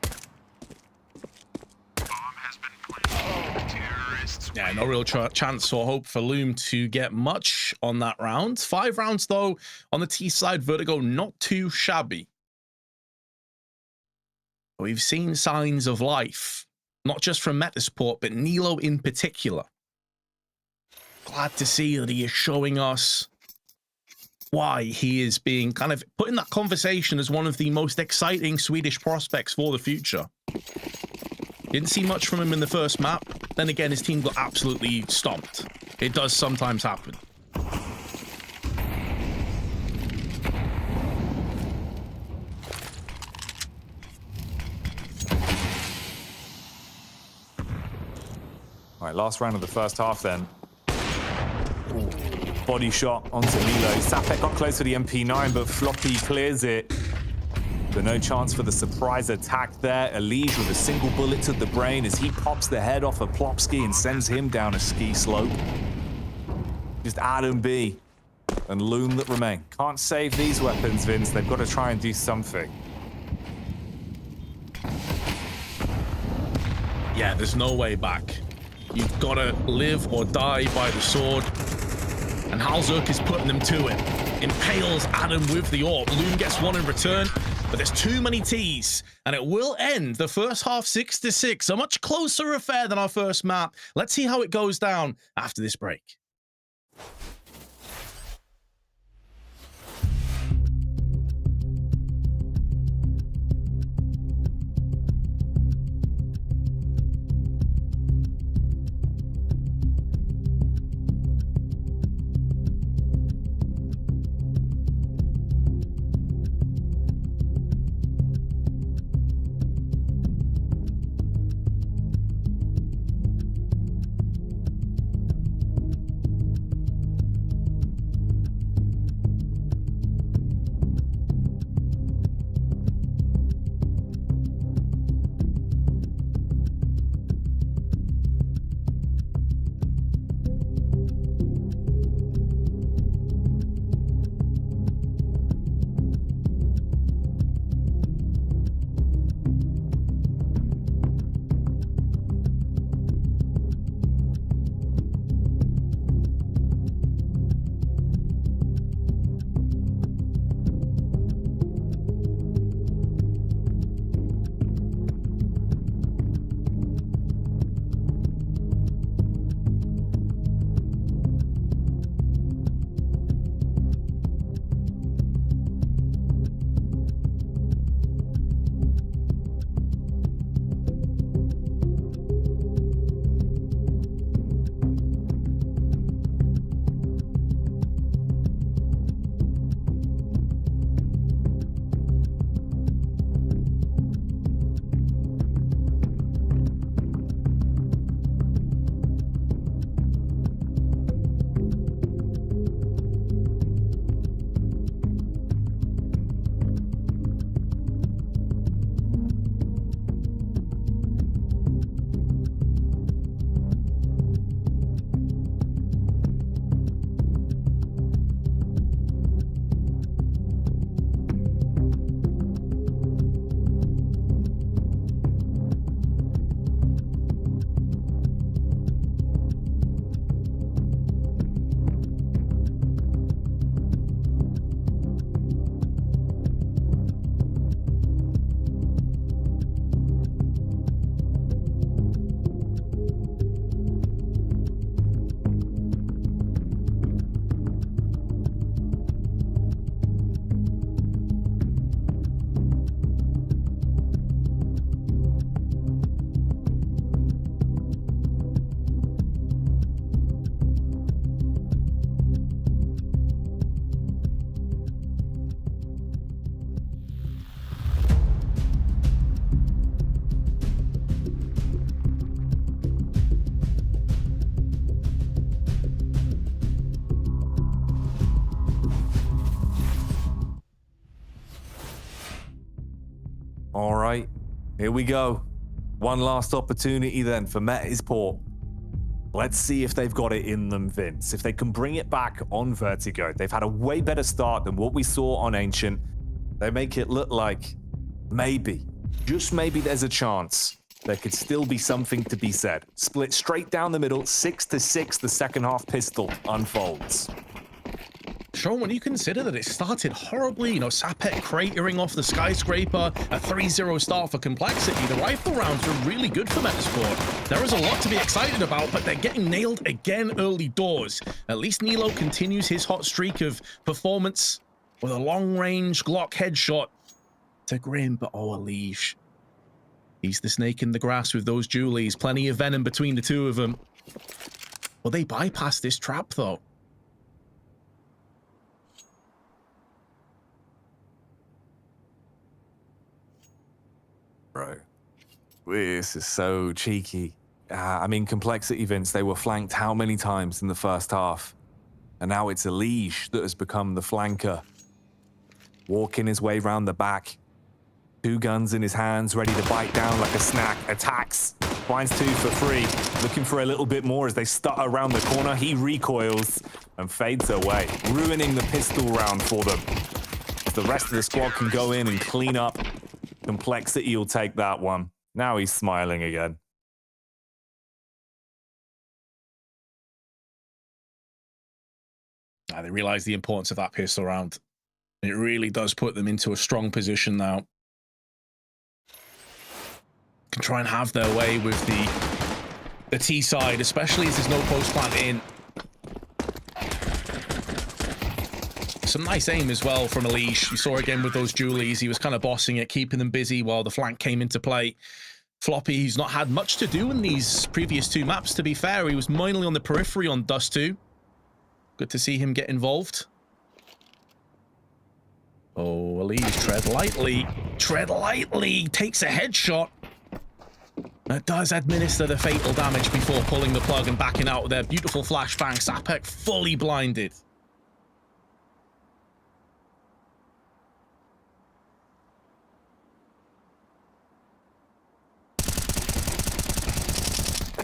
Yeah, no real chance or hope for Loom to get much on that round. 5 rounds, though, on the T side. Vertigo not too shabby. We've seen signs of life, not just from Metizport, but Nilo in particular. Glad to see that he is showing us why he is being kind of put in that conversation as one of the most exciting Swedish prospects for the future. Didn't see much from him in the first map. Then again, his team got absolutely stomped. It does sometimes happen. All right, last round of the first half then. Ooh, body shot onto Lilo. Sapek got close to the MP9, but Floppy clears it. But no chance for the surprise attack there. Elige with a single bullet to the brain as he pops the head off of Plopsky and sends him down a ski slope. Just Adam B and Loom that remain. Can't save these weapons, Vince. They've got to try and do something. Yeah, there's no way back. You've got to live or die by the sword. And Halzuk is putting them to it. Impales Adam with the orb. Loom gets one in return. But there's too many T's, and it will end the first half 6-6. A much closer affair than our first map. Let's see how it goes down after this break. All right, here we go. One last opportunity then for Metizport. Let's see if they've got it in them, Vince. If they can bring it back on Vertigo. They've had a way better start than what we saw on Ancient. They make it look like maybe, just maybe there's a chance there could still be something to be said. Split straight down the middle, 6-6, the second half pistol unfolds. Sean, when you consider that it started horribly, you know, Sapek cratering off the skyscraper, a 3-0 start for Complexity, the rifle rounds were really good for Metizport. There is a lot to be excited about, but they're getting nailed again early doors. At least Nilo continues his hot streak of performance with a long-range Glock headshot to Grim, but oh, Alish. He's the snake in the grass with those Julies. Plenty of venom between the two of them. Well, they bypassed this trap, though. Bro, this is so cheeky. I mean, Complexity, Vince, they were flanked how many times in the first half? And now it's Alish that has become the flanker. Walking his way round the back. 2 guns in his hands, ready to bite down like a snack. Attacks. Finds 2 for free. Looking for a little bit more as they stutter around the corner. He recoils and fades away, ruining the pistol round for them. The rest of the squad can go in and clean up. Complexity will take that one. Now he's smiling again. They realize the importance of that pistol round. It really does put them into a strong position now. Can try and have their way with the T side, especially as there's no post plant in. Some nice aim as well from Alish. You saw again with those Julies. He was kind of bossing it, keeping them busy while the flank came into play. Floppy, he's not had much to do in these previous 2 maps, to be fair. He was mainly on the periphery on Dust 2. Good to see him get involved. Oh, Alish, tread lightly. Tread lightly. Takes a headshot. That does administer the fatal damage before pulling the plug and backing out with their beautiful flashbang. Sapek fully blinded.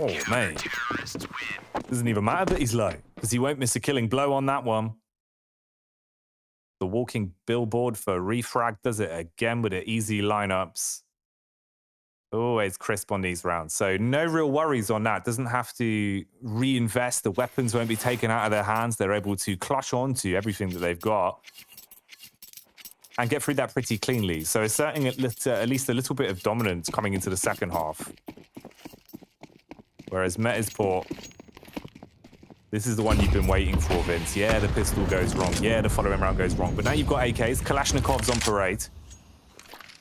Oh, man. Doesn't even matter that he's low, because he won't miss a killing blow on that one. The walking billboard for Refrag does it again with the easy lineups. Always crisp on these rounds. So no real worries on that. Doesn't have to reinvest. The weapons won't be taken out of their hands. They're able to clutch on to everything that they've got and get through that pretty cleanly. So asserting at least a little bit of dominance coming into the second half. Whereas Metizport, this is the one you've been waiting for, Vince. Yeah, the pistol goes wrong. Yeah, the following round goes wrong. But now you've got AKs, Kalashnikovs on parade.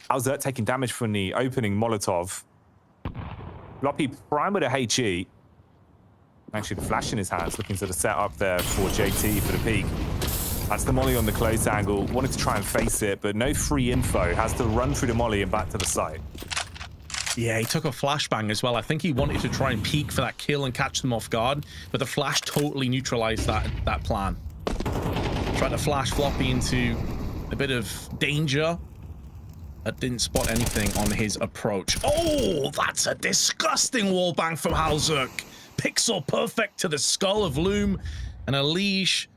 Alzert taking damage from the opening Molotov. Floppy prime with a HE. Actually, the flash in his hands, looking to the setup there for JT for the peak. That's the molly on the close angle. Wanted to try and face it, but no free info. Has to run through the molly and back to the site. Yeah, he took a flashbang as well. I think he wanted to try and peek for that kill and catch them off guard, but the flash totally neutralized that plan. Tried to flash Floppy into a bit of danger, but didn't spot anything on his approach. Oh, that's a disgusting wallbang from Halzuk. Pixel perfect to the skull of Loom, and Alish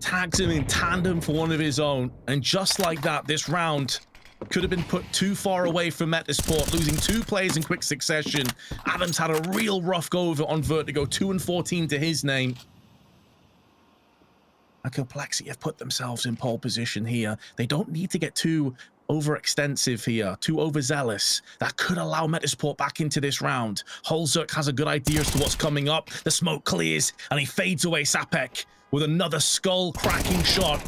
tags him in tandem for one of his own. And just like that, this round could have been put too far away from Metizport, losing 2 players in quick succession. Adams had a real rough go over on Vertigo, 2-14 to his name. And Complexity have put themselves in pole position here. They don't need to get too overextensive here, too overzealous. That could allow Metizport back into this round. Holzuk has a good idea as to what's coming up. The smoke clears, and he fades away Sapek with another skull-cracking shot.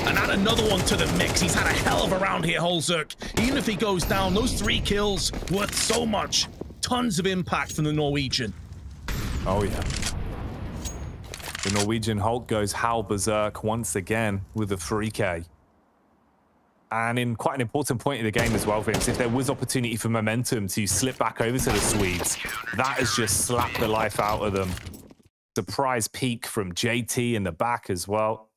And add another one to the mix. He's had a hell of a round here, Holzuk. Even if he goes down, those 3 kills worth so much. Tons of impact from the Norwegian. Oh, yeah. The Norwegian Hulk goes Hal Berserk once again with a 3K. And in quite an important point of the game as well, Vince, if there was opportunity for momentum to slip back over to the Swedes, that has just slapped the life out of them. Surprise peek from JT in the back as well.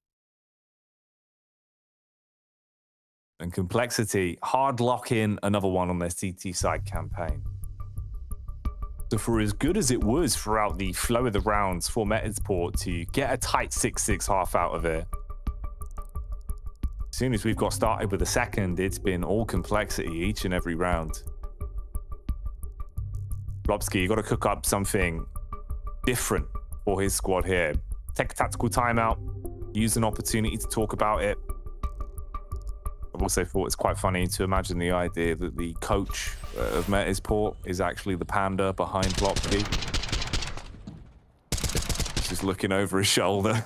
And Complexity hard lock in another one on their CT side campaign. So for as good as it was throughout the flow of the rounds for Metizport to get a tight 6-6 half out of it, as soon as we've got started with the second, it's been all Complexity each and every round. Robski, you got to cook up something different for his squad here. Take a tactical timeout, use an opportunity to talk about it. I've also thought it's quite funny to imagine the idea that the coach of Metizport is actually the panda behind Robski. Just looking over his shoulder.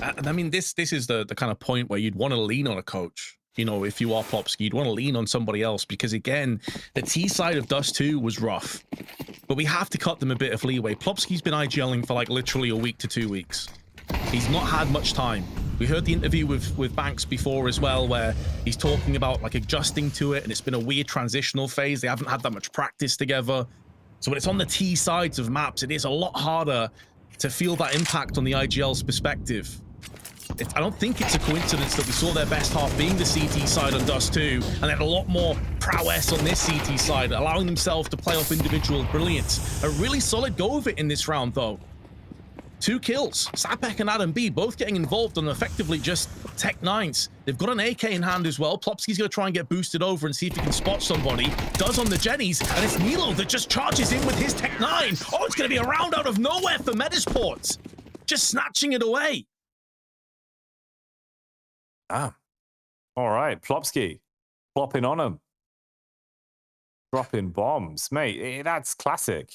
And I mean, this is the kind of point where you'd want to lean on a coach. You know, if you are Plopski, you'd want to lean on somebody else because, again, the T side of Dust 2 was rough. But we have to cut them a bit of leeway. Plopski's been IGLing for like literally a week to 2 weeks. He's not had much time. We heard the interview with Banks before as well, where he's talking about like adjusting to it, and it's been a weird transitional phase. They haven't had that much practice together. So when it's on the T sides of maps, it is a lot harder to feel that impact on the IGL's perspective. I don't think it's a coincidence that we saw their best half being the CT side on Dust 2, and they had a lot more prowess on this CT side, allowing themselves to play off individual brilliance. A really solid go of it in this round, though. 2 kills. Sapek and Adam B both getting involved on effectively just Tech 9s. They've got an AK in hand as well. Plopski's going to try and get boosted over and see if he can spot somebody. Does on the Jennies, and it's Nilo that just charges in with his Tech 9. Oh, it's going to be a round out of nowhere for Metizport. Just snatching it away. Ah, all right, Plopski, plopping on him, dropping bombs, mate. That's classic.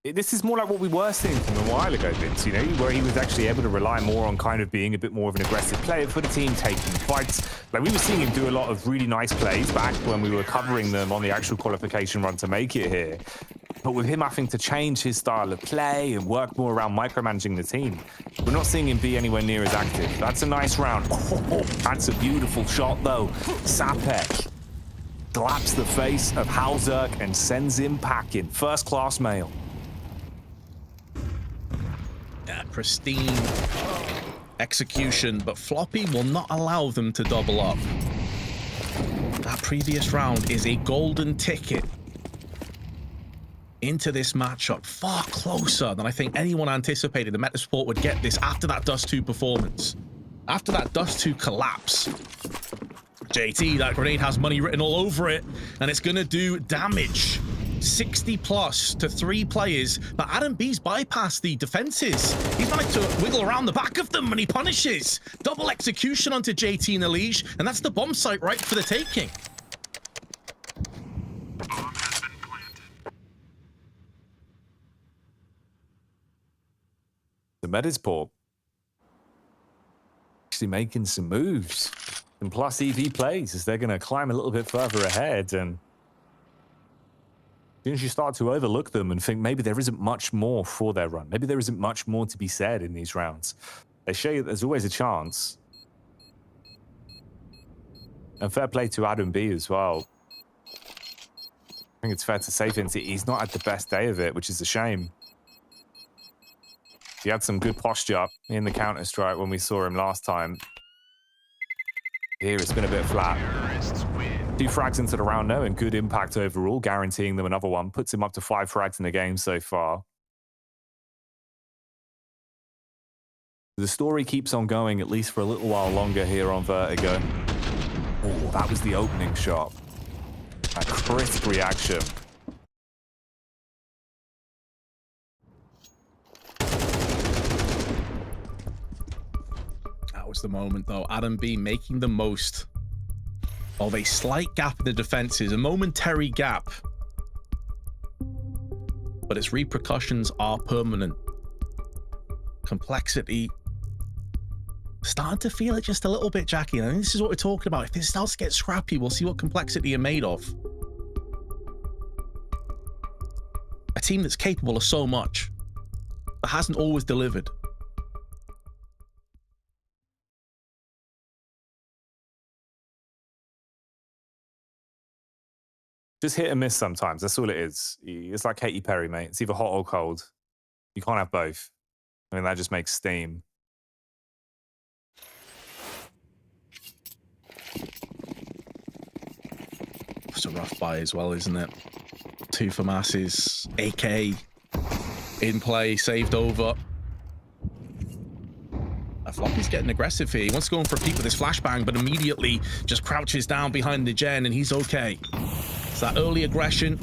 This is more like what we were seeing from a while ago, Vince. You know, where he was actually able to rely more on kind of being a bit more of an aggressive player for the team, taking fights. Like we were seeing him do a lot of really nice plays back when we were covering them on the actual qualification run to make it here. But with him having to change his style of play and work more around micromanaging the team, we're not seeing him be anywhere near as active. That's a nice round. Oh, that's a beautiful shot, though. Sapek slaps the face of Halzerk and sends him packing. First-class mail. Yeah, pristine execution, but Floppy will not allow them to double up. That previous round is a golden ticket into this matchup, far closer than I think anyone anticipated the Metizport would get this after that Dust 2 performance. After that Dust 2 collapse. JT, that grenade has money written all over it, and it's gonna do damage. 60 plus to 3 players, but Adam B's bypassed the defenses. He's managed to wiggle around the back of them and he punishes. Double execution onto JT and Elige, and that's the bomb site right for the taking. The Metizport actually making some moves. And plus EV plays as they're going to climb a little bit further ahead. And as soon as you start to overlook them and think maybe there isn't much more for their run, maybe there isn't much more to be said in these rounds, they show you that there's always a chance. And fair play to Adam B as well. I think it's fair to say, Vince, he's not had the best day of it, which is a shame. He had some good posture in the Counter-Strike when we saw him last time. Here it's been a bit flat. 2 frags into the round though, and good impact overall, guaranteeing them another one. Puts him up to 5 frags in the game so far. The story keeps on going, at least for a little while longer here on Vertigo. Oh, that was the opening shot. A crisp reaction. That was the moment, though. Adam B making the most of a slight gap in the defenses, a momentary gap. But its repercussions are permanent. Complexity. Starting to feel it just a little bit, Jackie. I mean, this is what we're talking about. If this starts to get scrappy, we'll see what Complexity are made of. A team that's capable of so much, but hasn't always delivered. Just hit and miss sometimes. That's all it is. It's like Katy Perry, mate. It's either hot or cold. You can't have both. I mean, that just makes steam. It's a rough buy as well, isn't it? 2 for masses, AK in play, saved over. Floppy's getting aggressive here. He wants to go in for a peek with his flashbang, but immediately just crouches down behind the gen, and he's okay. So that early aggression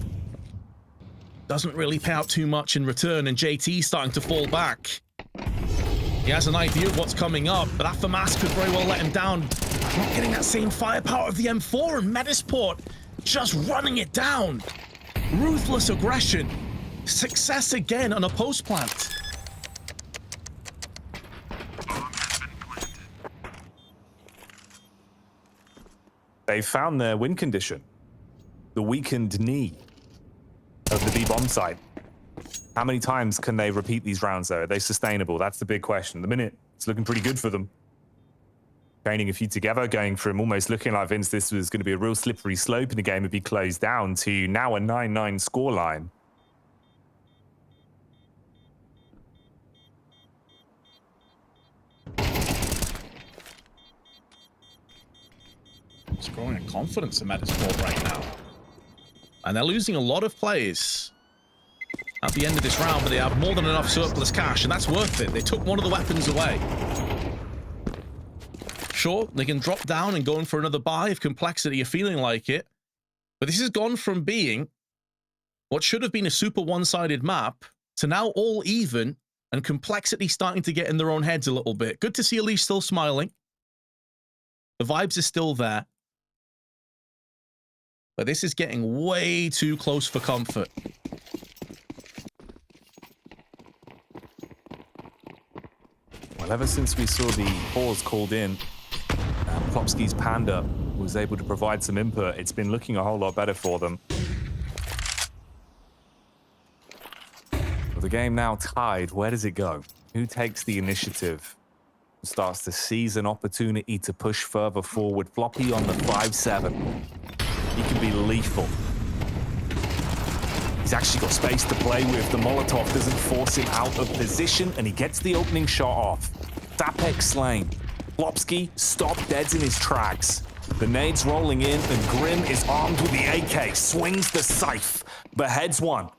doesn't really pay out too much in return, and JT's starting to fall back. He has an idea of what's coming up, but that FAMAS could very well let him down. Not getting that same firepower of the M4, and Metizport just running it down. Ruthless aggression. Success again on a post plant. They've found their win condition. The weakened knee of the B-bomb side. How many times can they repeat these rounds, though? Are they sustainable? That's the big question. At the minute, it's looking pretty good for them. Gaining a few together, going from almost looking like, Vince, this was going to be a real slippery slope and the game would be closed down, to now a 9-9 scoreline. It's growing in confidence in Metizport right now. And they're losing a lot of players at the end of this round, but they have more than enough surplus cash, and that's worth it. They took one of the weapons away. Sure, they can drop down and go in for another buy if Complexity are feeling like it. But this has gone from being what should have been a super one-sided map to now all even, and Complexity starting to get in their own heads a little bit. Good to see Elise still smiling. The vibes are still there. But this is getting way too close for comfort. Well, ever since we saw the pause called in, Plopsky's Panda was able to provide some input, it's been looking a whole lot better for them. With the game now tied, where does it go? Who takes the initiative? Starts to seize an opportunity to push further forward. Floppy on the 5-7. He can be lethal. He's actually got space to play with. The Molotov doesn't force him out of position, and he gets the opening shot off. Dapex slain. Plopsky stopped dead in his tracks. The nades rolling in, and Grim is armed with the AK. Swings the scythe. Beheads one.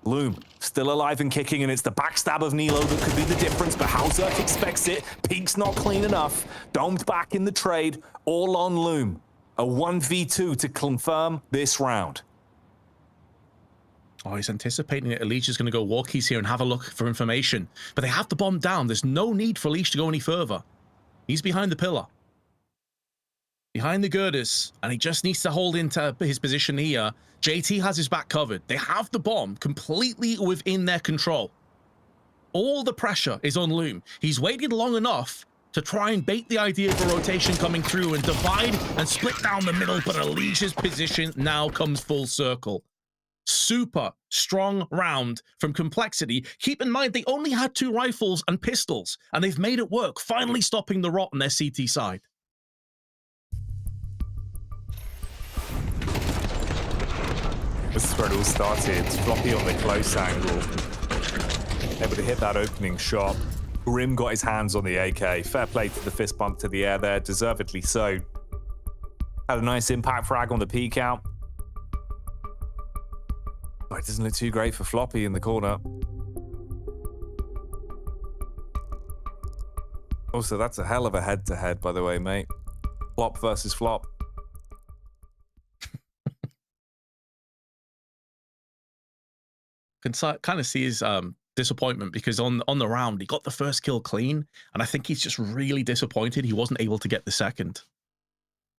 Loom, still alive and kicking, and it's the backstab of Nilo that could be the difference, but Hauser expects it. Peak's not clean enough. Domed back in the trade, all on Loom. A 1v2 to confirm this round. Oh, he's anticipating that Elish is going to go walkies here and have a look for information. But they have the bomb down. There's no need for Elish to go any further. He's behind the pillar. Behind the girders, and he just needs to hold into his position here. JT has his back covered. They have the bomb completely within their control. All the pressure is on Loom. He's waited long enough to try and bait the idea of a rotation coming through and divide and split down the middle, but Alicia's position now comes full circle. Super strong round from Complexity. Keep in mind, they only had 2 rifles and pistols, and they've made it work, finally stopping the rot on their CT side. This is where it all started. Floppy on the close angle. Able to hit that opening shot. Grim got his hands on the AK. Fair play to the fist bump to the air there, deservedly so. Had a nice impact frag on the peek out. But it doesn't look too great for Floppy in the corner. Also, that's a hell of a head-to-head, by the way, mate. Flop versus Flop. Can kind of see his disappointment, because on the round, he got the first kill clean, and I think he's just really disappointed he wasn't able to get the second.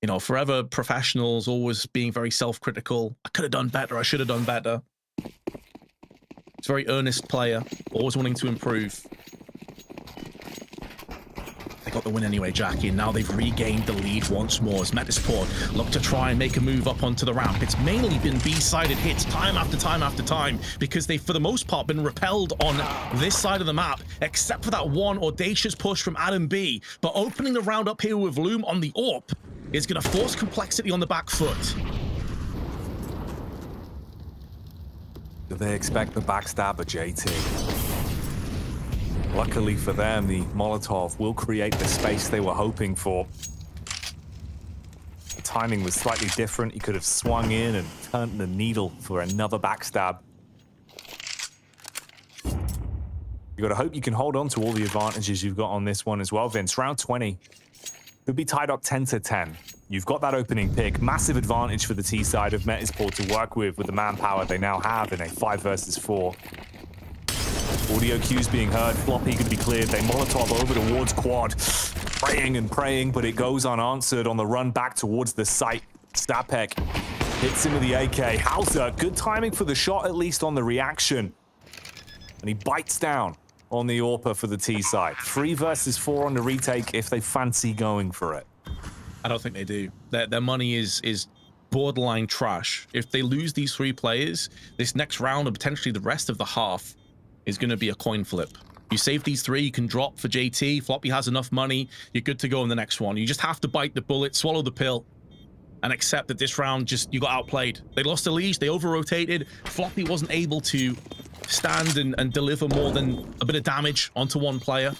You know, forever professionals, always being very self-critical. I could have done better. I should have done better. He's a very earnest player, always wanting to improve. They got the win anyway, Jackie, and now they've regained the lead once more as Metizport look to try and make a move up onto the ramp. It's mainly been B-sided hits time after time after time, because they've, for the most part, been repelled on this side of the map, except for that one audacious push from Adam B. But opening the round up here with Loom on the AWP is going to force Complexity on the back foot. Do they expect the backstab of JT? Luckily for them, the Molotov will create the space they were hoping for. The timing was slightly different. He could have swung in and turned the needle for another backstab. You gotta hope you can hold on to all the advantages you've got on this one as well, Vince. Round 20 could be tied up 10-10. You've got that opening pick, massive advantage for the T side of Metizport to work with the manpower they now have in a 5 versus 4. Audio cues being heard, Floppy going to be cleared. They Molotov over towards Quad, praying and praying, but it goes unanswered on the run back towards the site. Stapek hits him with the AK. Hauser, good timing for the shot, at least on the reaction. And he bites down on the AWPer for the T side. 3 versus 4 on the retake if they fancy going for it. I don't think they do. Their money is borderline trash. If they lose these 3 players, this next round and potentially the rest of the half is going to be a coin flip. You save these 3, you can drop for JT. Floppy has enough money. You're good to go in the next one. You just have to bite the bullet, swallow the pill, and accept that this round you got outplayed. They lost the leash, they over-rotated. Floppy wasn't able to stand and deliver more than a bit of damage onto one player.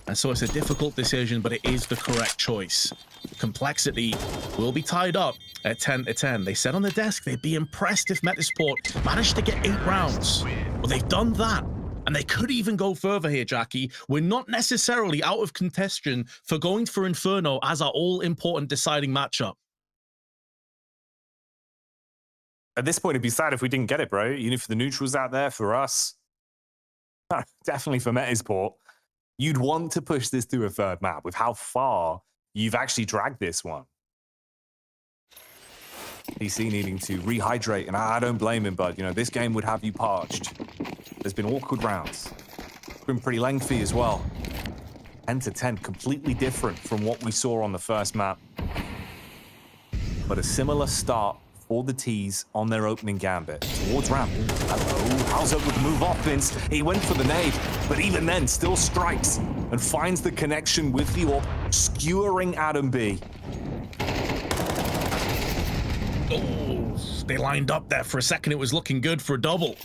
And so it's a difficult decision, but it is the correct choice. Complexity will be tied up at 10-10. They said on the desk they'd be impressed if Metizport managed to get 8 rounds. Well, they've done that. And they could even go further here, Jackie. We're not necessarily out of contention for going for Inferno as our all-important deciding matchup. At this point, it'd be sad if we didn't get it, bro. Even if the neutrals out there for us, definitely for Metizport, you'd want to push this to a 3rd map with how far you've actually dragged this one. PC needing to rehydrate, and I don't blame him, but, you know, this game would have you parched. There's been awkward rounds. It's been pretty lengthy as well. 10-10, completely different from what we saw on the first map. But a similar start for the T's on their opening gambit. Towards ramp. Hello, how's up with the move off, Vince? He went for the nade, but even then still strikes and finds the connection with the AWP, skewering Adam B. Oh, they lined up there for a second. It was looking good for a double.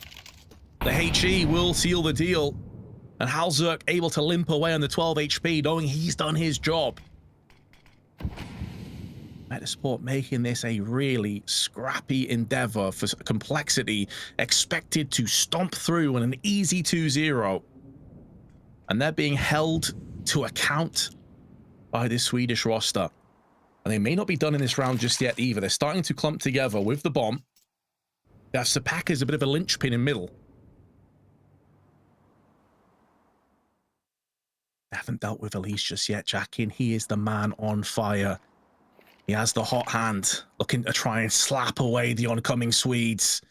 The HE will seal the deal, and Halzerk able to limp away on the 12 HP, knowing he's done his job. Metizport making this a really scrappy endeavor for Complexity, expected to stomp through in an easy 2-0. And they're being held to account by this Swedish roster. And they may not be done in this round just yet either. They're starting to clump together with the bomb. They have Sapak as a bit of a linchpin in middle. They haven't dealt with Elise just yet, Jackie, and he is the man on fire. He has the hot hand, looking to try and slap away the oncoming Swedes.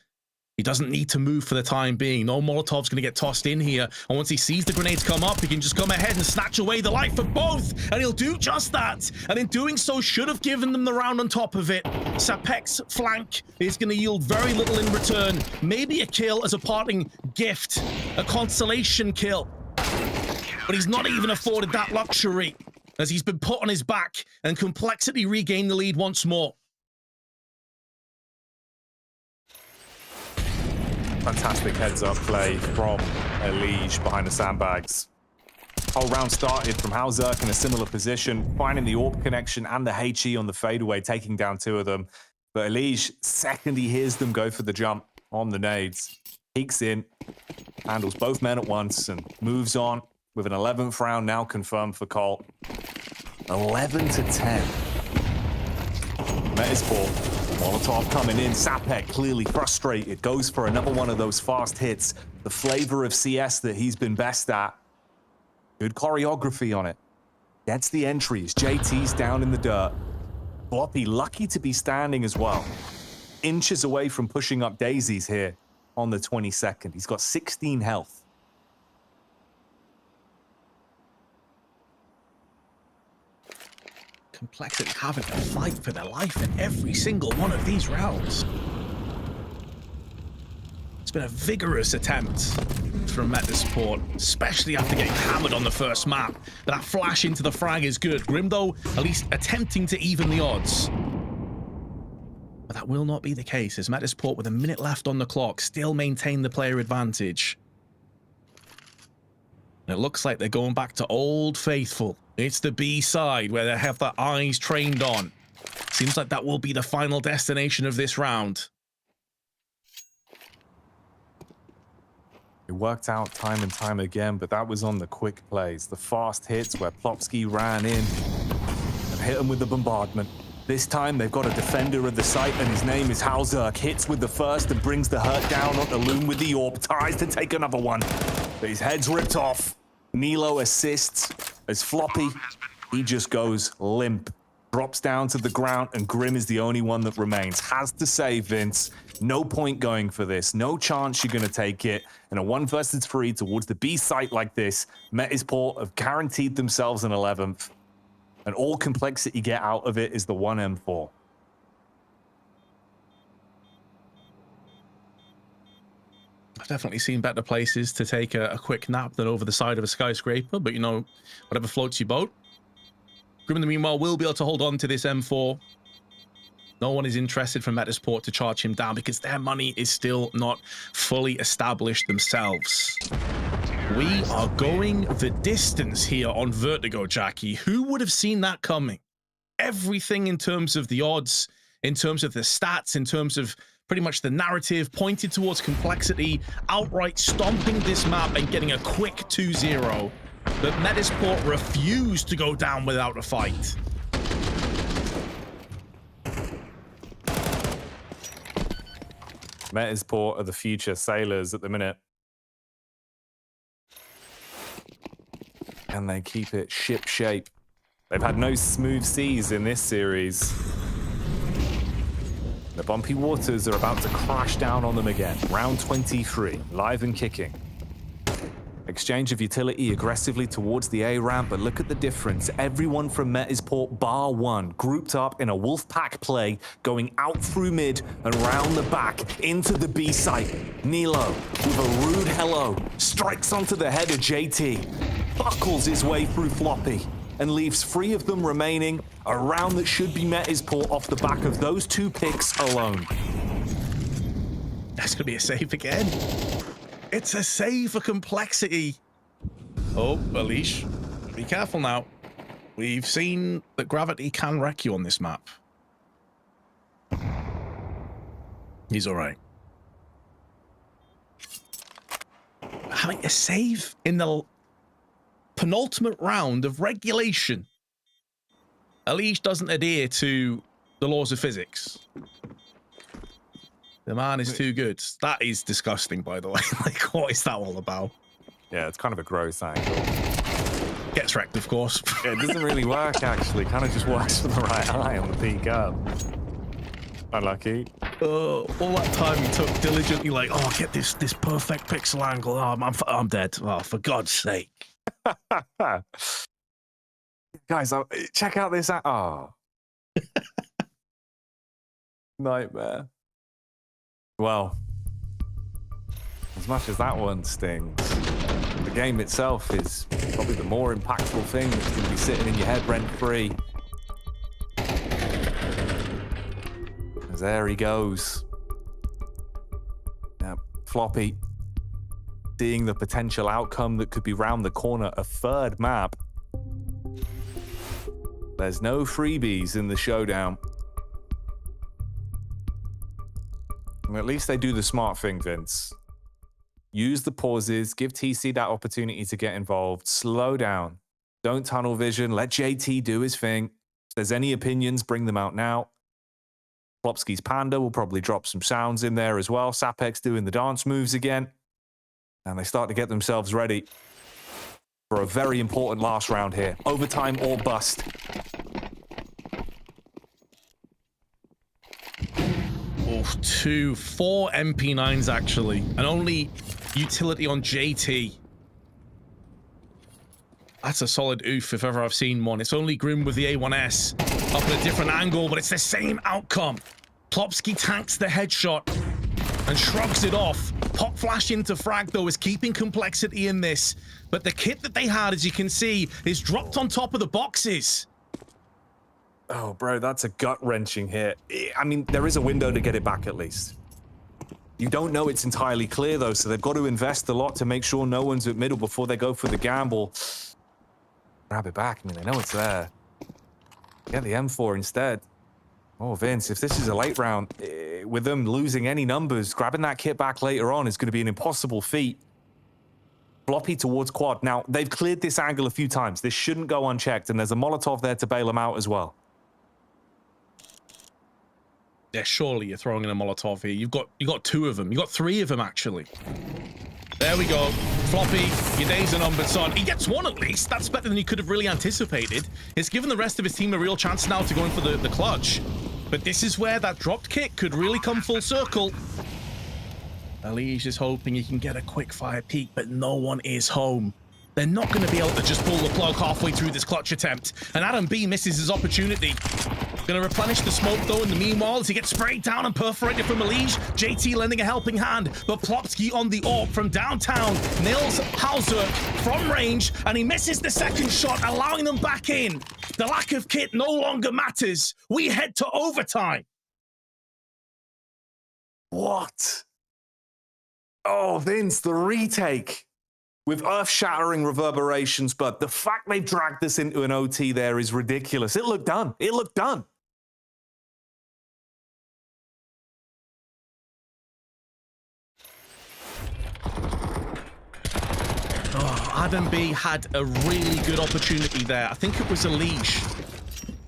He doesn't need to move for the time being. No Molotov's going to get tossed in here. And once he sees the grenades come up, he can just come ahead and snatch away the life of both. And he'll do just that. And in doing so, should have given them the round on top of it. Sapek's flank is going to yield very little in return. Maybe a kill as a parting gift. A consolation kill. But he's not even afforded that luxury, as he's been put on his back, and Complexity regained the lead once more. Fantastic heads-up play from Elige behind the sandbags. Whole round started from Halzerk in a similar position, finding the AWP connection and the HE on the fadeaway, taking down 2 of them. But Elige, second he hears them go for the jump on the nades, peeks in, handles both men at once, and moves on with an 11th round now confirmed for Colt. 11-10. Metizport, Molotov coming in. Sapek clearly frustrated, goes for another one of those fast hits. The flavor of CS that he's been best at. Good choreography on it. Gets the entries. JT's down in the dirt. Floppy lucky to be standing as well. Inches away from pushing up daisies here on the 22nd. He's got 16 health. Complexity having to fight for their life in every single one of these rounds. It's been a vigorous attempt from Metizport, especially after getting hammered on the first map. But that flash into the frag is good. Grimdo at least attempting to even the odds. But that will not be the case, as Metizport, with a minute left on the clock, still maintain the player advantage. It looks like they're going back to Old Faithful. It's the B side where they have their eyes trained on. Seems like that will be the final destination of this round. It worked out time and time again, but that was on the quick plays, the fast hits where Plopsky ran in and hit him with the bombardment. This time, they've got a defender of the site, and his name is Halzerk. Hits with the first and brings the hurt down onto Loom with the AWP. Tries to take another one, but his head's ripped off. Nilo assists as Floppy, he just goes limp. Drops down to the ground, and Grim is the only one that remains. Has to save, Vince. No point going for this. No chance you're going to take it. In a 1 versus 3 towards the B site like this, Metizport have guaranteed themselves an 11th. And all complexity you get out of it is the 1M4. I've definitely seen better places to take a quick nap than over the side of a skyscraper, but you know, whatever floats your boat. Grim, in the meanwhile, will be able to hold on to this M4. No one is interested from Metizport to charge him down because their money is still not fully established themselves. We are going the distance here on Vertigo, Jackie. Who would have seen that coming? Everything in terms of the odds, in terms of the stats, in terms of pretty much the narrative pointed towards complexity, outright stomping this map and getting a quick 2-0. But Metizport refused to go down without a fight. Metizport are the future sailors at the minute. And they keep it ship shape. They've had no smooth seas in this series. The bumpy waters are about to crash down on them again. Round 23, live and kicking. Exchange of utility aggressively towards the A ramp, but look at the difference. Everyone from Metizport bar one grouped up in a wolf pack play, going out through mid and round the back into the B site. Nilo, with a rude hello, strikes onto the head of JT, buckles his way through Floppy, and leaves 3 of them remaining. A round that should be Metizport off the back of those 2 picks alone. That's going to be a save again. It's a save for complexity. Oh, Alish, be careful now. We've seen that gravity can wreck you on this map. He's all right. Having a save in the penultimate round of regulation. Alish doesn't adhere to the laws of physics. The man is too good. That is disgusting, by the way. Like, what is that all about? Yeah, it's kind of a gross angle. Gets wrecked, of course. Yeah, it doesn't really work, actually. Kind of just works for the right eye on the peak up. Unlucky. All that time he took diligently, like, oh, get this perfect pixel angle. Oh, I'm dead. Oh, for God's sake. Guys, check out this. Oh. Nightmare. Well, as much as that one stings, the game itself is probably the more impactful thing that's going to be sitting in your head rent-free. As there he goes. Now, Floppy, seeing the potential outcome that could be round the corner, a 3rd map. There's no freebies in the showdown. At least they do the smart thing, Vince. Use the pauses, give TC that opportunity to get involved, slow down. Don't tunnel vision, let JT do his thing. If there's any opinions, bring them out now. Plopsky's Panda will probably drop some sounds in there as well. Sapex doing the dance moves again. And they start to get themselves ready for a very important last round here. Overtime or bust. Oh, 4 MP9s actually, and only utility on JT. That's a solid oof if ever I've seen one. It's only Grim with the A1S up at a different angle, but it's the same outcome. Plopsky tanks the headshot and shrugs it off. Pop flash into frag though is keeping complexity in this, but the kit that they had, as you can see, is dropped on top of the boxes. Oh, bro, that's a gut-wrenching hit. I mean, there is a window to get it back at least. You don't know it's entirely clear, though, so they've got to invest a lot to make sure no one's at middle before they go for the gamble. Grab it back. I mean, they know it's there. Get the M4 instead. Oh, Vince, if this is a late round, with them losing any numbers, grabbing that kit back later on is going to be an impossible feat. Floppy towards quad. Now, they've cleared this angle a few times. This shouldn't go unchecked, and there's a Molotov there to bail them out as well. Yeah, surely you're throwing in a Molotov here. You've got 2 of them. You've got 3 of them, actually. There we go. Floppy, your days are numbered, son. He gets 1 at least. That's better than he could have really anticipated. It's given the rest of his team a real chance now to go in for the clutch. But this is where that dropped kick could really come full circle. Elige is hoping he can get a quick fire peek, but no one is home. They're not going to be able to just pull the plug halfway through this clutch attempt. And Adam B misses his opportunity. Going to replenish the smoke, though, in the meanwhile, as he gets sprayed down and perforated from Elige. JT lending a helping hand, but Plopsky on the AWP from downtown nails Halzerk from range, and he misses the second shot, allowing them back in. The lack of kit no longer matters. We head to overtime. What? Oh, Vince, the retake. With earth-shattering reverberations, but the fact they've dragged this into an OT there is ridiculous. It looked done. It looked done. Oh, Adam B had a really good opportunity there. I think it was Elige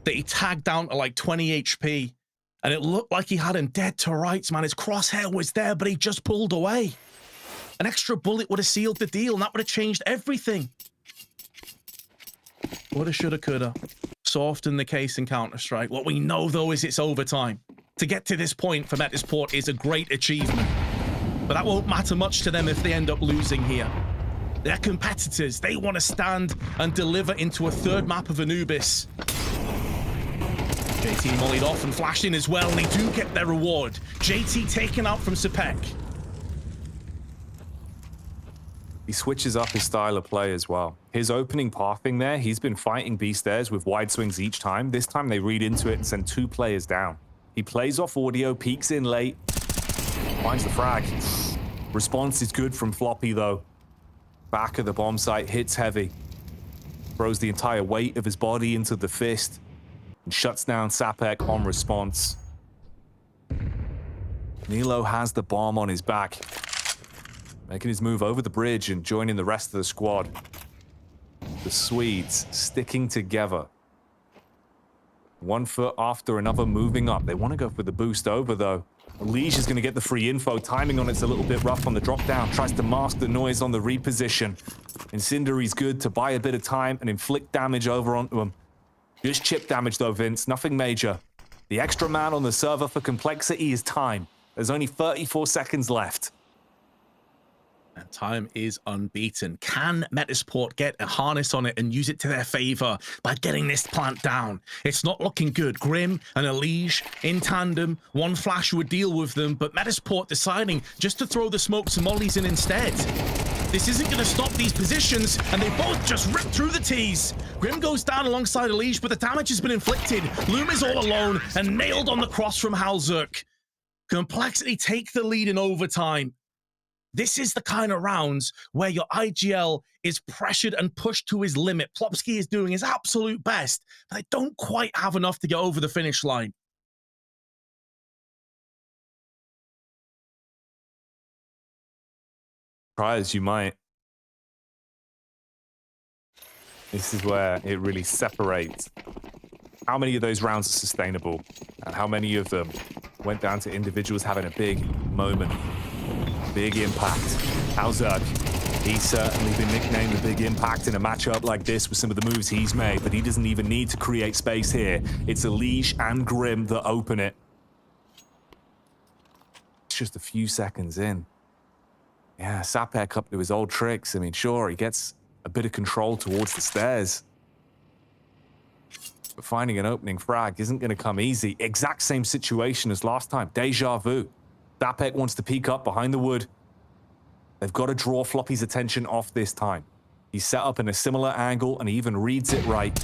that he tagged down to like 20 HP. And it looked like he had him dead to rights, man. His crosshair was there, but he just pulled away. An extra bullet would have sealed the deal, and that would have changed everything. Woulda, shoulda, coulda. So often the case in Counter-Strike. What we know, though, is it's overtime. To get to this point for Metizport is a great achievement. But that won't matter much to them if they end up losing here. They're competitors. They want to stand and deliver into a third map of Anubis. JT mollied off and flashed in as well, and they do get their reward. JT taken out from Sepek. He switches up his style of play as well. His opening pathing there, he's been fighting B stairs with wide swings each time. This time they read into it and send 2 players down. He plays off audio, peeks in late, finds the frag. Response is good from Floppy though. Back of the bomb site, hits heavy. Throws the entire weight of his body into the fist and shuts down Sapek on response. Nilo has the bomb on his back, making his move over the bridge and joining the rest of the squad. The Swedes sticking together. 1 foot after another moving up. They want to go for the boost over, though. Elige is going to get the free info. Timing on it's a little bit rough on the drop down. Tries to mask the noise on the reposition. Incendiary's good to buy a bit of time and inflict damage over onto him. Just chip damage, though, Vince. Nothing major. The extra man on the server for complexity is time. There's only 34 seconds left. And time is unbeaten. Can Metizport get a harness on it and use it to their favor by getting this plant down? It's not looking good. Grim and Elige in tandem. 1 flash would deal with them, but Metizport deciding just to throw the smokes and mollies in instead. This isn't going to stop these positions, and they both just rip through the tees. Grim goes down alongside Elige, but the damage has been inflicted. Loom is all alone and nailed on the cross from Halzerk. Complexity take the lead in overtime. This is the kind of rounds where your IGL is pressured and pushed to his limit. Plopsky is doing his absolute best, but they don't quite have enough to get over the finish line. Try as you might. This is where it really separates. How many of those rounds are sustainable, and how many of them went down to individuals having a big moment. Big impact. Halzerk, he's certainly been nicknamed the Big Impact in a matchup like this with some of the moves he's made, but he doesn't even need to create space here. It's Elige and Grim that open it. It's just a few seconds in. Yeah, Sapek up to his old tricks. I mean, sure, he gets a bit of control towards the stairs. But finding an opening frag isn't going to come easy. Exact same situation as last time. Deja vu. Sapek wants to peek up behind the wood. They've got to draw Floppy's attention off this time. He's set up in a similar angle and he even reads it right.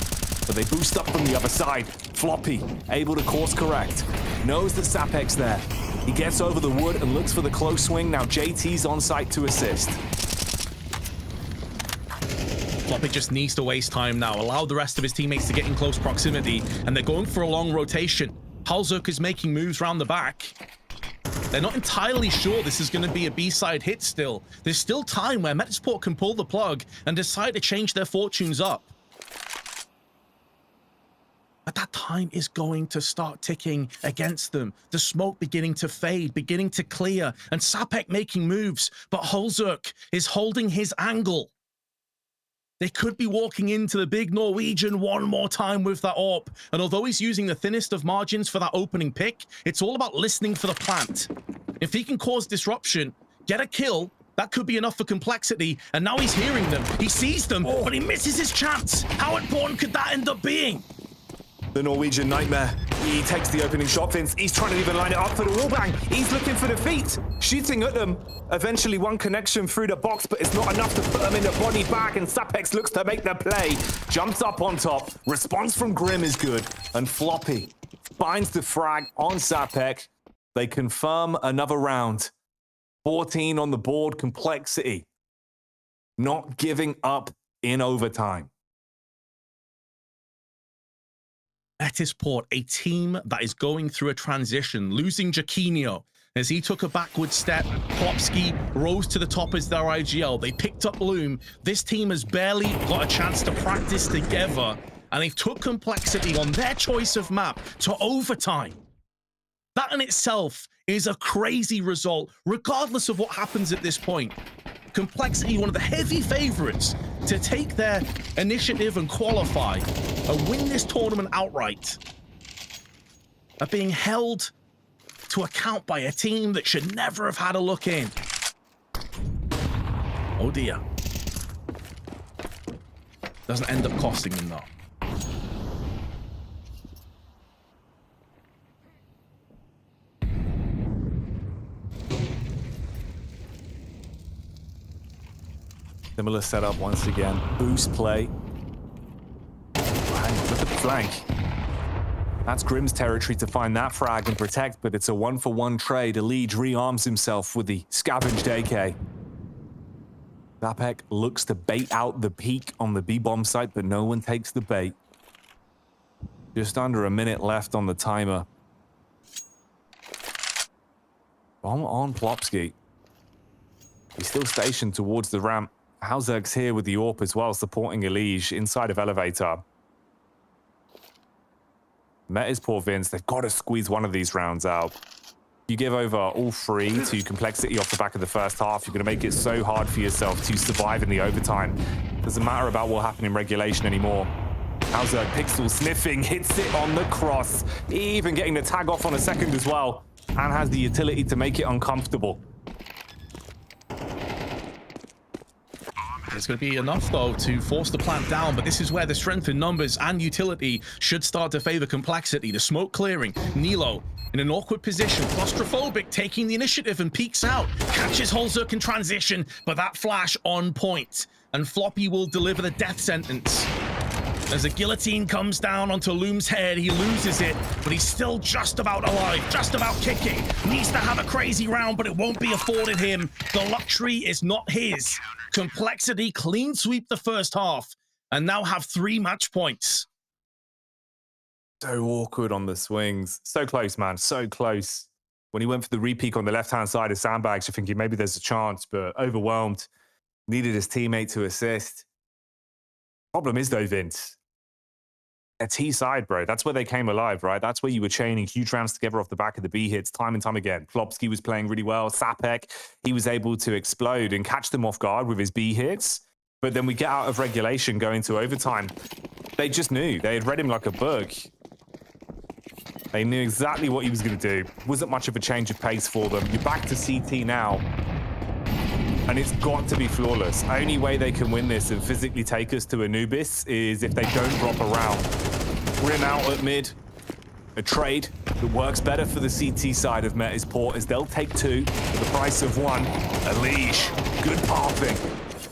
But they boost up from the other side. Floppy, able to course correct. Knows that Sapek's there. He gets over the wood and looks for the close swing. Now JT's on site to assist. Floppy just needs to waste time now, allow the rest of his teammates to get in close proximity, and they're going for a long rotation. Halzuk is making moves around the back. They're not entirely sure this is going to be a B-side hit still. There's still time where Metizport can pull the plug and decide to change their fortunes up. But that time is going to start ticking against them. The smoke beginning to fade, beginning to clear, and Sapek making moves, but Halzuk is holding his angle. They could be walking into the big Norwegian one more time with that AWP. And although he's using the thinnest of margins for that opening pick, it's all about listening for the plant. If he can cause disruption, get a kill, that could be enough for complexity. And now he's hearing them. He sees them, but he misses his chance. How important could that end up being? The Norwegian nightmare. He takes the opening shot, Vince. He's trying to even line it up for the wallbang. He's looking for the feet, shooting at them. Eventually one connection through the box, but it's not enough to put them in the body bag, and Sapex looks to make the play. Jumps up on top. Response from Grim is good, and Floppy finds the frag on Sapek. They confirm another round. 14 on the board, complexity. Not giving up in overtime. Metizport, a team that is going through a transition, losing Jaquinho as he took a backward step. Klopski rose to the top as their IGL. They picked up Loom. This team has barely got a chance to practice together, and they've took complexity on their choice of map to overtime. That in itself is a crazy result, regardless of what happens at this point. Complexity, one of the heavy favorites to take their initiative and qualify and win this tournament outright, are being held to account by a team that should never have had a look in. Oh dear. Doesn't end up costing them though. Similar setup once again. Boost play. Wow, look at the flank. That's Grim's territory to find that frag and protect, but it's a 1-for-1 trade. Elige rearms himself with the scavenged AK. Zapek looks to bait out the peak on the B-bomb site, but no one takes the bait. Just under a minute left on the timer. Bomb on Plopski. He's still stationed towards the ramp. Halzuk's here with the AWP as well, supporting Elige inside of elevator. Metizport, Vince, they've got to squeeze one of these rounds out. You give over all three to complexity off the back of the first half, you're going to make it so hard for yourself to survive in the overtime. Doesn't matter about what happened in regulation anymore. Halzuk, pixel sniffing, hits it on the cross, even getting the tag off on a second as well, and has the utility to make it uncomfortable. It's going to be enough, though, to force the plant down, but this is where the strength in numbers and utility should start to favor complexity. The smoke clearing. Nilo in an awkward position. Claustrophobic, taking the initiative and peeks out. Catches Halzuk in transition, but that flash on point. And Floppy will deliver the death sentence. As a guillotine comes down onto Loom's head, he loses it, but he's still just about alive, just about kicking. Needs to have a crazy round, but it won't be afforded him. The luxury is not his. Complexity clean sweep the first half, and now have 3 match points. So awkward on the swings. So close, man, so close. When he went for the repeak on the left-hand side of sandbags, you're thinking maybe there's a chance, but overwhelmed. Needed his teammate to assist. Problem is, though, Vince, a T side, bro. That's where they came alive, right? That's where you were chaining huge rounds together off the back of the B hits time and time again. Plopski was playing really well. Sapek, he was able to explode and catch them off guard with his B hits. But then we get out of regulation going to overtime. They just knew. They had read him like a book. They knew exactly what he was going to do. Wasn't much of a change of pace for them. You're back to CT now. And it's got to be flawless. Only way they can win this and physically take us to Anubis is if they don't drop a round. Grim out at mid. A trade that works better for the CT side of Metizport as they'll take 2 for the price of 1. Elige, good pathing.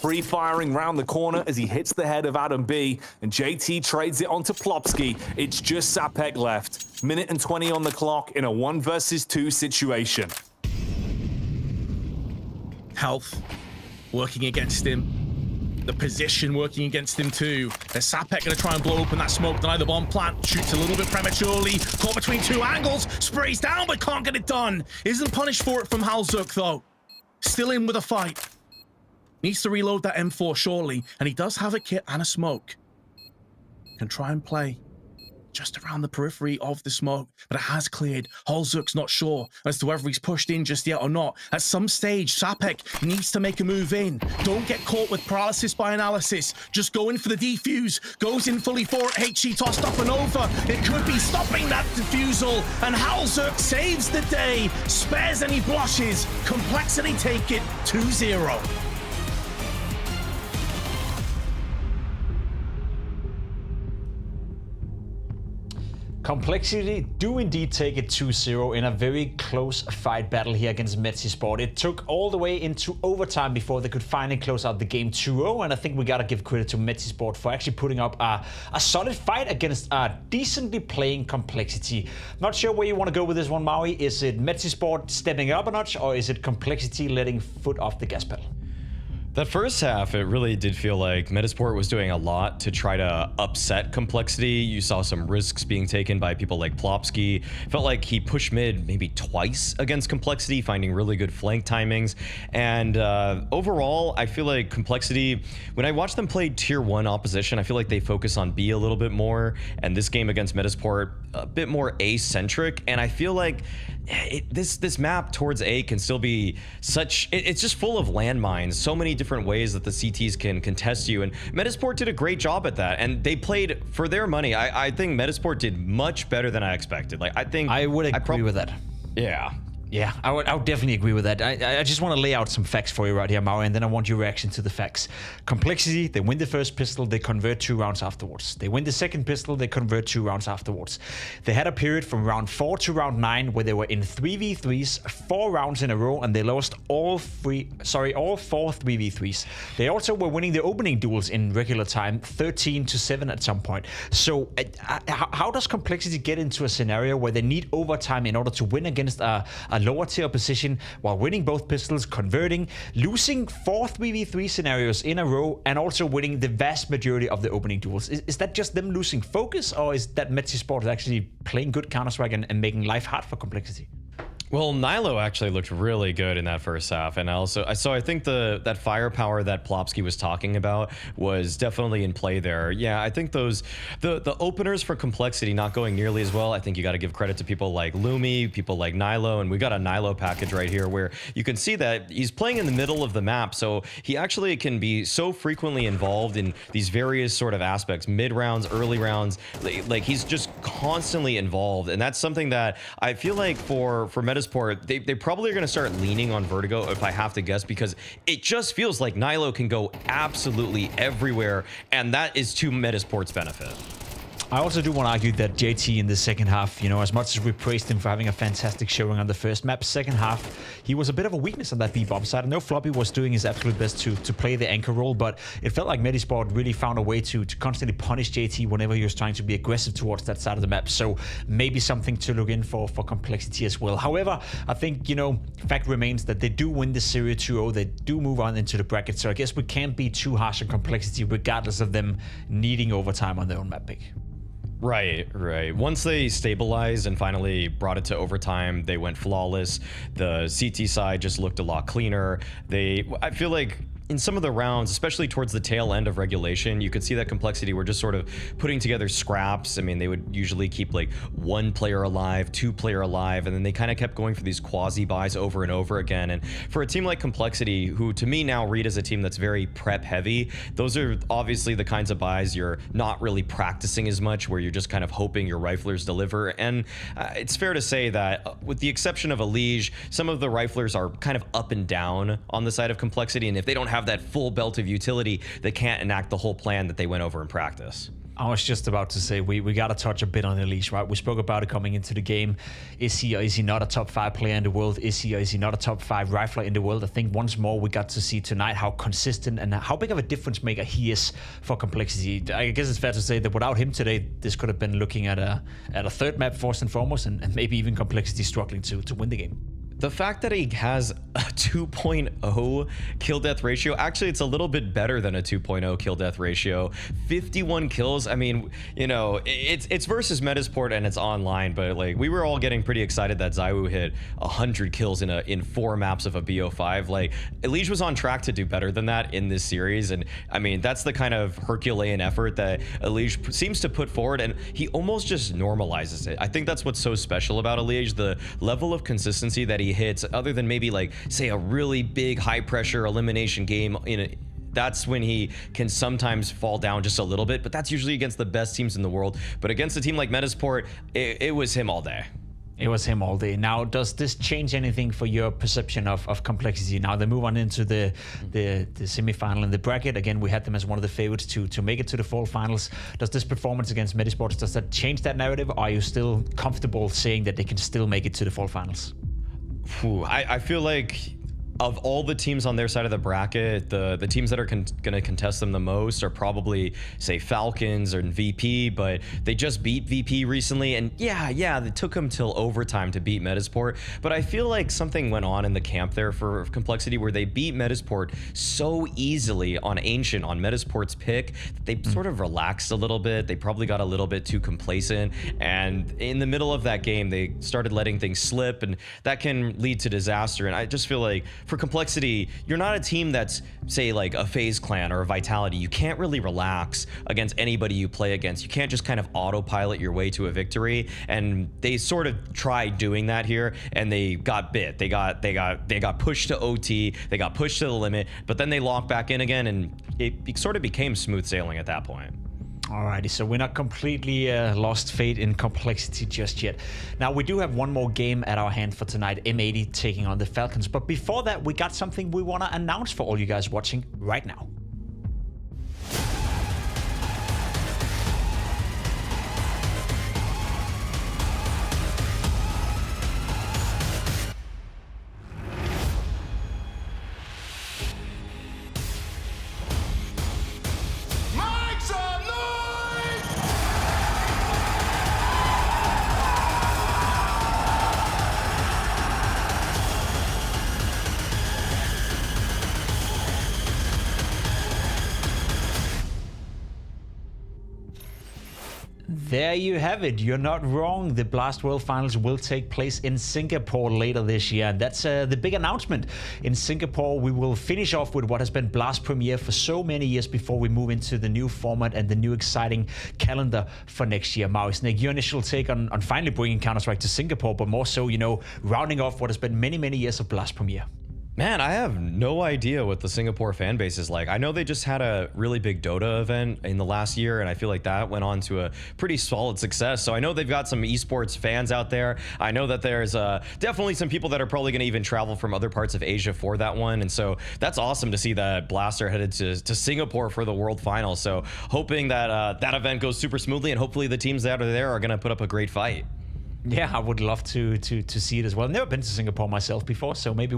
Pre-firing round the corner as he hits the head of Adam B, and JT trades it onto Plopsky. It's just Sapek left. Minute and 20 on the clock in a 1 versus 2 situation. Health working against him. The position working against him too. There's Sapek gonna try and blow open that smoke, deny the bomb plant, shoots a little bit prematurely, caught between 2 angles, sprays down but can't get it done. Isn't punished for it from Halzuk though. Still in with a fight. Needs to reload that M4 shortly, and he does have a kit and a smoke. Can try and play just around the periphery of the smoke, but it has cleared. Halzuk's not sure as to whether he's pushed in just yet or not. At some stage, Sapek needs to make a move in. Don't get caught with paralysis by analysis. Just go in for the defuse. Goes in fully for it. HE tossed up and over. It could be stopping that defusal, and Halzuk saves the day. Spares any blushes. Complexity take it 2-0. Complexity do indeed take it 2-0 in a very close fight battle here against Metizport. It took all the way into overtime before they could finally close out the game 2-0, and I think we gotta give credit to Metizport for actually putting up a solid fight against a decently playing Complexity. Not sure where you want to go with this one, Maui. Is it Metizport stepping up a notch, or is it Complexity letting foot off the gas pedal? That first half, it really did feel like Metizport was doing a lot to try to upset Complexity. You saw some risks being taken by people like Plopsky. Felt like he pushed mid maybe twice against Complexity, finding really good flank timings. And overall, I feel like Complexity, when I watch them play tier 1 opposition, I feel like they focus on B a little bit more. And this game against Metizport, a bit more A-centric. And I feel like this map towards A can still be such, it's just full of landmines, so many different ways that the CTs can contest you, and Metizport did a great job at that, and they played for their money. I think Metizport did much better than I expected. Like, I think I would agree with that. Yeah, I would definitely agree with that. I just want to lay out some facts for you right here, Maui, and then I want your reaction to the facts. Complexity, they win the first pistol, they convert 2 rounds afterwards. They win the second pistol, they convert 2 rounds afterwards. They had a period from round 4 to round 9 where they were in 3v3s, 4 rounds in a row, and they lost all 4 3v3s. They also were winning the opening duels in regular time, 13-7 at some point. So how does Complexity get into a scenario where they need overtime in order to win against a lower tier position while winning both pistols, converting, losing 4 3v3 scenarios in a row, and also winning the vast majority of the opening duels? Is that just them losing focus, or is that Metizport actually playing good Counter-Strike and making life hard for Complexity? Well, Nilo actually looked really good in that first half, and I think that firepower that Plopsky was talking about was definitely in play there. Yeah, I think the openers for Complexity not going nearly as well. I think you got to give credit to people like Lumi, people like Nilo, and we got a Nilo package right here where you can see that he's playing in the middle of the map, so he actually can be so frequently involved in these various sort of aspects, mid rounds, early rounds. Like, he's just constantly involved, and that's something that I feel like for Metizport, they probably are going to start leaning on Vertigo, if I have to guess, because it just feels like Nilo can go absolutely everywhere, and that is to Metizport's benefit. I also do want to argue that JT in the second half, you know, as much as we praised him for having a fantastic showing on the first map, second half, he was a bit of a weakness on that B-bomb side. I know Floppy was doing his absolute best to play the anchor role, but it felt like Metizport really found a way to constantly punish JT whenever he was trying to be aggressive towards that side of the map. So maybe something to look in for Complexity as well. However, I think, you know, fact remains that they do win the Series 2-0. They do move on into the bracket. So I guess we can't be too harsh on Complexity regardless of them needing overtime on their own map pick. Right. Once they stabilized and finally brought it to overtime, they went flawless. The CT side just looked a lot cleaner. I feel like in some of the rounds, especially towards the tail end of regulation, you could see that Complexity were just sort of putting together scraps. I mean, they would usually keep like 1 player alive, 2 player alive, and then they kind of kept going for these quasi buys over and over again. And for a team like Complexity, who to me now read as a team that's very prep heavy, those are obviously the kinds of buys you're not really practicing as much, where you're just kind of hoping your riflers deliver. And it's fair to say that with the exception of Elige, some of the riflers are kind of up and down on the side of Complexity, and if they don't have that full belt of utility, they can't enact the whole plan that they went over in practice. I was just about to say, we got to touch a bit on Unleash, right? We spoke about it coming into the game. Is he or is he not a top 5 player in the world? Is he or is he not a top 5 rifler in the world? I think once more we got to see tonight how consistent and how big of a difference maker he is for Complexity. I guess it's fair to say that without him today, this could have been looking at a third map first and foremost, and maybe even Complexity struggling to win the game. The fact that he has a 2.0 kill death ratio, actually it's a little bit better than a 2.0 kill death ratio. 51 kills. I mean, you know, it's versus Metizport and it's online, but like we were all getting pretty excited that Zywoo hit 100 kills in 4 maps of a BO5. Like Elige was on track to do better than that in this series, and I mean that's the kind of Herculean effort that Elige seems to put forward, and he almost just normalizes it. I think that's what's so special about Elige, the level of consistency that he hits, other than maybe like say a really big high pressure elimination game that's when he can sometimes fall down just a little bit, but that's usually against the best teams in the world. But against a team like Metizport, it was him all day. It was him all day. Now, does this change anything for your perception of Complexity? Now they move on into the semi-final in the bracket. Again, we had them as one of the favorites to make it to the fall finals. Does this performance against Metizport, does that change that narrative? Or are you still comfortable saying that they can still make it to the fall finals? I feel like of all the teams on their side of the bracket, the teams that are going to contest them the most are probably, say, Falcons or VP, but they just beat VP recently, and yeah, it took them till overtime to beat Metizport, but I feel like something went on in the camp there for Complexity where they beat Metizport so easily on Ancient, on Metizport's pick, that they sort of relaxed a little bit. They probably got a little bit too complacent, and in the middle of that game, they started letting things slip, and that can lead to disaster, and I just feel like for Complexity, you're not a team that's, say, like a FaZe Clan or a Vitality. You can't really relax against anybody you play against. You can't just kind of autopilot your way to a victory, and they sort of tried doing that here, and they got bit. They got pushed to OT, they got pushed to the limit, but then they locked back in again, and it sort of became smooth sailing at that point. Alrighty, so we're not completely lost fate in Complexity just yet. Now, we do have one more game at our hand for tonight, M80 taking on the Falcons. But before that, we got something we want to announce for all you guys watching right now. There you have it. You're not wrong. The Blast World Finals will take place in Singapore later this year. And that's the big announcement. In Singapore, we will finish off with what has been Blast Premier for so many years before we move into the new format and the new exciting calendar for next year. Maui, your initial take on finally bringing Counter-Strike to Singapore, but more so, you know, rounding off what has been many, many years of Blast Premier. Man, I have no idea what the Singapore fan base is like. I know they just had a really big Dota event in the last year, and I feel like that went on to a pretty solid success. So I know they've got some esports fans out there. I know that there's definitely some people that are probably going to even travel from other parts of Asia for that one. And so that's awesome to see that Blaster headed to Singapore for the World Finals. So hoping that that event goes super smoothly, and hopefully the teams that are there are going to put up a great fight. Yeah, I would love to see it as well. I've never been to Singapore myself before, so maybe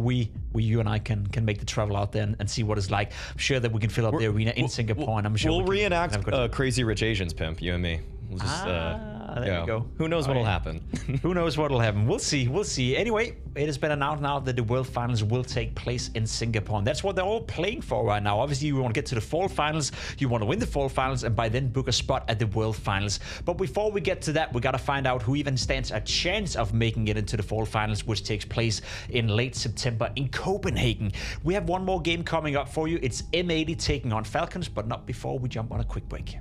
you and I can make the travel out there and see what it's like. I'm sure that we can fill up the arena in Singapore, and I'm sure we'll reenact Crazy Rich Asians, Pimp, you and me. We'll just, there you go. Who knows what'll happen? Who knows what'll happen? We'll see. We'll see. Anyway, it has been announced now that the World Finals will take place in Singapore, and that's what they're all playing for right now. Obviously, you want to get to the Fall Finals, you want to win the Fall Finals, and by then book a spot at the World Finals. But before we get to that, we got to find out who even stands a chance of making it into the Fall Finals, which takes place in late September in Copenhagen. We have one more game coming up for you. It's M80 taking on Falcons, but not before we jump on a quick break.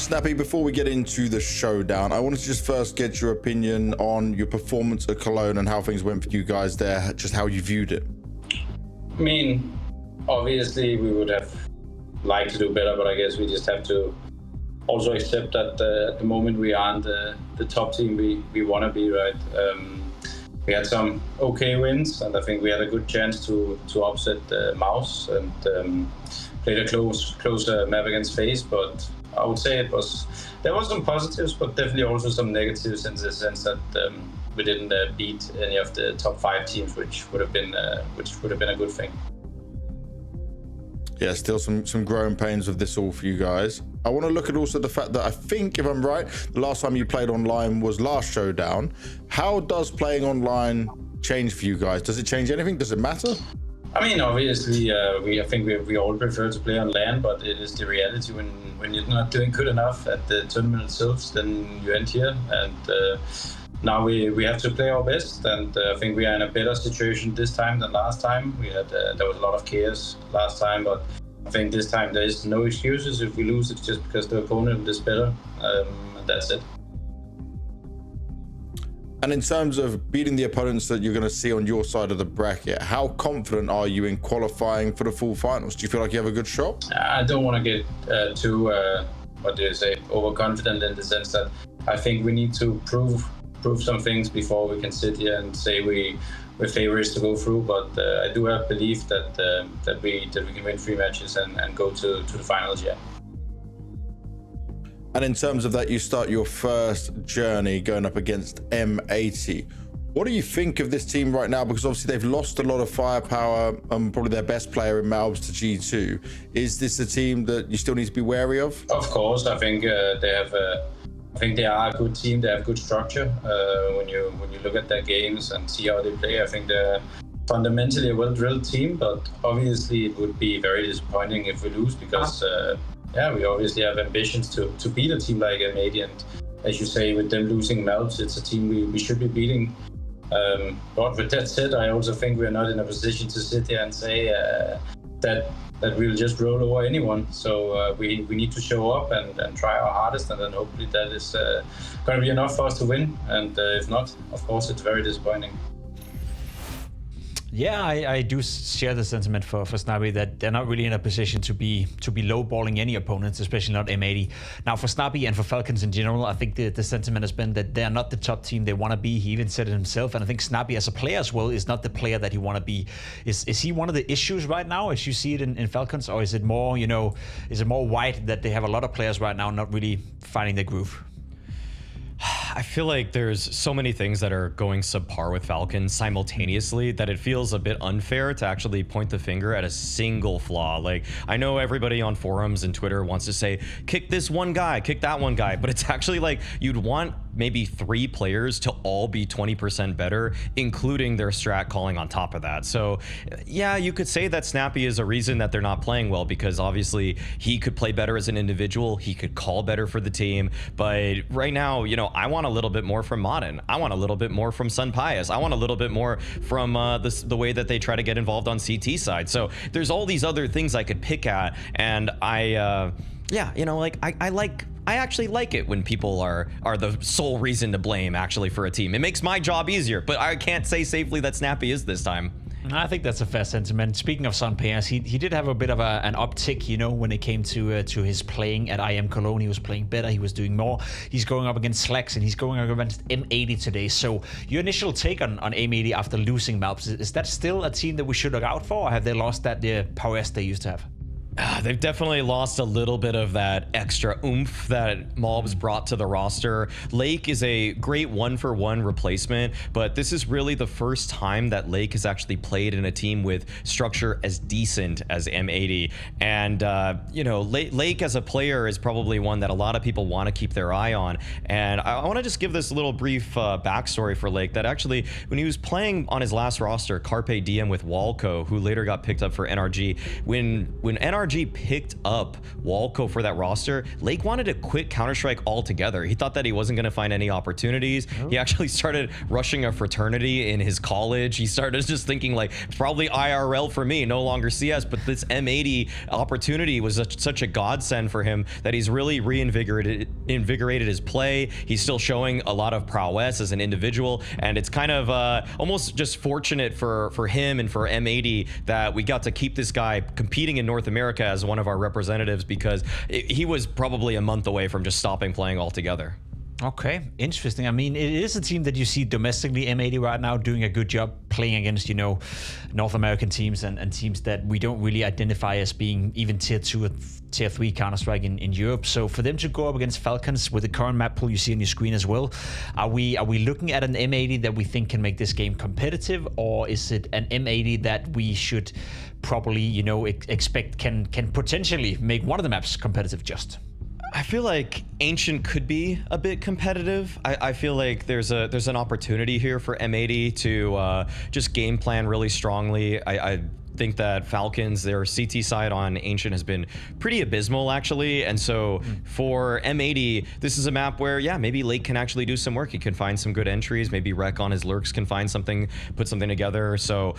Snappy, before we get into the showdown, I wanted to just first get your opinion on your performance at Cologne and how things went for you guys there, just how you viewed it. I mean, obviously we would have liked to do better, but I guess we just have to also accept that at the moment we aren't the top team we want to be, right? We had some okay wins, and I think we had a good chance to upset Mouse and played a close map against FaZe, but I would say there was some positives, but definitely also some negatives in the sense that we didn't beat any of the top 5 teams, which would have been a good thing. Yeah, still some growing pains with this all for you guys. I want to look at also the fact that I think, if I'm right, the last time you played online was last Showdown. How does playing online change for you guys? Does it change anything? Does it matter? I mean, obviously, I think we all prefer to play on LAN, but it is the reality when you're not doing good enough at the tournament itself, then you end here. And now we have to play our best, and I think we are in a better situation this time than last time. We had there was a lot of chaos last time, but I think this time there is no excuses. If we lose, it's just because the opponent is better, and that's it. And in terms of beating the opponents that you're going to see on your side of the bracket, how confident are you in qualifying for the full finals? Do you feel like you have a good shot? I don't want to get too, overconfident in the sense that I think we need to prove some things before we can sit here and say we're favorites to go through. But I do have belief that we can win 3 matches and go to the finals. Yeah. And in terms of that, you start your first journey going up against M80. What do you think of this team right now? Because obviously they've lost a lot of firepower, probably their best player in Malbs to G2. Is this a team that you still need to be wary of? Of course, I think they are a good team. They have good structure. When you look at their games and see how they play, I think they're fundamentally a well-drilled team. But obviously, it would be very disappointing if we lose because. We obviously have ambitions to beat a team like M80, and as you say, with them losing Malbs, it's a team we should be beating. But with that said, I also think we're not in a position to sit here and say that we'll just roll over anyone. So we need to show up and try our hardest, and then hopefully that is going to be enough for us to win. And if not, of course, it's very disappointing. Yeah, I do share the sentiment for Snappy that they're not really in a position to be lowballing any opponents, especially not M80. Now for Snappy and for Falcons in general, I think the sentiment has been that they're not the top team they want to be. He even said it himself, and I think Snappy as a player as well is not the player that he want to be. Is he one of the issues right now as you see it in Falcons, or is it more, is it more white that they have a lot of players right now not really finding their groove? I feel like there's so many things that are going subpar with Falcons simultaneously that it feels a bit unfair to actually point the finger at a single flaw. Like, I know everybody on forums and Twitter wants to say, kick this one guy, kick that one guy, but it's actually like you'd want maybe 3 players to all be 20% better, including their strat calling on top of that. So yeah, you could say that Snappy is a reason that they're not playing well, because obviously he could play better as an individual, he could call better for the team, but right now, I want a little bit more from Modern. I want a little bit more from Sun Pius. I want a little bit more from the way that they try to get involved on CT side. So there's all these other things I could pick at, and I actually like it when people are the sole reason to blame actually for a team. It makes my job easier, but I can't say safely that Snappy is this time. I think that's a fair sentiment. Speaking of Sun Pius, he did have a bit of an uptick, when it came to his playing at IM Cologne. He was playing better, he was doing more. He's going up against Slacks, and he's going up against M80 today. So your initial take on M80 after losing Malbs, is that still a team that we should look out for, or have they lost that prowess they used to have? They've definitely lost a little bit of that extra oomph that Malbs brought to the roster. Lake is a great 1-for-1 replacement, but this is really the first time that Lake has actually played in a team with structure as decent as M80. And, Lake as a player is probably one that a lot of people want to keep their eye on. And I want to just give this little brief backstory for Lake, that actually, when he was playing on his last roster, Carpe Diem with Walco, who later got picked up for NRG, when NRG NRG picked up Walco for that roster, Lake wanted to quit Counter-Strike altogether. He thought that he wasn't going to find any opportunities. He actually started rushing a fraternity in his college. He started just thinking like, it's probably IRL for me, no longer CS, but this M80 opportunity was such a godsend for him that he's really reinvigorated his play. He's still showing a lot of prowess as an individual, and it's kind of almost just fortunate for him and for M80 that we got to keep this guy competing in North America as one of our representatives, because he was probably a month away from just stopping playing altogether. Okay, interesting. I mean, it is a team that you see domestically, M80 right now, doing a good job playing against, you know, North American teams and teams that we don't really identify as being even tier 2 or tier 3 Counter-Strike in Europe. So for them to go up against Falcons with the current map pool you see on your screen as well, are we looking at an M80 that we think can make this game competitive, or is it an M80 that we should probably, you know, expect can potentially make one of the maps competitive just? I feel like Ancient could be a bit competitive. I feel like there's an opportunity here for M80 to just game plan really strongly. I think that Falcons, their CT side on Ancient has been pretty abysmal actually, and so for M80 this is a map where, yeah, maybe Lake can actually do some work. He can find some good entries, maybe Rec on his lurks can find something, put something together. So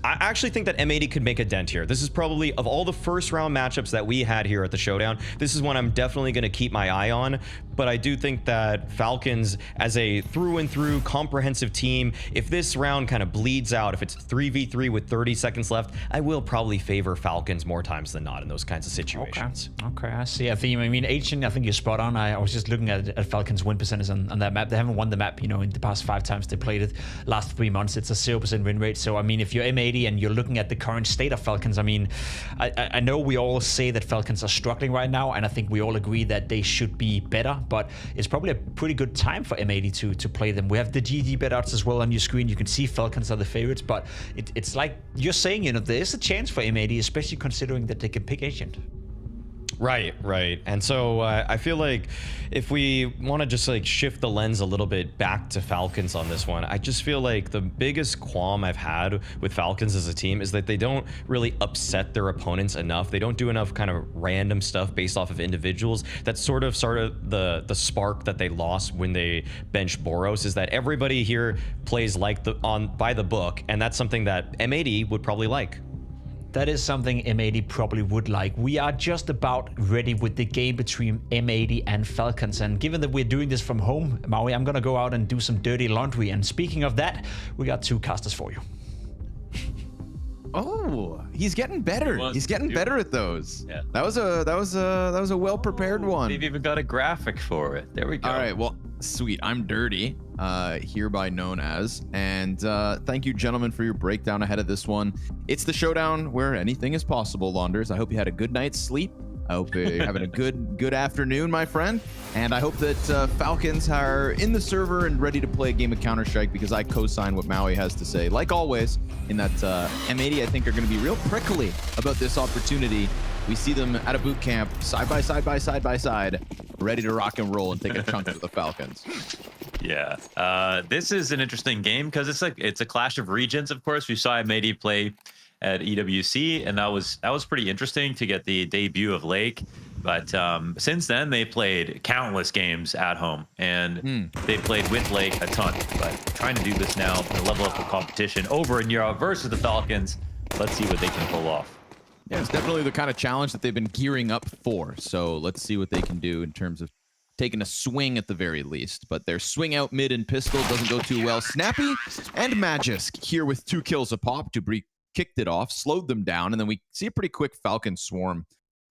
I actually think that M80 could make a dent here. This is probably, of all the first round matchups that we had here at the Showdown, this is one I'm definitely going to keep my eye on. But I do think that Falcons, as a through and through comprehensive team, if this round kind of bleeds out, if it's 3v3 with 30 seconds left, I will probably favor Falcons more times than not in those kinds of situations. Okay, I see a theme. I mean, Ancient, I think you're spot on. I was just looking at Falcons' win percentage on that map. They haven't won the map, you know, in the past 5 times they played it. Last 3 months, it's a 0% win rate. So, I mean, if you're M80 and you're looking at the current state of Falcons, I mean, I know we all say that Falcons are struggling right now, and I think we all agree that they should be better, but it's probably a pretty good time for M80 to play them. We have the GG bet odds as well on your screen. You can see Falcons are the favorites, but it's like you're saying, you know, there is a chance for M80, especially considering that they can pick Ancient. Right. And so I feel like if we want to just like shift the lens a little bit back to Falcons on this one, I just feel like the biggest qualm I've had with Falcons as a team is that they don't really upset their opponents enough. They don't do enough kind of random stuff based off of individuals. That's sort of the spark that they lost when they benched Boros, is that everybody here plays like by the book, and that's something that M80 would probably like. That is something M80 probably would like. We are just about ready with the game between M80 and Falcons. And given that we're doing this from home, Maui, I'm going to go out and do some dirty laundry. And speaking of that, we got 2 casters for you. Oh, he's getting better. He's getting better at those. Yeah. That was a well-prepared one. They've even got a graphic for it. There we go. All right, well, sweet. I'm Dirty, hereby known as. And thank you, gentlemen, for your breakdown ahead of this one. It's the Showdown where anything is possible, Launders. I hope you had a good night's sleep. I hope you're having a good afternoon, my friend. And I hope that Falcons are in the server and ready to play a game of Counter-Strike, because I co-sign what Maui has to say. Like always, in that M80, I think, are going to be real prickly about this opportunity. We see them at a boot camp, side by side, ready to rock and roll and take a chunk of the Falcons. Yeah, this is an interesting game because it's a clash of regions. Of course, we saw M80 play at EWC, and that was pretty interesting to get the debut of Lake. But since then, they played countless games at home, and they played with Lake a ton. But trying to do this now to level up the competition over in Europe versus the Falcons, let's see what they can pull off. Yeah, it's definitely the kind of challenge that they've been gearing up for. So let's see what they can do in terms of taking a swing at the very least. But their swing out mid and pistol doesn't go too well. Snappy and Magisk here with 2 kills a pop. Debris kicked it off, slowed them down, and then we see a pretty quick Falcon swarm.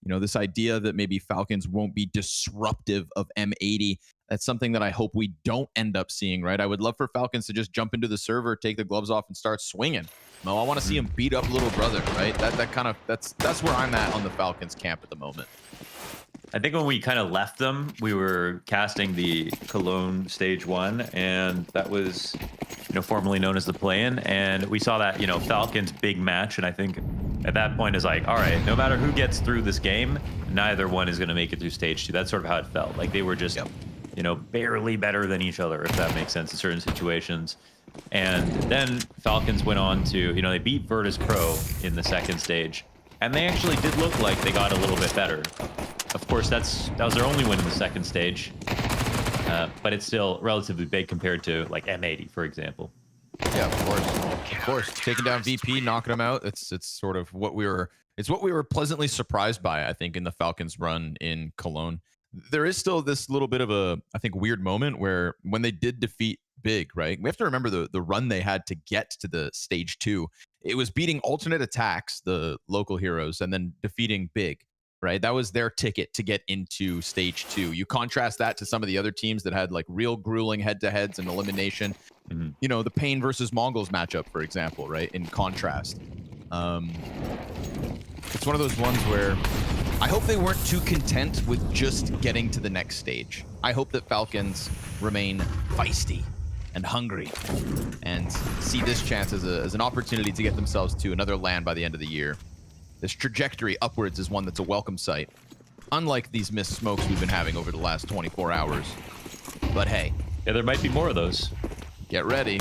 You know, this idea that maybe Falcons won't be disruptive of M80, that's something that I hope we don't end up seeing, right? I would love for Falcons to just jump into the server, take the gloves off, and start swinging. No, I want to see him beat up little brother, right? That's where I'm at on the Falcons camp at the moment. I think when we kind of left them, we were casting the Cologne Stage 1, and that was, you know, formerly known as the play-in, and we saw that, you know, Falcons big match, and I think at that point is like, all right, no matter who gets through this game, neither one is going to make it through Stage 2. That's sort of how it felt. Like they were just, you know, barely better than each other, if that makes sense in certain situations. And then Falcons went on to, you know, they beat Virtus.pro in the second stage. and they actually did look like they got a little bit better. Of course, that was their only win in the second stage, but it's still relatively big compared to like M80, for example. Yeah, of course. Taking down VP, knocking them out. It's sort of what we were pleasantly surprised by, I think, in the Falcons run in Cologne. There is still this little bit of a, I think, weird moment where when they did defeat Big, right? We have to remember the run they had to get to the stage 2. It was beating alternate attacks, the local heroes, and then defeating Big, right? That was their ticket to get into stage 2. You contrast that to some of the other teams that had like real grueling head-to-heads and elimination. You know, the Pain versus Mongols matchup, for example, right? In contrast. It's one of those ones where I hope they weren't too content with just getting to the next stage. I hope that Falcons remain feisty and hungry and see this chance as an opportunity to get themselves to another land by the end of the year. This trajectory upwards is one that's a welcome sight, unlike these missed smokes we've been having over the last 24 hours. But hey. Yeah, there might be more of those. Get ready.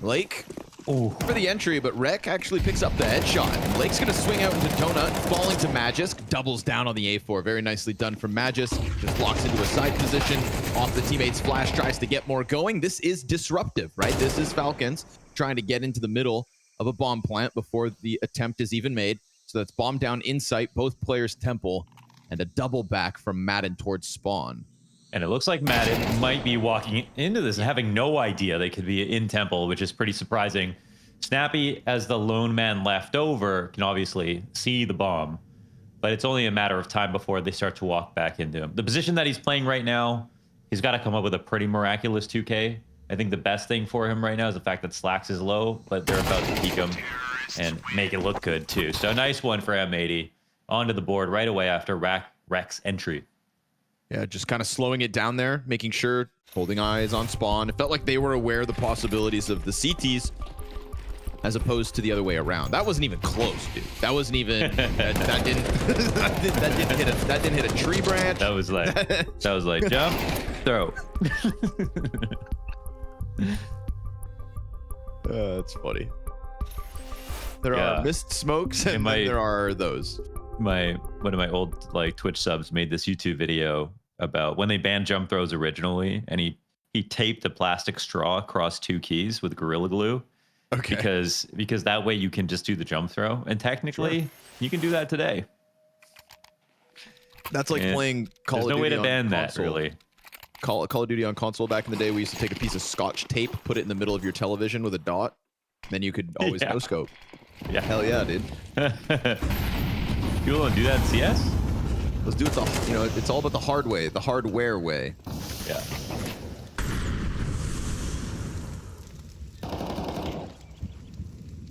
Lake for the entry, but Rek actually picks up the headshot. And Lake's going to swing out into Donut, falling to Magisk, doubles down on the A4. Very nicely done from Magisk. Just locks into a side position. Off the teammate's flash, tries to get more going. This is disruptive, right? This is Falcons trying to get into the middle of a bomb plant before the attempt is even made. So that's bomb down in sight, both players' temple, and a double back from Madden towards spawn. And it looks like Madden might be walking into this and having no idea they could be in temple, which is pretty surprising. Snappy, as the lone man left over, can obviously see the bomb, but it's only a matter of time before they start to walk back into him. The position that he's playing right now, he's got to come up with a pretty miraculous 2K. I think the best thing for him right now is the fact that Slacks is low, but they're about to peek him and make it look good too. So nice one for M80. Onto the board right away after Rek's entry. Yeah, just kind of slowing it down there, making sure, holding eyes on spawn. It felt like they were aware of the possibilities of the CTs as opposed to the other way around. That wasn't even close, dude. That wasn't even that didn't hit a tree branch. That was like jump, throw. That's funny. There are missed smokes and then there are those. One of my old like Twitch subs made this YouTube video about when they banned jump throws originally, and he taped a plastic straw across 2 keys with Gorilla Glue. Okay. Because that way you can just do the jump throw, and technically you can do that today. That's like playing Call of Duty. There's no way to ban that, console. really. Call of Duty on console back in the day, we used to take a piece of Scotch tape, put it in the middle of your television with a dot, then you could always no scope. Yeah. Hell yeah, dude. People don't do that in CS? Let's do it it's all about the hard way, the hardware way. Yeah.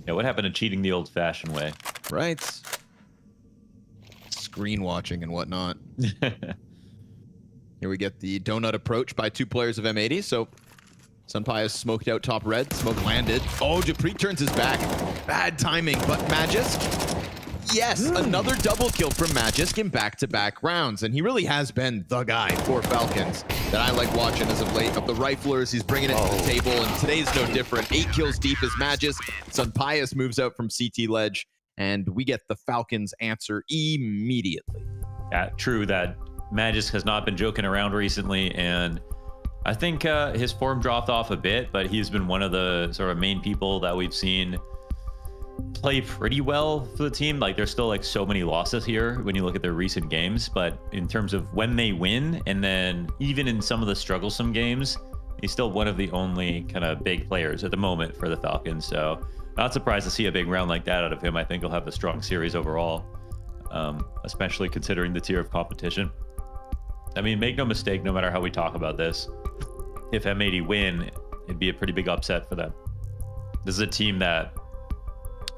Yeah, what happened to cheating the old-fashioned way? Right. Screen watching and whatnot. Here we get the donut approach by 2 players of M80. So Sunpius smoked out top red. Smoke landed. Oh, Dupree turns his back. Bad timing, but Magisk. Yes, another double kill from Magisk in back-to-back rounds. And he really has been the guy for Falcons that I like watching as of late. Of the riflers, he's bringing it to the table. And today's no different. 8 kills deep as Magisk. Sunpius moves out from CT ledge. And we get the Falcons answer immediately. Yeah, true that Magisk has not been joking around recently, and I think his form dropped off a bit, but he's been one of the sort of main people that we've seen play pretty well for the team. Like, there's still like so many losses here when you look at their recent games, but in terms of when they win, and then even in some of the strugglesome games, he's still one of the only kind of big players at the moment for the Falcons. So not surprised to see a big round like that out of him. I think he'll have a strong series overall, especially considering the tier of competition. I mean, make no mistake, no matter how we talk about this, if M80 win, it'd be a pretty big upset for them. This is a team that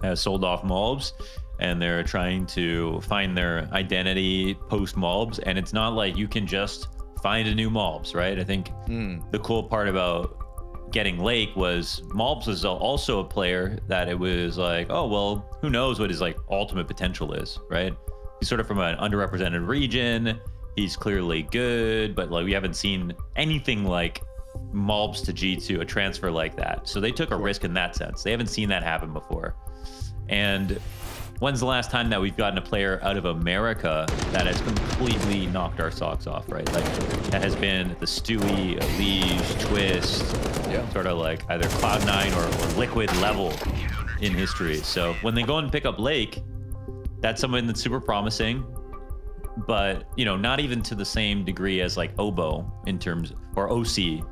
has sold off Mobs, and they're trying to find their identity post Mobs, and it's not like you can just find a new Mobs, right? I think the cool part about getting Lake was Mobs was also a player that it was like, oh, well, who knows what his like ultimate potential is, right? He's sort of from an underrepresented region. He's clearly good, but like we haven't seen anything like Mobs to G2, a transfer like that. So they took a risk in that sense. They haven't seen that happen before. And when's the last time that we've gotten a player out of America that has completely knocked our socks off, right? Like that has been the Stewie, Lige, Twist, sort of like either Cloud9 or Liquid level in history. So when they go and pick up Lake, that's someone that's super promising, but you know, not even to the same degree as like Obo in terms, or OC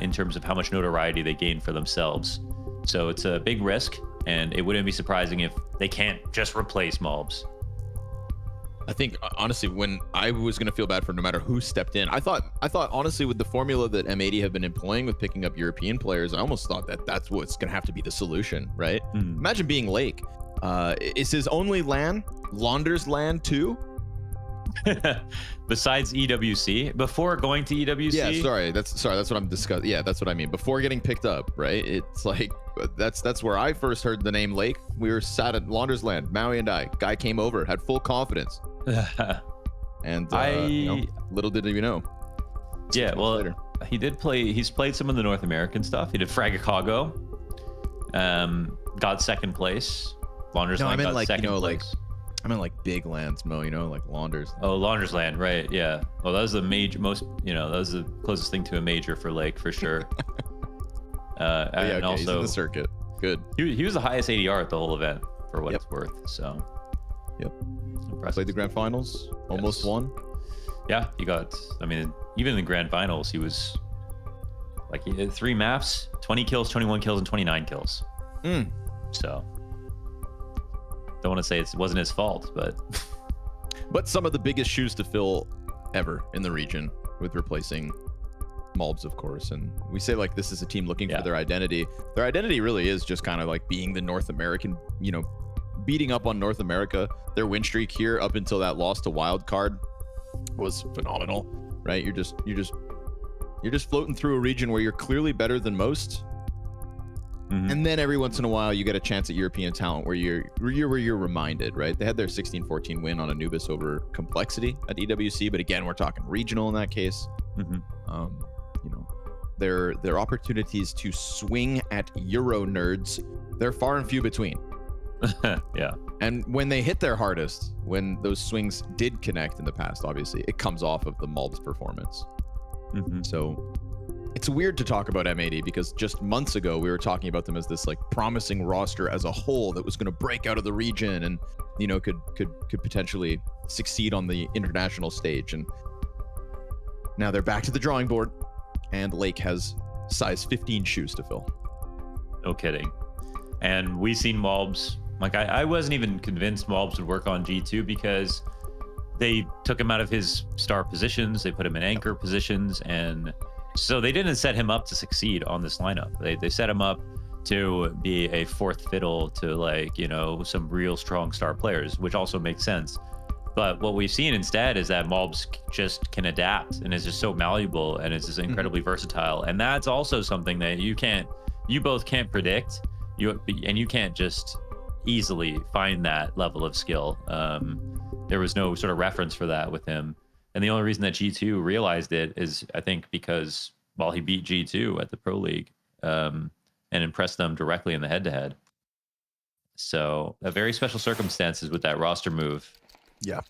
in terms of how much notoriety they gain for themselves. So it's a big risk, and it wouldn't be surprising if they can't just replace Mobs. I think honestly, when I was going to feel bad for no matter who stepped in, I thought honestly with the formula that M80 have been employing with picking up European players, I almost thought that that's what's going to have to be the solution, right? Imagine being Lake. Is his only LAN Launders LAN too? Besides EWC, before going to EWC? Yeah, sorry, that's what I'm discussing. Yeah, that's what I mean. Before getting picked up, right? It's like that's where I first heard the name Lake. We were sat at Launders LAN, Maui and I. Guy came over, had full confidence. And little did you know. Yeah, well, he did play. He's played some of the North American stuff. He did Fragacago. Got second place. Launders LAN got second place. I meant like big lands, Mo, you know, like Launders. Oh, Launders LAN, right? Yeah. Well, that was the major, that was the closest thing to a major for Lake for sure. And also he's in the circuit. Good. He was the highest ADR at the whole event for what it's worth. So. Yep. Impressive. Played the grand finals. Almost won. Yeah, he got. I mean, even in the grand finals, he was like he had 3 maps, 20 kills, 21 kills, and 29 kills. So. Don't want to say it wasn't his fault, but some of the biggest shoes to fill ever in the region with replacing Mobs, of course. And we say like this is a team looking for their identity. Their identity really is just kind of like being the North American, you know, beating up on North America. Their win streak here up until that loss to Wildcard was phenomenal, right? You're just floating through a region where you're clearly better than most. And then every once in a while you get a chance at European talent where you're reminded, right? They had their 16-14 win on Anubis over Complexity at EWC, but again, we're talking regional in that case. You know, their opportunities to swing at Euro nerds, they're far and few between. Yeah. And when they hit their hardest, when those swings did connect in the past, obviously, it comes off of the Mobs performance. So it's weird to talk about M80 because just months ago we were talking about them as this like promising roster as a whole that was going to break out of the region and, you know, could potentially succeed on the international stage. And now they're back to the drawing board, and Lake has size 15 shoes to fill. No kidding. And we've seen Mobs. Like I wasn't even convinced Mobs would work on G2 because they took him out of his star positions. They put him in anchor positions, and so they didn't set him up to succeed on this lineup. They set him up to be a fourth fiddle to, like, you know, some real strong star players, which also makes sense. But what we've seen instead is that Mobs just can adapt and is just so malleable and is just incredibly versatile. And that's also something that you both can't predict. You can't just easily find that level of skill. There was no sort of reference for that with him. And the only reason that G2 realized it is, I think, because, well, he beat G2 at the Pro League and impressed them directly in the head-to-head. So, a very special circumstances with that roster move. Yeah.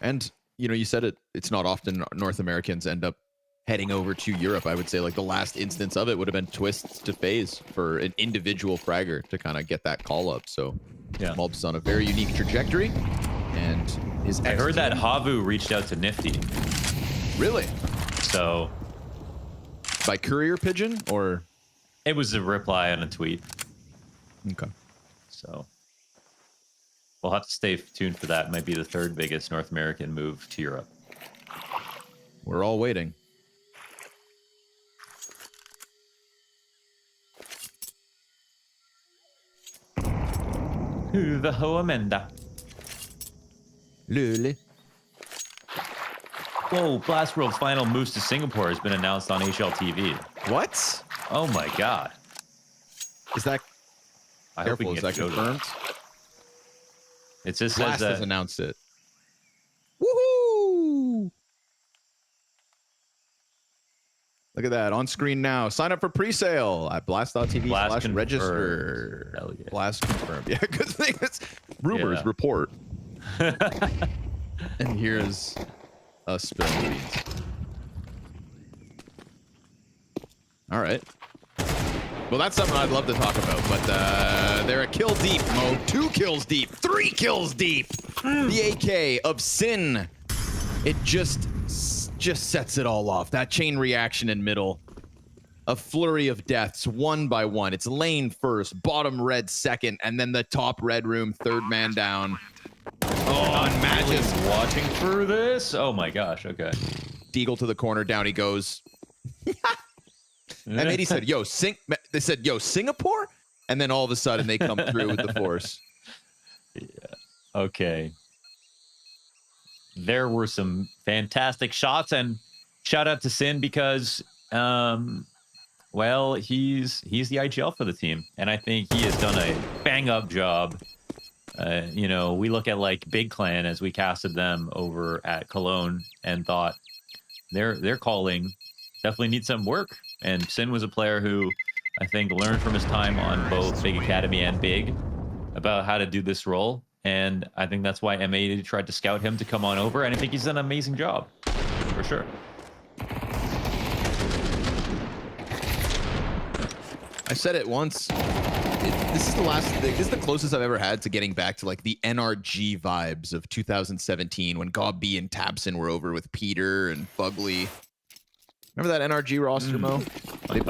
And, you know, you said it's not often North Americans end up heading over to Europe. I would say, like, the last instance of it would have been Twist to FaZe for an individual fragger to kind of get that call up. So, yeah, Mobs on a very unique trajectory. And I heard that Havu reached out to Nifty. Really? So by courier pigeon, or it was a reply on a tweet. Okay. So we'll have to stay tuned for that. It might be the third biggest North American move to Europe. We're all waiting. The Hoamenda. Lule. Whoa, Blast World's final moves to Singapore has been announced on HL TV. What? Oh my god. Is that... I hope we can is get that confirmed? It just Blast says has announced it. Woohoo! Look at that on screen now. Sign up for pre-sale at blast.tv/register. Hell yeah. Blast confirmed. Yeah, good thing. It's rumors report. And here's us spilling the beans. All right. Well, that's something I'd love to talk about, but they're a kill deep, Mo. 2 kills deep, 3 kills deep. The AK of Sin. It just sets it all off. That chain reaction in middle. A flurry of deaths, one by one. It's lane first, bottom red second, and then the top red room, third man down. Oh, and Magis watching through this. Oh my gosh. Okay. Deagle to the corner, down he goes. M80 said, "Yo, they said, "Yo, Singapore," and then all of a sudden they come through with the force. Yeah. Okay. There were some fantastic shots, and shout out to Sin because, well, he's the IGL for the team, and I think he has done a bang up job. You know, we look at like Big Clan as we casted them over at Cologne and thought their calling definitely needs some work. And Sin was a player who I think learned from his time on both Big Academy and Big about how to do this role. And I think that's why M80 tried to scout him to come on over. And I think he's done an amazing job, for sure. I said it once. This is the closest I've ever had to getting back to like the NRG vibes of 2017 when Gob B and Tabson were over with Peter and Fugly. Remember that NRG roster, Mo? They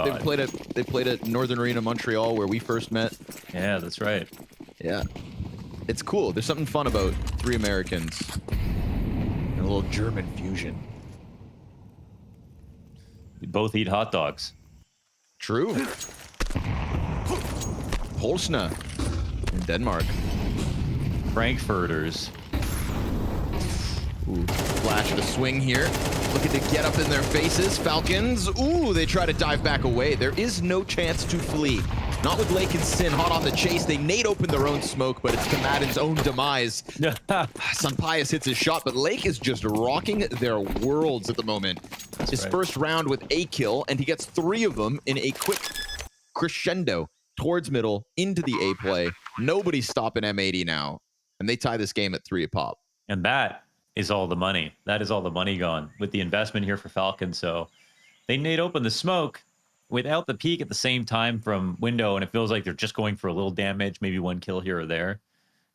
played at Northern Arena Montreal where we first met. Yeah, that's right. Yeah. It's cool. There's something fun about 3 Americans and a little German fusion. We both eat hot dogs. True. Polsna in Denmark. Frankfurters. Ooh, flash of a swing here. Looking to get up in their faces. Falcons. Ooh, they try to dive back away. There is no chance to flee. Not with Lake and Sin hot on the chase. They nade open their own smoke, but it's Commadon's own demise. Sunpius hits his shot, but Lake is just rocking their worlds at the moment. His first round with a kill, and he gets 3 of them in a quick crescendo towards middle into the A play. Nobody's stopping M80 now, and they tie this game at 3 a pop. And that is all the money. That is all the money gone with the investment here for Falcons. So they nade open the smoke without the peak at the same time from window, and it feels like they're just going for a little damage, maybe 1 kill here or there.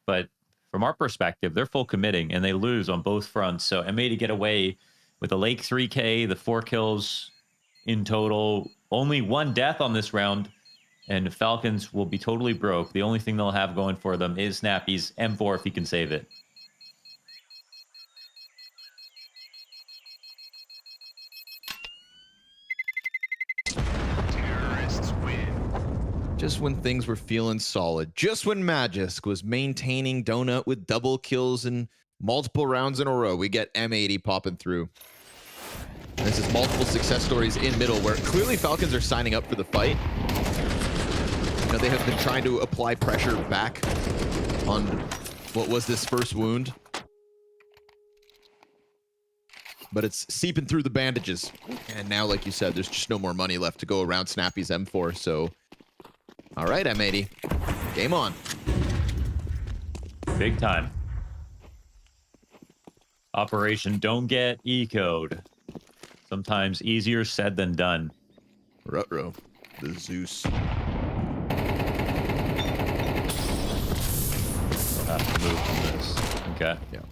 But from our perspective, they're full committing, and they lose on both fronts. So M80 get away with the Lake 3K, the 4 kills in total, only 1 death on this round, and Falcons will be totally broke. The only thing they'll have going for them is Snappy's M4 if he can save it. Just when things were feeling solid. Just when Magisk was maintaining Donut with double kills and multiple rounds in a row, we get M80 popping through. And this is multiple success stories in middle where clearly Falcons are signing up for the fight. You know, they have been trying to apply pressure back on what was this first wound. But it's seeping through the bandages. And now, like you said, there's just no more money left to go around Snappy's M4, so... All right, M80. Game on. Big time. Operation Don't Get E-Code. Sometimes easier said than done. Ruh-roh. The Zeus. We'll have to move from this. Okay. Yeah.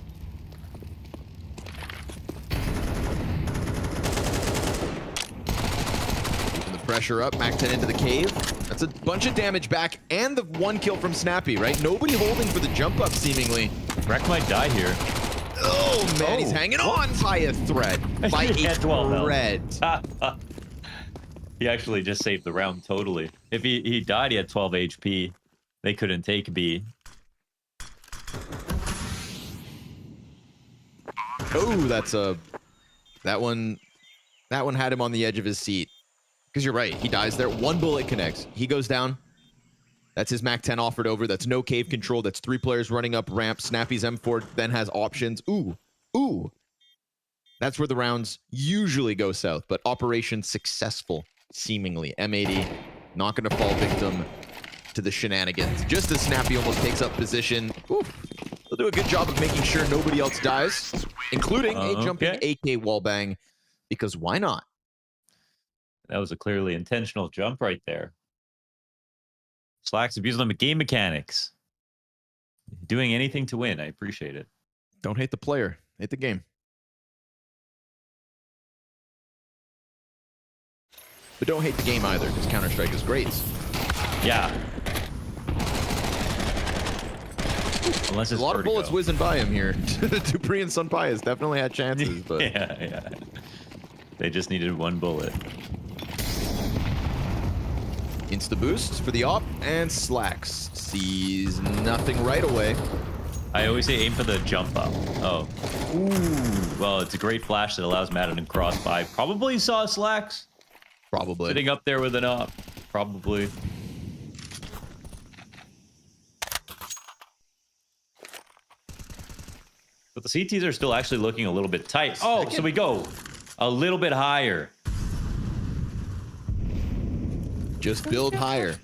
Keeping the pressure up. Mac 10 into the cave. That's a bunch of damage back and the 1 kill from Snappy, right? Nobody holding for the jump up, seemingly. Wreck might die here. Oh, man, he's hanging on by a thread. By a thread. He actually just saved the round totally. If he died, he had 12 HP. They couldn't take B. Oh, that's a... That one had him on the edge of his seat. Because you're right, he dies there. 1 bullet connects. He goes down. That's his Mac 10 offered over. That's no cave control. That's 3 players running up ramp. Snappy's M4 then has options. Ooh. Ooh. That's where the rounds usually go south, but operation successful, seemingly. M80 not going to fall victim to the shenanigans. Just as Snappy almost takes up position. Oof. They'll do a good job of making sure nobody else dies, including a jumping AK wallbang, because why not? That was a clearly intentional jump right there. Slack's abusing the game mechanics. Doing anything to win. I appreciate it. Don't hate the player. Hate the game. But don't hate the game either, because Counter-Strike is great. Yeah. Unless it's a lot of bullets whizzing by him here. Dupree and Sunpai has definitely had chances, but yeah. They just needed one bullet. Insta boost for the op, and Slacks sees nothing right away. I always say aim for the jump up. Oh. Ooh. Well, it's a great flash that allows Madden and cross by. Probably saw Slacks. Probably. Sitting up there with an op. Probably. But the CTs are still actually looking a little bit tight. Oh, so we go a little bit higher. Just build higher.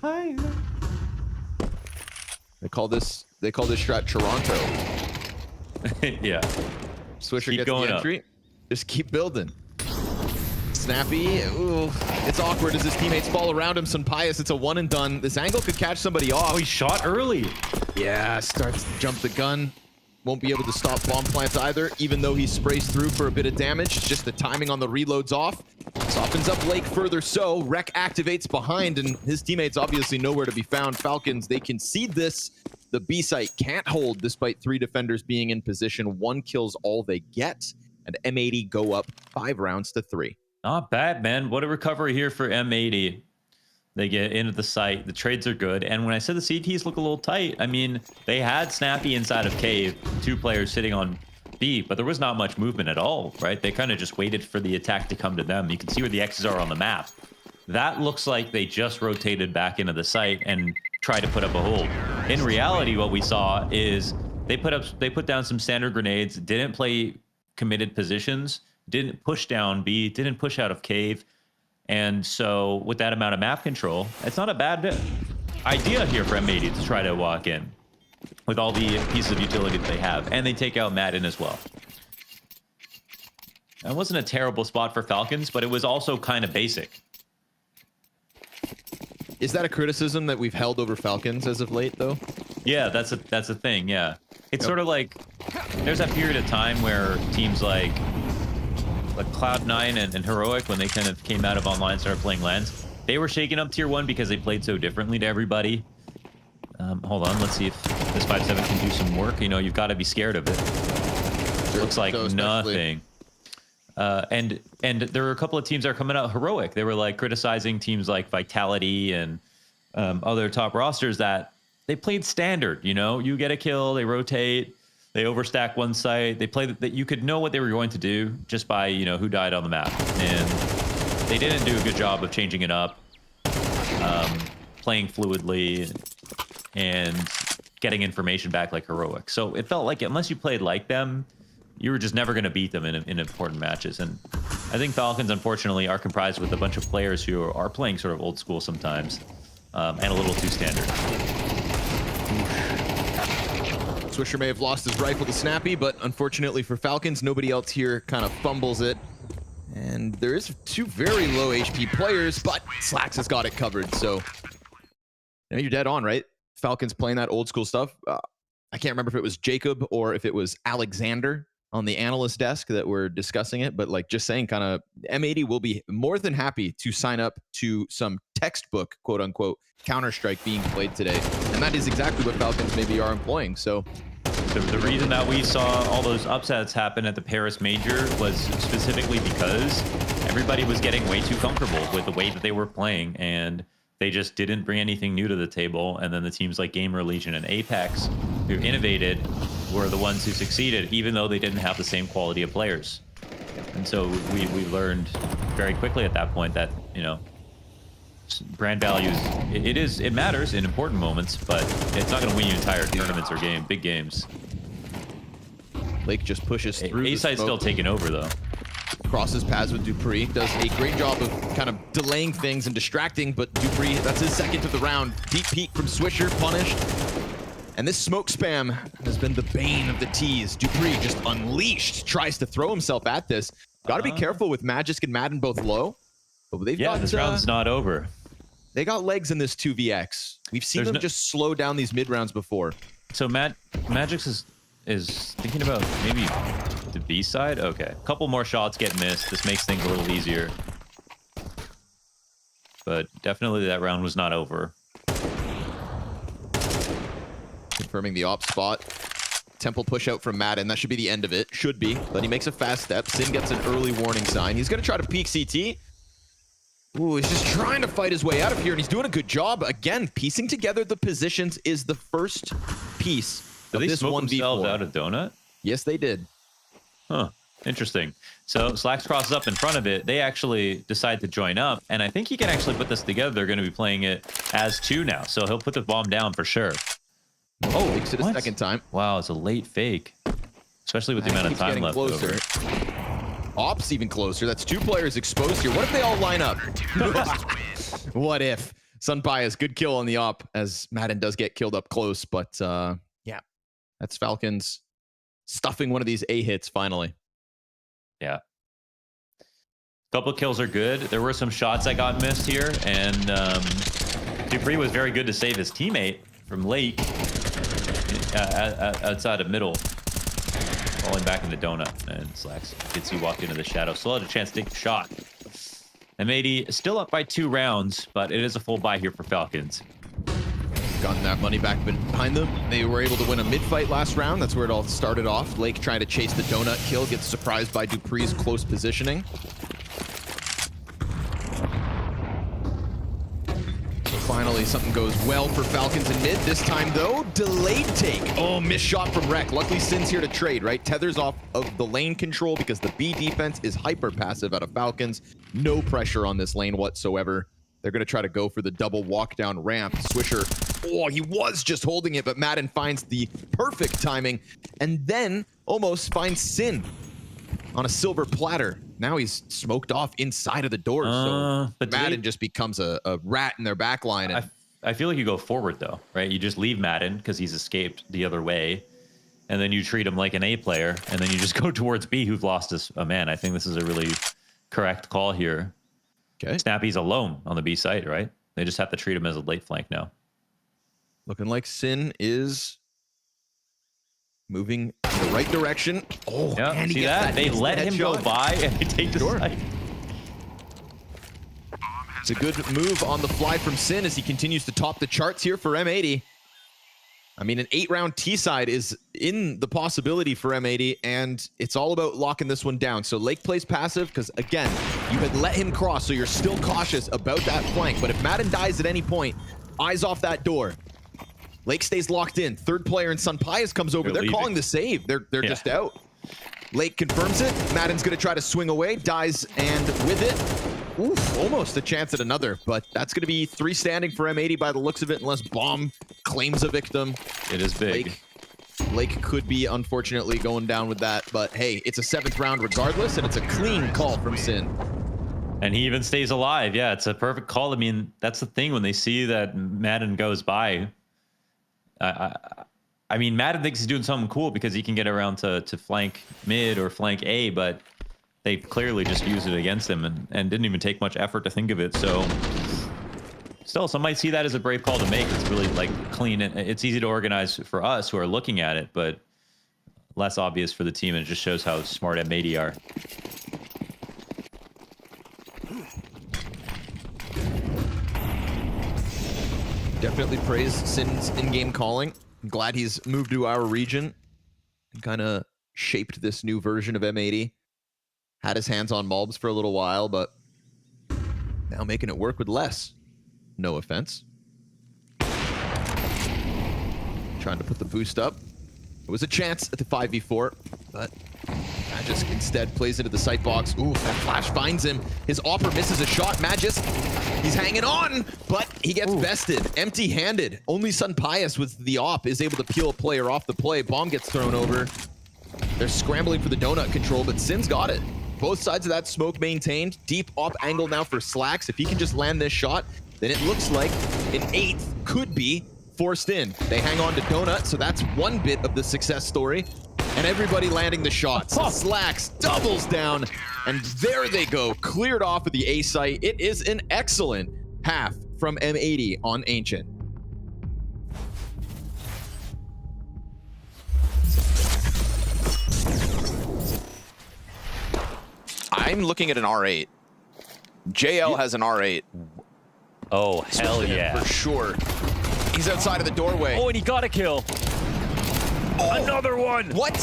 They call this strat Toronto. Yeah. Swisher Keep gets going the entry. up. Just keep building. Snappy. Ooh, it's awkward as his teammates fall around him. Sunpius, it's a one and done. This angle could catch somebody off. Oh, he shot early. Yeah, starts to jump the gun. Won't be able to stop bomb plants either, even though he sprays through for a bit of damage. It's just the timing on the reload's off. Softens up Lake further so. Rec activates behind, and his teammates obviously nowhere to be found. Falcons, they concede this. The B site can't hold despite 3 defenders being in position. 1 kills all they get, and M80 go up 5 rounds to 3. Not bad, man. What a recovery here for M80. They get into the site. The trades are good. And when I said the CTs look a little tight, I mean, they had Snappy inside of Cave, 2 players sitting on B, but there was not much movement at all, right? They kind of just waited for the attack to come to them. You can see where the X's are on the map. That looks like they just rotated back into the site and tried to put up a hold. In reality, what we saw is they put down some standard grenades, didn't play committed positions, didn't push down B, didn't push out of Cave. And so with that amount of map control, it's not a bad idea here for M80 to try to walk in with all the pieces of utility that they have. And they take out Madden as well. That wasn't a terrible spot for Falcons, but it was also kind of basic. Is that a criticism that we've held over Falcons as of late, though? Yeah, that's a thing, yeah. It's sort of like, there's that period of time where teams like Cloud9 and Heroic, when they kind of came out of online and started playing LANs, they were shaking up tier 1 because they played so differently to everybody. Hold on, let's see if this 5-7 can do some work. You know, you've got to be scared of it. Looks like nothing. And there were a couple of teams that are coming out heroic. They were like criticizing teams like Vitality and other top rosters that they played standard. You know, you get a kill, they rotate, they overstack one site. They play that you could know what they were going to do just by, you know, who died on the map. And they didn't do a good job of changing it up, playing fluidly, and getting information back like heroic. So it felt like unless you played like them, you were just never going to beat them in important matches. And I think Falcons, unfortunately, are comprised with a bunch of players who are playing sort of old school sometimes, and a little too standard. Swisher may have lost his rifle to Snappy, but unfortunately for Falcons, nobody else here kind of fumbles it. And there is 2 very low HP players, but Slacks has got it covered. So you're dead on, right? Falcons playing that old school stuff. I can't remember if it was Jacob or if it was Alexander on the analyst desk that were discussing it, but like just saying kind of M80 will be more than happy to sign up to some textbook, quote unquote, Counter-Strike being played today. And that is exactly what Falcons maybe are employing. So the reason that we saw all those upsets happen at the Paris Major was specifically because everybody was getting way too comfortable with the way that they were playing, and they just didn't bring anything new to the table. And then the teams like Gamer Legion and Apex, who innovated, were the ones who succeeded, even though they didn't have the same quality of players. And so we learned very quickly at that point that, you know, brand values, it matters in important moments, but it's not going to win you entire tournaments or big games. Lake just pushes through. A-Side's still taking over, though. crosses paths with Dupree. Does a great job of kind of delaying things and distracting, but Dupree, that's his second of the round. Deep peek from Swisher, punished. And this smoke spam has been the bane of the tease. Dupree just unleashed, tries to throw himself at this. Got to be careful with Magisk and Madden both low. But they've got, this round's not over. They got legs in this 2vx. We've seen them just slow down these mid rounds before. So Magix is thinking about maybe the B side. Okay, a couple more shots get missed. This makes things a little easier. But definitely that round was not over. Confirming the op spot. Temple push out from Madden. That should be the end of it. Should be. But he makes a fast step. Sin gets an early warning sign. He's going to try to peek CT. Ooh, he's just trying to fight his way out of here, and he's doing a good job. Again, piecing together the positions is the first piece of this 1v4. Did they smoke themselves out of Donut? Yes, they did. Huh. Interesting. So Slacks crosses up in front of it. They actually decide to join up, and I think he can actually put this together. They're going to be playing it as 2 now, so he'll put the bomb down for sure. Oh, fakes it a second time. Wow, it's a late fake, especially with the amount of time left over. Ops even closer. That's 2 players exposed here. What if they all line up? What if? Sunpias, good kill on the op as Madden does get killed up close, but yeah, that's Falcons stuffing one of these A hits finally. Yeah. Couple kills are good. There were some shots that got missed here, and Dupree was very good to save his teammate from Lake outside of middle. Falling back in the donut, and Slacks gets he walked into the shadow. Still had a chance to take the shot. M80 still up by 2 rounds, but it is a full buy here for Falcons. Gotten that money back behind them. They were able to win a mid-fight last round. That's where it all started off. Lake trying to chase the donut kill, gets surprised by Dupree's close positioning. Finally, something goes well for Falcons in mid. This time, though, delayed take. Oh, missed shot from Rec. Luckily, Sin's here to trade, right? Tethers off of the lane control because the B defense is hyper passive out of Falcons. No pressure on this lane whatsoever. They're going to try to go for the double walk down ramp. Swisher, oh, he was just holding it, but Madden finds the perfect timing and then almost finds Sin on a silver platter. Now he's smoked off inside of the door, so but Madden just becomes a rat in their back line. And I feel like you go forward, though, right? You just leave Madden because he's escaped the other way, and then you treat him like an A player, and then you just go towards B, who've lost a man. I think this is a really correct call here. Okay. Snappy's alone on the B site, right? They just have to treat him as a late flank now. Looking like Sin is moving in the right direction. Oh, yeah, and he see gets that? They let him go by and they take the site. It's a good move on the fly from Sin as he continues to top the charts here for M80. I mean, an 8-round T-side is in the possibility for M80, and it's all about locking this one down. So Lake plays passive because, again, you had let him cross, so you're still cautious about that flank. But if Madden dies at any point, eyes off that door. Lake stays locked in. Third player and Sunpias comes over. They're calling the save. They're just out. Lake confirms it. Madden's going to try to swing away. Dies, and with it, oof, almost a chance at another. But that's going to be 3 standing for M80 by the looks of it, unless Bomb claims a victim. It is big. Lake could be, unfortunately, going down with that. But hey, it's a 7th round regardless, and it's a clean call from Sin. And he even stays alive. Yeah, it's a perfect call. I mean, that's the thing. When they see that Madden goes by, I mean, Madden thinks he's doing something cool because he can get around to flank mid or flank A, but they clearly just used it against him and didn't even take much effort to think of it. So still, some might see that as a brave call to make. It's really like clean and it's easy to organize for us who are looking at it, but less obvious for the team. And it just shows how smart M80 are. Definitely praise Sin's in-game calling. I'm glad he's moved to our region and kind of shaped this new version of M80. Had his hands on Mulbs for a little while, but now making it work with less. No offense. Trying to put the boost up. It was a chance at the 5v4, but Magisk instead plays into the sight box. Ooh, that flash finds him. His Opera misses a shot. Magisk, he's hanging on, but he gets bested. Empty-handed. Only Sunpias with the op is able to peel a player off the play. Bomb gets thrown over. They're scrambling for the donut control, but Sin's got it. both sides of that smoke maintained. Deep op angle now for Slacks. If he can just land this shot, then it looks like an 8th could be forced in. They hang on to Donut, so that's one bit of the success story. And everybody landing the shots. Slacks doubles down, and there they go. Cleared off of the A site. It is an excellent half from M80 on Ancient. I'm looking at an R8. JL has an R8. Oh, hell yeah. For sure. He's outside of the doorway. Oh, and he got a kill. Oh, another one. What?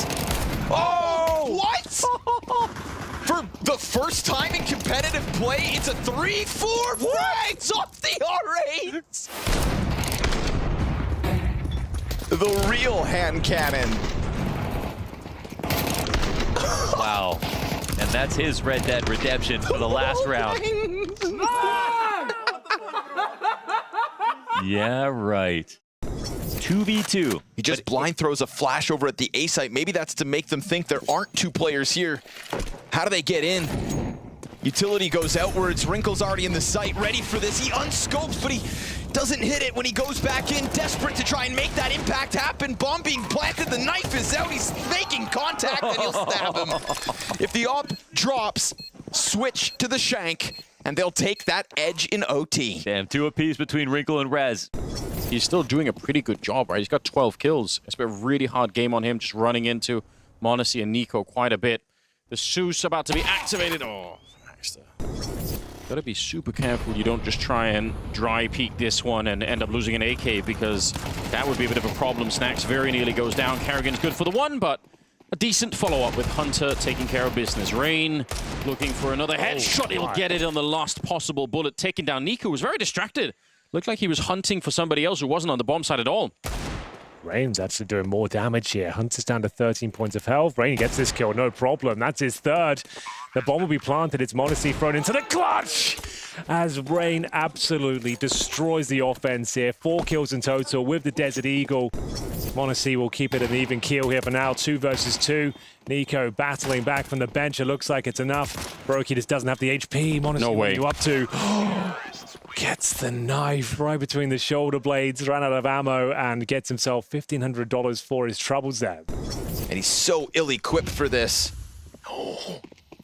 Oh, what? For the first time in competitive play, it's a 3-4 frags off the R8. The real hand cannon. Wow. And that's his Red Dead Redemption for the last round. Yeah, right. 2v2. He just blind throws a flash over at the A site. Maybe that's to make them think there aren't two players here. How do they get in? Utility goes outwards. Wrinkle's already in the site, ready for this. He unscopes, but he doesn't hit it when he goes back in, desperate to try and make that impact happen. Bomb being planted, the knife is out. He's making contact, and he'll stab him. If the op drops, switch to the shank, and they'll take that edge in OT. Damn, 2 apiece between Wrinkle and Rez. He's still doing a pretty good job, right? He's got 12 kills. It's been a really hard game on him, just running into Monacy and Nico quite a bit. The Seuss about to be activated. Oh, nice. Gotta be super careful you don't just try and dry peek this one and end up losing an AK, because that would be a bit of a problem. Snacks very nearly goes down. Carrigan's good for the one, but a decent follow-up with Hunter taking care of business. Rain looking for another headshot. He'll get it on the last possible bullet. Taking down Nico, was very distracted. Looked like he was hunting for somebody else who wasn't on the bomb side at all. Rain's actually doing more damage here. Hunter's down to 13 points of health. Rain gets this kill, no problem. That's his 3rd. The bomb will be planted. It's Monacy thrown into the clutch as Rain absolutely destroys the offense here. 4 kills in total with the Desert Eagle. Monacy will keep it an even keel here for now. 2 versus 2. Nico battling back from the bench. It looks like it's enough. Brokey just doesn't have the HP. Monacy, no way. What are you up to? Gets the knife right between the shoulder blades, ran out of ammo, and gets himself $1,500 for his troubles there. And he's so ill-equipped for this. Oh,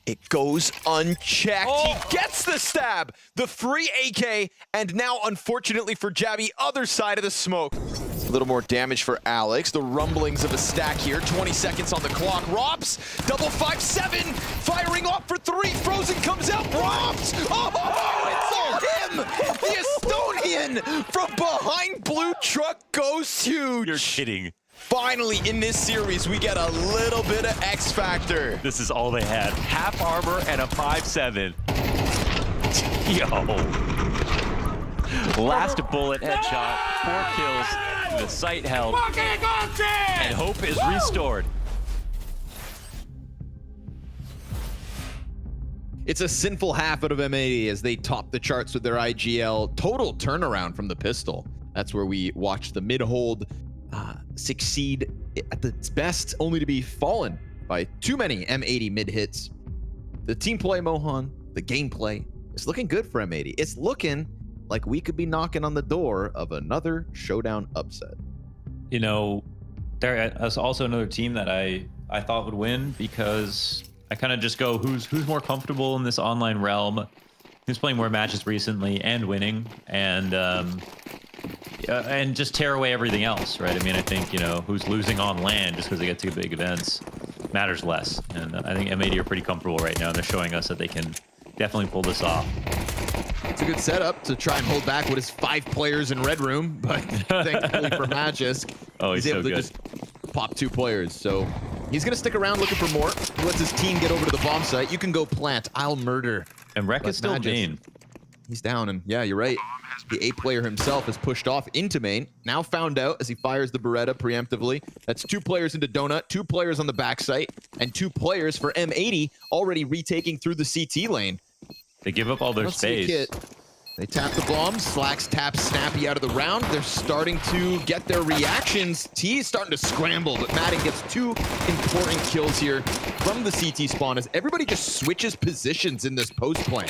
it goes unchecked. He gets the stab, the free AK, and now, unfortunately for Jabby, other side of the smoke. A little more damage for Alex. The rumblings of a stack here. 20 seconds on the clock. Robs, double 5-7, firing off for 3. Frozen comes out. Robs! Oh, it's all him! The Estonian from behind blue truck goes huge. You're kidding. Finally, in this series, we get a little bit of X Factor. This is all they had. Half armor and a 5-7. Yo. Last bullet headshot. 4 kills. The site held. And hope is restored. It's a sinful half out of M80 as they top the charts with their IGL. Total turnaround from the pistol. That's where we watched the mid-hold succeed at its best, only to be fallen by too many M80 mid-hits. The team play, Mohan, the gameplay, is looking good for M80. It's looking like we could be knocking on the door of another showdown upset. You know, there is also another team that I thought would win, because I kind of just go, who's more comfortable in this online realm, who's playing more matches recently and winning, and just tear away everything else, right? I mean, I think, you know, who's losing on land just because they get to big events matters less. And I think M80 are pretty comfortable right now, and they're showing us that they can definitely pull this off. It's a good setup to try and hold back what is 5 players in Red Room, but thankfully for Magisk, he's able so to good. just pop 2 players. So he's going to stick around looking for more. He lets his team get over to the bomb site. You can go plant. I'll murder. And Rek is still main. He's down, and yeah, you're right. The A player himself is pushed off into main. Now found out as he fires the Beretta preemptively. That's 2 players into Donut, 2 players on the backside, and 2 players for M80 already retaking through the CT lane. They give up all their space. They tap the bomb. Slacks taps Snappy out of the round. They're starting to get their reactions. T is starting to scramble, but Madden gets 2 important kills here from the CT spawn as everybody just switches positions in this post plan.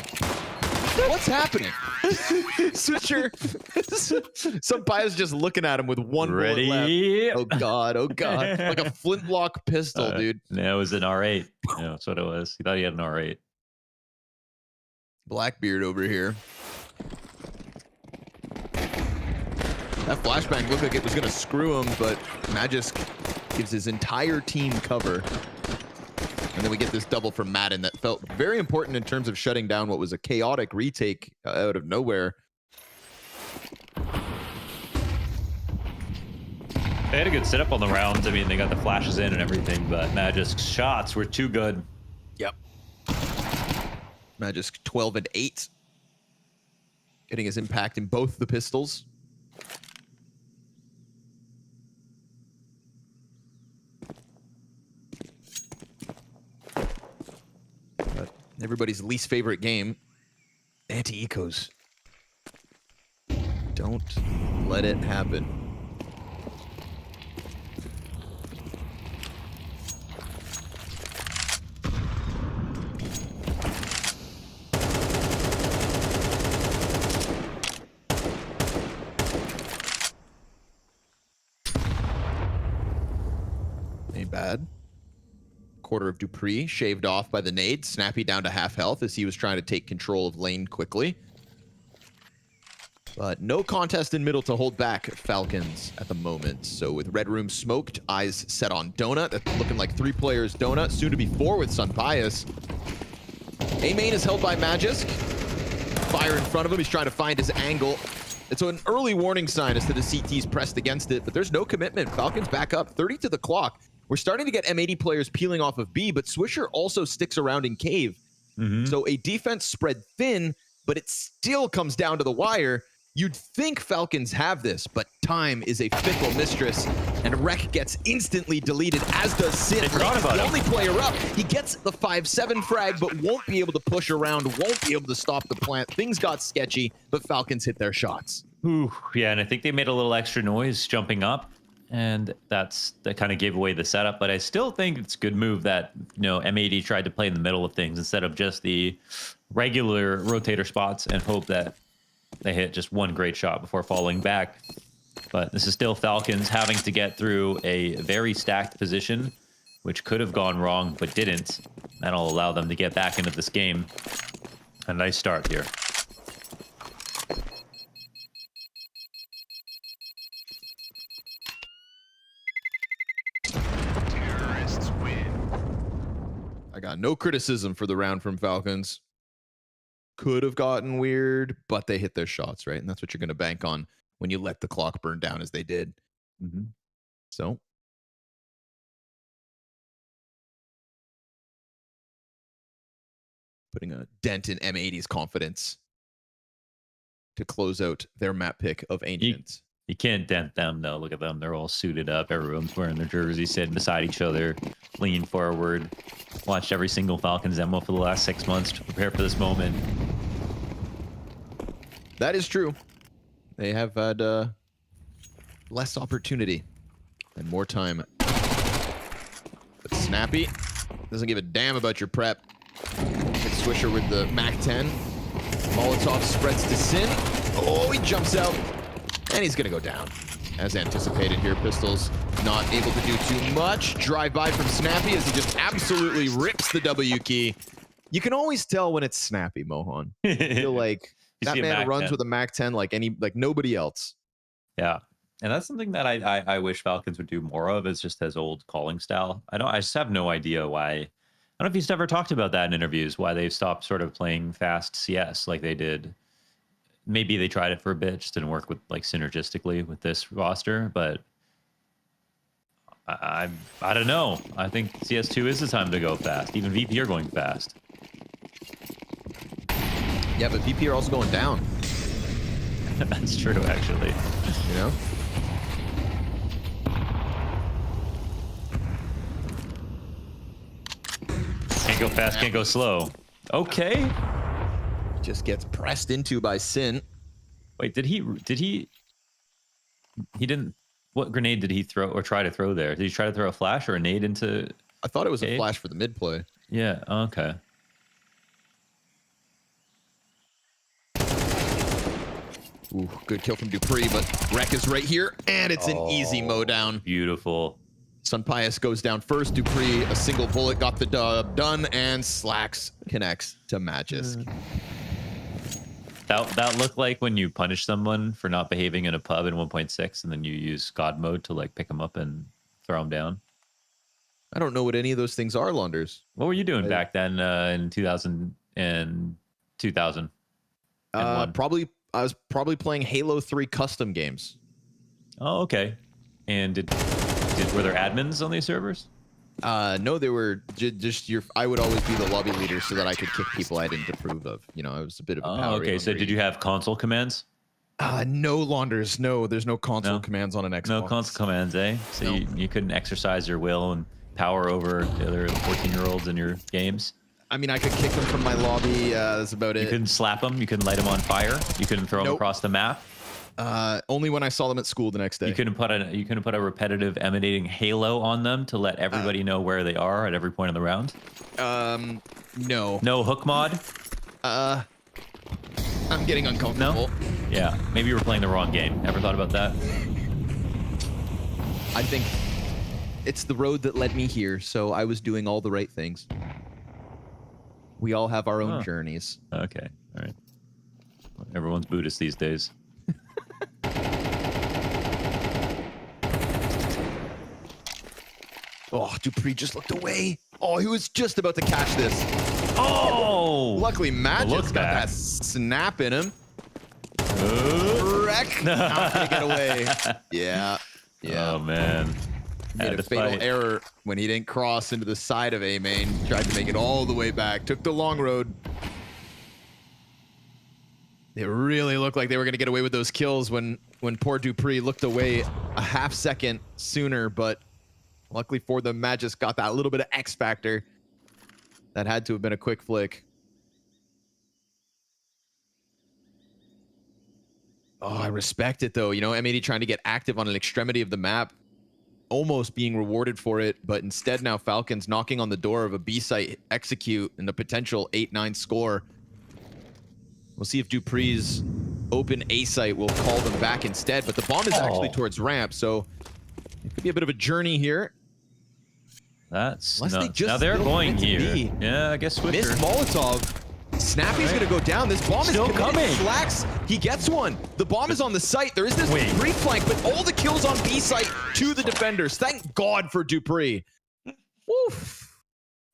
What's happening? Switcher. Sampaio's just looking at him with one bullet left. Oh god, oh god. Like a flintlock pistol, dude. No, it was an R8. Yeah, that's what it was. He thought he had an R8. Blackbeard over here. That flashbang looked like it was going to screw him, but Magisk gives his entire team cover. And then we get this double from Madden that felt very important in terms of shutting down what was a chaotic retake out of nowhere. They had a good setup on the rounds. I mean, they got the flashes in and everything, but Magisk's shots were too good. Yep. Magisk 12 and 8. Getting his impact in both the pistols. But everybody's least favorite game, anti-ecos. Don't let it happen. Ain't bad. Quarter of Dupree shaved off by the nade. Snappy down to half health as he was trying to take control of lane quickly. But no contest in middle to hold back Falcons at the moment. So with Red Room smoked, eyes set on Donut. That's looking like 3 players Donut, soon to be 4 with Sunbias. A main is held by Magisk. Fire in front of him, he's trying to find his angle. It's an early warning sign as to the CT's pressed against it, but there's no commitment. Falcons back up, 30 to the clock. We're starting to get M80 players peeling off of B, but Swisher also sticks around in Cave. So a defense spread thin, but it still comes down to the wire. You'd think Falcons have this, but time is a fickle mistress, and Rek gets instantly deleted, as does Sid. The only player up. He gets the 5-7 frag, but won't be able to push around, won't be able to stop the plant. Things got sketchy, but Falcons hit their shots. Ooh, yeah, and I think they made a little extra noise jumping up, and that kind of gave away the setup. But I still think it's a good move that, you know, M80 tried to play in the middle of things instead of just the regular rotator spots and hope that they hit just one great shot before falling back. But this is still Falcons having to get through a very stacked position, which could have gone wrong, but didn't. That'll allow them to get back into this game. A nice start here. Terrorists win. I got no criticism for the round from Falcons. Could have gotten weird, but they hit their shots, right? And that's what you're going to bank on when you let the clock burn down as they did. So putting a dent in M80's confidence to close out their map pick of Ancients. You can't dent them, though. Look at them. They're all suited up. Everyone's wearing their jerseys, sitting beside each other, lean forward. Watched every single Falcons demo for the last 6 months to prepare for this moment. That is true. They have had less opportunity and more time. But Snappy doesn't give a damn about your prep. Swisher with the MAC-10. Molotov spreads to Sin. Oh, he jumps out. And he's going to go down. As anticipated here, Pistols not able to do too much. Drive-by from Snappy as he just absolutely rips the W key. You can always tell when it's Snappy, Mohan. I feel like that man runs with a MAC-10 like nobody else. Yeah. And that's something that I wish Falcons would do more of, is just his old calling style. I just have no idea why. I don't know if he's ever talked about that in interviews, why they've stopped sort of playing fast CS like they did. Maybe they tried it for a bit, just didn't work with like synergistically with this roster, but I don't know. I think CS2 is the time to go fast. Even VP are going fast. Yeah, but VP are also going down. That's true, actually. You know? Can't go fast, can't go slow. Okay. Just gets pressed into by Sin. Wait, did he didn't, what grenade did he throw or try to throw there? Did he try to throw a flash or a nade into? I thought it was a flash for the mid play. Yeah, okay. Ooh, good kill from Dupree, but Rek is right here, and it's an easy mow down. Beautiful. Sunpius goes down first. Dupree, a single bullet, got the dub done, and Slacks connects to Magisk. That looked like when you punish someone for not behaving in a pub in 1.6, and then you use God mode to like pick them up and throw them down. I don't know what any of those things are, Launders. What were you doing back then in 2000 and 2000? I was probably playing Halo 3 custom games. Oh, okay. And were there admins on these servers? No, they were just I would always be the lobby leader so that I could kick people I didn't approve of. You know, I was a bit of a power. Okay, so did you have console commands? No, Launders. No, there's no console commands on an Xbox. No console commands, eh? So no. you couldn't exercise your will and power over the other 14-year-olds in your games? I mean, I could kick them from my lobby. That's about it. You couldn't slap them. You couldn't light them on fire. You couldn't throw them across the map. Only when I saw them at school the next day. You couldn't put a repetitive emanating halo on them to let everybody know where they are at every point in the round. No. No hook mod. I'm getting uncomfortable. No? Yeah, maybe you were playing the wrong game. Ever thought about that? I think it's the road that led me here, so I was doing all the right things. We all have our own journeys. Okay, all right. Everyone's Buddhist these days. Oh, Dupree just looked away. Oh, he was just about to catch this. Oh! Luckily, Magic's got that snap in him. Rek not gonna get away. Yeah. Oh, man. Made a fatal error when he didn't cross into the side of A main. Tried to make it all the way back. Took the long road. It really looked like they were going to get away with those kills when poor Dupree looked away a half second sooner, but luckily for them, Magis got that little bit of X factor. That had to have been a quick flick. Oh, I respect it though. You know, M80 trying to get active on an extremity of the map, almost being rewarded for it, but instead now Falcons knocking on the door of a B site execute and the potential 8-9 score. We'll see if Dupree's open A site will call them back instead, but the bomb is actually towards ramp, so it could be a bit of a journey here. That's nuts. Now they're going here. Yeah, I guess Swisher. Missed Molotov. Snappy's gonna go down. This bomb Still is coming. Slacks. He gets one. The bomb is on the site. There is this Dupree flank, but all the kills on B site to the defenders. Thank God for Dupree. Woof.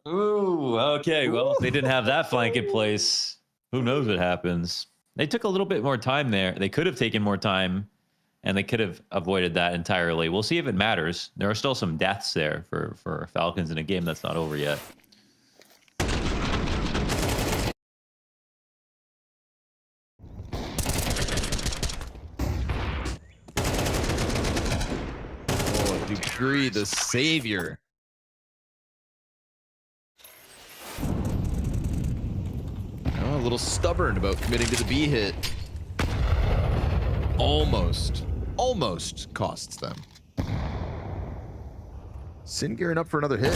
Ooh, okay. Well, if they didn't have that flank in place, who knows what happens. They took a little bit more time there. They could have taken more time, and they could have avoided that entirely. We'll see if it matters. There are still some deaths there for Falcons in a game that's not over yet. Oh, Dupree, the savior. Oh, a little stubborn about committing to the B hit. Almost costs them. Sin gearing up for another hit.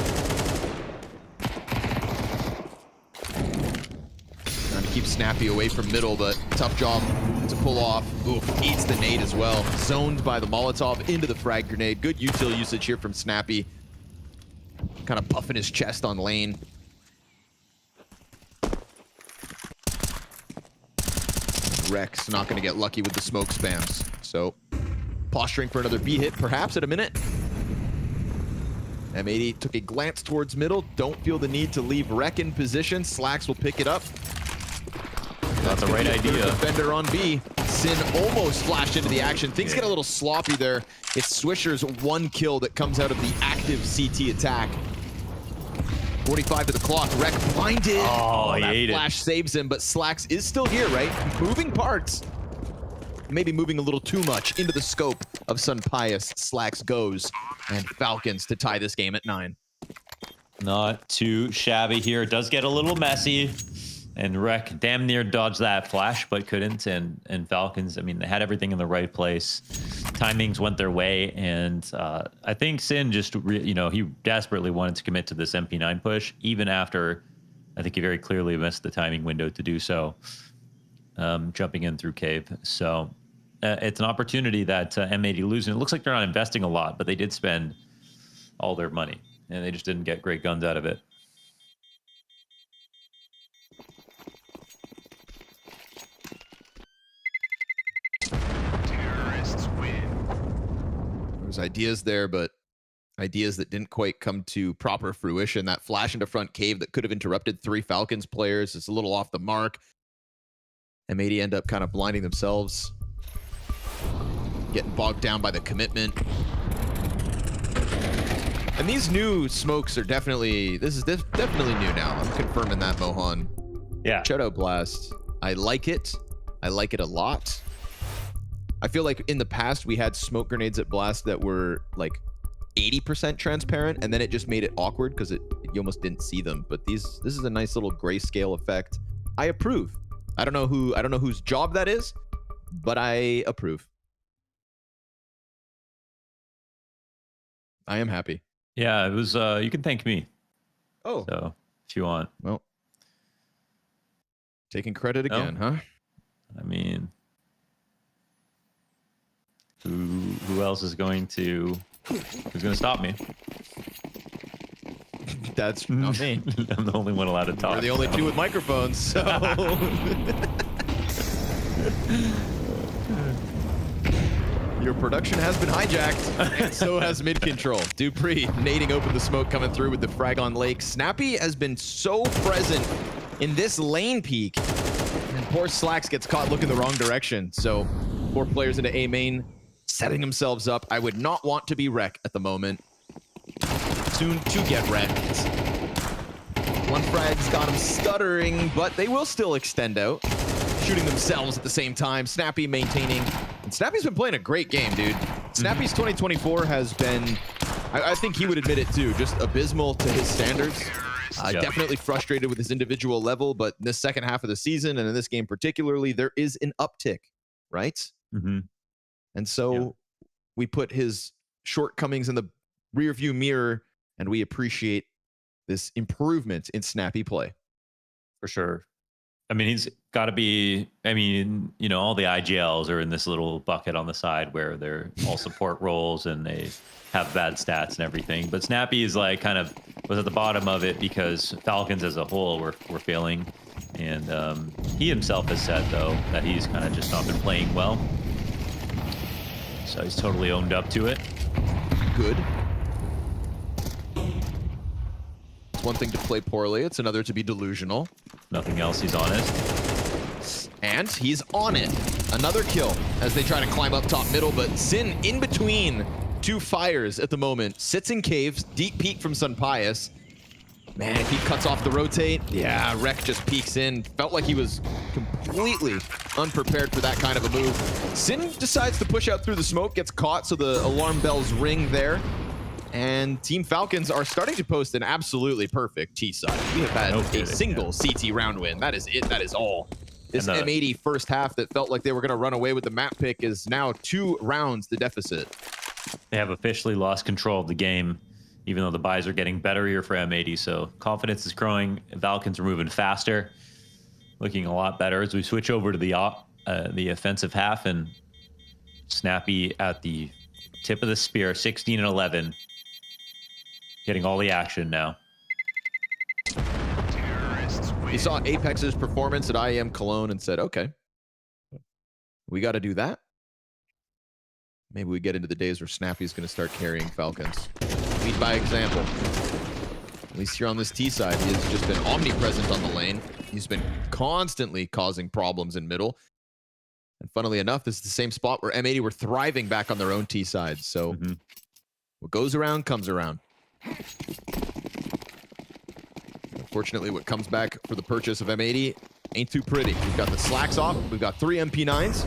Trying to keep Snappy away from middle, but tough job to pull off. Oof, eats the nade as well. Zoned by the Molotov into the frag grenade. Good util usage here from Snappy. Kind of buffing his chest on lane. Rek's not going to get lucky with the smoke spams. So, posturing for another B hit, perhaps at a minute. M80 took a glance towards middle. Don't feel the need to leave Rek in position. Slacks will pick it up. That's the right idea. Defender on B. Sin almost flashed into the action. Things get a little sloppy there. It's Swisher's one kill that comes out of the active CT attack. 45 to the clock. Rek blinded. Oh, he ate it. Flash saves him, but Slacks is still here, right? Moving parts. Maybe moving a little too much into the scope of Sunpius. Slacks goes, and Falcons to tie this game at 9. Not too shabby here. It does get a little messy. And Rec damn near dodged that flash, but couldn't. And Falcons, I mean, they had everything in the right place. Timings went their way. And I think Sin just, he desperately wanted to commit to this MP9 push, even after I think he very clearly missed the timing window to do so, jumping in through cave. So it's an opportunity that M80 losing. It looks like they're not investing a lot, but they did spend all their money, and they just didn't get great guns out of it. There's ideas there, but ideas that didn't quite come to proper fruition. That flash into front cave that could have interrupted 3 Falcons players is a little off the mark. M80 end up kind of blinding themselves, getting bogged down by the commitment. And these new smokes are definitely, this is definitely new now. I'm confirming that, Mohan. Yeah. Shadow Blast. I like it. I like it a lot. I feel like in the past we had smoke grenades at Blast that were like 80% transparent, and then it just made it awkward because you almost didn't see them. But this is a nice little grayscale effect. I approve. I don't know whose job that is, but I approve. I am happy. Yeah, it was. You can thank me. Oh, so if you want. Well, taking credit again, huh? I mean, who else is going to? Who's going to stop me? That's not me. I'm the only one allowed to talk. We're the only two with microphones, so. Your production has been hijacked, and so has mid-control. Dupree nading open the smoke, coming through with the frag on Lake. Snappy has been so present in this lane peak, and poor Slacks gets caught looking the wrong direction. So 4 players into A main, setting themselves up. I would not want to be Rec at the moment. Soon to get wrecked. 1 frag's got him stuttering, but they will still extend out, shooting themselves at the same time. Snappy maintaining. And Snappy's been playing a great game, dude. Snappy's 2024 has been, I think he would admit it too, just abysmal to his standards. Definitely frustrated with his individual level, but in this second half of the season, and in this game particularly, there is an uptick, right? Mm-hmm. And so we put his shortcomings in the rearview mirror, and we appreciate this improvement in Snappy play. For sure. I mean, he's got to be, I mean, all the IGLs are in this little bucket on the side where they're all support roles and they have bad stats and everything. But Snappy is like kind of was at the bottom of it because Falcons as a whole were failing. And he himself has said, though, that he's kind of just not been playing well. So he's totally owned up to it. Good. It's one thing to play poorly. It's another to be delusional. Nothing else, he's honest. And he's on it. Another kill as they try to climb up top middle, but Sin in between 2 fires at the moment. Sits in caves, deep peek from Sunpius. Man, if he cuts off the rotate, yeah, Rec just peeks in. Felt like he was completely unprepared for that kind of a move. Sin decides to push out through the smoke, gets caught, so the alarm bells ring there. And Team Falcons are starting to post an absolutely perfect T-side. We have had a single CT round win. That is it. That is all. This M80 first half that felt like they were going to run away with the map pick is now 2 rounds the deficit. They have officially lost control of the game, even though the buys are getting better here for M80. So confidence is growing. Falcons are moving faster, looking a lot better as we switch over to the offensive half. And Snappy at the tip of the spear, 16 and 11. Getting all the action now. He saw Apex's performance at IEM Cologne and said, okay, we got to do that. Maybe we get into the days where Snappy's going to start carrying Falcons. Lead by example. At least here on this T side, he has just been omnipresent on the lane. He's been constantly causing problems in middle. And funnily enough, this is the same spot where M80 were thriving back on their own T side. So what goes around comes around. Unfortunately, what comes back for the purchase of M80 ain't too pretty. We've got the slacks off. We've got 3 MP9s.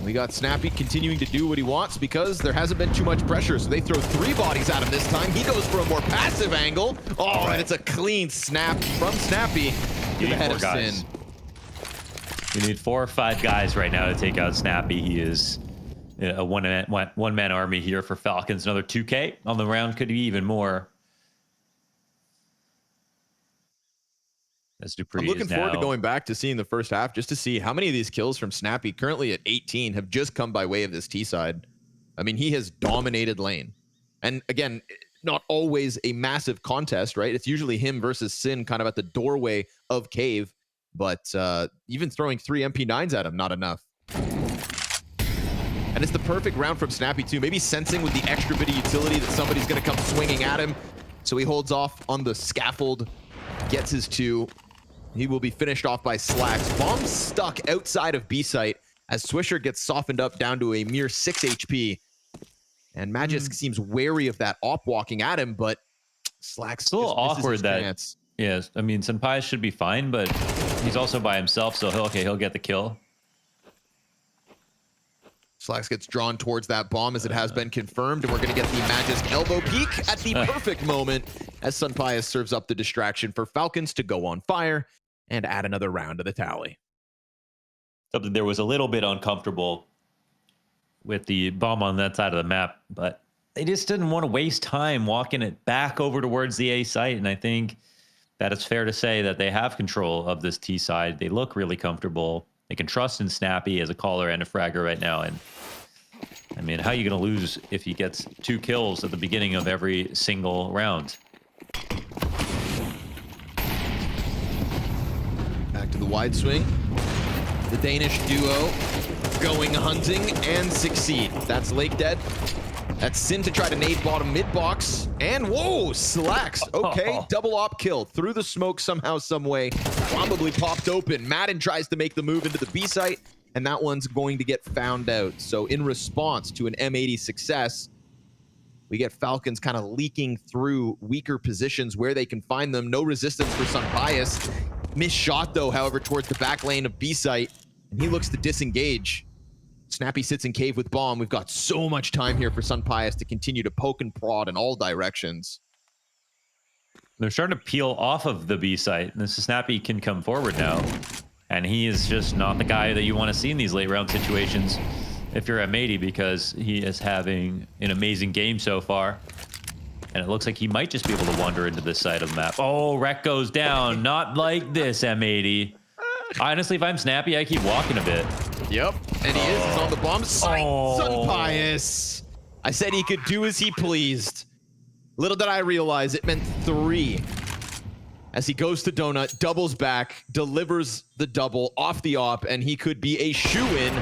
We got Snappy continuing to do what he wants because there hasn't been too much pressure. So they throw 3 bodies at him this time. He goes for a more passive angle. Oh, and it's a clean snap from Snappy to the head of Sin. You need 4 or 5 guys right now to take out Snappy. He is a one-man army here for Falcons. Another 2K on the round, could be even more. I'm looking forward to going back to seeing the first half just to see how many of these kills from Snappy, currently at 18, have just come by way of this T side. I mean, he has dominated lane. And again, not always a massive contest, right? It's usually him versus Sin kind of at the doorway of Cave. But even throwing 3 MP9s at him, not enough. And it's the perfect round from Snappy too. Maybe sensing with the extra bit of utility that somebody's going to come swinging at him. So he holds off on the scaffold, gets his 2. He will be finished off by Slacks. Bomb stuck outside of B site as Swisher gets softened up down to a mere 6 HP. And Magisk seems wary of that op walking at him, but Slacks it's a little awkward that. Yes, I mean, Senpai should be fine, but he's also by himself, so he'll get the kill. Slacks gets drawn towards that bomb as it has been confirmed, and we're going to get the Magisk elbow peek at the perfect moment as Senpai serves up the distraction for Falcons to go on fire and add another round to the tally. Something there was a little bit uncomfortable with the bomb on that side of the map, but they just didn't want to waste time walking it back over towards the A site, and I think that it's fair to say that they have control of this T side. They look really comfortable. They can trust in Snappy as a caller and a fragger right now, and I mean, how are you going to lose if he gets 2 kills at the beginning of every single round? Back to the wide swing. The Danish duo going hunting and succeed. That's Lake dead. That's Sin to try to nade bottom mid box. And whoa, Slacks. Okay, double op kill. Through the smoke somehow, some way. Probably popped open. Madden tries to make the move into the B site, and that one's going to get found out. So in response to an M80 success, we get Falcons kind of leaking through weaker positions where they can find them. No resistance for Sunpius. Missed shot, though, however, towards the back lane of B site, and he looks to disengage. Snappy sits in cave with bomb. We've got so much time here for Sunpius to continue to poke and prod in all directions. They're starting to peel off of the B site, and Snappy can come forward now. And he is just not the guy that you want to see in these late round situations if you're M80, because he is having an amazing game so far. And it looks like he might just be able to wander into this side of the map. Oh, Wreck goes down. Not like this, M80. Honestly, if I'm Snappy, I keep walking a bit. Yep, and he is. He's on the bomb site. Sunpius. I said he could do as he pleased. Little did I realize it meant 3. As he goes to Donut, doubles back, delivers the double off the op, and he could be a shoo-in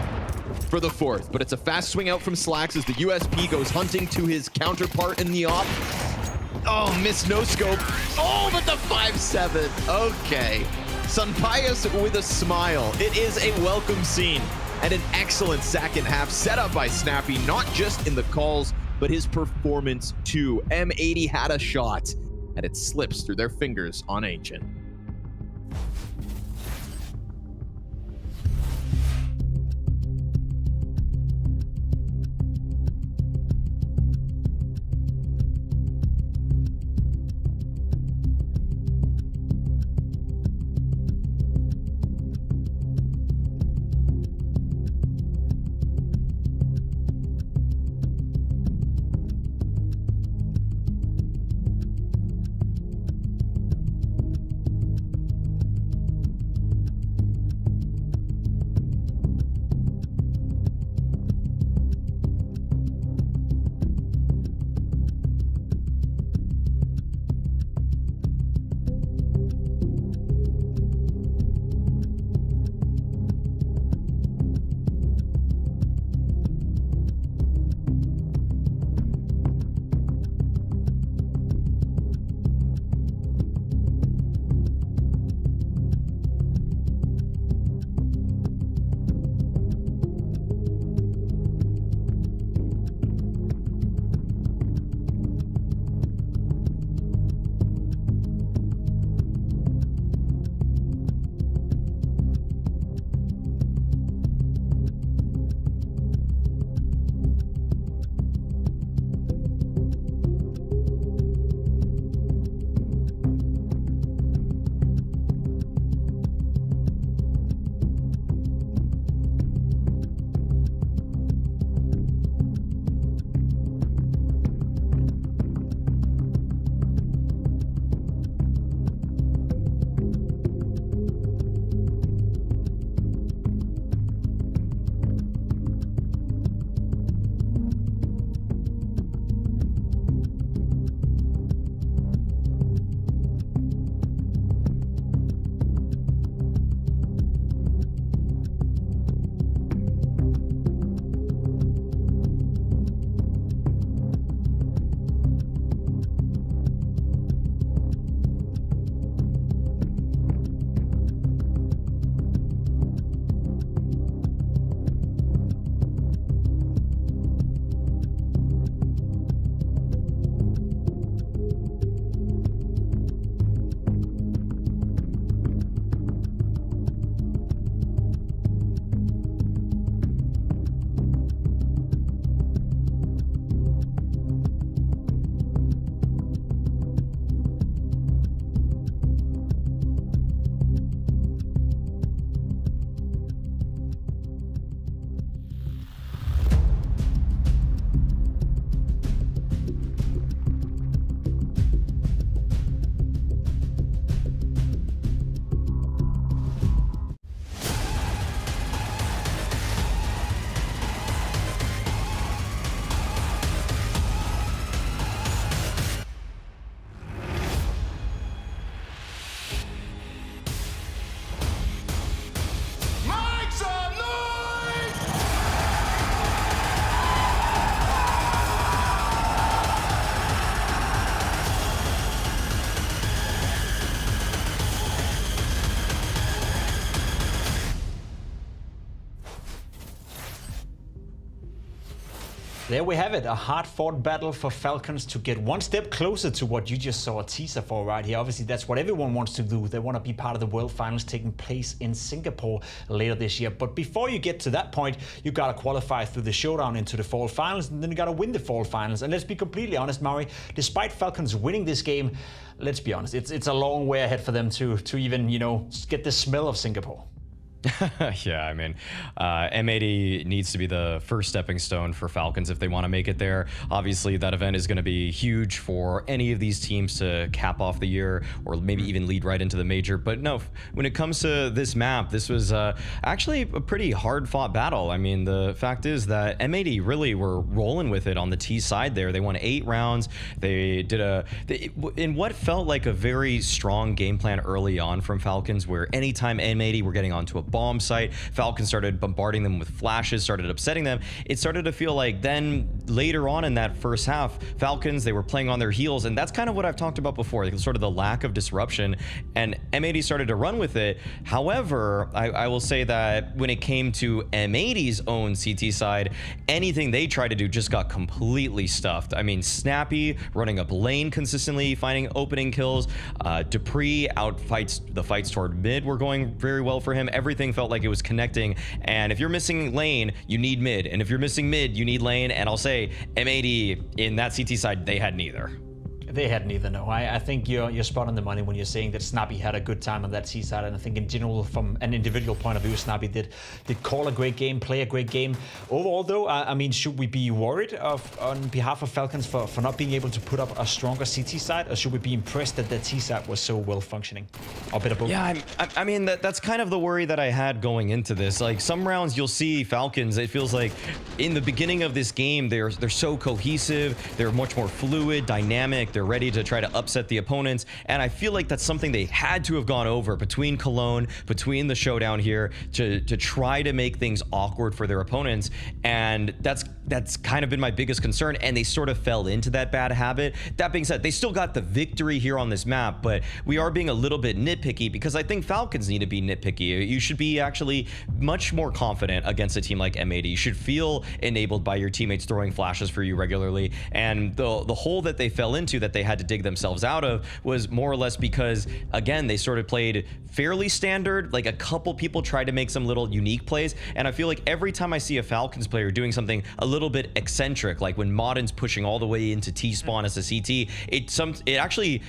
for the 4th. But it's a fast swing out from Slacks as the USP goes hunting to his counterpart in the op. Oh, miss no scope. Oh, but the 5-7. Okay. Sunpius with a smile. It is a welcome scene and an excellent second half set up by Snappy, not just in the calls, but his performance too. M80 had a shot, and it slips through their fingers on Ancient. There we have it, a hard-fought battle for Falcons to get one step closer to what you just saw a teaser for right here. Obviously, that's what everyone wants to do. They want to be part of the World Finals taking place in Singapore later this year. But before you get to that point, you got to qualify through the showdown into the Fall Finals, and then you got to win the Fall Finals. And let's be completely honest, Maui, despite Falcons winning this game, let's be honest, it's a long way ahead for them to even, you know, get the smell of Singapore. Yeah, I mean, M80 needs to be the first stepping stone for Falcons if they want to make it there. Obviously, that event is going to be huge for any of these teams to cap off the year or maybe even lead right into the major. But no, when it comes to this map, this was actually a pretty hard-fought battle. I mean, the fact is that M80 really were rolling with it on the T side there. They won 8 rounds. They did in what felt like a very strong game plan early on from Falcons, where anytime M80 were getting onto a bomb site, Falcons started bombarding them with flashes, started upsetting them. It started to feel like then later on in that first half, Falcons, they were playing on their heels, and that's kind of what I've talked about before, sort of the lack of disruption, and M80 started to run with it. However, I will say that when it came to M80's own CT side, anything they tried to do just got completely stuffed. I mean, Snappy running up lane consistently, finding opening kills. Dupree outfights the fights toward mid were going very well for him. Everything felt like it was connecting, and if you're missing lane, you need mid, and if you're missing mid, you need lane, and I'll say M80 in that CT side, they had neither. They had neither, no. I think you're spot on the money when you're saying that Snappy had a good time on that C side, and I think in general, from an individual point of view, Snappy did call a great game, play a great game. Overall, though, I mean, should we be worried on behalf of Falcons for not being able to put up a stronger CT side, or should we be impressed that the T side was so well functioning? A bit of both. Yeah, I mean, that's kind of the worry that I had going into this. Like, some rounds you'll see Falcons, it feels like in the beginning of this game, they're so cohesive, they're much more fluid, dynamic, they're ready to try to upset the opponents, and I feel like that's something they had to have gone over between Cologne, between the showdown here, to try to make things awkward for their opponents, and that's kind of been my biggest concern, and they sort of fell into that bad habit. That being said, they still got the victory here on this map, but we are being a little bit nitpicky because I think Falcons need to be nitpicky. You should be actually much more confident against a team like M80. You should feel enabled by your teammates throwing flashes for you regularly, and the hole that they fell into that they had to dig themselves out of was more or less because, again, they sort of played fairly standard. Like, a couple people tried to make some little unique plays, and I feel like every time I see a Falcons player doing something a little bit eccentric, like when Modden's pushing all the way into T-spawn as a CT, it actually,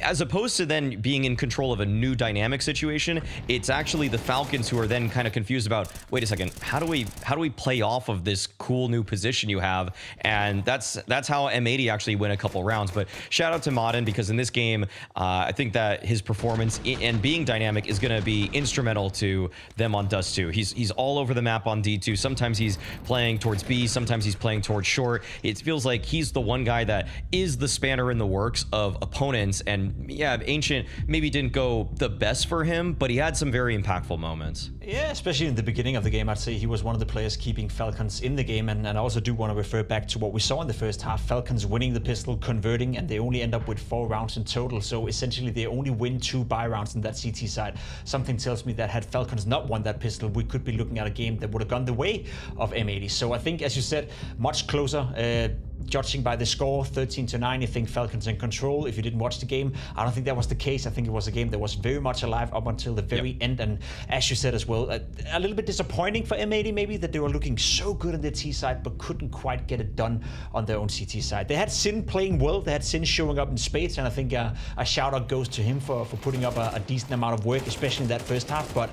as opposed to then being in control of a new dynamic situation, it's actually the Falcons who are then kind of confused about, wait a second, how do we play off of this cool new position you have? And that's how M80 actually win a couple rounds. But shout out to Modden, because in this game, I think that his performance and being dynamic is going to be instrumental to them on Dust 2. He's all over the map on D2. Sometimes he's playing towards B, sometimes he's playing towards short. It feels like he's the one guy that is the spanner in the works of opponents. And yeah, Ancient maybe didn't go the best for him, but he had some very impactful moments. Yeah, especially in the beginning of the game, I'd say he was one of the players keeping Falcons in the game, and I also do want to refer back to what we saw in the first half. Falcons winning the pistol, converting, and they only end up with 4 rounds in total, so essentially they only win 2 buy rounds in that CT side. Something tells me that had Falcons not won that pistol, we could be looking at a game that would have gone the way of M80. So I think, as you said, much closer. Judging by the score, 13-9, I think Falcons in control. If you didn't watch the game, I don't think that was the case. I think it was a game that was very much alive up until the very end. And as you said as well, a little bit disappointing for M80 maybe, that they were looking so good on the T side, but couldn't quite get it done on their own CT side. They had Sin playing well. They had Sin showing up in spades, and I think a shout out goes to him for putting up a decent amount of work, especially in that first half. But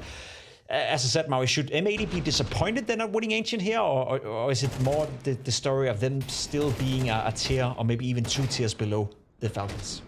as I said, Maui, should M80 be disappointed they're not winning Ancient here, or is it more the story of them still being a tier or maybe even 2 tiers below the Falcons?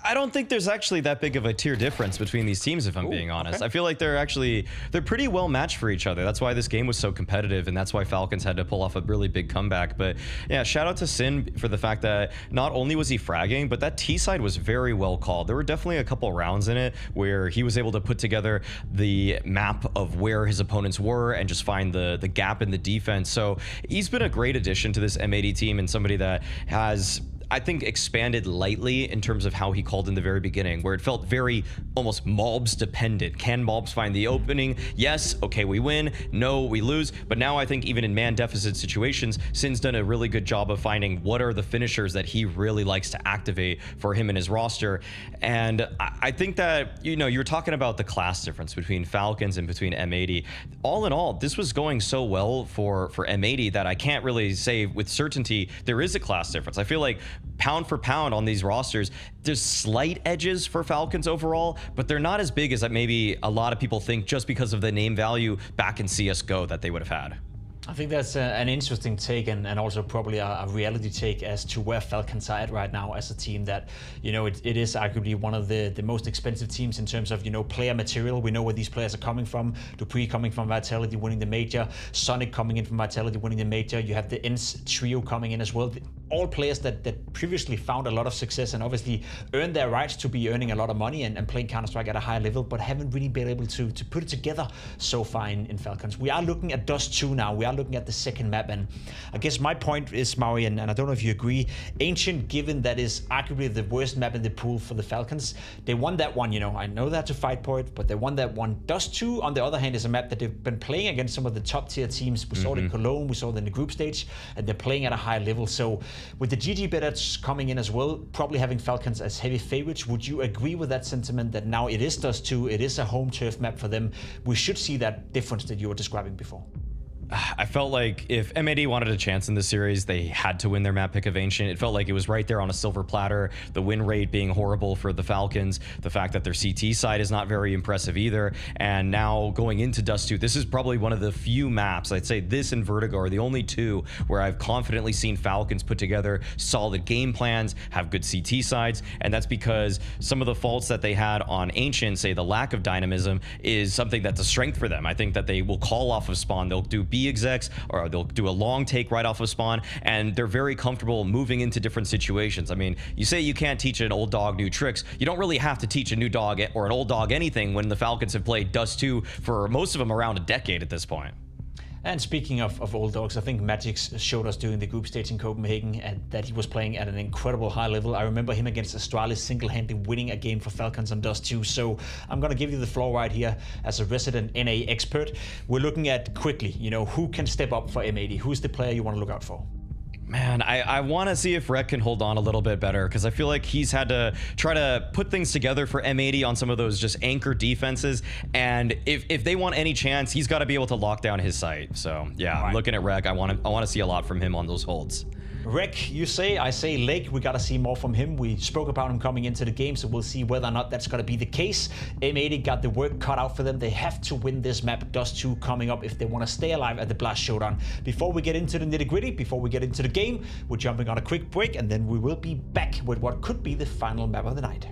I don't think there's actually that big of a tier difference between these teams, if I'm being honest. Okay. I feel like they're pretty well matched for each other. That's why this game was so competitive, and that's why Falcons had to pull off a really big comeback. But yeah, shout out to Sin for the fact that not only was he fragging, but that T side was very well called. There were definitely a couple rounds in it where he was able to put together the map of where his opponents were and just find the gap in the defense. So he's been a great addition to this M80 team, and somebody that has I think, expanded lightly in terms of how he called in the very beginning, where it felt very almost mobs dependent. Can mobs find the opening? Yes. Okay, we win. No, we lose. But now I think even in man deficit situations, Sin's done a really good job of finding what are the finishers that he really likes to activate for him and his roster. And I think that, you know, you're talking about the class difference between Falcons and between M80. All in all, this was going so well for M80 that I can't really say with certainty there is a class difference. I feel like pound for pound on these rosters, there's slight edges for Falcons overall, but they're not as big as that maybe a lot of people think just because of the name value back in CSGO that they would have had. I think that's an interesting take, and also probably a reality take as to where Falcons are at right now as a team that, you know, it is arguably one of the most expensive teams in terms of, you know, player material. We know where these players are coming from. Dupree coming from Vitality, winning the major. Sonic coming in from Vitality, winning the major. You have the Ins trio coming in as well. All players that previously found a lot of success and obviously earned their rights to be earning a lot of money and playing Counter-Strike at a high level, but haven't really been able to put it together so far in Falcons. We are looking at Dust 2 now. We are looking at the second map, and I guess my point is, Maui, and I don't know if you agree, Ancient, given that is arguably the worst map in the pool for the Falcons, they won that one, you know, I know they had to fight for it, but they won that one. Dust 2, on the other hand, is a map that they've been playing against some of the top tier teams. We saw it in Cologne, we saw it in the group stage, and they're playing at a high level. So with the GG bettors coming in as well, probably having Falcons as heavy favorites, would you agree with that sentiment that now it is Dust 2, it is a home turf map for them? We should see that difference that you were describing before. I felt like if M80 wanted a chance in this series, they had to win their map pick of Ancient. It felt like it was right there on a silver platter. The win rate being horrible for the Falcons, the fact that their CT side is not very impressive either, and now going into Dust 2, this is probably one of the few maps, I'd say this and Vertigo are the only two where I've confidently seen Falcons put together solid game plans, have good CT sides, and that's because some of the faults that they had on Ancient, say the lack of dynamism, is something that's a strength for them. I think that they will call off of spawn, they'll do B execs, or they'll do a long take right off of spawn, and they're very comfortable moving into different situations. I mean, you say you can't teach an old dog new tricks. You don't really have to teach a new dog or an old dog anything when the Falcons have played Dust 2 for most of them around a decade at this point. And speaking of old dogs, I think Magix showed us during the group stage in Copenhagen that he was playing at an incredible high level. I remember him against Astralis single-handedly winning a game for Falcons on Dust 2. So I'm going to give you the floor right here as a resident NA expert. We're looking at quickly, you know, who can step up for M80? Who's the player you want to look out for? Man, I want to see if Rek can hold on a little bit better, because I feel like he's had to try to put things together for M80 on some of those just anchor defenses, and if they want any chance, he's got to be able to lock down his site. So yeah, I'm looking at Rek. I want to see a lot from him on those holds. Rek, you say, I say Lake. We got to see more from him. We spoke about him coming into the game, so we'll see whether or not that's going to be the case. M80 got the work cut out for them. They have to win this map, Dust 2, coming up if they want to stay alive at the Blast Showdown. Before we get into the nitty-gritty, before we get into the game, we're jumping on a quick break, and then we will be back with what could be the final map of the night.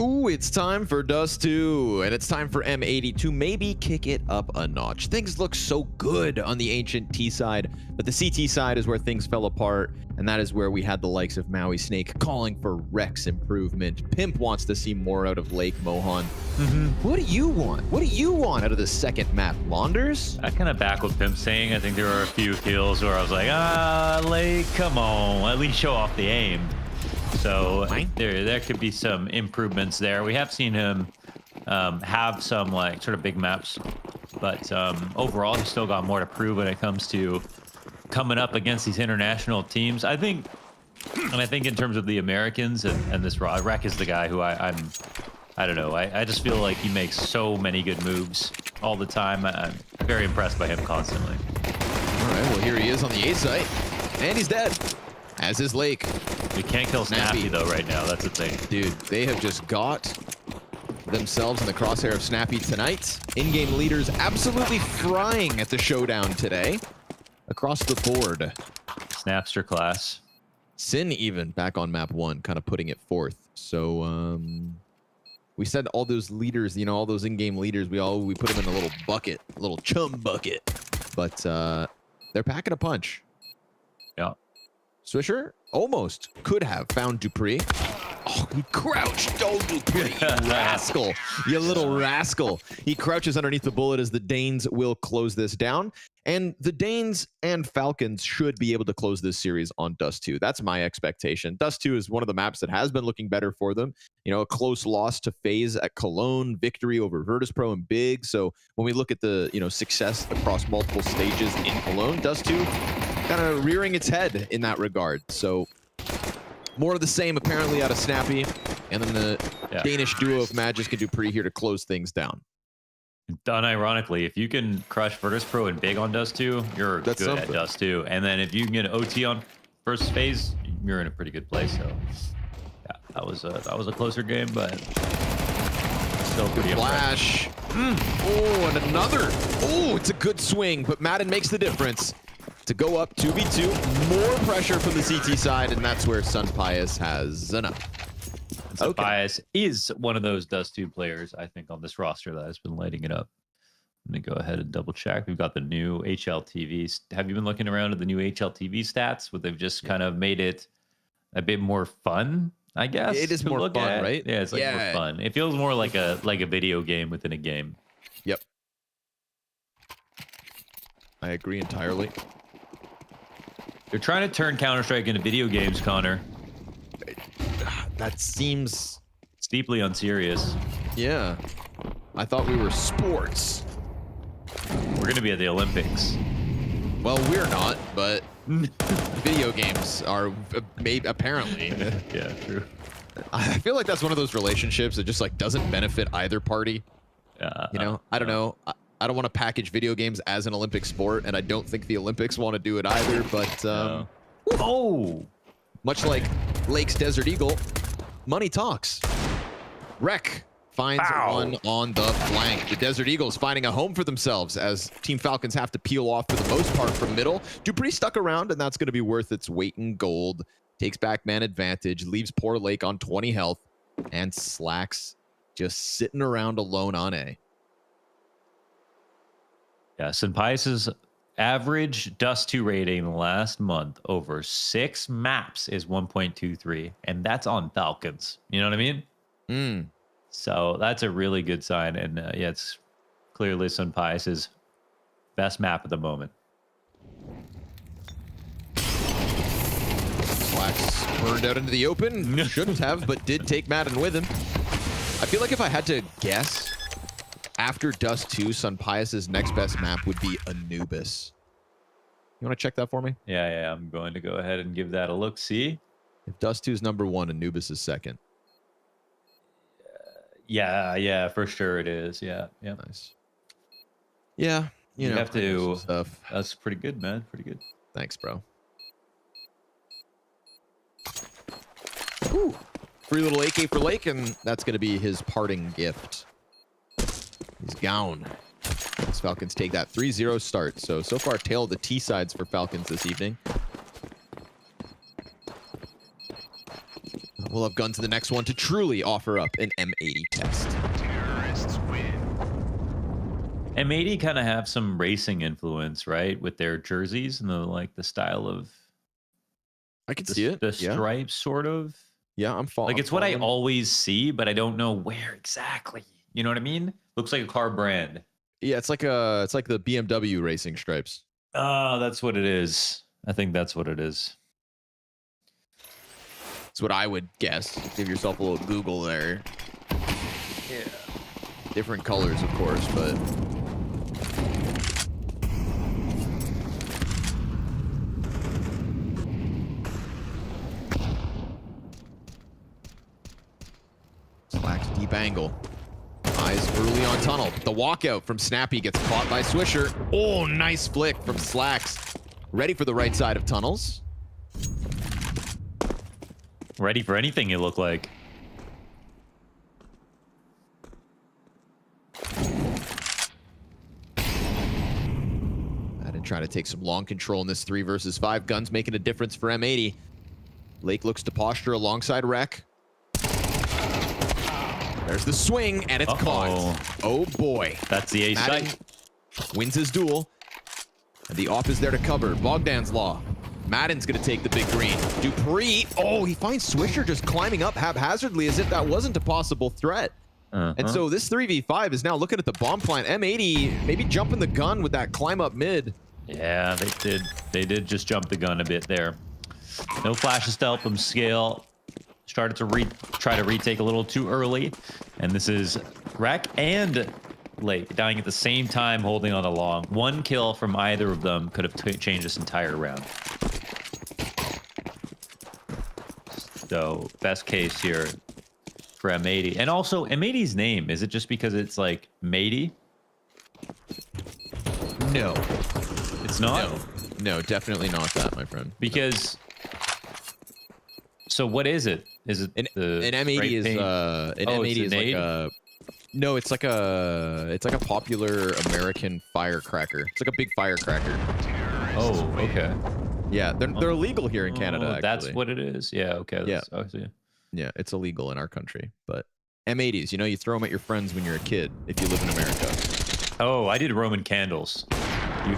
Ooh, it's time for Dust 2, and it's time for M80 to maybe kick it up a notch. Things look so good on the Ancient T side, but the CT side is where things fell apart, and that is where we had the likes of Maui Snake calling for Rex improvement. Pimp wants to see more out of Lake Mohan. What do you want? What do you want out of the second map, Launders? I kind of back what Pimp's saying. I think there were a few kills where I was like, Lake, come on, at least show off the aim. So there could be some improvements there. We have seen him have some like sort of big maps, but overall he's still got more to prove when it comes to coming up against these international teams. I think in terms of the Americans and this Rek is the guy who I don't know. I just feel like he makes so many good moves all the time. I'm very impressed by him constantly. All right, well here he is on the A site, and he's dead. As is Lake. We can't kill Snappy though right now. That's the thing. Dude, they have just got themselves in the crosshair of Snappy tonight. In-game leaders absolutely frying at the showdown today. Across the board. Snapster class. Sin even back on map 1, kind of putting it forth. So we said all those leaders, you know, all those in-game leaders, we put them in a little bucket, a little chum bucket. But they're packing a punch. Yeah. Swisher almost could have found Dupree. Oh, he crouched. Oh, Dupree, you rascal. You little rascal. He crouches underneath the bullet as the Danes will close this down. And the Danes and Falcons should be able to close this series on Dust 2. That's my expectation. Dust 2 is one of the maps that has been looking better for them. You know, a close loss to FaZe at Cologne, victory over Virtus.pro and Big. So when we look at the, you know, success across multiple stages in Cologne, Dust 2 kind of rearing its head in that regard. So more of the same apparently out of Snappy, and then the Danish duo of Magisk and Dupree here to close things down. Unironically, if you can crush Virtus.pro and Big on Dust 2, you're good at Dust 2. And then if you can get an OT on first phase, you're in a pretty good place. So yeah, that was a closer game, but still pretty flash. Oh, and another. Oh, it's a good swing, but Madden makes the difference to go up 2v2. More pressure from the CT side, and that's where Sun Pius has enough. So Pius is one of those Dust 2 players, I think, on this roster that has been lighting it up. Let me go ahead and double check. We've got the new HLTV. Have you been looking around at the new HLTV stats? Where they've just kind of made it a bit more fun, I guess. It is more fun, right? Yeah, it's like more fun. It feels more like a video game within a game. Yep. I agree entirely. They're trying to turn Counter-Strike into video games, Connor. That seems deeply unserious. Yeah. I thought we were sports. We're going to be at the Olympics. Well, we're not, but video games are maybe apparently. Yeah, true. I feel like that's one of those relationships that just like doesn't benefit either party. You know, I don't know. I don't want to package video games as an Olympic sport, and I don't think the Olympics want to do it either, but much like Lake's Desert Eagle, money talks. Rek finds one on the flank. The Desert Eagles finding a home for themselves as Team Falcons have to peel off for the most part from middle. Dupree stuck around, and that's going to be worth its weight in gold. Takes back man advantage, leaves poor Lake on 20 health, and Slacks just sitting around alone on A. Yeah, Senpai's average Dust 2 rating last month over 6 maps is 1.23, and that's on Falcons. You know what I mean? So that's a really good sign, and yeah, it's clearly Senpai's best map at the moment. Slacks burned out into the open. Shouldn't have, but did take Madden with him. I feel like if I had to guess, after Dust 2, Senpai's next best map would be Anubis. You want to check that for me? Yeah, I'm going to go ahead and give that a look. See? If Dust 2 is number 1, Anubis is second. Yeah, for sure it is. Yeah. Nice. Yeah, you know, have to. Stuff. That's pretty good, man. Pretty good. Thanks, bro. Ooh. Free little AK for Lake, and that's going to be his parting gift. He's gone. As Falcons take that 3-0 start. So far, tail of the T sides for Falcons this evening. we'll have gone to the next one to truly offer up an M80 test. M80 kind of have some racing influence, right, with their jerseys and the style of. I can see it. The stripes, sort of. Yeah, I'm following. Like it's what I always see, but I don't know where exactly. You know what I mean? Looks like a car brand. Yeah, it's like the BMW racing stripes. Oh, that's what it is. I think that's what it is. That's what I would guess. Give yourself a little Google there. Yeah. Different colors, of course, but. Slacks deep angle. Eyes early on tunnel. The walkout from Snappy gets caught by Swisher. Oh, nice flick from Slacks. Ready for the right side of tunnels. Ready for anything, you look like. Madden trying to take some long control in this 3 versus 5. Guns making a difference for M80. Lake looks to posture alongside Rec. There's the swing, and it's caught. Oh boy. That's the ace. Madden wins his duel. And the off is there to cover. Bogdan's Law. Madden's going to take the big green. Dupree. Oh, he finds Swisher just climbing up haphazardly as if that wasn't a possible threat. And so this 3v5 is now looking at the bomb plant. M80 maybe jumping the gun with that climb up mid. Yeah, they did. They did just jump the gun a bit there. No flashes to help them scale. Started to try to retake a little too early. And this is Rec and Lake dying at the same time, holding on the long. One kill from either of them could have changed this entire round. So best case here for M80. And also M80's name, is it just because it's like matey? No. It's not? No, definitely not that, my friend. Because so what is it? Is it an M80 is an M80 is like a no, it's like a popular American firecracker. It's like a big firecracker. Oh, okay. Yeah, they're illegal here in Canada. Actually. That's what it is. Yeah, okay. Yeah. I see. Yeah, it's illegal in our country. But M80s, you throw them at your friends when you're a kid if you live in America. Oh, I did Roman candles.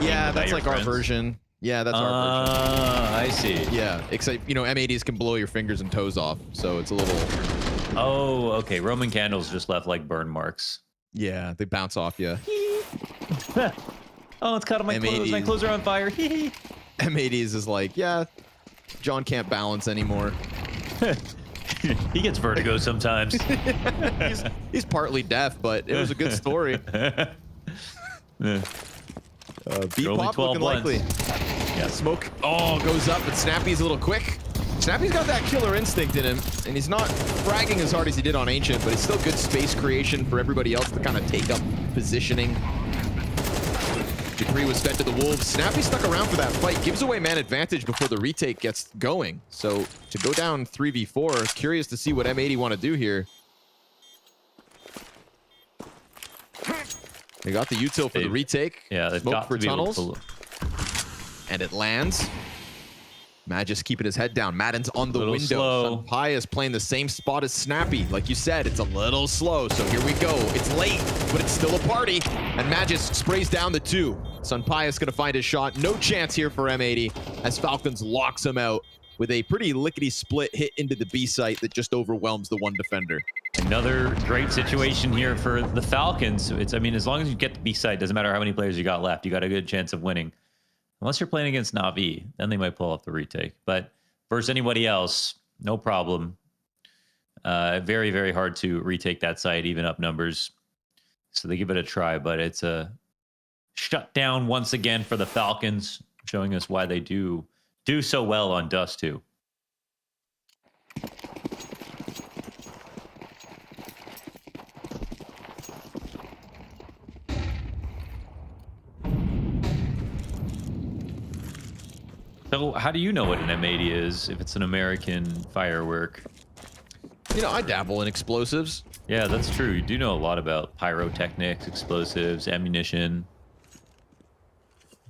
Yeah, that's like our version. Yeah, that's our version. I see. Yeah, except M80s can blow your fingers and toes off, so it's a little. Oh, okay. Roman candles just left like burn marks. Yeah, they bounce off you. Oh, it's caught on my clothes. My clothes are on fire. M80s is like, yeah, John can't balance anymore. He gets vertigo sometimes. he's partly deaf, but it was a good story. B-Pop looking likely. Yeah. Smoke. Oh, goes up, but Snappy's a little quick. Snappy's got that killer instinct in him, and he's not fragging as hard as he did on Ancient, but it's still good space creation for everybody else to kind of take up positioning. Dupree was fed to the Wolves. Snappy stuck around for that fight. Gives away man advantage before the retake gets going. So to go down 3v4, curious to see what M80 want to do here. They got the util for the retake. Yeah, they've got for to be tunnels. able to... And it lands. Magis keeping his head down. Madden's on the window. Slow. Sunpai is playing the same spot as Snappy. Like you said, it's a little slow. So here we go. It's late, but it's still a party. And Magis sprays down the 2. Sunpai is going to find his shot. No chance here for M80 as Falcons locks him out with a pretty lickety-split hit into the B site that just overwhelms the 1 defender. Another great situation here for the Falcons. I mean, as long as you get the B side, doesn't matter how many players you got left, you got a good chance of winning. Unless you're playing against Na'Vi, then they might pull off the retake. But versus anybody else, no problem. Very, very hard to retake that site, even up numbers. So they give it a try, but it's a shutdown once again for the Falcons, showing us why they do so well on Dust 2. So how do you know what an M80 is if it's an American firework? I dabble in explosives. Yeah, that's true. You do know a lot about pyrotechnics, explosives, ammunition,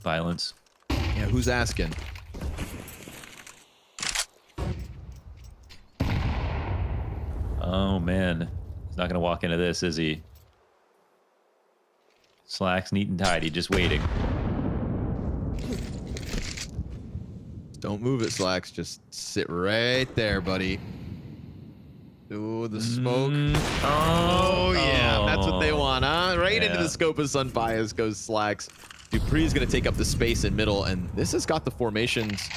violence. Yeah, who's asking? Oh, man. He's not going to walk into this, is he? Slacks neat and tidy, just waiting. Don't move it, Slacks. Just sit right there, buddy. Ooh, the smoke. Oh, yeah. That's what they want, huh? Right into the scope of Sun Bias goes Slacks. Dupree's going to take up the space in middle, and this has got the formations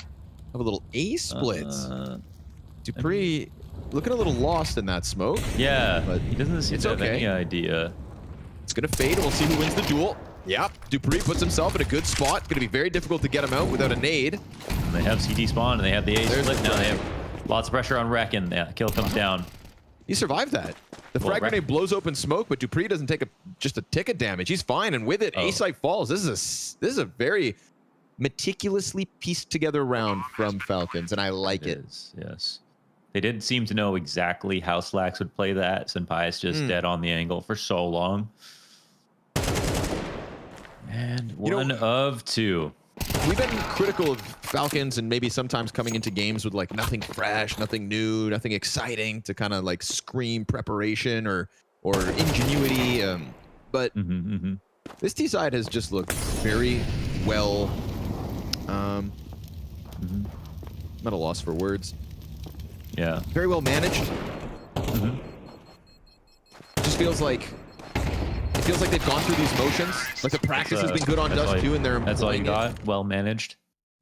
of a little A splits. Dupree looking a little lost in that smoke. Yeah, but he doesn't seem to have any idea. It's going to fade, and we'll see who wins the duel. Yep, Dupree puts himself in a good spot. It's going to be very difficult to get him out without a nade. And they have CT spawn, and they have the A split. Now they have lots of pressure on Wreck, and kill comes down. He survived that. The frag grenade blows open smoke, but Dupree doesn't take just a tick of damage. He's fine, and with it, A-site falls. This is a very meticulously pieced together round from Falcons, and I like it. Yes. They didn't seem to know exactly how Slacks would play that. Senpai's just dead on the angle for so long. And one of two. We've been critical of Falcons and maybe sometimes coming into games with like nothing fresh, nothing new, nothing exciting to kind of like scream preparation or ingenuity. But this T side has just looked very well. I'm at a loss for words. Yeah. Very well managed. Just feels like they've gone through these motions. Like the practice has been good on Dust 2, and they're that's all you got. Well managed.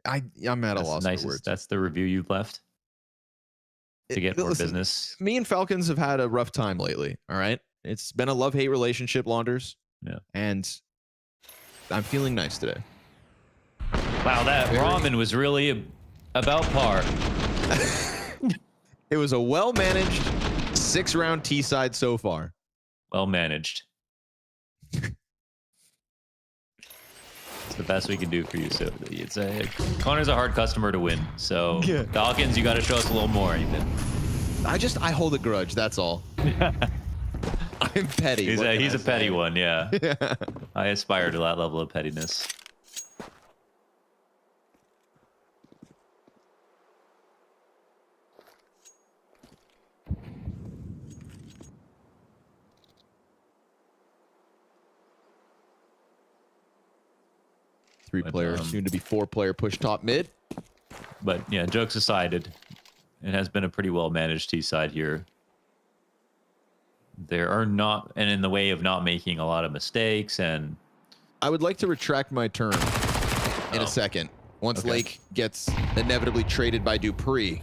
I'm at a loss for words. That's the review you've left to get more business. Me and Falcons have had a rough time lately. All right, it's been a love-hate relationship, Launders. Yeah, and I'm feeling nice today. Wow, that ramen was really about par. It was a well-managed 6-round T side so far. Well managed. It's the best we can do for you. So it's Connor's a hard customer to win. So Falcons, you got to show us a little more, Ethan. I hold a grudge. That's all. I'm petty. He's a petty one. Yeah. I aspire to that level of pettiness. Three-player, soon to be 4-player push top mid. But yeah, jokes aside, it has been a pretty well managed T side here. There are not, and in the way of not making a lot of mistakes. And I would like to retract my term in a second. Once Lake gets inevitably traded by Dupree,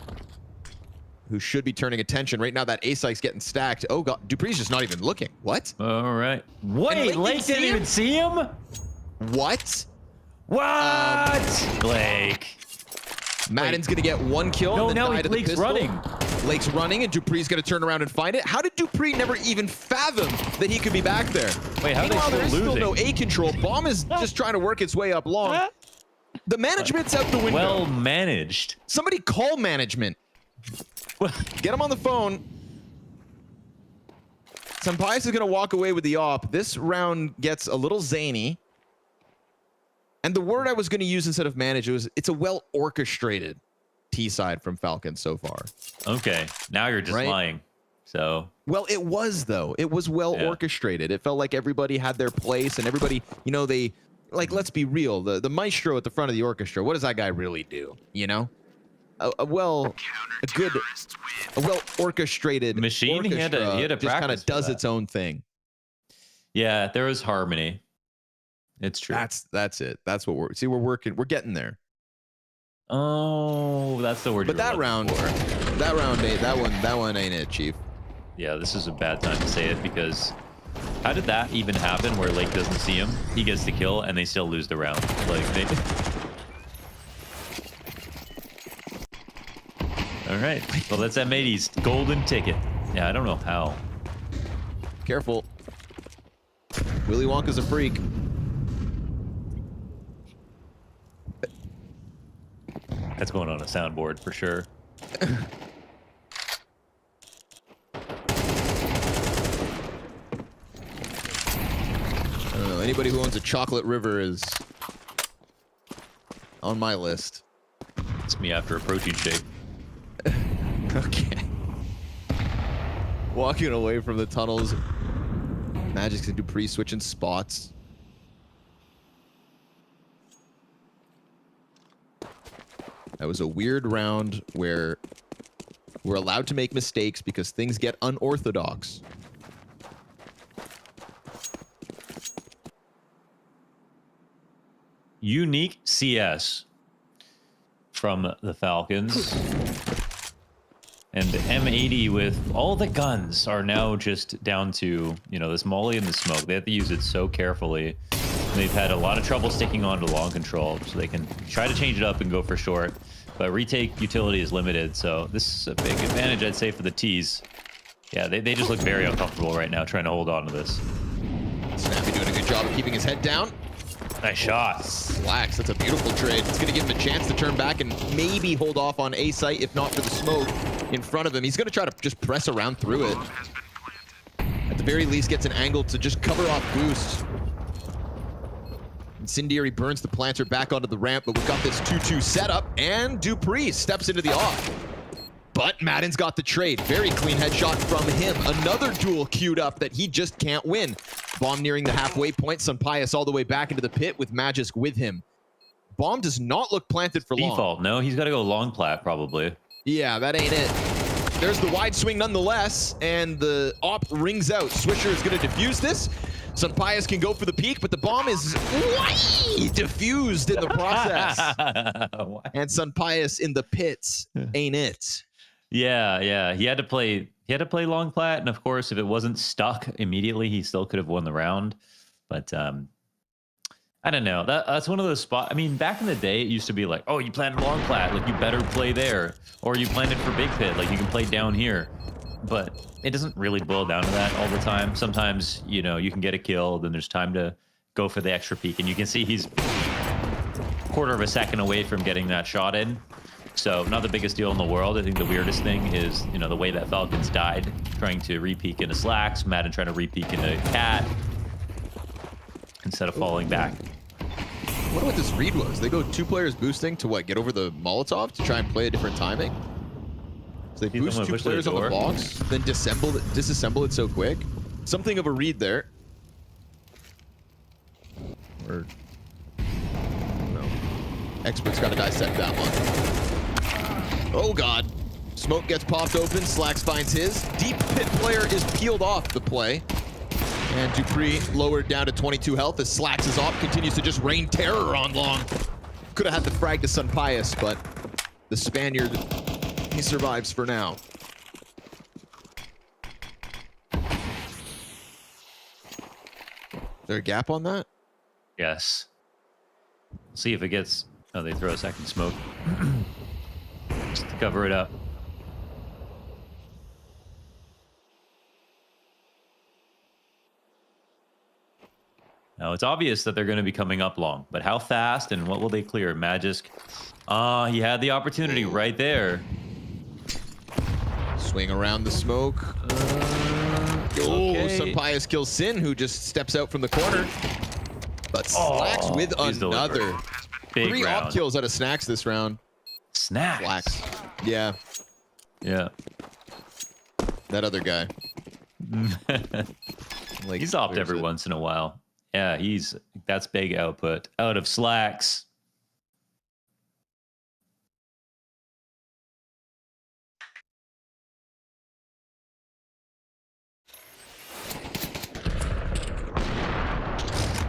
who should be turning attention. Right now, that A-Site's getting stacked. Oh, God. Dupree's just not even looking. What? All right. Wait, Lake didn't even see him? What? What? Blake. Madden's going to get 1 kill. No, Lake's running. Lake's running, and Dupree's going to turn around and find it. How did Dupree never even fathom that he could be back there? Wait, how Meanwhile, there is losing? still no A control. Bomb is just trying to work its way up long. The management's out the window. Well managed. Somebody call management. Get him on the phone. Senpais is going to walk away with the op. This round gets a little zany. And the word I was going to use instead of manage, it's a well-orchestrated T side from Falcons so far. Okay, now you're just lying. So well, it was though. It was well orchestrated. It felt like everybody had their place, and everybody, they like. Let's be real. The maestro at the front of the orchestra. What does that guy really do? A well orchestrated machine. He had a just kind of does its own thing. Yeah, there was harmony. It's true. That's it. That's what we're working. We're getting there. Oh, that's the word. But that round ain't that one ain't it, Chief. Yeah, this is a bad time to say it because how did that even happen where Lake doesn't see him? He gets the kill and they still lose the round. Like they. All right. Well, that's M80's golden ticket. Yeah, I don't know how. Careful. Willy Wonka's a freak. That's going on a soundboard for sure. I don't know. Anybody who owns a chocolate river is on my list. It's me after a protein shake. Okay. walking away from the tunnels. Magic's and Dupree switching spots. That was a weird round where we're allowed to make mistakes because things get unorthodox. Unique CS from the Falcons. And the M80 with all the guns are now just down to, you know, this molly and the smoke. They have to use it so carefully. They've had a lot of trouble sticking on to long control, so they can try to change it up and go for short. But retake utility is limited, so this is a big advantage, I'd say, for the T's. Yeah, they just look very uncomfortable right now trying to hold on to this. Snappy doing a good job of keeping his head down. Nice shot. Slacks, that's a beautiful trade. It's going to give him a chance to turn back and maybe hold off on A site, if not for the smoke in front of him. He's going to try to just press around through it. At the very least, gets an angle to just cover off boost. Incendiary burns the planter back onto the ramp, but we've got this 2-2 setup, and Dupree steps into the off. But Madden's got the trade. Very clean headshot from him. Another duel queued up that he just can't win. Bomb nearing the halfway point. Sunpius all the way back into the pit with Magisk with him. Bomb does not look planted for long. Default, no? He's got to go long plat, probably. Yeah, that ain't it. There's the wide swing nonetheless, and the op rings out. Swisher is going to defuse this. Sunpius can go for the peak, but the bomb is diffused in the process. And Sunpius in the pits ain't it. Yeah. He had to play long plat, and of course, if it wasn't stuck immediately, he still could have won the round. But I don't know. That's one of those spots. I mean, back in the day, it used to be like, oh, you planted long plat, like you better play there, or you planted for big pit, like you can play down here. But it doesn't really boil down to that all the time. Sometimes, you know, you can get a kill, then there's time to go for the extra peek, and you can see he's a quarter of a second away from getting that shot in. So not the biggest deal in the world. I think the weirdest thing is, you know, the way that Falcons died, trying to re-peek into Slacks, Madden trying to re-peek into Cat instead of falling back. I wonder what this read was. They go 2 players boosting to what? Get over the Molotov to try and play a different timing? So they boost 2 players on the box, then disassemble it so quick. Something of a read there. Or no. Expert's got to dissect that one. Oh god. Smoke gets popped open. Slacks finds his. Deep pit player is peeled off the play. And Dupree lowered down to 22 health as Slacks is off. Continues to just rain terror on long. Could have had the frag to Sunpius, but the Spaniard, he survives for now. Is there a gap on that? Yes. See if it gets... Oh, they throw a second smoke. Just to cover it up. Now, it's obvious that they're going to be coming up long, but how fast and what will they clear? Magisk. He had the opportunity right there. Swing around the smoke. Okay. Sunpius kills Sin, who just steps out from the corner. But Slacks with another. Big 3 round. op kills out of Snacks this round. Snacks? Slacks. Yeah. Yeah. That other guy. Like, he's opt every once in a while. Yeah, that's big output out of Slacks.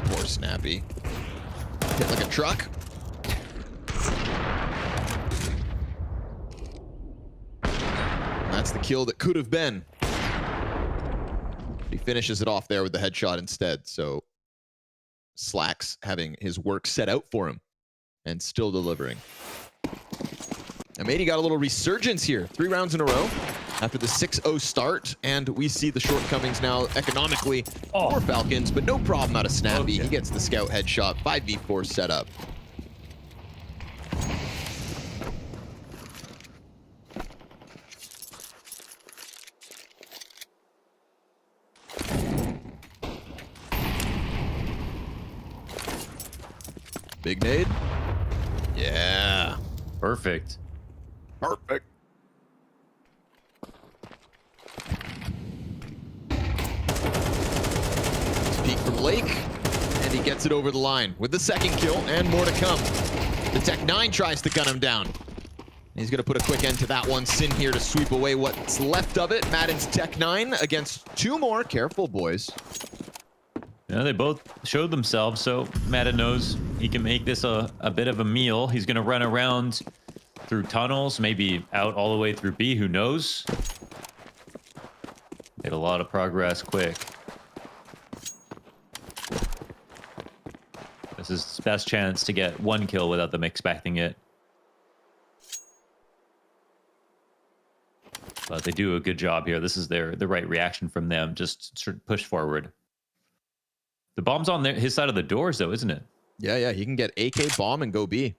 Poor Snappy. Hit like a truck. And that's the kill that could have been. He finishes it off there with the headshot instead, so Slacks having his work set out for him and still delivering. M80 got a little resurgence here. 3 rounds in a row after the 6-0 start, and we see the shortcomings now economically for Falcons, but no problem out of Snappy. He gets the scout headshot. 5v4 setup. Big nade. Yeah. Perfect. Perfect. from Lake, and he gets it over the line with the second kill and more to come. The Tech-9 tries to gun him down. He's going to put a quick end to that one. Sin here to sweep away what's left of it. Madden's Tech-9 against two more. Careful, boys. Yeah, they both showed themselves, so Madden knows he can make this a bit of a meal. He's going to run around through tunnels, maybe out all the way through B, who knows? Made a lot of progress quick. This is his best chance to get one kill without them expecting it. But they do a good job here. This is the right reaction from them. Just sort of push forward. The bomb's on his side of the doors, though, isn't it? Yeah, yeah. He can get AK bomb and go B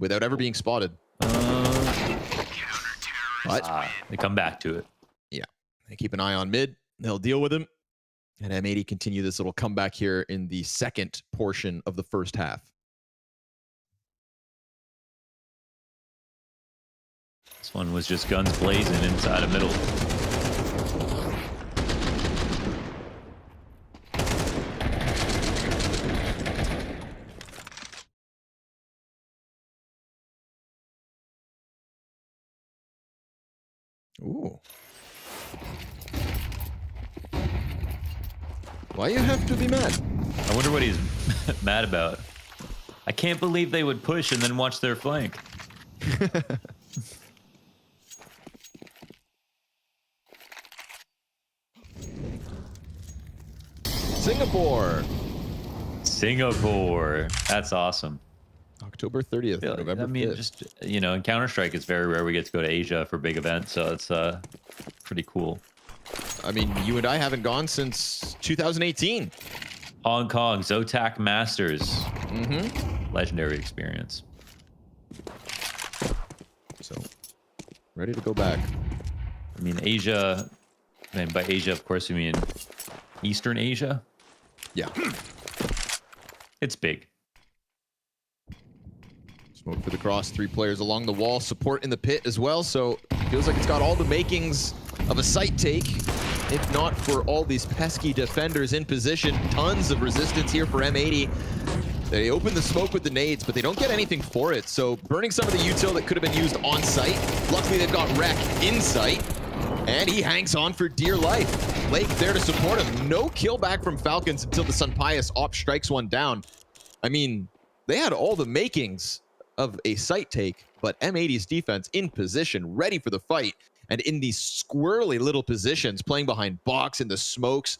without ever being spotted. But they come back to it. Yeah. They keep an eye on mid. They'll deal with him. And M80 continue this little comeback here in the second portion of the first half. This one was just guns blazing inside of middle. Ooh. Why you have to be mad? I wonder what he's mad about. I can't believe they would push and then watch their flank. Singapore. Singapore. That's awesome. October 30th, November 5th. I mean, just, you know, in Counter-Strike, it's very rare we get to go to Asia for big events, so it's pretty cool. I mean, you and I haven't gone since 2018. Hong Kong, Zotac Masters. Mm-hmm. Legendary experience. So, ready to go back. I mean, Asia, and by Asia, of course, we mean Eastern Asia. Yeah. It's big. Smoke for the cross, 3 players along the wall, support in the pit as well, so feels like it's got all the makings of a site take, if not for all these pesky defenders in position. Tons of resistance here for M80. They open the smoke with the nades, but they don't get anything for it, so burning some of the util that could have been used on site. Luckily, they've got Wreck in sight, and he hangs on for dear life. Lake there to support him. No kill back from Falcons until the Sun Pius op strikes one down. I mean, they had all the makings of a site take, but M80's defense in position, ready for the fight, and in these squirrely little positions, playing behind box in the smokes.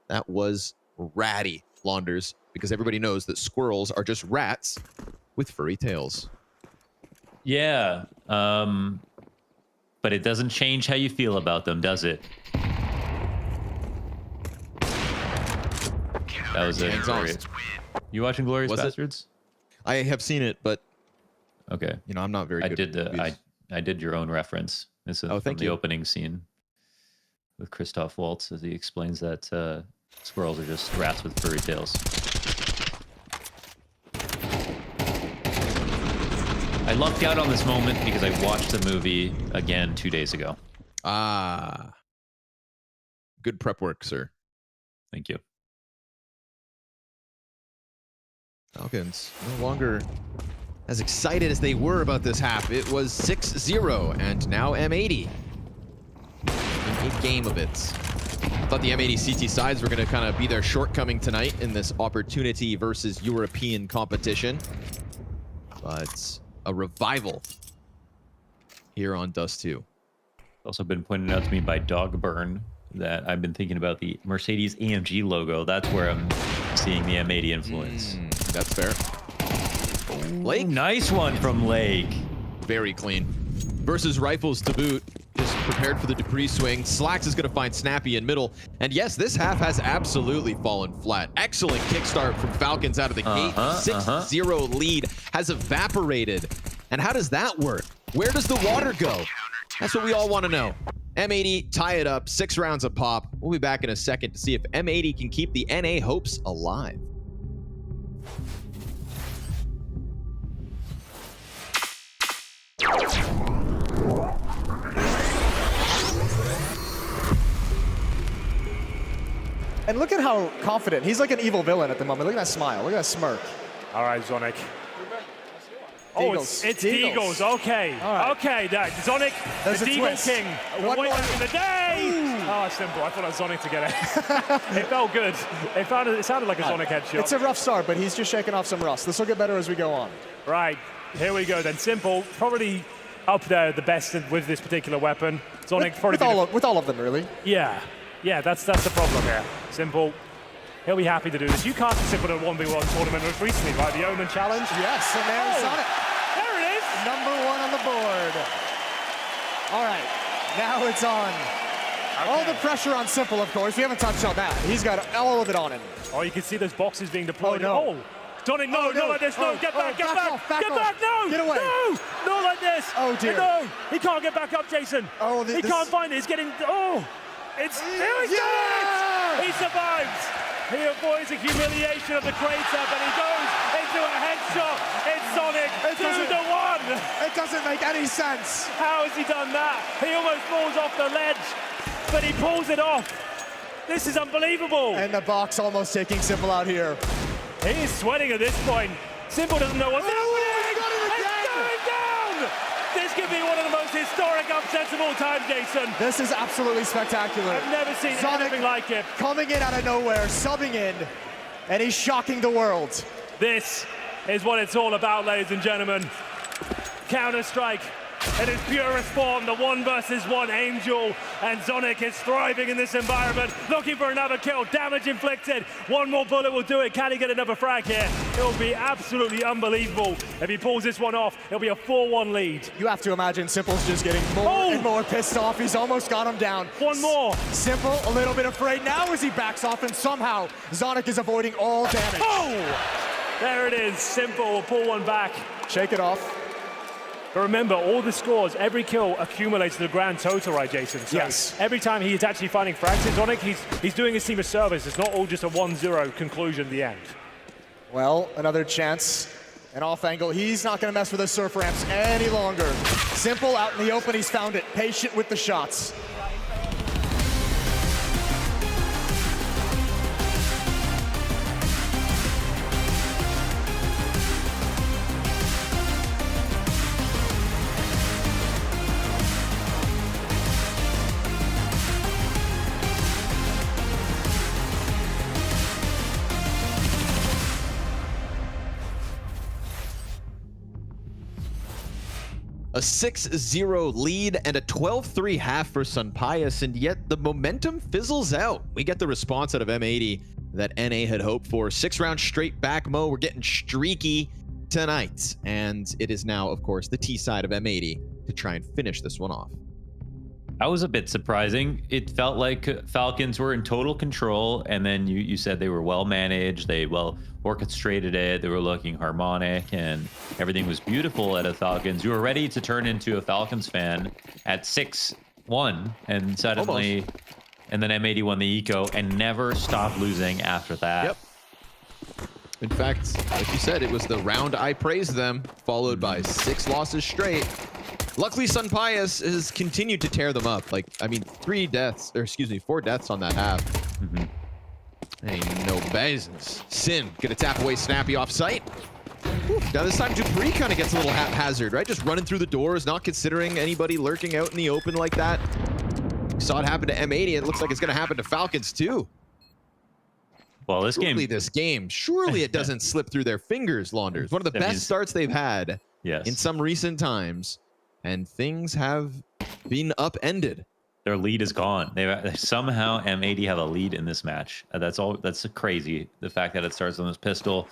That was ratty, Launders, because everybody knows that squirrels are just rats with furry tails. Yeah, but it doesn't change how you feel about them, does it? That was a glorious. You watching Glorious Bastards? I have seen it, but okay, you know, I'm not very good. I did your own reference. This is from the opening scene with Christoph Waltz as he explains that squirrels are just rats with furry tails. I lucked out on this moment because I watched the movie again 2 days ago. Ah, good prep work, sir. Thank you. Falcons no longer as excited as they were about this half. It was 6-0, and now M80 in a game of it. I thought the M80 CT sides were going to kind of be their shortcoming tonight in this opportunity versus European competition. But a revival here on Dust 2. Also been pointed out to me by Dogburn that I've been thinking about the Mercedes AMG logo. That's where I'm seeing the M80 influence. That's fair. Lake. Nice one from Lake. Very clean. Versus rifles to boot. Just prepared for the Dupree swing. Slacks is going to find Snappy in middle. And yes, this half has absolutely fallen flat. Excellent kickstart from Falcons out of the gate. 6-0 lead has evaporated. And how does that work? Where does the water go? That's what we all want to know. M80 tie it up. 6 rounds a pop. We'll be back in a second to see if M80 can keep the NA hopes alive. And look at how confident. He's like an evil villain at the moment. Look at that smile. Look at that smirk. All right, Zonic. Oh, it's Deagles. Okay. Right. Okay, Zonic, There's the a Deagle twist. King. One Way more. back in the day. Oh, simple. I thought it was Zonic to get it. It felt good. It sounded like a Zonic headshot. It's a rough start, but he's just shaking off some rust. This will get better as we go on. Right. Here we go then. Simple, probably up there, the best with this particular weapon. Zonic probably with all of them, really. Yeah. Yeah, that's the problem here. Simple. He'll be happy to do this. You cast Simple in a 1v1 tournament most recently, right? The Omen Challenge. Yes, and there's Zonic. There it is. #1 on the board. All right, now it's on. Okay. All the pressure on Simple, of course. We haven't touched on that. He's got all of it on him. Oh, you can see those boxes being deployed. Oh, no. Zonic, no, not like this. No, get back, get back. Get back, no. Get away. No, not like this. Oh, dear. No, he can't get back up, Jason. Oh, he can't find it. He's getting, it's, there he's done it. He survives. He avoids the humiliation of the crater, but he goes into a headshot. It's Zonic, 2-1. It doesn't make any sense. How has he done that? He almost falls off the ledge, but he pulls it off. This is unbelievable. And the box almost taking Simple out here. He is sweating at this point. Simple doesn't know what's happening. He got it again. It's going down. This could be one of the most historic upsets of all time, Jason. This is absolutely spectacular. I've never seen anything like it. Coming in out of nowhere, subbing in, and he's shocking the world. This is what it's all about, ladies and gentlemen. Counter-Strike in its purest form, the 1 versus 1 Angel, and Zonic is thriving in this environment, looking for another kill, damage inflicted. One more bullet will do it. Can he get another frag here? It will be absolutely unbelievable. If he pulls this one off, it'll be a 4-1 lead. You have to imagine Simple's just getting more and more pissed off. He's almost got him down. One more. Simple, a little bit afraid now as he backs off, and somehow Zonic is avoiding all damage. Oh! There it is. Simple will pull one back. Shake it off. But remember, all the scores, every kill accumulates to the grand total, right, Jason? So yes. Every time he's actually finding frags in Zonic, he's doing his team a service. It's not all just a 1-0 conclusion at the end. Well, another chance. An off angle. He's not going to mess with the surf ramps any longer. Simple out in the open. He's found it. Patient with the shots. A 6-0 lead and a 12-3 half for Sunpius, and yet the momentum fizzles out. We get the response out of M80 that NA had hoped for. 6 rounds straight back, Mo. We're getting streaky tonight, and it is now, of course, the T side of M80 to try and finish this one off. That was a bit surprising. It felt like Falcons were in total control, and then you said they were well managed, they well orchestrated it, they were looking harmonic, and everything was beautiful at a Falcons. You were ready to turn into a Falcons fan at 6-1, and suddenly, and then M80 won the eco and never stopped losing after that. Yep. In fact, like you said, it was the round I praised them, followed by 6 losses straight. Luckily, Sunpius has continued to tear them up. Like, I mean, 4 deaths on that half. Ain't no business. Sin, gonna tap away Snappy off site. Whew. Now this time, Dupree kind of gets a little haphazard, right? Just running through the doors, not considering anybody lurking out in the open like that. Saw it happen to M80, and it looks like it's gonna happen to Falcons too. Well, this game, surely it doesn't slip through their fingers, Launders. One of the best starts they've had in some recent times. And things have been upended. Their lead is gone. They somehow M80 have a lead in this match. That's all. That's crazy. The fact that it starts on this pistol,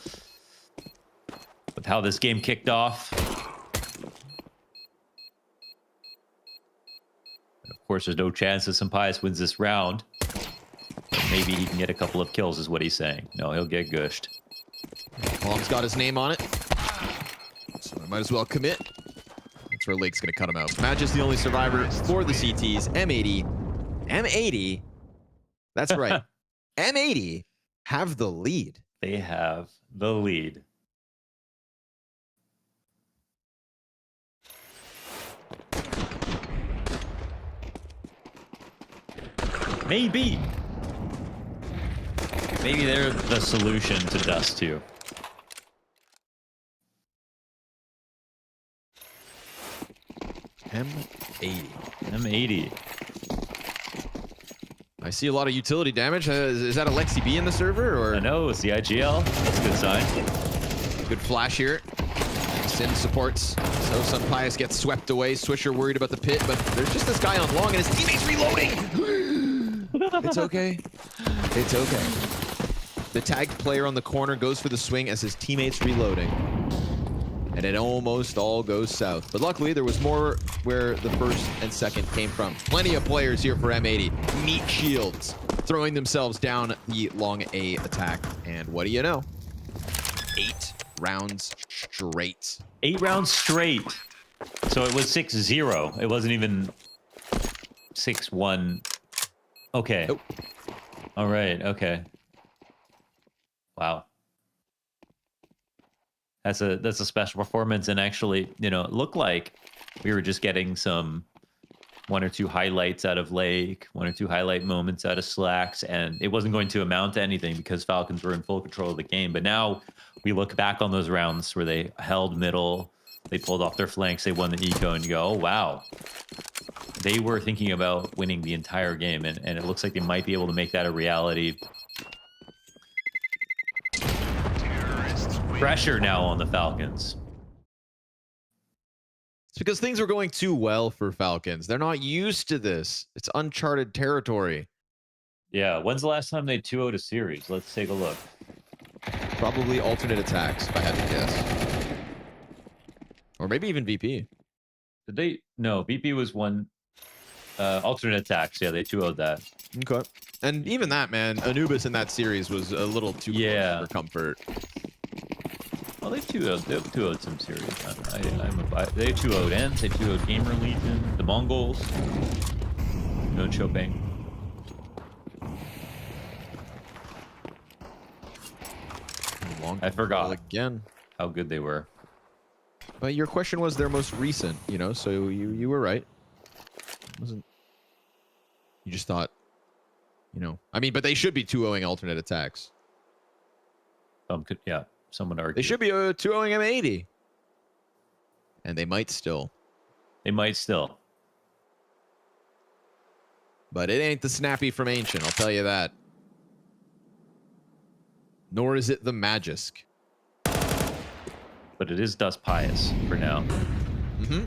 with how this game kicked off. And of course, there's no chance that Sunpius wins this round. But maybe he can get a couple of kills, is what he's saying. No, he'll get gushed. Long's got his name on it, so I might as well commit. That's where Lake's gonna cut him out. Match is the only survivor for the CTs. M80. That's right. M80 have the lead. They have the lead. Maybe. Maybe they're the solution to Dust 2. M80. M80. I see a lot of utility damage. Is that Alexi B in the server? Or? I know, it's the IGL. That's a good sign. Good flash here. Sin supports. So Sunpius gets swept away. Swisher worried about the pit, but there's just this guy on long and his teammate's reloading. It's okay. It's okay. The tagged player on the corner goes for the swing as his teammate's reloading. And it almost all goes south. But luckily, there was more where the first and second came from. Plenty of players here for M80. Meat shields, throwing themselves down the long A attack. And what do you know? 8 rounds straight. 8 rounds straight. So it was 6-0. It wasn't even 6-1. Okay. Nope. All right. Okay. Wow. That's a special performance, and actually, you know, it looked like we were just getting some 1 or 2 highlights out of Lake, 1 or 2 highlight moments out of Slacks, and it wasn't going to amount to anything because Falcons were in full control of the game. But now we look back on those rounds where they held middle, they pulled off their flanks, they won the eco, and you go, oh wow, they were thinking about winning the entire game, and it looks like they might be able to make that a reality. Pressure now on the Falcons. It's because things were going too well for Falcons. They're not used to this. It's uncharted territory. Yeah, when's the last time they 2-0'd a series? Let's take a look. Probably alternate attacks, if I had to guess. Or maybe even VP. Did they? No, VP was one. Alternate attacks. Yeah, they 2-0'd that. Okay. And even that, man, Anubis in that series was a little too close for comfort. Well, they 2-0'd some series. They 2-0'd Ents, they 2-0'd Gamer Legion, the Mongols. No Chopin. I forgot again how good they were. But your question was their most recent, you know, so you were right. It wasn't. You just thought, you know, I mean, but they should be 2-0ing alternate attacks. Yeah. Someone argue. They should be 2-0ing M80. And they might still. They might still. But it ain't the Snappy from Ancient, I'll tell you that. Nor is it the Magisk. But it is Dust Pious for now. Mm-hmm.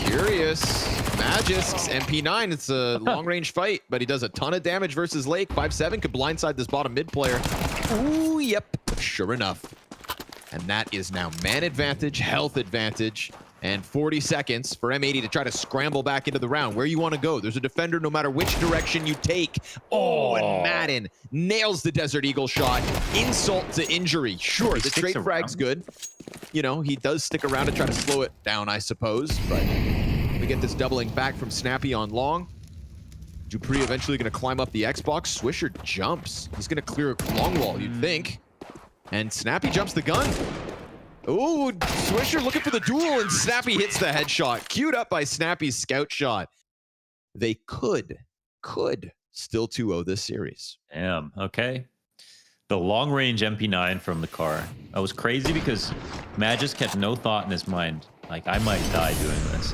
Curious. Magisks, MP9, it's a long-range fight, but he does a ton of damage versus Lake. 5-7 could blindside this bottom mid player. Ooh, yep, sure enough. And that is now man advantage, health advantage, and 40 seconds for M80 to try to scramble back into the round. Where you want to go? There's a defender no matter which direction you take. Oh, and Madden nails the Desert Eagle shot. Insult to injury. Sure, the trade frag's good. You know, he does stick around to try to slow it down, I suppose, but we get this doubling back from Snappy on long. Dupree eventually going to climb up the Xbox. Swisher jumps. He's going to clear a long wall, you'd think. And Snappy jumps the gun. Ooh, Swisher looking for the duel, and Snappy hits the headshot. Queued up by Snappy's scout shot. They could still 2-0 this series. Damn, okay. The long-range MP9 from the car. That was crazy because Magis kept no thought in his mind. Like, I might die doing this.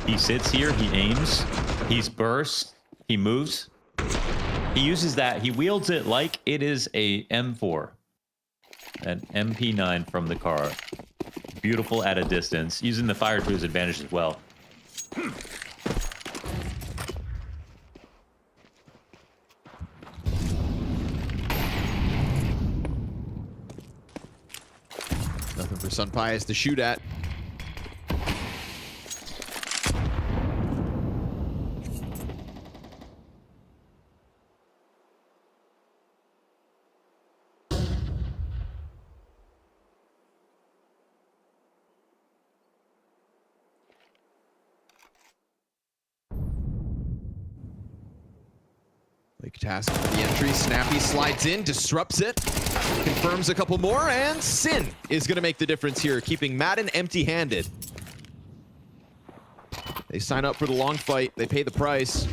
He sits here, he aims, he's burst, he moves. He uses that, he wields it like it is a M4. An MP9 from the car. Beautiful at a distance, using the fire to his advantage as well. Nothing for Sunpius to shoot at. Like task for the entry. Snappy slides in, disrupts it, confirms a couple more, and Sin is going to make the difference here, keeping Madden empty-handed. They sign up for the long fight. They pay the price.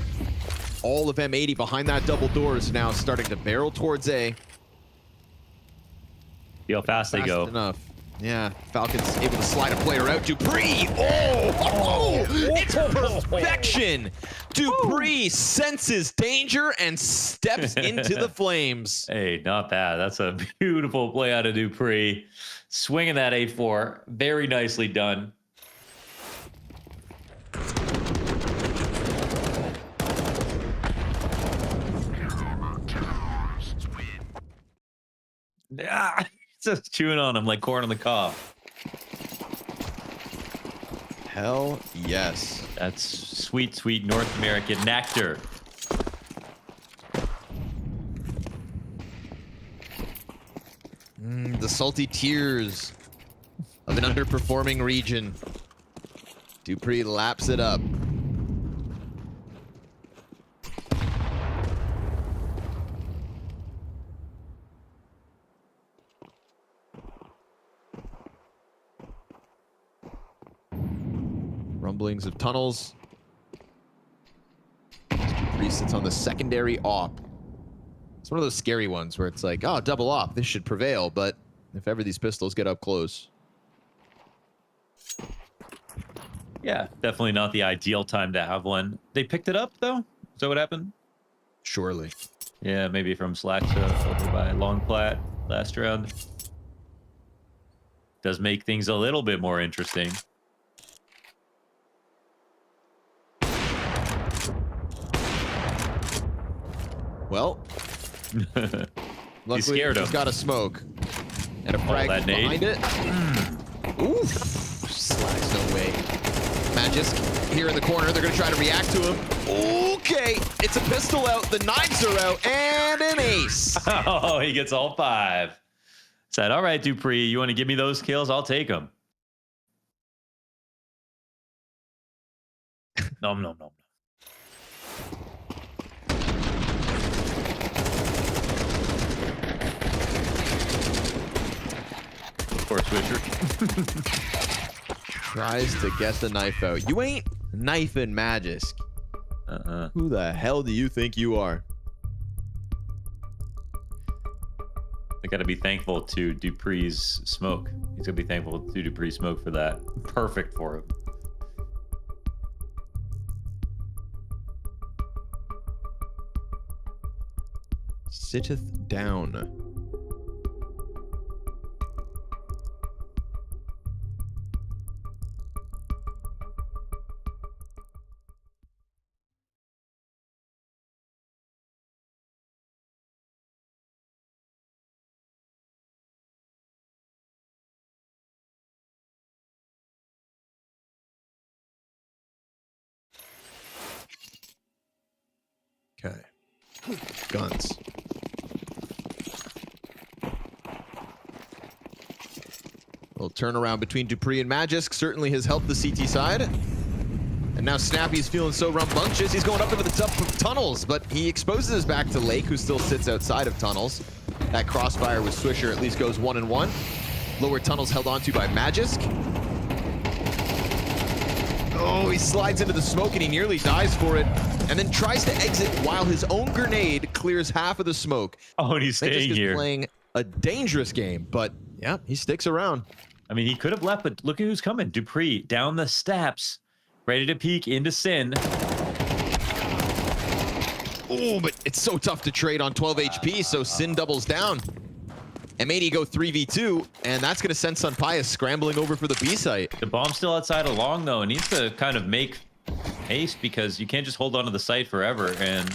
All of M80 behind that double door is now starting to barrel towards A. See how fast they go. Enough. Yeah, Falcons able to slide a player out. Dupree, oh, it's perfection. Dupree senses danger and steps into the flames. Hey, not bad. That's a beautiful play out of Dupree. Swinging that A4, very nicely done. Ah, just chewing on him like corn on the cob. Hell yes. That's sweet, sweet North American nectar. The salty tears of an underperforming region. Dupree laps it up. Rumblings of tunnels. Dupree sits on the secondary op. It's one of those scary ones where it's like, oh, double op, this should prevail, but if ever these pistols get up close. Yeah, definitely not the ideal time to have one. They picked it up, though? Is that what happened? Surely. Yeah, maybe from Slack to over by Long Plat last round. Does make things a little bit more interesting. Well, luckily scared him. He's got a smoke and a frag that behind nade. it. Oof, Slacks no way. Magisk here in the corner. They're going to try to react to him. Okay, it's a pistol out. The knives are out, and an ace. Oh, he gets all 5. Said, all right, Dupree, you want to give me those kills? I'll take them. Nom, nom, nom. Swisher. Tries to get the knife out. You ain't knifing Magisk. Who the hell do you think you are? I gotta be thankful to Dupree's smoke. He's gonna be thankful to Dupree's smoke for that. Perfect for him. Sitteth down. Okay. Guns. Little turnaround between Dupree and Magisk certainly has helped the CT side. And now Snappy's feeling so rambunctious. He's going up into the top of tunnels, but he exposes his back to Lake, who still sits outside of tunnels. That crossfire with Swisher at least goes 1-1. Lower tunnels held onto by Magisk. Oh, he slides into the smoke and he nearly dies for it. And then tries to exit while his own grenade clears half of the smoke. Oh, and he's staying here. Playing a dangerous game, but yeah, he sticks around. I mean, he could have left, but look at who's coming. Dupree down the steps, ready to peek into Sin. Oh, but it's so tough to trade on 12 HP, so Sin doubles down. M80 go 3v2, and that's going to send Sunpius scrambling over for the B site. The bomb's still outside of Long, though, and needs to kind of make haste because you can't just hold on to the site forever, and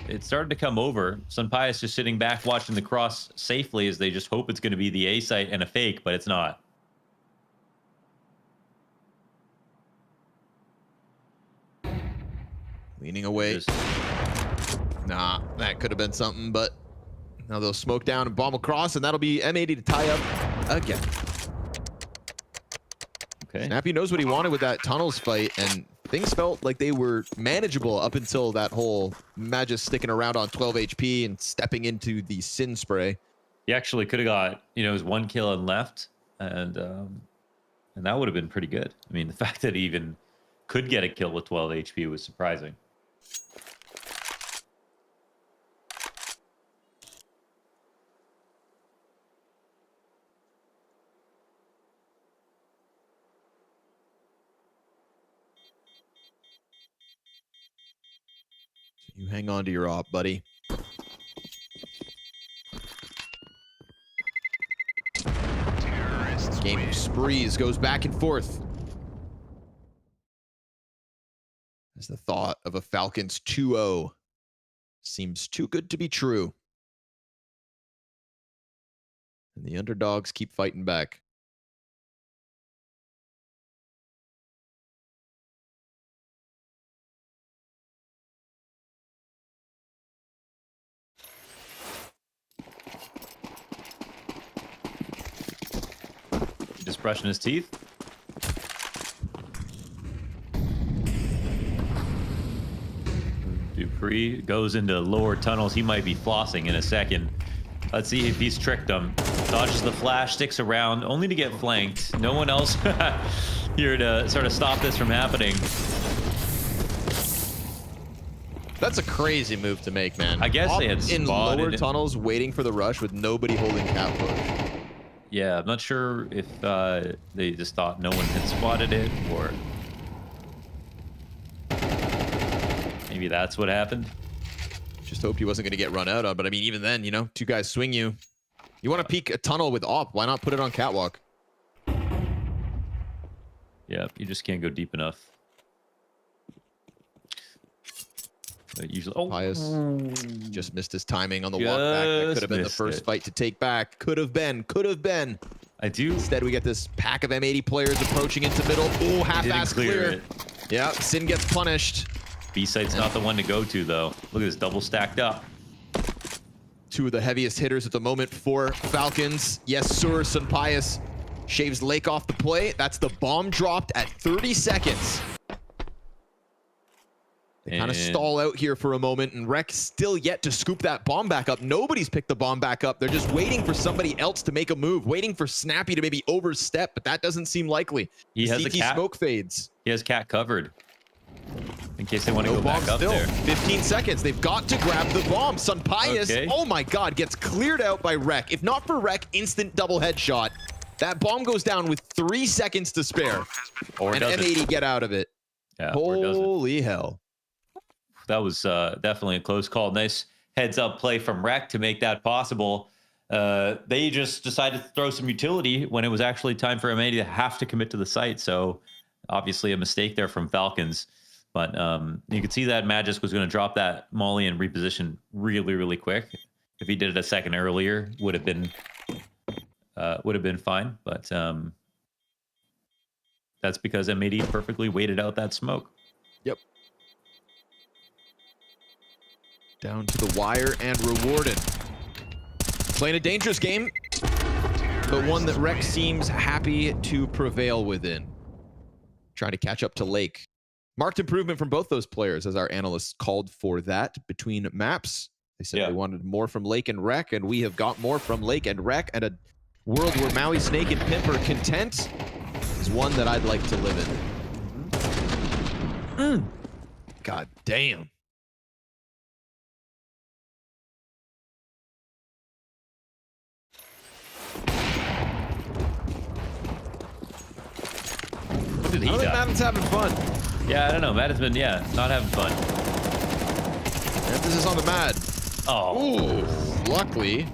it started to come over. Sunpius just sitting back watching the cross safely as they just hope it's going to be the A site and a fake, but it's not. Leaning away. Nah, that could have been something, but now they'll smoke down and bomb across, and that'll be M80 to tie up again. Okay. Snappy knows what he wanted with that tunnels fight, and things felt like they were manageable up until that whole Magisk sticking around on 12 HP and stepping into the Sin spray. He actually could have got, his 1 kill and left, and that would have been pretty good. I mean, the fact that he even could get a kill with 12 HP was surprising. You hang on to your op, buddy. Game of sprees goes back and forth. As the thought of a Falcons 2-0 seems too good to be true. And the underdogs keep fighting back. Just brushing his teeth. Dupree goes into lower tunnels. He might be flossing in a second. Let's see if he's tricked him. Dodges the flash, sticks around, only to get flanked. No one else here to sort of stop this from happening. That's a crazy move to make, man. I guess they had in spotted lower it. tunnels waiting for the rush with nobody holding cap push. Yeah, I'm not sure if they just thought no one had spotted it, or maybe that's what happened. Just hoped he wasn't going to get run out on, but I mean, even then, you know, two guys swing you. You want to peek a tunnel with op, why not put it on catwalk? Yeah, you just can't go deep enough. Usually, Pius just missed his timing on the walk back. That could have been the first fight to take back. Could have been. I do. Instead, we get this pack of M80 players approaching into middle. Oh, half-ass clear. Yeah, Sin gets punished. B-site's not the one to go to, though. Look at this, double stacked up. Two of the heaviest hitters at the moment for Falcons. Yes, sir, Sun Pius shaves Lake off the play. That's the bomb dropped at 30 seconds. They kind of stall out here for a moment, and Rek still yet to scoop that bomb back up. Nobody's picked the bomb back up. They're just waiting for somebody else to make a move, waiting for Snappy to maybe overstep, but that doesn't seem likely. He has CT a cat. Smoke fades. He has cat covered in case they want to go bomb back up still. there. 15 seconds. They've got to grab the bomb. Sun Pius, Okay. oh my god, gets cleared out by Rek. If not for Rek, instant double headshot. That bomb goes down with 3 seconds to spare. Or and doesn't. M80 get out of it. Yeah, or doesn't. Holy hell. That was definitely a close call. Nice heads-up play from Rek to make that possible. They just decided to throw some utility when it was actually time for M80 to have to commit to the site. So obviously a mistake there from Falcons. But you could see that Magisk was going to drop that molly and reposition really, really quick. If he did it a second earlier, would have been fine. But that's because M80 perfectly waited out that smoke. Yep. Down to the wire and rewarded. Playing a dangerous game, but one that Rek seems happy to prevail within. Trying to catch up to Lake. Marked improvement from both those players, as our analysts called for that between maps. They said they wanted more from Lake and Rek, and we have got more from Lake and Rek, and a world where Maui, Snake, and Pimp are content is one that I'd like to live in. God damn. What did he I don't think do? Madden's having fun. Yeah, I don't know. Madden's been, not having fun. Emphasis on the Mad. Oh. Ooh, luckily,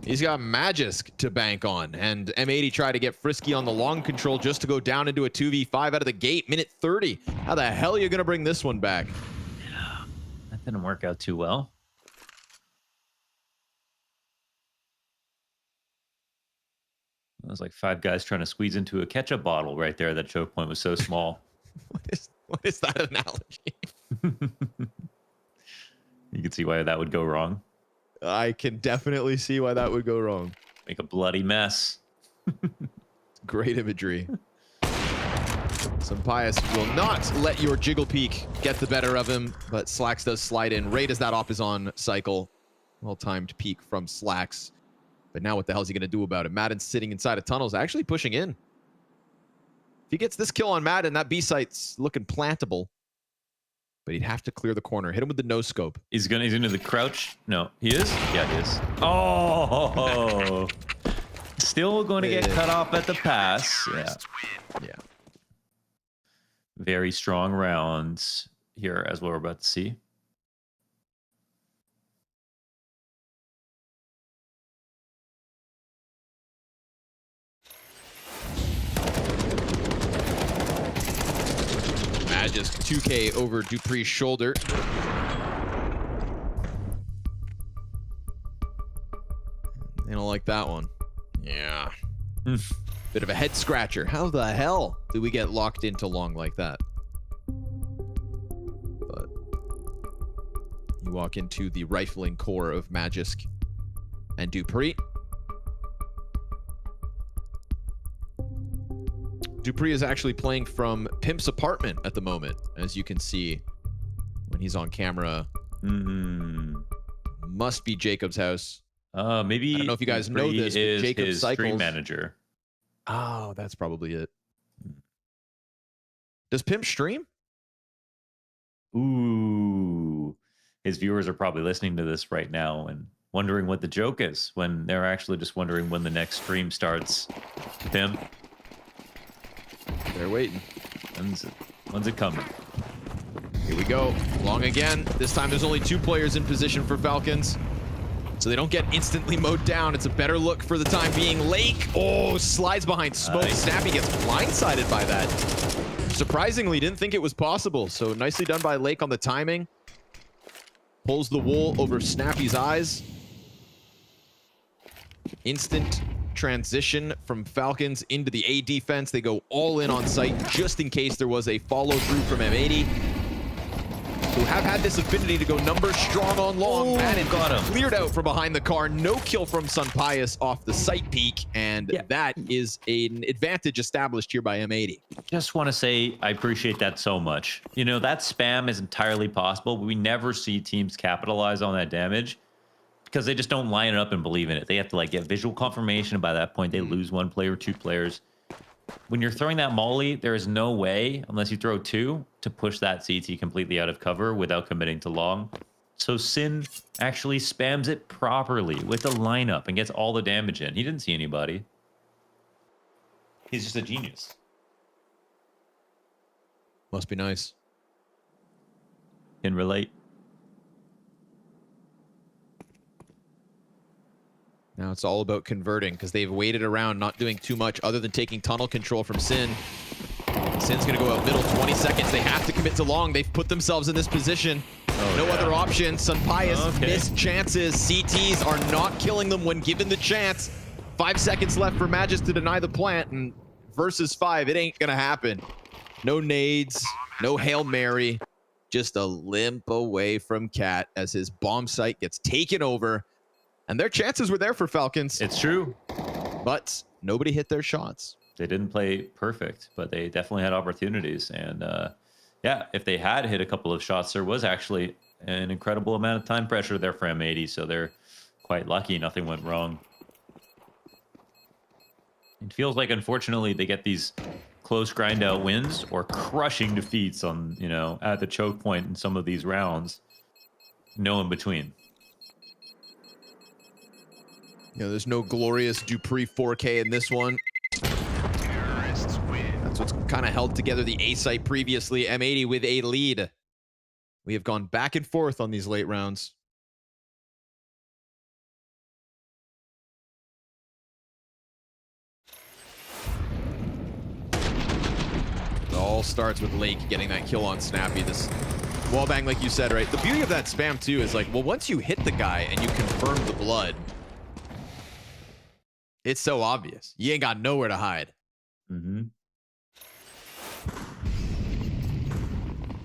he's got Magisk to bank on. And M80 tried to get frisky on the long control just to go down into a 2v5 out of the gate. Minute 30. How the hell are you going to bring this one back? Yeah, that didn't work out too well. It was like 5 guys trying to squeeze into a ketchup bottle right there. That choke point was so small. What is that analogy? You can see why that would go wrong. I can definitely see why that would go wrong. Make a bloody mess. Great imagery. Some Pius will not let your jiggle peek get the better of him, but Slacks does slide in right as that op is on cycle. Well-timed peek from Slacks. But now what the hell is he going to do about it? Madden's sitting inside of tunnels, actually pushing in. If he gets this kill on Madden, that B site's looking plantable. But he'd have to clear the corner. Hit him with the no scope. He's into the crouch. No, he is? Yeah, he is. Oh, still going to get cut off at the pass. Yeah. Yeah. Very strong rounds here, as we're about to see. Just 2K over Dupree's shoulder. They don't like that one. Yeah. Bit of a head scratcher. How the hell do we get locked into long like that? But you walk into the rifling core of Magisk and Dupree. Dupree is actually playing from Pimp's apartment at the moment, as you can see when he's on camera. Must be Jacob's house. Maybe I don't know if you guys know this, but Jacob's his cycles. stream manager. Oh, that's probably it. Does Pimp stream? Ooh, his viewers are probably listening to this right now and wondering what the joke is when they're actually just wondering when the next stream starts. Pimp. They're waiting. When's it coming? Here we go. Long again. This time there's only 2 players in position for Falcons. So they don't get instantly mowed down. It's a better look for the time being. Lake, slides behind smoke. Nice. Snappy gets blindsided by that. Surprisingly, didn't think it was possible. So nicely done by Lake on the timing. Pulls the wool over Snappy's eyes. Instant transition from Falcons into the A defense. They go all in on site just in case there was a follow through from M80, who have had this affinity to go numbers strong on long. Madden got him cleared out from behind the car. No kill from Sunpius off the site peak, and that is an advantage established here by M80. Just want to say I appreciate that so much. You know, that spam is entirely possible, but we never see teams capitalize on that damage because they just don't line it up and believe in it. They have to like get visual confirmation, and by that point they lose 1 player, 2 players. When you're throwing that molly, there is no way, unless you throw 2, to push that CT completely out of cover without committing to long. So Sin actually spams it properly with the lineup and gets all the damage in. He didn't see anybody. He's just a genius. Must be nice. Can relate. Now it's all about converting because they've waited around, not doing too much other than taking tunnel control from Sin. Sin's going to go out middle, 20 seconds. They have to commit to long. They've put themselves in this position. No other option. Sunpius missed chances. CTs are not killing them when given the chance. 5 seconds left for Magis to deny the plant, and versus 5, it ain't going to happen. No nades, no Hail Mary, just a limp away from Cat as his bomb site gets taken over. And their chances were there for Falcons. It's true. But nobody hit their shots. They didn't play perfect, but they definitely had opportunities. And yeah, if they had hit a couple of shots, there was actually an incredible amount of time pressure there for M80. So they're quite lucky nothing went wrong. It feels like, unfortunately, they get these close grind out wins or crushing defeats on, you know, at the choke point in some of these rounds. No in between. You know, there's no glorious Dupree 4K in this one. That's what's kind of held together the A site previously. M80 with a lead. We have gone back and forth on these late rounds. It all starts with Lake getting that kill on Snappy. This wallbang, like you said, right? The beauty of that spam, too, is like, well, once you hit the guy and you confirm the blood, it's so obvious. You ain't got nowhere to hide.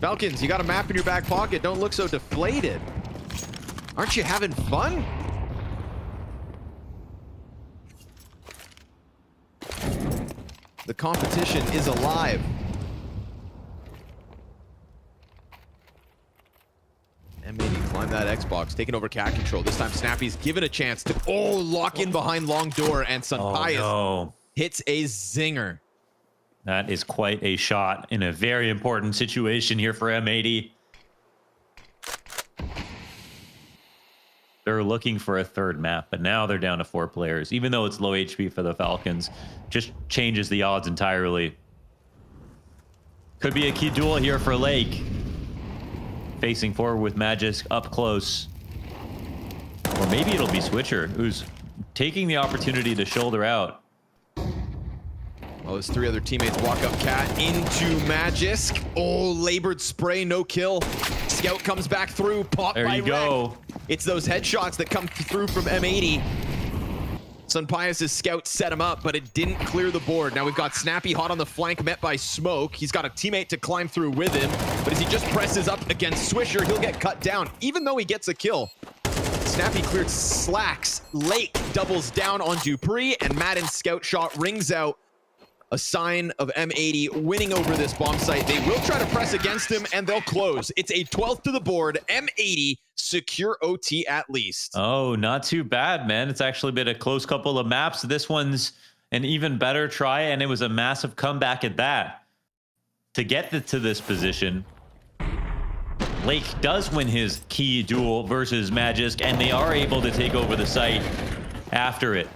Falcons, you got a map in your back pocket. Don't look so deflated. Aren't you having fun? The competition is alive. M80 climb that Xbox, taking over cat control. This time Snappy's given a chance to lock in behind long door, and Sunpius hits a zinger. That is quite a shot in a very important situation here for M80. They're looking for a third map, but now they're down to 4 players. Even though it's low HP for the Falcons, just changes the odds entirely. Could be a key duel here for Lake. Facing forward with Magisk up close. Or maybe it'll be Switcher, who's taking the opportunity to shoulder out. Well, his 3 other teammates walk up Cat into Magisk. Oh, labored spray, no kill. Scout comes back through, pop there by you go. Rek. It's those headshots that come through from M80. Sunpius' scout set him up, but it didn't clear the board. Now we've got Snappy hot on the flank, met by Smoke. He's got a teammate to climb through with him, but as he just presses up against Swisher, he'll get cut down, even though he gets a kill. Snappy cleared Slacks. Lake doubles down on Dupree, and Madden's scout shot rings out. A sign of M80 winning over this bomb site. They will try to press against him, and they'll close. It's a 12th to the board. M80 secure OT at least. Oh, not too bad, man. It's actually been a close couple of maps. This one's an even better try, and it was a massive comeback at that. To get to this position, Lake does win his key duel versus Magisk, and they are able to take over the site after it.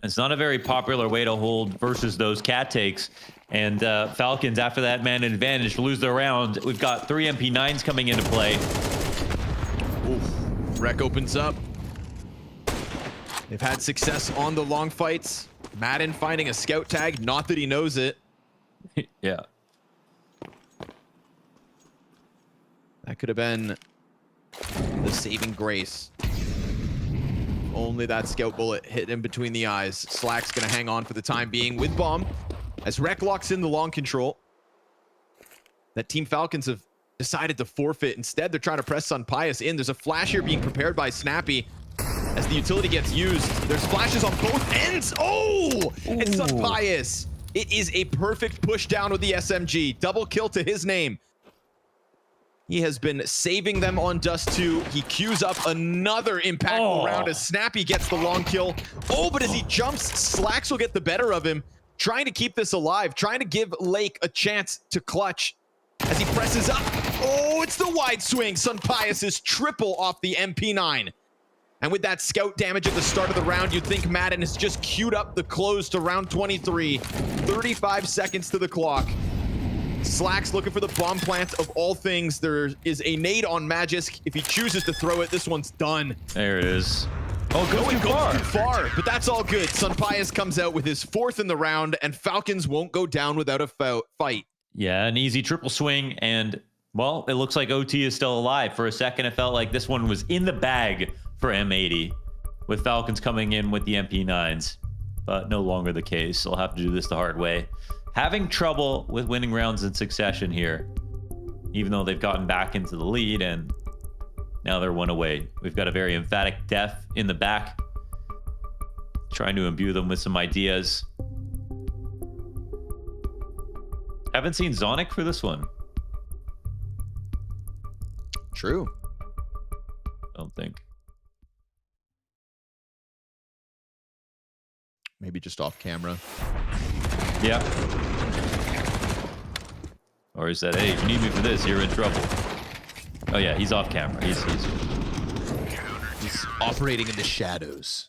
It's not a very popular way to hold versus those cat takes. And Falcons, after that man advantage, lose their round. We've got 3 MP9s coming into play. Oof. Rek opens up. They've had success on the long fights. Madden finding a scout tag, not that he knows it. Yeah. That could have been the saving grace. Only that scout bullet hit him between the eyes. Slack's gonna hang on for the time being with bomb. As Rek locks in the long control, that Team Falcons have decided to forfeit. Instead, they're trying to press Sunpius in. There's a flash here being prepared by Snappy. As the utility gets used, there's flashes on both ends. Oh! And Sunpius. It is a perfect push down with the SMG. Double kill to his name. He has been saving them on Dust 2. He queues up another impactful round as Snappy gets the long kill. Oh, but as he jumps, Slacks will get the better of him. Trying to keep this alive, trying to give Lake a chance to clutch. As he presses up, oh, it's the wide swing. Sunpius is triple off the MP9. And with that scout damage at the start of the round, you'd think Madden has just queued up the close to round 23. 35 seconds to the clock. Slacks looking for the bomb plant of all things. There is a nade on Magisk. If he chooses to throw it, this one's done. There it is. Oh, goes too far, but that's all good. Sunpius comes out with his 4th in the round, and Falcons won't go down without a fight. Yeah, an easy triple swing, and, well, it looks like OT is still alive. For a second, it felt like this one was in the bag for M80, with Falcons coming in with the MP9s, but no longer the case. They'll have to do this the hard way. Having trouble with winning rounds in succession here, even though they've gotten back into the lead, and now they're 1 away. We've got a very emphatic Def in the back, trying to imbue them with some ideas. Haven't seen Zonic for this one. True. I don't think. Maybe just off camera. Yeah. Or is that, hey, if you need me for this, you're in trouble. Oh yeah, he's off camera. He's operating in the shadows.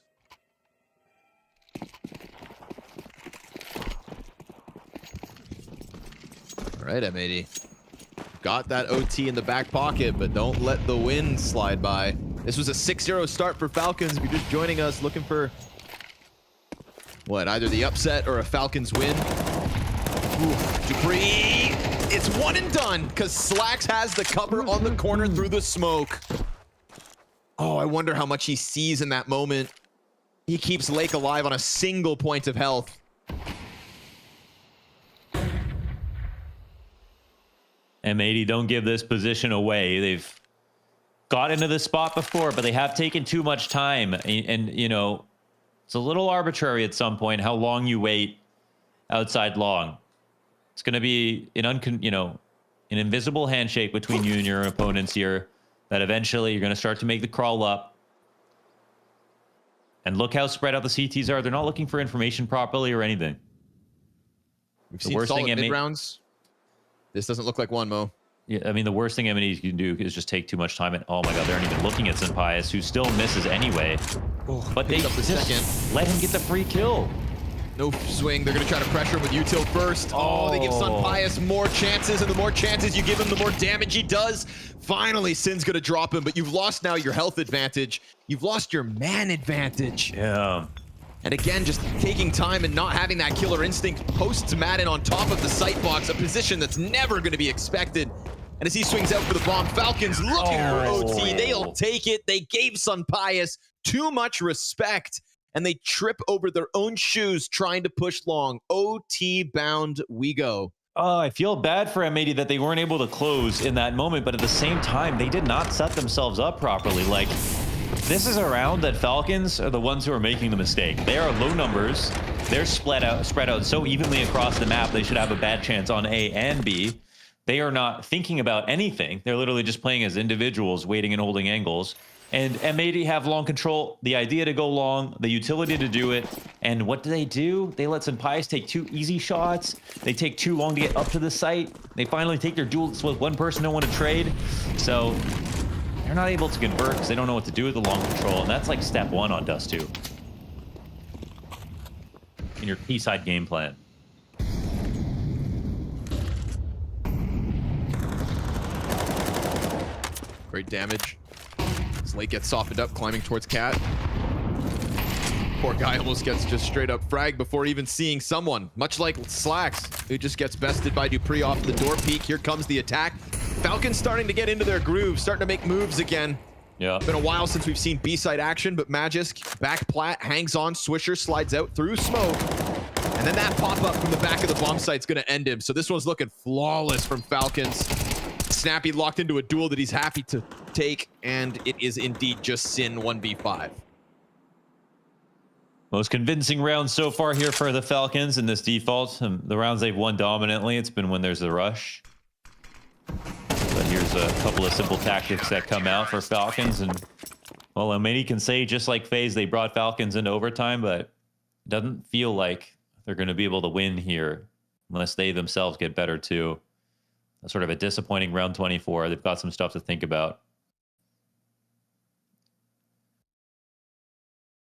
All right, M80. Got that OT in the back pocket, but don't let the win slide by. This was a 6-0 start for Falcons. If you're just joining us looking for what, either the upset or a Falcons win. Oof, Dupree, it's one and done because Slacks has the cover on the corner through the smoke. Oh, I wonder how much he sees in that moment. He keeps Lake alive on a single point of health. M80 don't give this position away. They've got into this spot before, but they have taken too much time. And you know, it's a little arbitrary at some point how long you wait outside long. It's going to be an invisible handshake between you and your opponents here that eventually you're going to start to make the crawl up. And look how spread out the CTs are. They're not looking for information properly or anything. We've seen solid mid rounds. This doesn't look like one, Mo. Yeah, I mean, the worst thing M80 can do is just take too much time. And oh my god, they aren't even looking at Senpaius, who still misses anyway. But they just let him get the free kill. No swing. They're going to try to pressure him with util first. Oh, they give Senpaius more chances, and the more chances you give him, the more damage he does. Finally, Sin's going to drop him, but you've lost now your health advantage. You've lost your man advantage. Yeah. And again, just taking time and not having that killer instinct posts Madden on top of the sight box, a position that's never going to be expected. And as he swings out for the bomb, Falcons looking for OT. They'll take it. They gave Senpaius too much respect, and they trip over their own shoes trying to push long. OT bound we go. Oh, I feel bad for M80 that they weren't able to close in that moment, but at the same time, they did not set themselves up properly. Like, this is a round that Falcons are the ones who are making the mistake. They are low numbers. They're spread out so evenly across the map, they should have a bad chance on A and B. They are not thinking about anything. They're literally just playing as individuals, waiting and holding angles. And M80 have long control, the idea to go long, the utility to do it. And what do? They let Senpaius take 2 easy shots. They take too long to get up to the site. They finally take their duels with one person don't want to trade. So they're not able to convert because they don't know what to do with the long control. And that's like step 1 on Dust 2 in your P-side game plan. Great damage. Slate gets softened up, climbing towards Cat. Poor guy almost gets just straight up frag before even seeing someone. Much like Slacks, who just gets bested by Dupree off the door peak. Here comes the attack. Falcons starting to get into their groove, starting to make moves again. Yeah. Been a while since we've seen B-side action, but Magisk back plat, hangs on, Swisher slides out through smoke. And then that pop-up from the back of the bomb site's gonna end him. So this one's looking flawless from Falcons. Snappy locked into a duel that he's happy to take, and it is indeed just Sin 1v5. Most convincing round so far here for the Falcons in this default. The rounds they've won dominantly, it's been when there's a rush. But here's a couple of simple tactics that come out for Falcons. And, well, M80 can say, just like FaZe, they brought Falcons into overtime, but it doesn't feel like they're going to be able to win here unless they themselves get better too. Sort of a disappointing round 24. They've got some stuff to think about.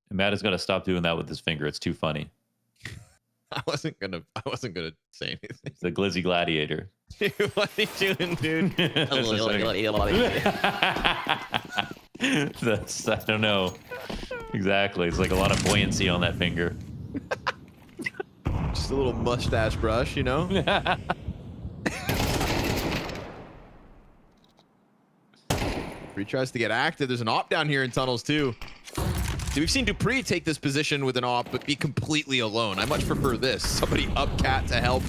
And Matt has got to stop doing that with his finger. It's too funny. I wasn't gonna say anything. It's the Glizzy Gladiator. What are you doing, dude? That's, I don't know. Exactly. It's like a lot of buoyancy on that finger. Just a little mustache brush, you know? He tries to get active. There's an op down here in tunnels too. See, we've seen Dupree take this position with an op, but be completely alone. I much prefer this. Somebody up Cat to help.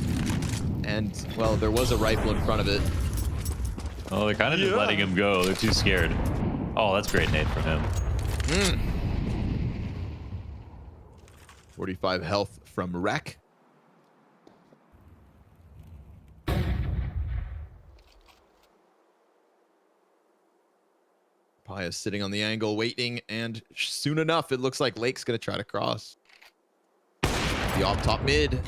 And, well, there was a rifle in front of it. Oh, they're kind of just letting him go. They're too scared. Oh, that's great nade from him. 45 health from Wreck. Pius sitting on the angle, waiting, and soon enough, it looks like Lake's going to try to cross. The op top mid.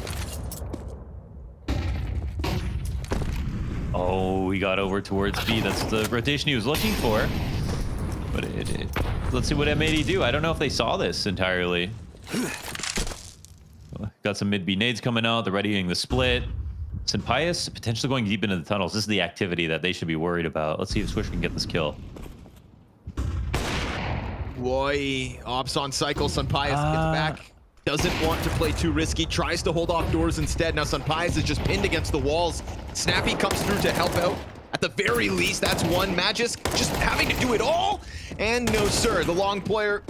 Oh, he got over towards B. That's the rotation he was looking for. But let's see what M80 do. I don't know if they saw this entirely. Got some mid B nades coming out. They're readying the split. Senpaius potentially going deep into the tunnels. This is the activity that they should be worried about. Let's see if Swish can get this kill. Boy, ops on cycle. Senpaius gets back. Doesn't want to play too risky. Tries to hold off doors instead. Now Senpaius is just pinned against the walls. Snappy comes through to help out. At the very least, that's one. Magisk just having to do it all. And no, sir. The long player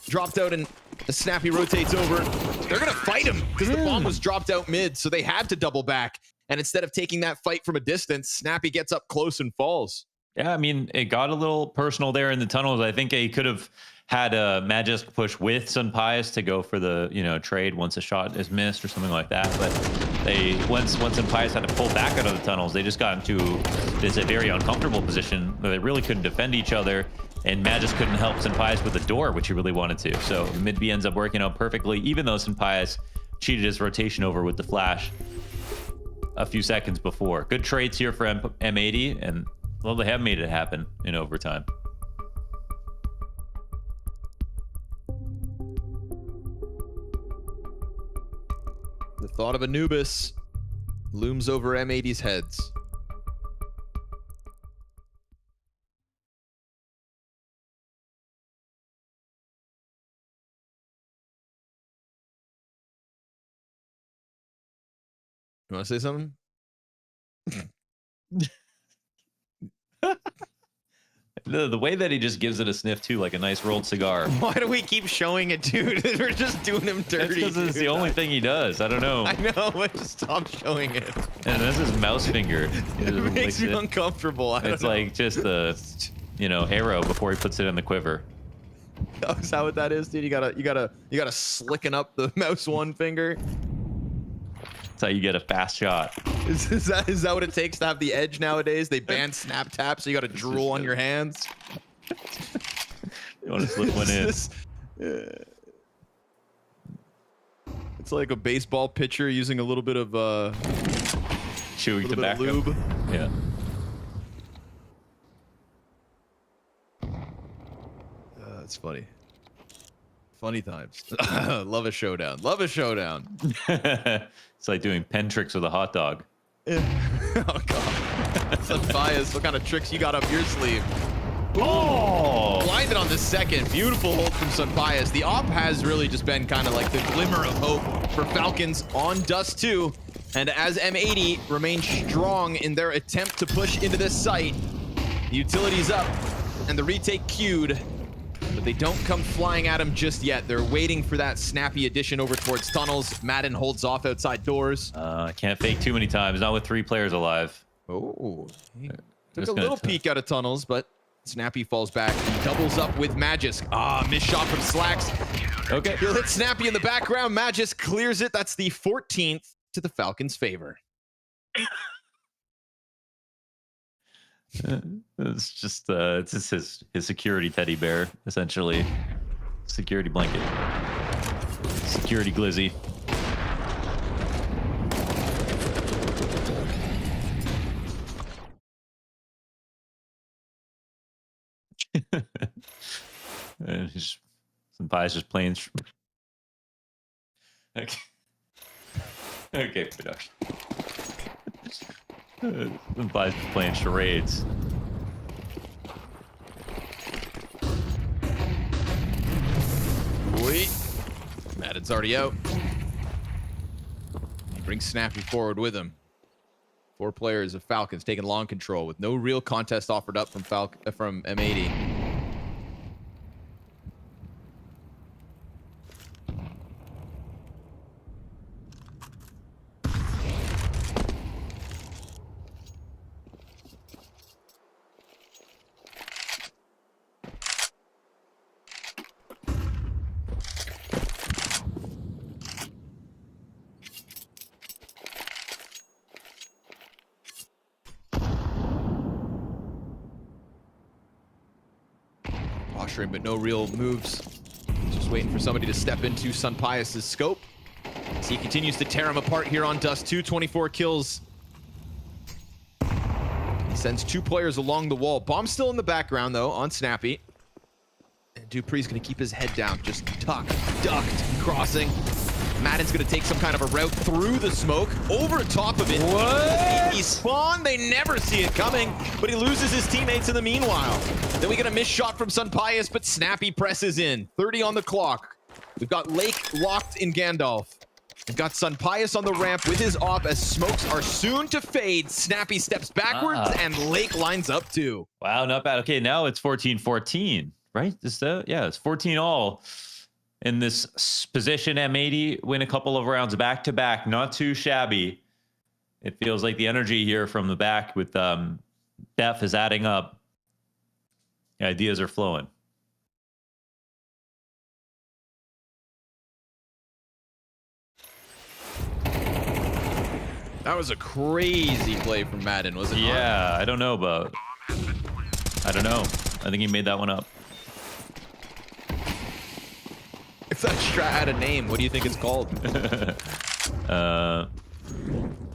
dropped out and the Snappy rotates over. They're going to fight him because the bomb was dropped out mid. So they had to double back. And instead of taking that fight from a distance, Snappy gets up close and falls. Yeah, I mean, it got a little personal there in the tunnels. I think they could have had a Magisk push with Sunpius to go for the, you know, trade once a shot is missed or something like that. But they once Sunpius had to pull back out of the tunnels, they just got into this a very uncomfortable position where they really couldn't defend each other, and Magisk couldn't help Sunpius with the door, which he really wanted to. So mid B ends up working out perfectly, even though Sunpius cheated his rotation over with the flash a few seconds before. Good trades here for M80, and well, they have made it happen in overtime. The thought of Anubis looms over M80's heads. You want to say something? The way that he just gives it a sniff too, like a nice rolled cigar. Why do we keep showing it, dude? We're just doing him dirty. Because it's the only thing he does. I don't know. I know, but just stop showing it. And this is mouse finger. It makes me uncomfortable. It's like just the, you know, arrow before he puts it in the quiver. Oh, is that what that is, dude? You gotta slicken up the mouse one finger. That's how you get a fast shot. Is that what it takes to have the edge nowadays? They ban snap tap, so you gotta drool on your hands. You want to slip one in. It's like a baseball pitcher using a little bit of chewing tobacco. Lube. Yeah. It's funny. Funny times. Love a showdown. Love a showdown. It's like doing pen tricks with a hot dog. Oh god. Sunpius, what kind of tricks you got up your sleeve? Oh! Blinded on the second. Beautiful hold from Sunpius. The op has really just been kind of like the glimmer of hope for Falcons on Dust 2. And as M80 remains strong in their attempt to push into this site, the utility's up and the retake queued. But they don't come flying at him just yet. They're waiting for that snappy addition over towards tunnels. Madden holds off outside doors. Can't fake too many times. Not with 3 players alive. Oh, took a little peek out of tunnels, but Snappy falls back. He doubles up with Magisk. Missed shot from Slacks. Okay. He'll hit Snappy in the background. Magisk clears it. That's the 14th to the Falcons' favor. It's just his security teddy bear, essentially. Security blanket. Security glizzy. And Sunpius just playing. Okay. Okay, production. Sunpius just playing charades. Wait. Madden's already out. He brings Snappy forward with him. 4 players of Falcons taking long control with no real contest offered up from M80. But no real moves. Just waiting for somebody to step into Sunpius' scope. As he continues to tear him apart here on Dust 2, 24 kills. He sends 2 players along the wall. Bomb still in the background, though, on Snappy. And Dupree's going to keep his head down, just ducked, crossing. Madden's going to take some kind of a route through the smoke, over top of it. What? He spawned. They never see it coming, but he loses his teammates in the meanwhile. Then we get a missed shot from Sunpius, but Snappy presses in. 30 on the clock. We've got Lake locked in Gandalf. We've got Sunpius on the ramp with his op as smokes are soon to fade. Snappy steps backwards and Lake lines up too. Wow, not bad. Okay, now it's 14-14, right? Yeah, it's 14 all. In this position, M80 win a couple of rounds back to back. Not too shabby. It feels like the energy here from the back with Def is adding up. Ideas are flowing. That was a crazy play from Madden, was it not? Yeah, I don't know, but I don't know. I think he made that one up. If that strat had a name, what do you think it's called?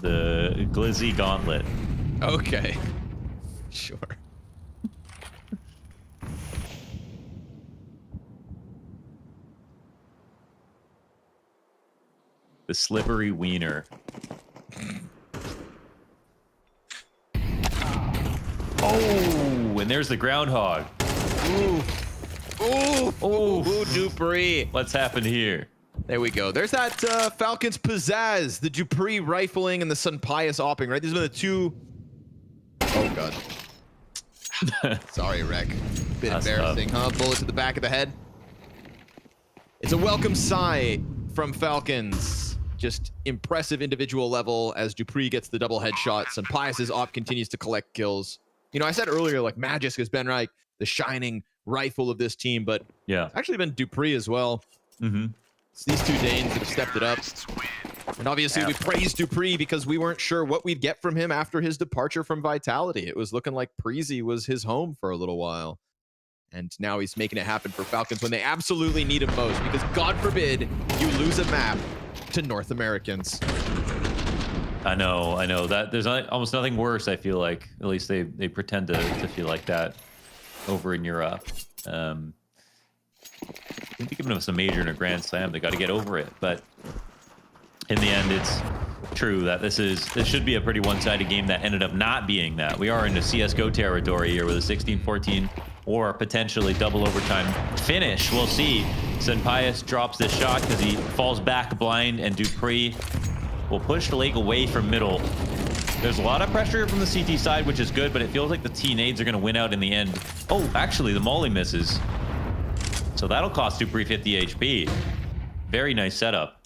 The Glizzy Gauntlet. Okay. Sure. The Slippery Wiener. Oh, and there's the groundhog. Ooh. Ooh. Ooh, Dupree. What's happened here? There we go. There's that Falcons pizzazz, the Dupree rifling and the Sun Pius opping, right? These are the two. Oh, God. Sorry, Rek. Bit That's embarrassing, tough. huh? Bullet to the back of the head. It's a welcome sigh from Falcons. Just impressive individual level as Dupree gets the double headshots and Pius's op continues to collect kills. You know, I said earlier, like, Magisk has been, like, the shining rifle of this team, but yeah, it's actually been Dupree as well. Mm-hmm. It's these two Danes that have stepped it up. And obviously we praised Dupree because we weren't sure what we'd get from him after his departure from Vitality. It was looking like Preezy was his home for a little while. And now he's making it happen for Falcons when they absolutely need him most, because God forbid you lose a map to North Americans. I know that there's almost nothing worse. I feel like, at least they pretend to feel like that over in Europe. I think they're giving us a major and a grand slam. They got to get over it. But in the end, it's true that this should be a pretty one-sided game that ended up not being that. We are into CSGO territory here with a 16-14 or potentially double overtime finish. We'll see. Senpius drops this shot because he falls back blind, and Dupree will push the Lake away from middle. There's a lot of pressure from the CT side, which is good, but it feels like the T-nades are going to win out in the end. Oh, actually, the Molly misses. So that'll cost Dupree 50 HP. Very nice setup.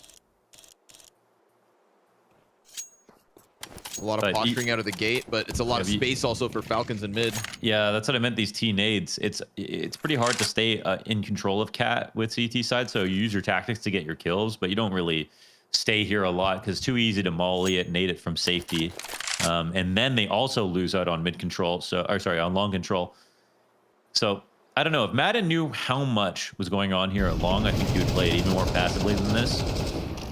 A lot of posturing out of the gate, but it's a lot of space also for Falcons in mid. Yeah, that's what I meant, these T-nades. It's pretty hard to stay in control of Cat with CT side, so you use your tactics to get your kills, but you don't really stay here a lot because it's too easy to molly it, nade it from safety. And then they also lose out on mid control, on long control. So I don't know, if Madden knew how much was going on here at long, I think he would play it even more passively than this.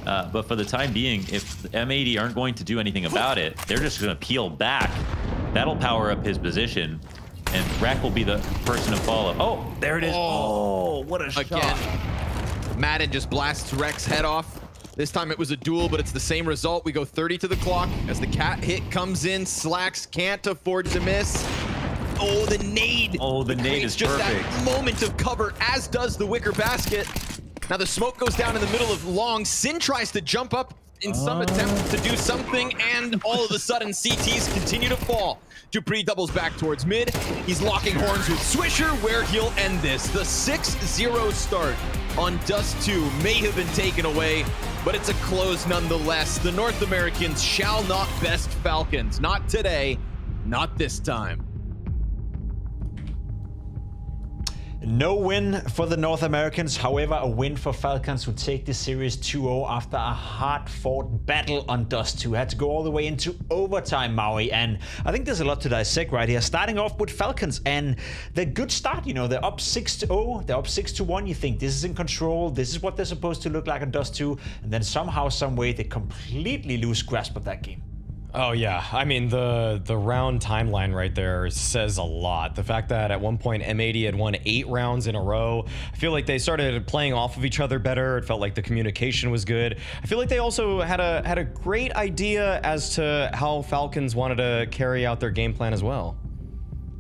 But for the time being, if the M80 aren't going to do anything about it, they're just going to peel back. That'll power up his position, and Rek will be the person to follow. Oh, there it is. Oh, what a shot. Madden just blasts Rek's head off. This time it was a duel, but it's the same result. We go 30 to the clock as the Cat hit comes in. Slacks can't afford to miss. Oh, the nade. Oh, the nade is just perfect. That moment of cover, as does the wicker basket. Now the smoke goes down in the middle of long. Sin tries to jump up in some attempt to do something, and all of a sudden CTs continue to fall. Dupree doubles back towards mid. He's locking horns with Swisher, where he'll end this. The 6-0 start on Dust 2 may have been taken away, but it's a close nonetheless. The North Americans shall not best Falcons. Not today, not this time. No win for the North Americans, however, a win for Falcons who take this series 2-0 after a hard-fought battle on Dust 2. Had to go all the way into overtime, Maui, and I think there's a lot to dissect right here. Starting off with Falcons, and the good start, you know, they're up 6-0, they're up 6-1. You think this is in control, this is what they're supposed to look like on Dust 2, and then somehow, some way, they completely lose grasp of that game. Oh yeah, I mean the round timeline right there says a lot. The fact that at one point M80 had won 8 rounds in a row, I feel like they started playing off of each other better. It felt like the communication was good. I feel like they also had a great idea as to how Falcons wanted to carry out their game plan as well.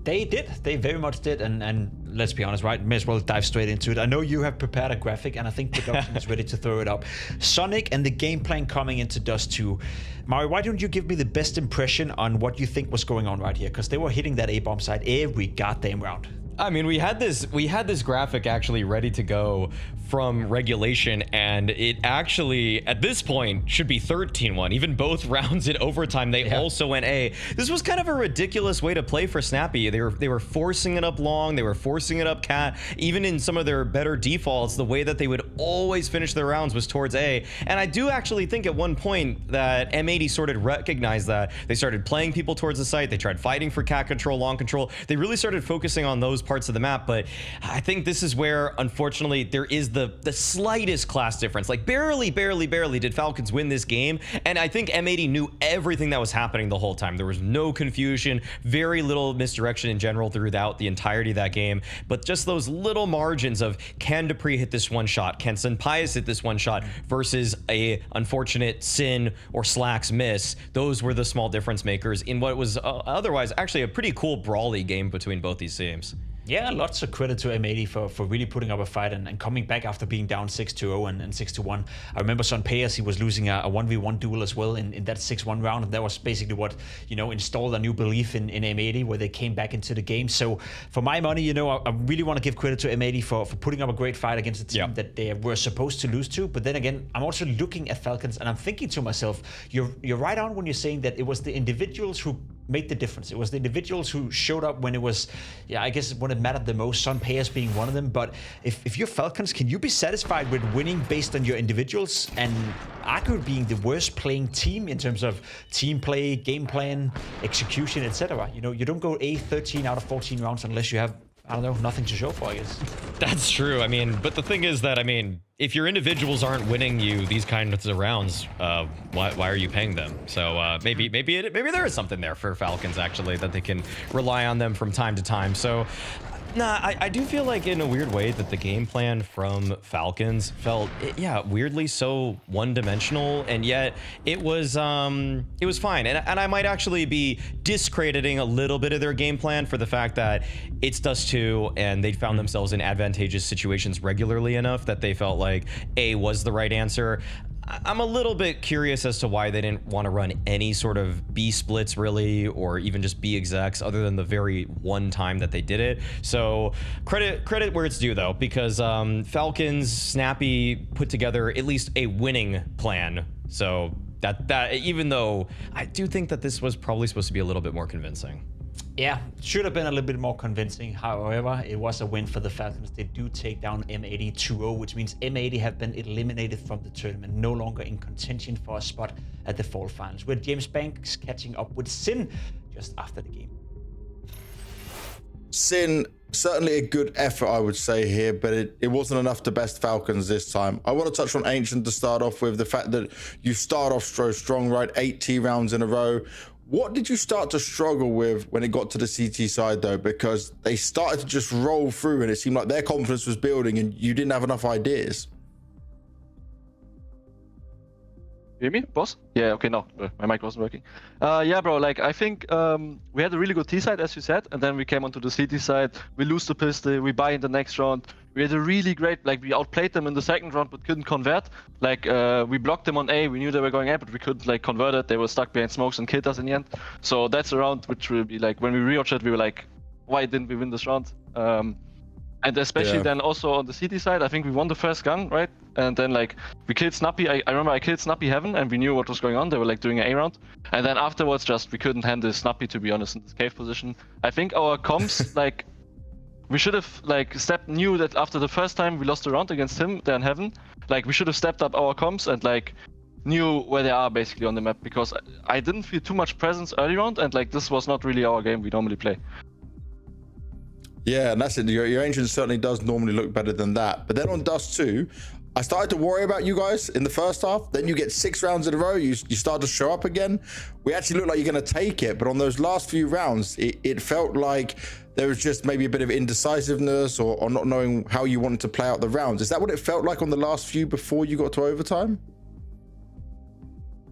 They did. They very much did. And let's be honest, right? May as well dive straight into it. I know you have prepared a graphic, and I think production is ready to throw it up. Sonic and the game plan coming into Dust 2. Mari, why don't you give me the best impression on what you think was going on right here? Because they were hitting that A-bomb side every goddamn round. I mean, we had this graphic actually ready to go from regulation, and it actually at this point should be 13-1. Even both rounds in overtime, they also went A. This was kind of a ridiculous way to play for Snappy. They were forcing it up long, they were forcing it up cat. Even in some of their better defaults, the way that they would always finish their rounds was towards A. And I do actually think at one point that M80 sort of recognized that. They started playing people towards the site. They tried fighting for cat control, long control. They really started focusing on those parts of the map. But I think this is where, unfortunately, there is the slightest class difference. Like barely did Falcons win this game. And I think M80 knew everything that was happening the whole time. There was no confusion, very little misdirection in general throughout the entirety of that game. But just those little margins of, can Dupree hit this one shot? Can Senpaius hit this one shot? Versus a unfortunate Sin or Slack's miss. Those were the small difference makers in what was otherwise actually a pretty cool brawly game between both these teams. Yeah, lots of credit to M80 for really putting up a fight and coming back after being down 6-0 and 6-1. I remember Senpaius, he was losing a 1v1 duel as well in that 6-1 round, and that was basically what, you know, installed a new belief in M80, where they came back into the game. So for my money, you know, I really want to give credit to M80 for putting up a great fight against a team that they were supposed to lose to. But then again, I'm also looking at Falcons and I'm thinking to myself, you're right on when you're saying that it was the individuals who made the difference. It was the individuals who showed up when it was, I guess when it mattered the most, Senpaius being one of them. But if you're Falcons, can you be satisfied with winning based on your individuals and arguably being the worst playing team in terms of team play, game plan, execution, etc.? You know, you don't go 13 out of 14 rounds unless you have, I don't know, nothing to show for, I guess. That's true. I mean, but the thing is that, I mean, if your individuals aren't winning you these kinds of rounds, why are you paying them? So maybe there is something there for Falcons, actually, that they can rely on them from time to time. So nah, I do feel like in a weird way that the game plan from Falcons felt, weirdly so one-dimensional, and yet it was fine. And I might actually be discrediting a little bit of their game plan for the fact that it's Dust 2 and they found themselves in advantageous situations regularly enough that they felt like A was the right answer. I'm a little bit curious as to why they didn't want to run any sort of B splits really, or even just B execs, other than the very one time that they did it. So credit where it's due though, because Falcons, Snappy put together at least a winning plan. So that even though I do think that this was probably supposed to be a little bit more convincing. Yeah, should have been a little bit more convincing. However, it was a win for the Falcons. They do take down M80 2-0, which means M80 have been eliminated from the tournament, no longer in contention for a spot at the Fall Finals, with James Banks catching up with Sin just after the game. Sin, certainly a good effort, I would say here, but it wasn't enough to best Falcons this time. I want to touch on Ancient to start off with, the fact that you start off so strong, right? 8 rounds in a row. What did you start to struggle with when it got to the CT side, though? Because they started to just roll through and it seemed like their confidence was building and you didn't have enough ideas. You hear me, boss? Yeah, okay, no, my mic wasn't working. Yeah, bro, like, I think we had a really good T side, as you said, and then we came onto the CT side, we lose the pistol, we buy in the next round. We had a really great, like, we outplayed them in the second round, but couldn't convert. Like, we blocked them on A, we knew they were going A, but we couldn't, like, convert it. They were stuck behind smokes and killed us in the end. So that's a round which will be, like, when we rewatched it, we were like, why didn't we win this round? And especially then also on the CT side, I think we won the first gun, right? And then, like, we killed Snappy. I remember I killed Snappy Heaven, and we knew what was going on. They were, like, doing an A round. And then afterwards, just, we couldn't handle Snappy, to be honest, in this cave position. I think our comms, like, we should have, like, knew that after the first time we lost the round against him there in Heaven, like, we should have stepped up our comms and, like, knew where they are basically on the map, because I didn't feel too much presence early round, and, like, this was not really our game we normally play. Yeah, and that's it. Your Ancient certainly does normally look better than that. But then on Dust 2, I started to worry about you guys in the first half. Then you get 6 rounds in a row. You start to show up again. We actually look like you're going to take it. But on those last few rounds, it felt like there was just maybe a bit of indecisiveness or not knowing how you wanted to play out the rounds. Is that what it felt like on the last few before you got to overtime?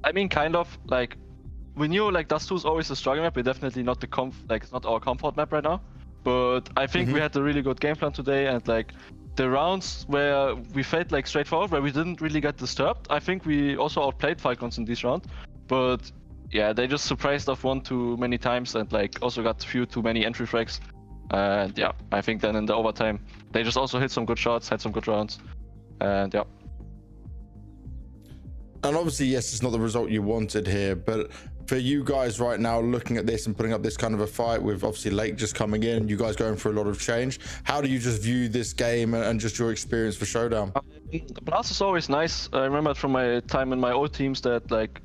I mean, kind of. Like, we knew, like, Dust 2 is always a struggle map. We're definitely not it's not our comfort map right now. But I think we had a really good game plan today, and, like, the rounds where we felt, like, straightforward, where we didn't really get disturbed, I think we also outplayed Falcons in this round. But yeah, they just surprised us one too many times, and, like, also got a few too many entry frags. And yeah, I think then in the overtime, they just also hit some good shots, had some good rounds. And yeah. And obviously, yes, it's not the result you wanted here, but for you guys right now, looking at this and putting up this kind of a fight with obviously Lake just coming in, you guys going through a lot of change, how do you just view this game and just your experience for Showdown? Blast is always nice. I remember from my time in my old teams that like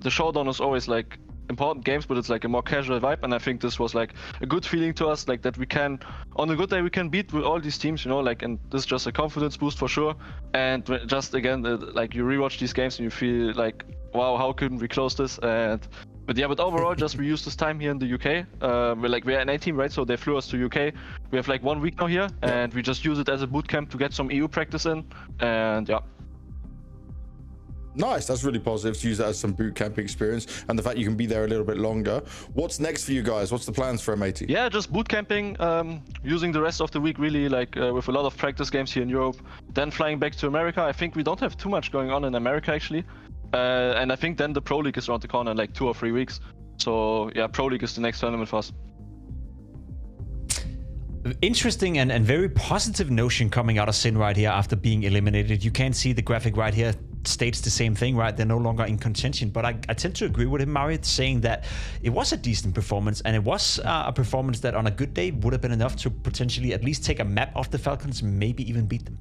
the Showdown is always like important games, but it's like a more casual vibe, and I think this was like a good feeling to us, like that we can, on a good day, we can beat with all these teams, you know, like, and this is just a confidence boost for sure. And just again, like you rewatch these games and you feel like, wow, how couldn't we close this? But yeah, but overall, just we use this time here in the UK. We're an A team, right? So they flew us to UK. We have like 1 week now here, and we just use it as a boot camp to get some EU practice in, and yeah. Nice, that's really positive to use that as some boot camp experience, and the fact you can be there a little bit longer. What's next for you guys? What's the plans for M80? Yeah, just boot camping, using the rest of the week really like with a lot of practice games here in Europe, then flying back to America. I think we don't have too much going on in America actually, and I think then the Pro League is around the corner in like 2 or 3 weeks. So yeah, Pro League is the next tournament for us. Interesting and very positive notion coming out of Sin right here after being eliminated. You can see the graphic right here states the same thing, right? They're no longer in contention, but I tend to agree with him, Mario, saying that it was a decent performance, and it was a performance that on a good day would have been enough to potentially at least take a map off the Falcons, maybe even beat them.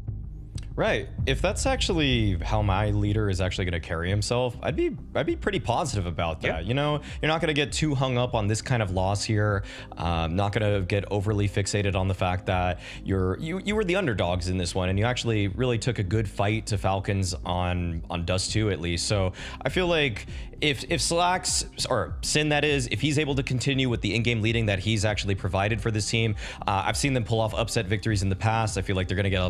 Right. If that's actually how my leader is actually going to carry himself, I'd be pretty positive about that. Yep. You know, you're not going to get too hung up on this kind of loss here. Not going to get overly fixated on the fact that you were the underdogs in this one, and you actually really took a good fight to Falcons on Dust 2 at least. So I feel like if Slacks, or Sin that is, if he's able to continue with the in-game leading that he's actually provided for this team, I've seen them pull off upset victories in the past. I feel like they're going to get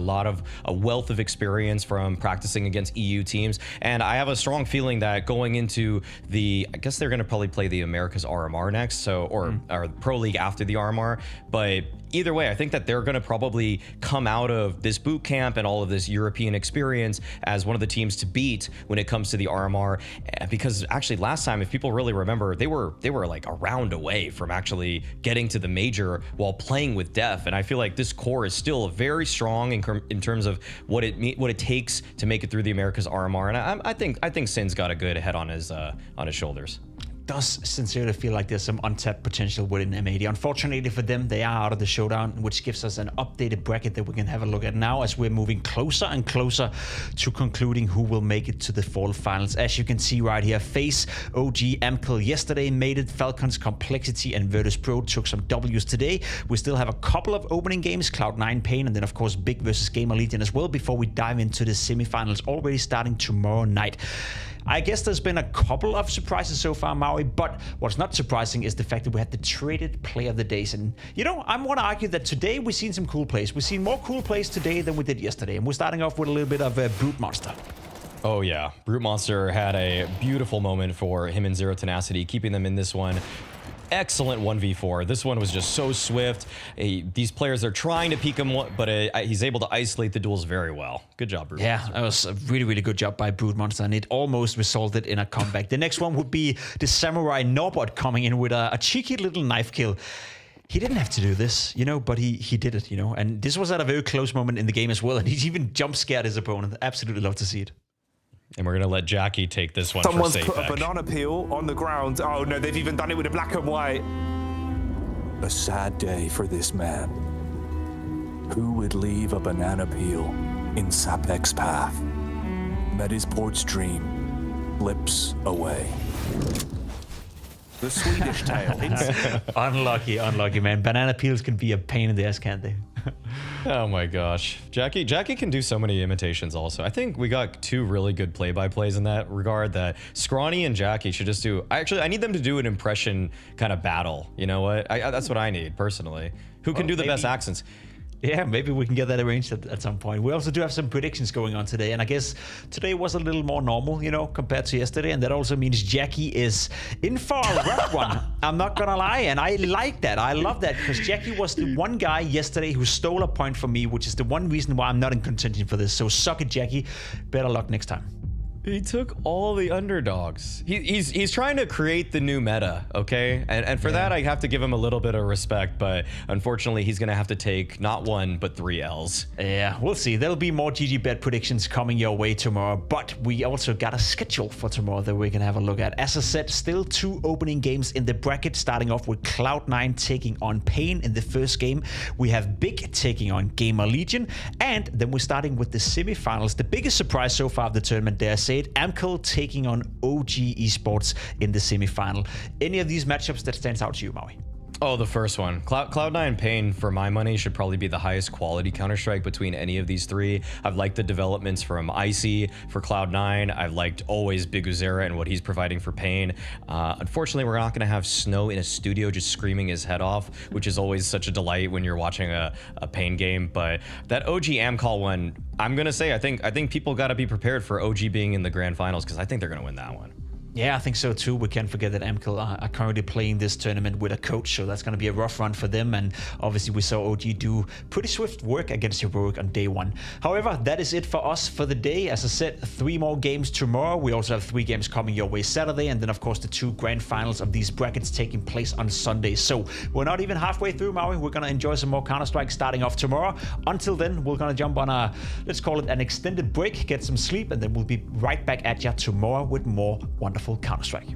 a wealth of experience from practicing against EU teams, and I have a strong feeling that going into I guess they're going to probably play the Americas RMR next, so or Pro League after the RMR, but either way, I think that they're going to probably come out of this boot camp and all of this European experience as one of the teams to beat when it comes to the RMR, because actually last time, if people really remember, they were like a round away from actually getting to the major while playing with Def, and I feel like this core is still very strong in terms of what it takes to make it through the Americas RMR, and I think Sin's got a good head on his shoulders. Does sincerely feel like there's some untapped potential within M80. Unfortunately for them, they are out of the showdown, which gives us an updated bracket that we can have a look at now as we're moving closer and closer to concluding who will make it to the fall finals. As you can see right here, FaZe, OG, Amkel yesterday made it. Falcons, Complexity, and Virtus.pro took some W's today. We still have a couple of opening games, Cloud9, Pain, and then of course Big versus Gamer Legion as well, before we dive into the semifinals already starting tomorrow night. I guess there's been a couple of surprises so far, Maui, but what's not surprising is the fact that we had the traded play of the days. And, you know, I want to argue that today we've seen some cool plays. We've seen more cool plays today than we did yesterday. And we're starting off with a little bit of a Brute Monster. Oh yeah, Brute Monster had a beautiful moment for him and Zero Tenacity, keeping them in this one. Excellent 1v4. This one was just so swift. These players are trying to peek him, but he's able to isolate the duels very well. Good job, Brute Monster. That was a really, really good job by Brute Monster, and it almost resulted in a comeback. The next one would be the Samurai Norbot coming in with a cheeky little knife kill. He didn't have to do this, you know, but he did it, you know. And this was at a very close moment in the game as well, and he even jump scared his opponent. Absolutely love to see it. And we're going to let Jackie take this one. Someone's for safe put back. a banana peel on the ground. Oh no, they've even done it with a black and white. A sad day for this man. Who would leave a banana peel in Sapek's path? Metizport's dream slips away. The Swedish tale. Unlucky, man. Banana peels can be a pain in the ass, can't they? Oh my gosh. Jackie can do so many imitations also. I think we got 2 really good play-by-plays in that regard that Scrawny and Jackie should just do. I need them to do an impression kind of battle. You know what? That's what I need personally. Who can do the best accents? Yeah, maybe we can get that arranged at some point. We also do have some predictions going on today, and I guess today was a little more normal, you know, compared to yesterday, and that also means Jackie is in for a rough one. I'm not gonna lie, and I like that. I love that, because Jackie was the one guy yesterday who stole a point from me, which is the one reason why I'm not in contention for this. So suck it, Jackie. Better luck next time. He took all the underdogs. He's trying to create the new meta, okay? And for that, I have to give him a little bit of respect, but unfortunately, he's going to have to take not 1, but 3 L's. Yeah, we'll see. There'll be more GG bet predictions coming your way tomorrow, but we also got a schedule for tomorrow that we can have a look at. As I said, still 2 opening games in the bracket, starting off with Cloud9 taking on Pain in the first game. We have Big taking on Gamer Legion, and then we're starting with the semifinals. The biggest surprise so far of the tournament, dare I say it, Amkel taking on OG Esports in the semifinal. Any of these matchups that stands out to you, Maui? Oh, the first one. Cloud9 Pain, for my money, should probably be the highest quality Counter-Strike between any of these 3. I've liked the developments from Icy for Cloud9. I've liked always Big Uzera and what he's providing for Pain. Unfortunately, we're not going to have Snow in a studio just screaming his head off, which is always such a delight when you're watching a Pain game. But that OG Amcall one, I'm going to say, I think people got to be prepared for OG being in the grand finals, because I think they're going to win that one. Yeah, I think so too. We can't forget that Amkel are currently playing this tournament with a coach, so that's going to be a rough run for them. And obviously, we saw OG do pretty swift work against Heroic on day 1. However, that is it for us for the day. As I said, 3 more games tomorrow. We also have 3 games coming your way Saturday, and then of course the 2 grand finals of these brackets taking place on Sunday. So we're not even halfway through, Maui. We're going to enjoy some more Counter-Strike starting off tomorrow. Until then, we're going to jump on a, let's call it an extended break, get some sleep, and then we'll be right back at you tomorrow with more wonderful Counter-Strike.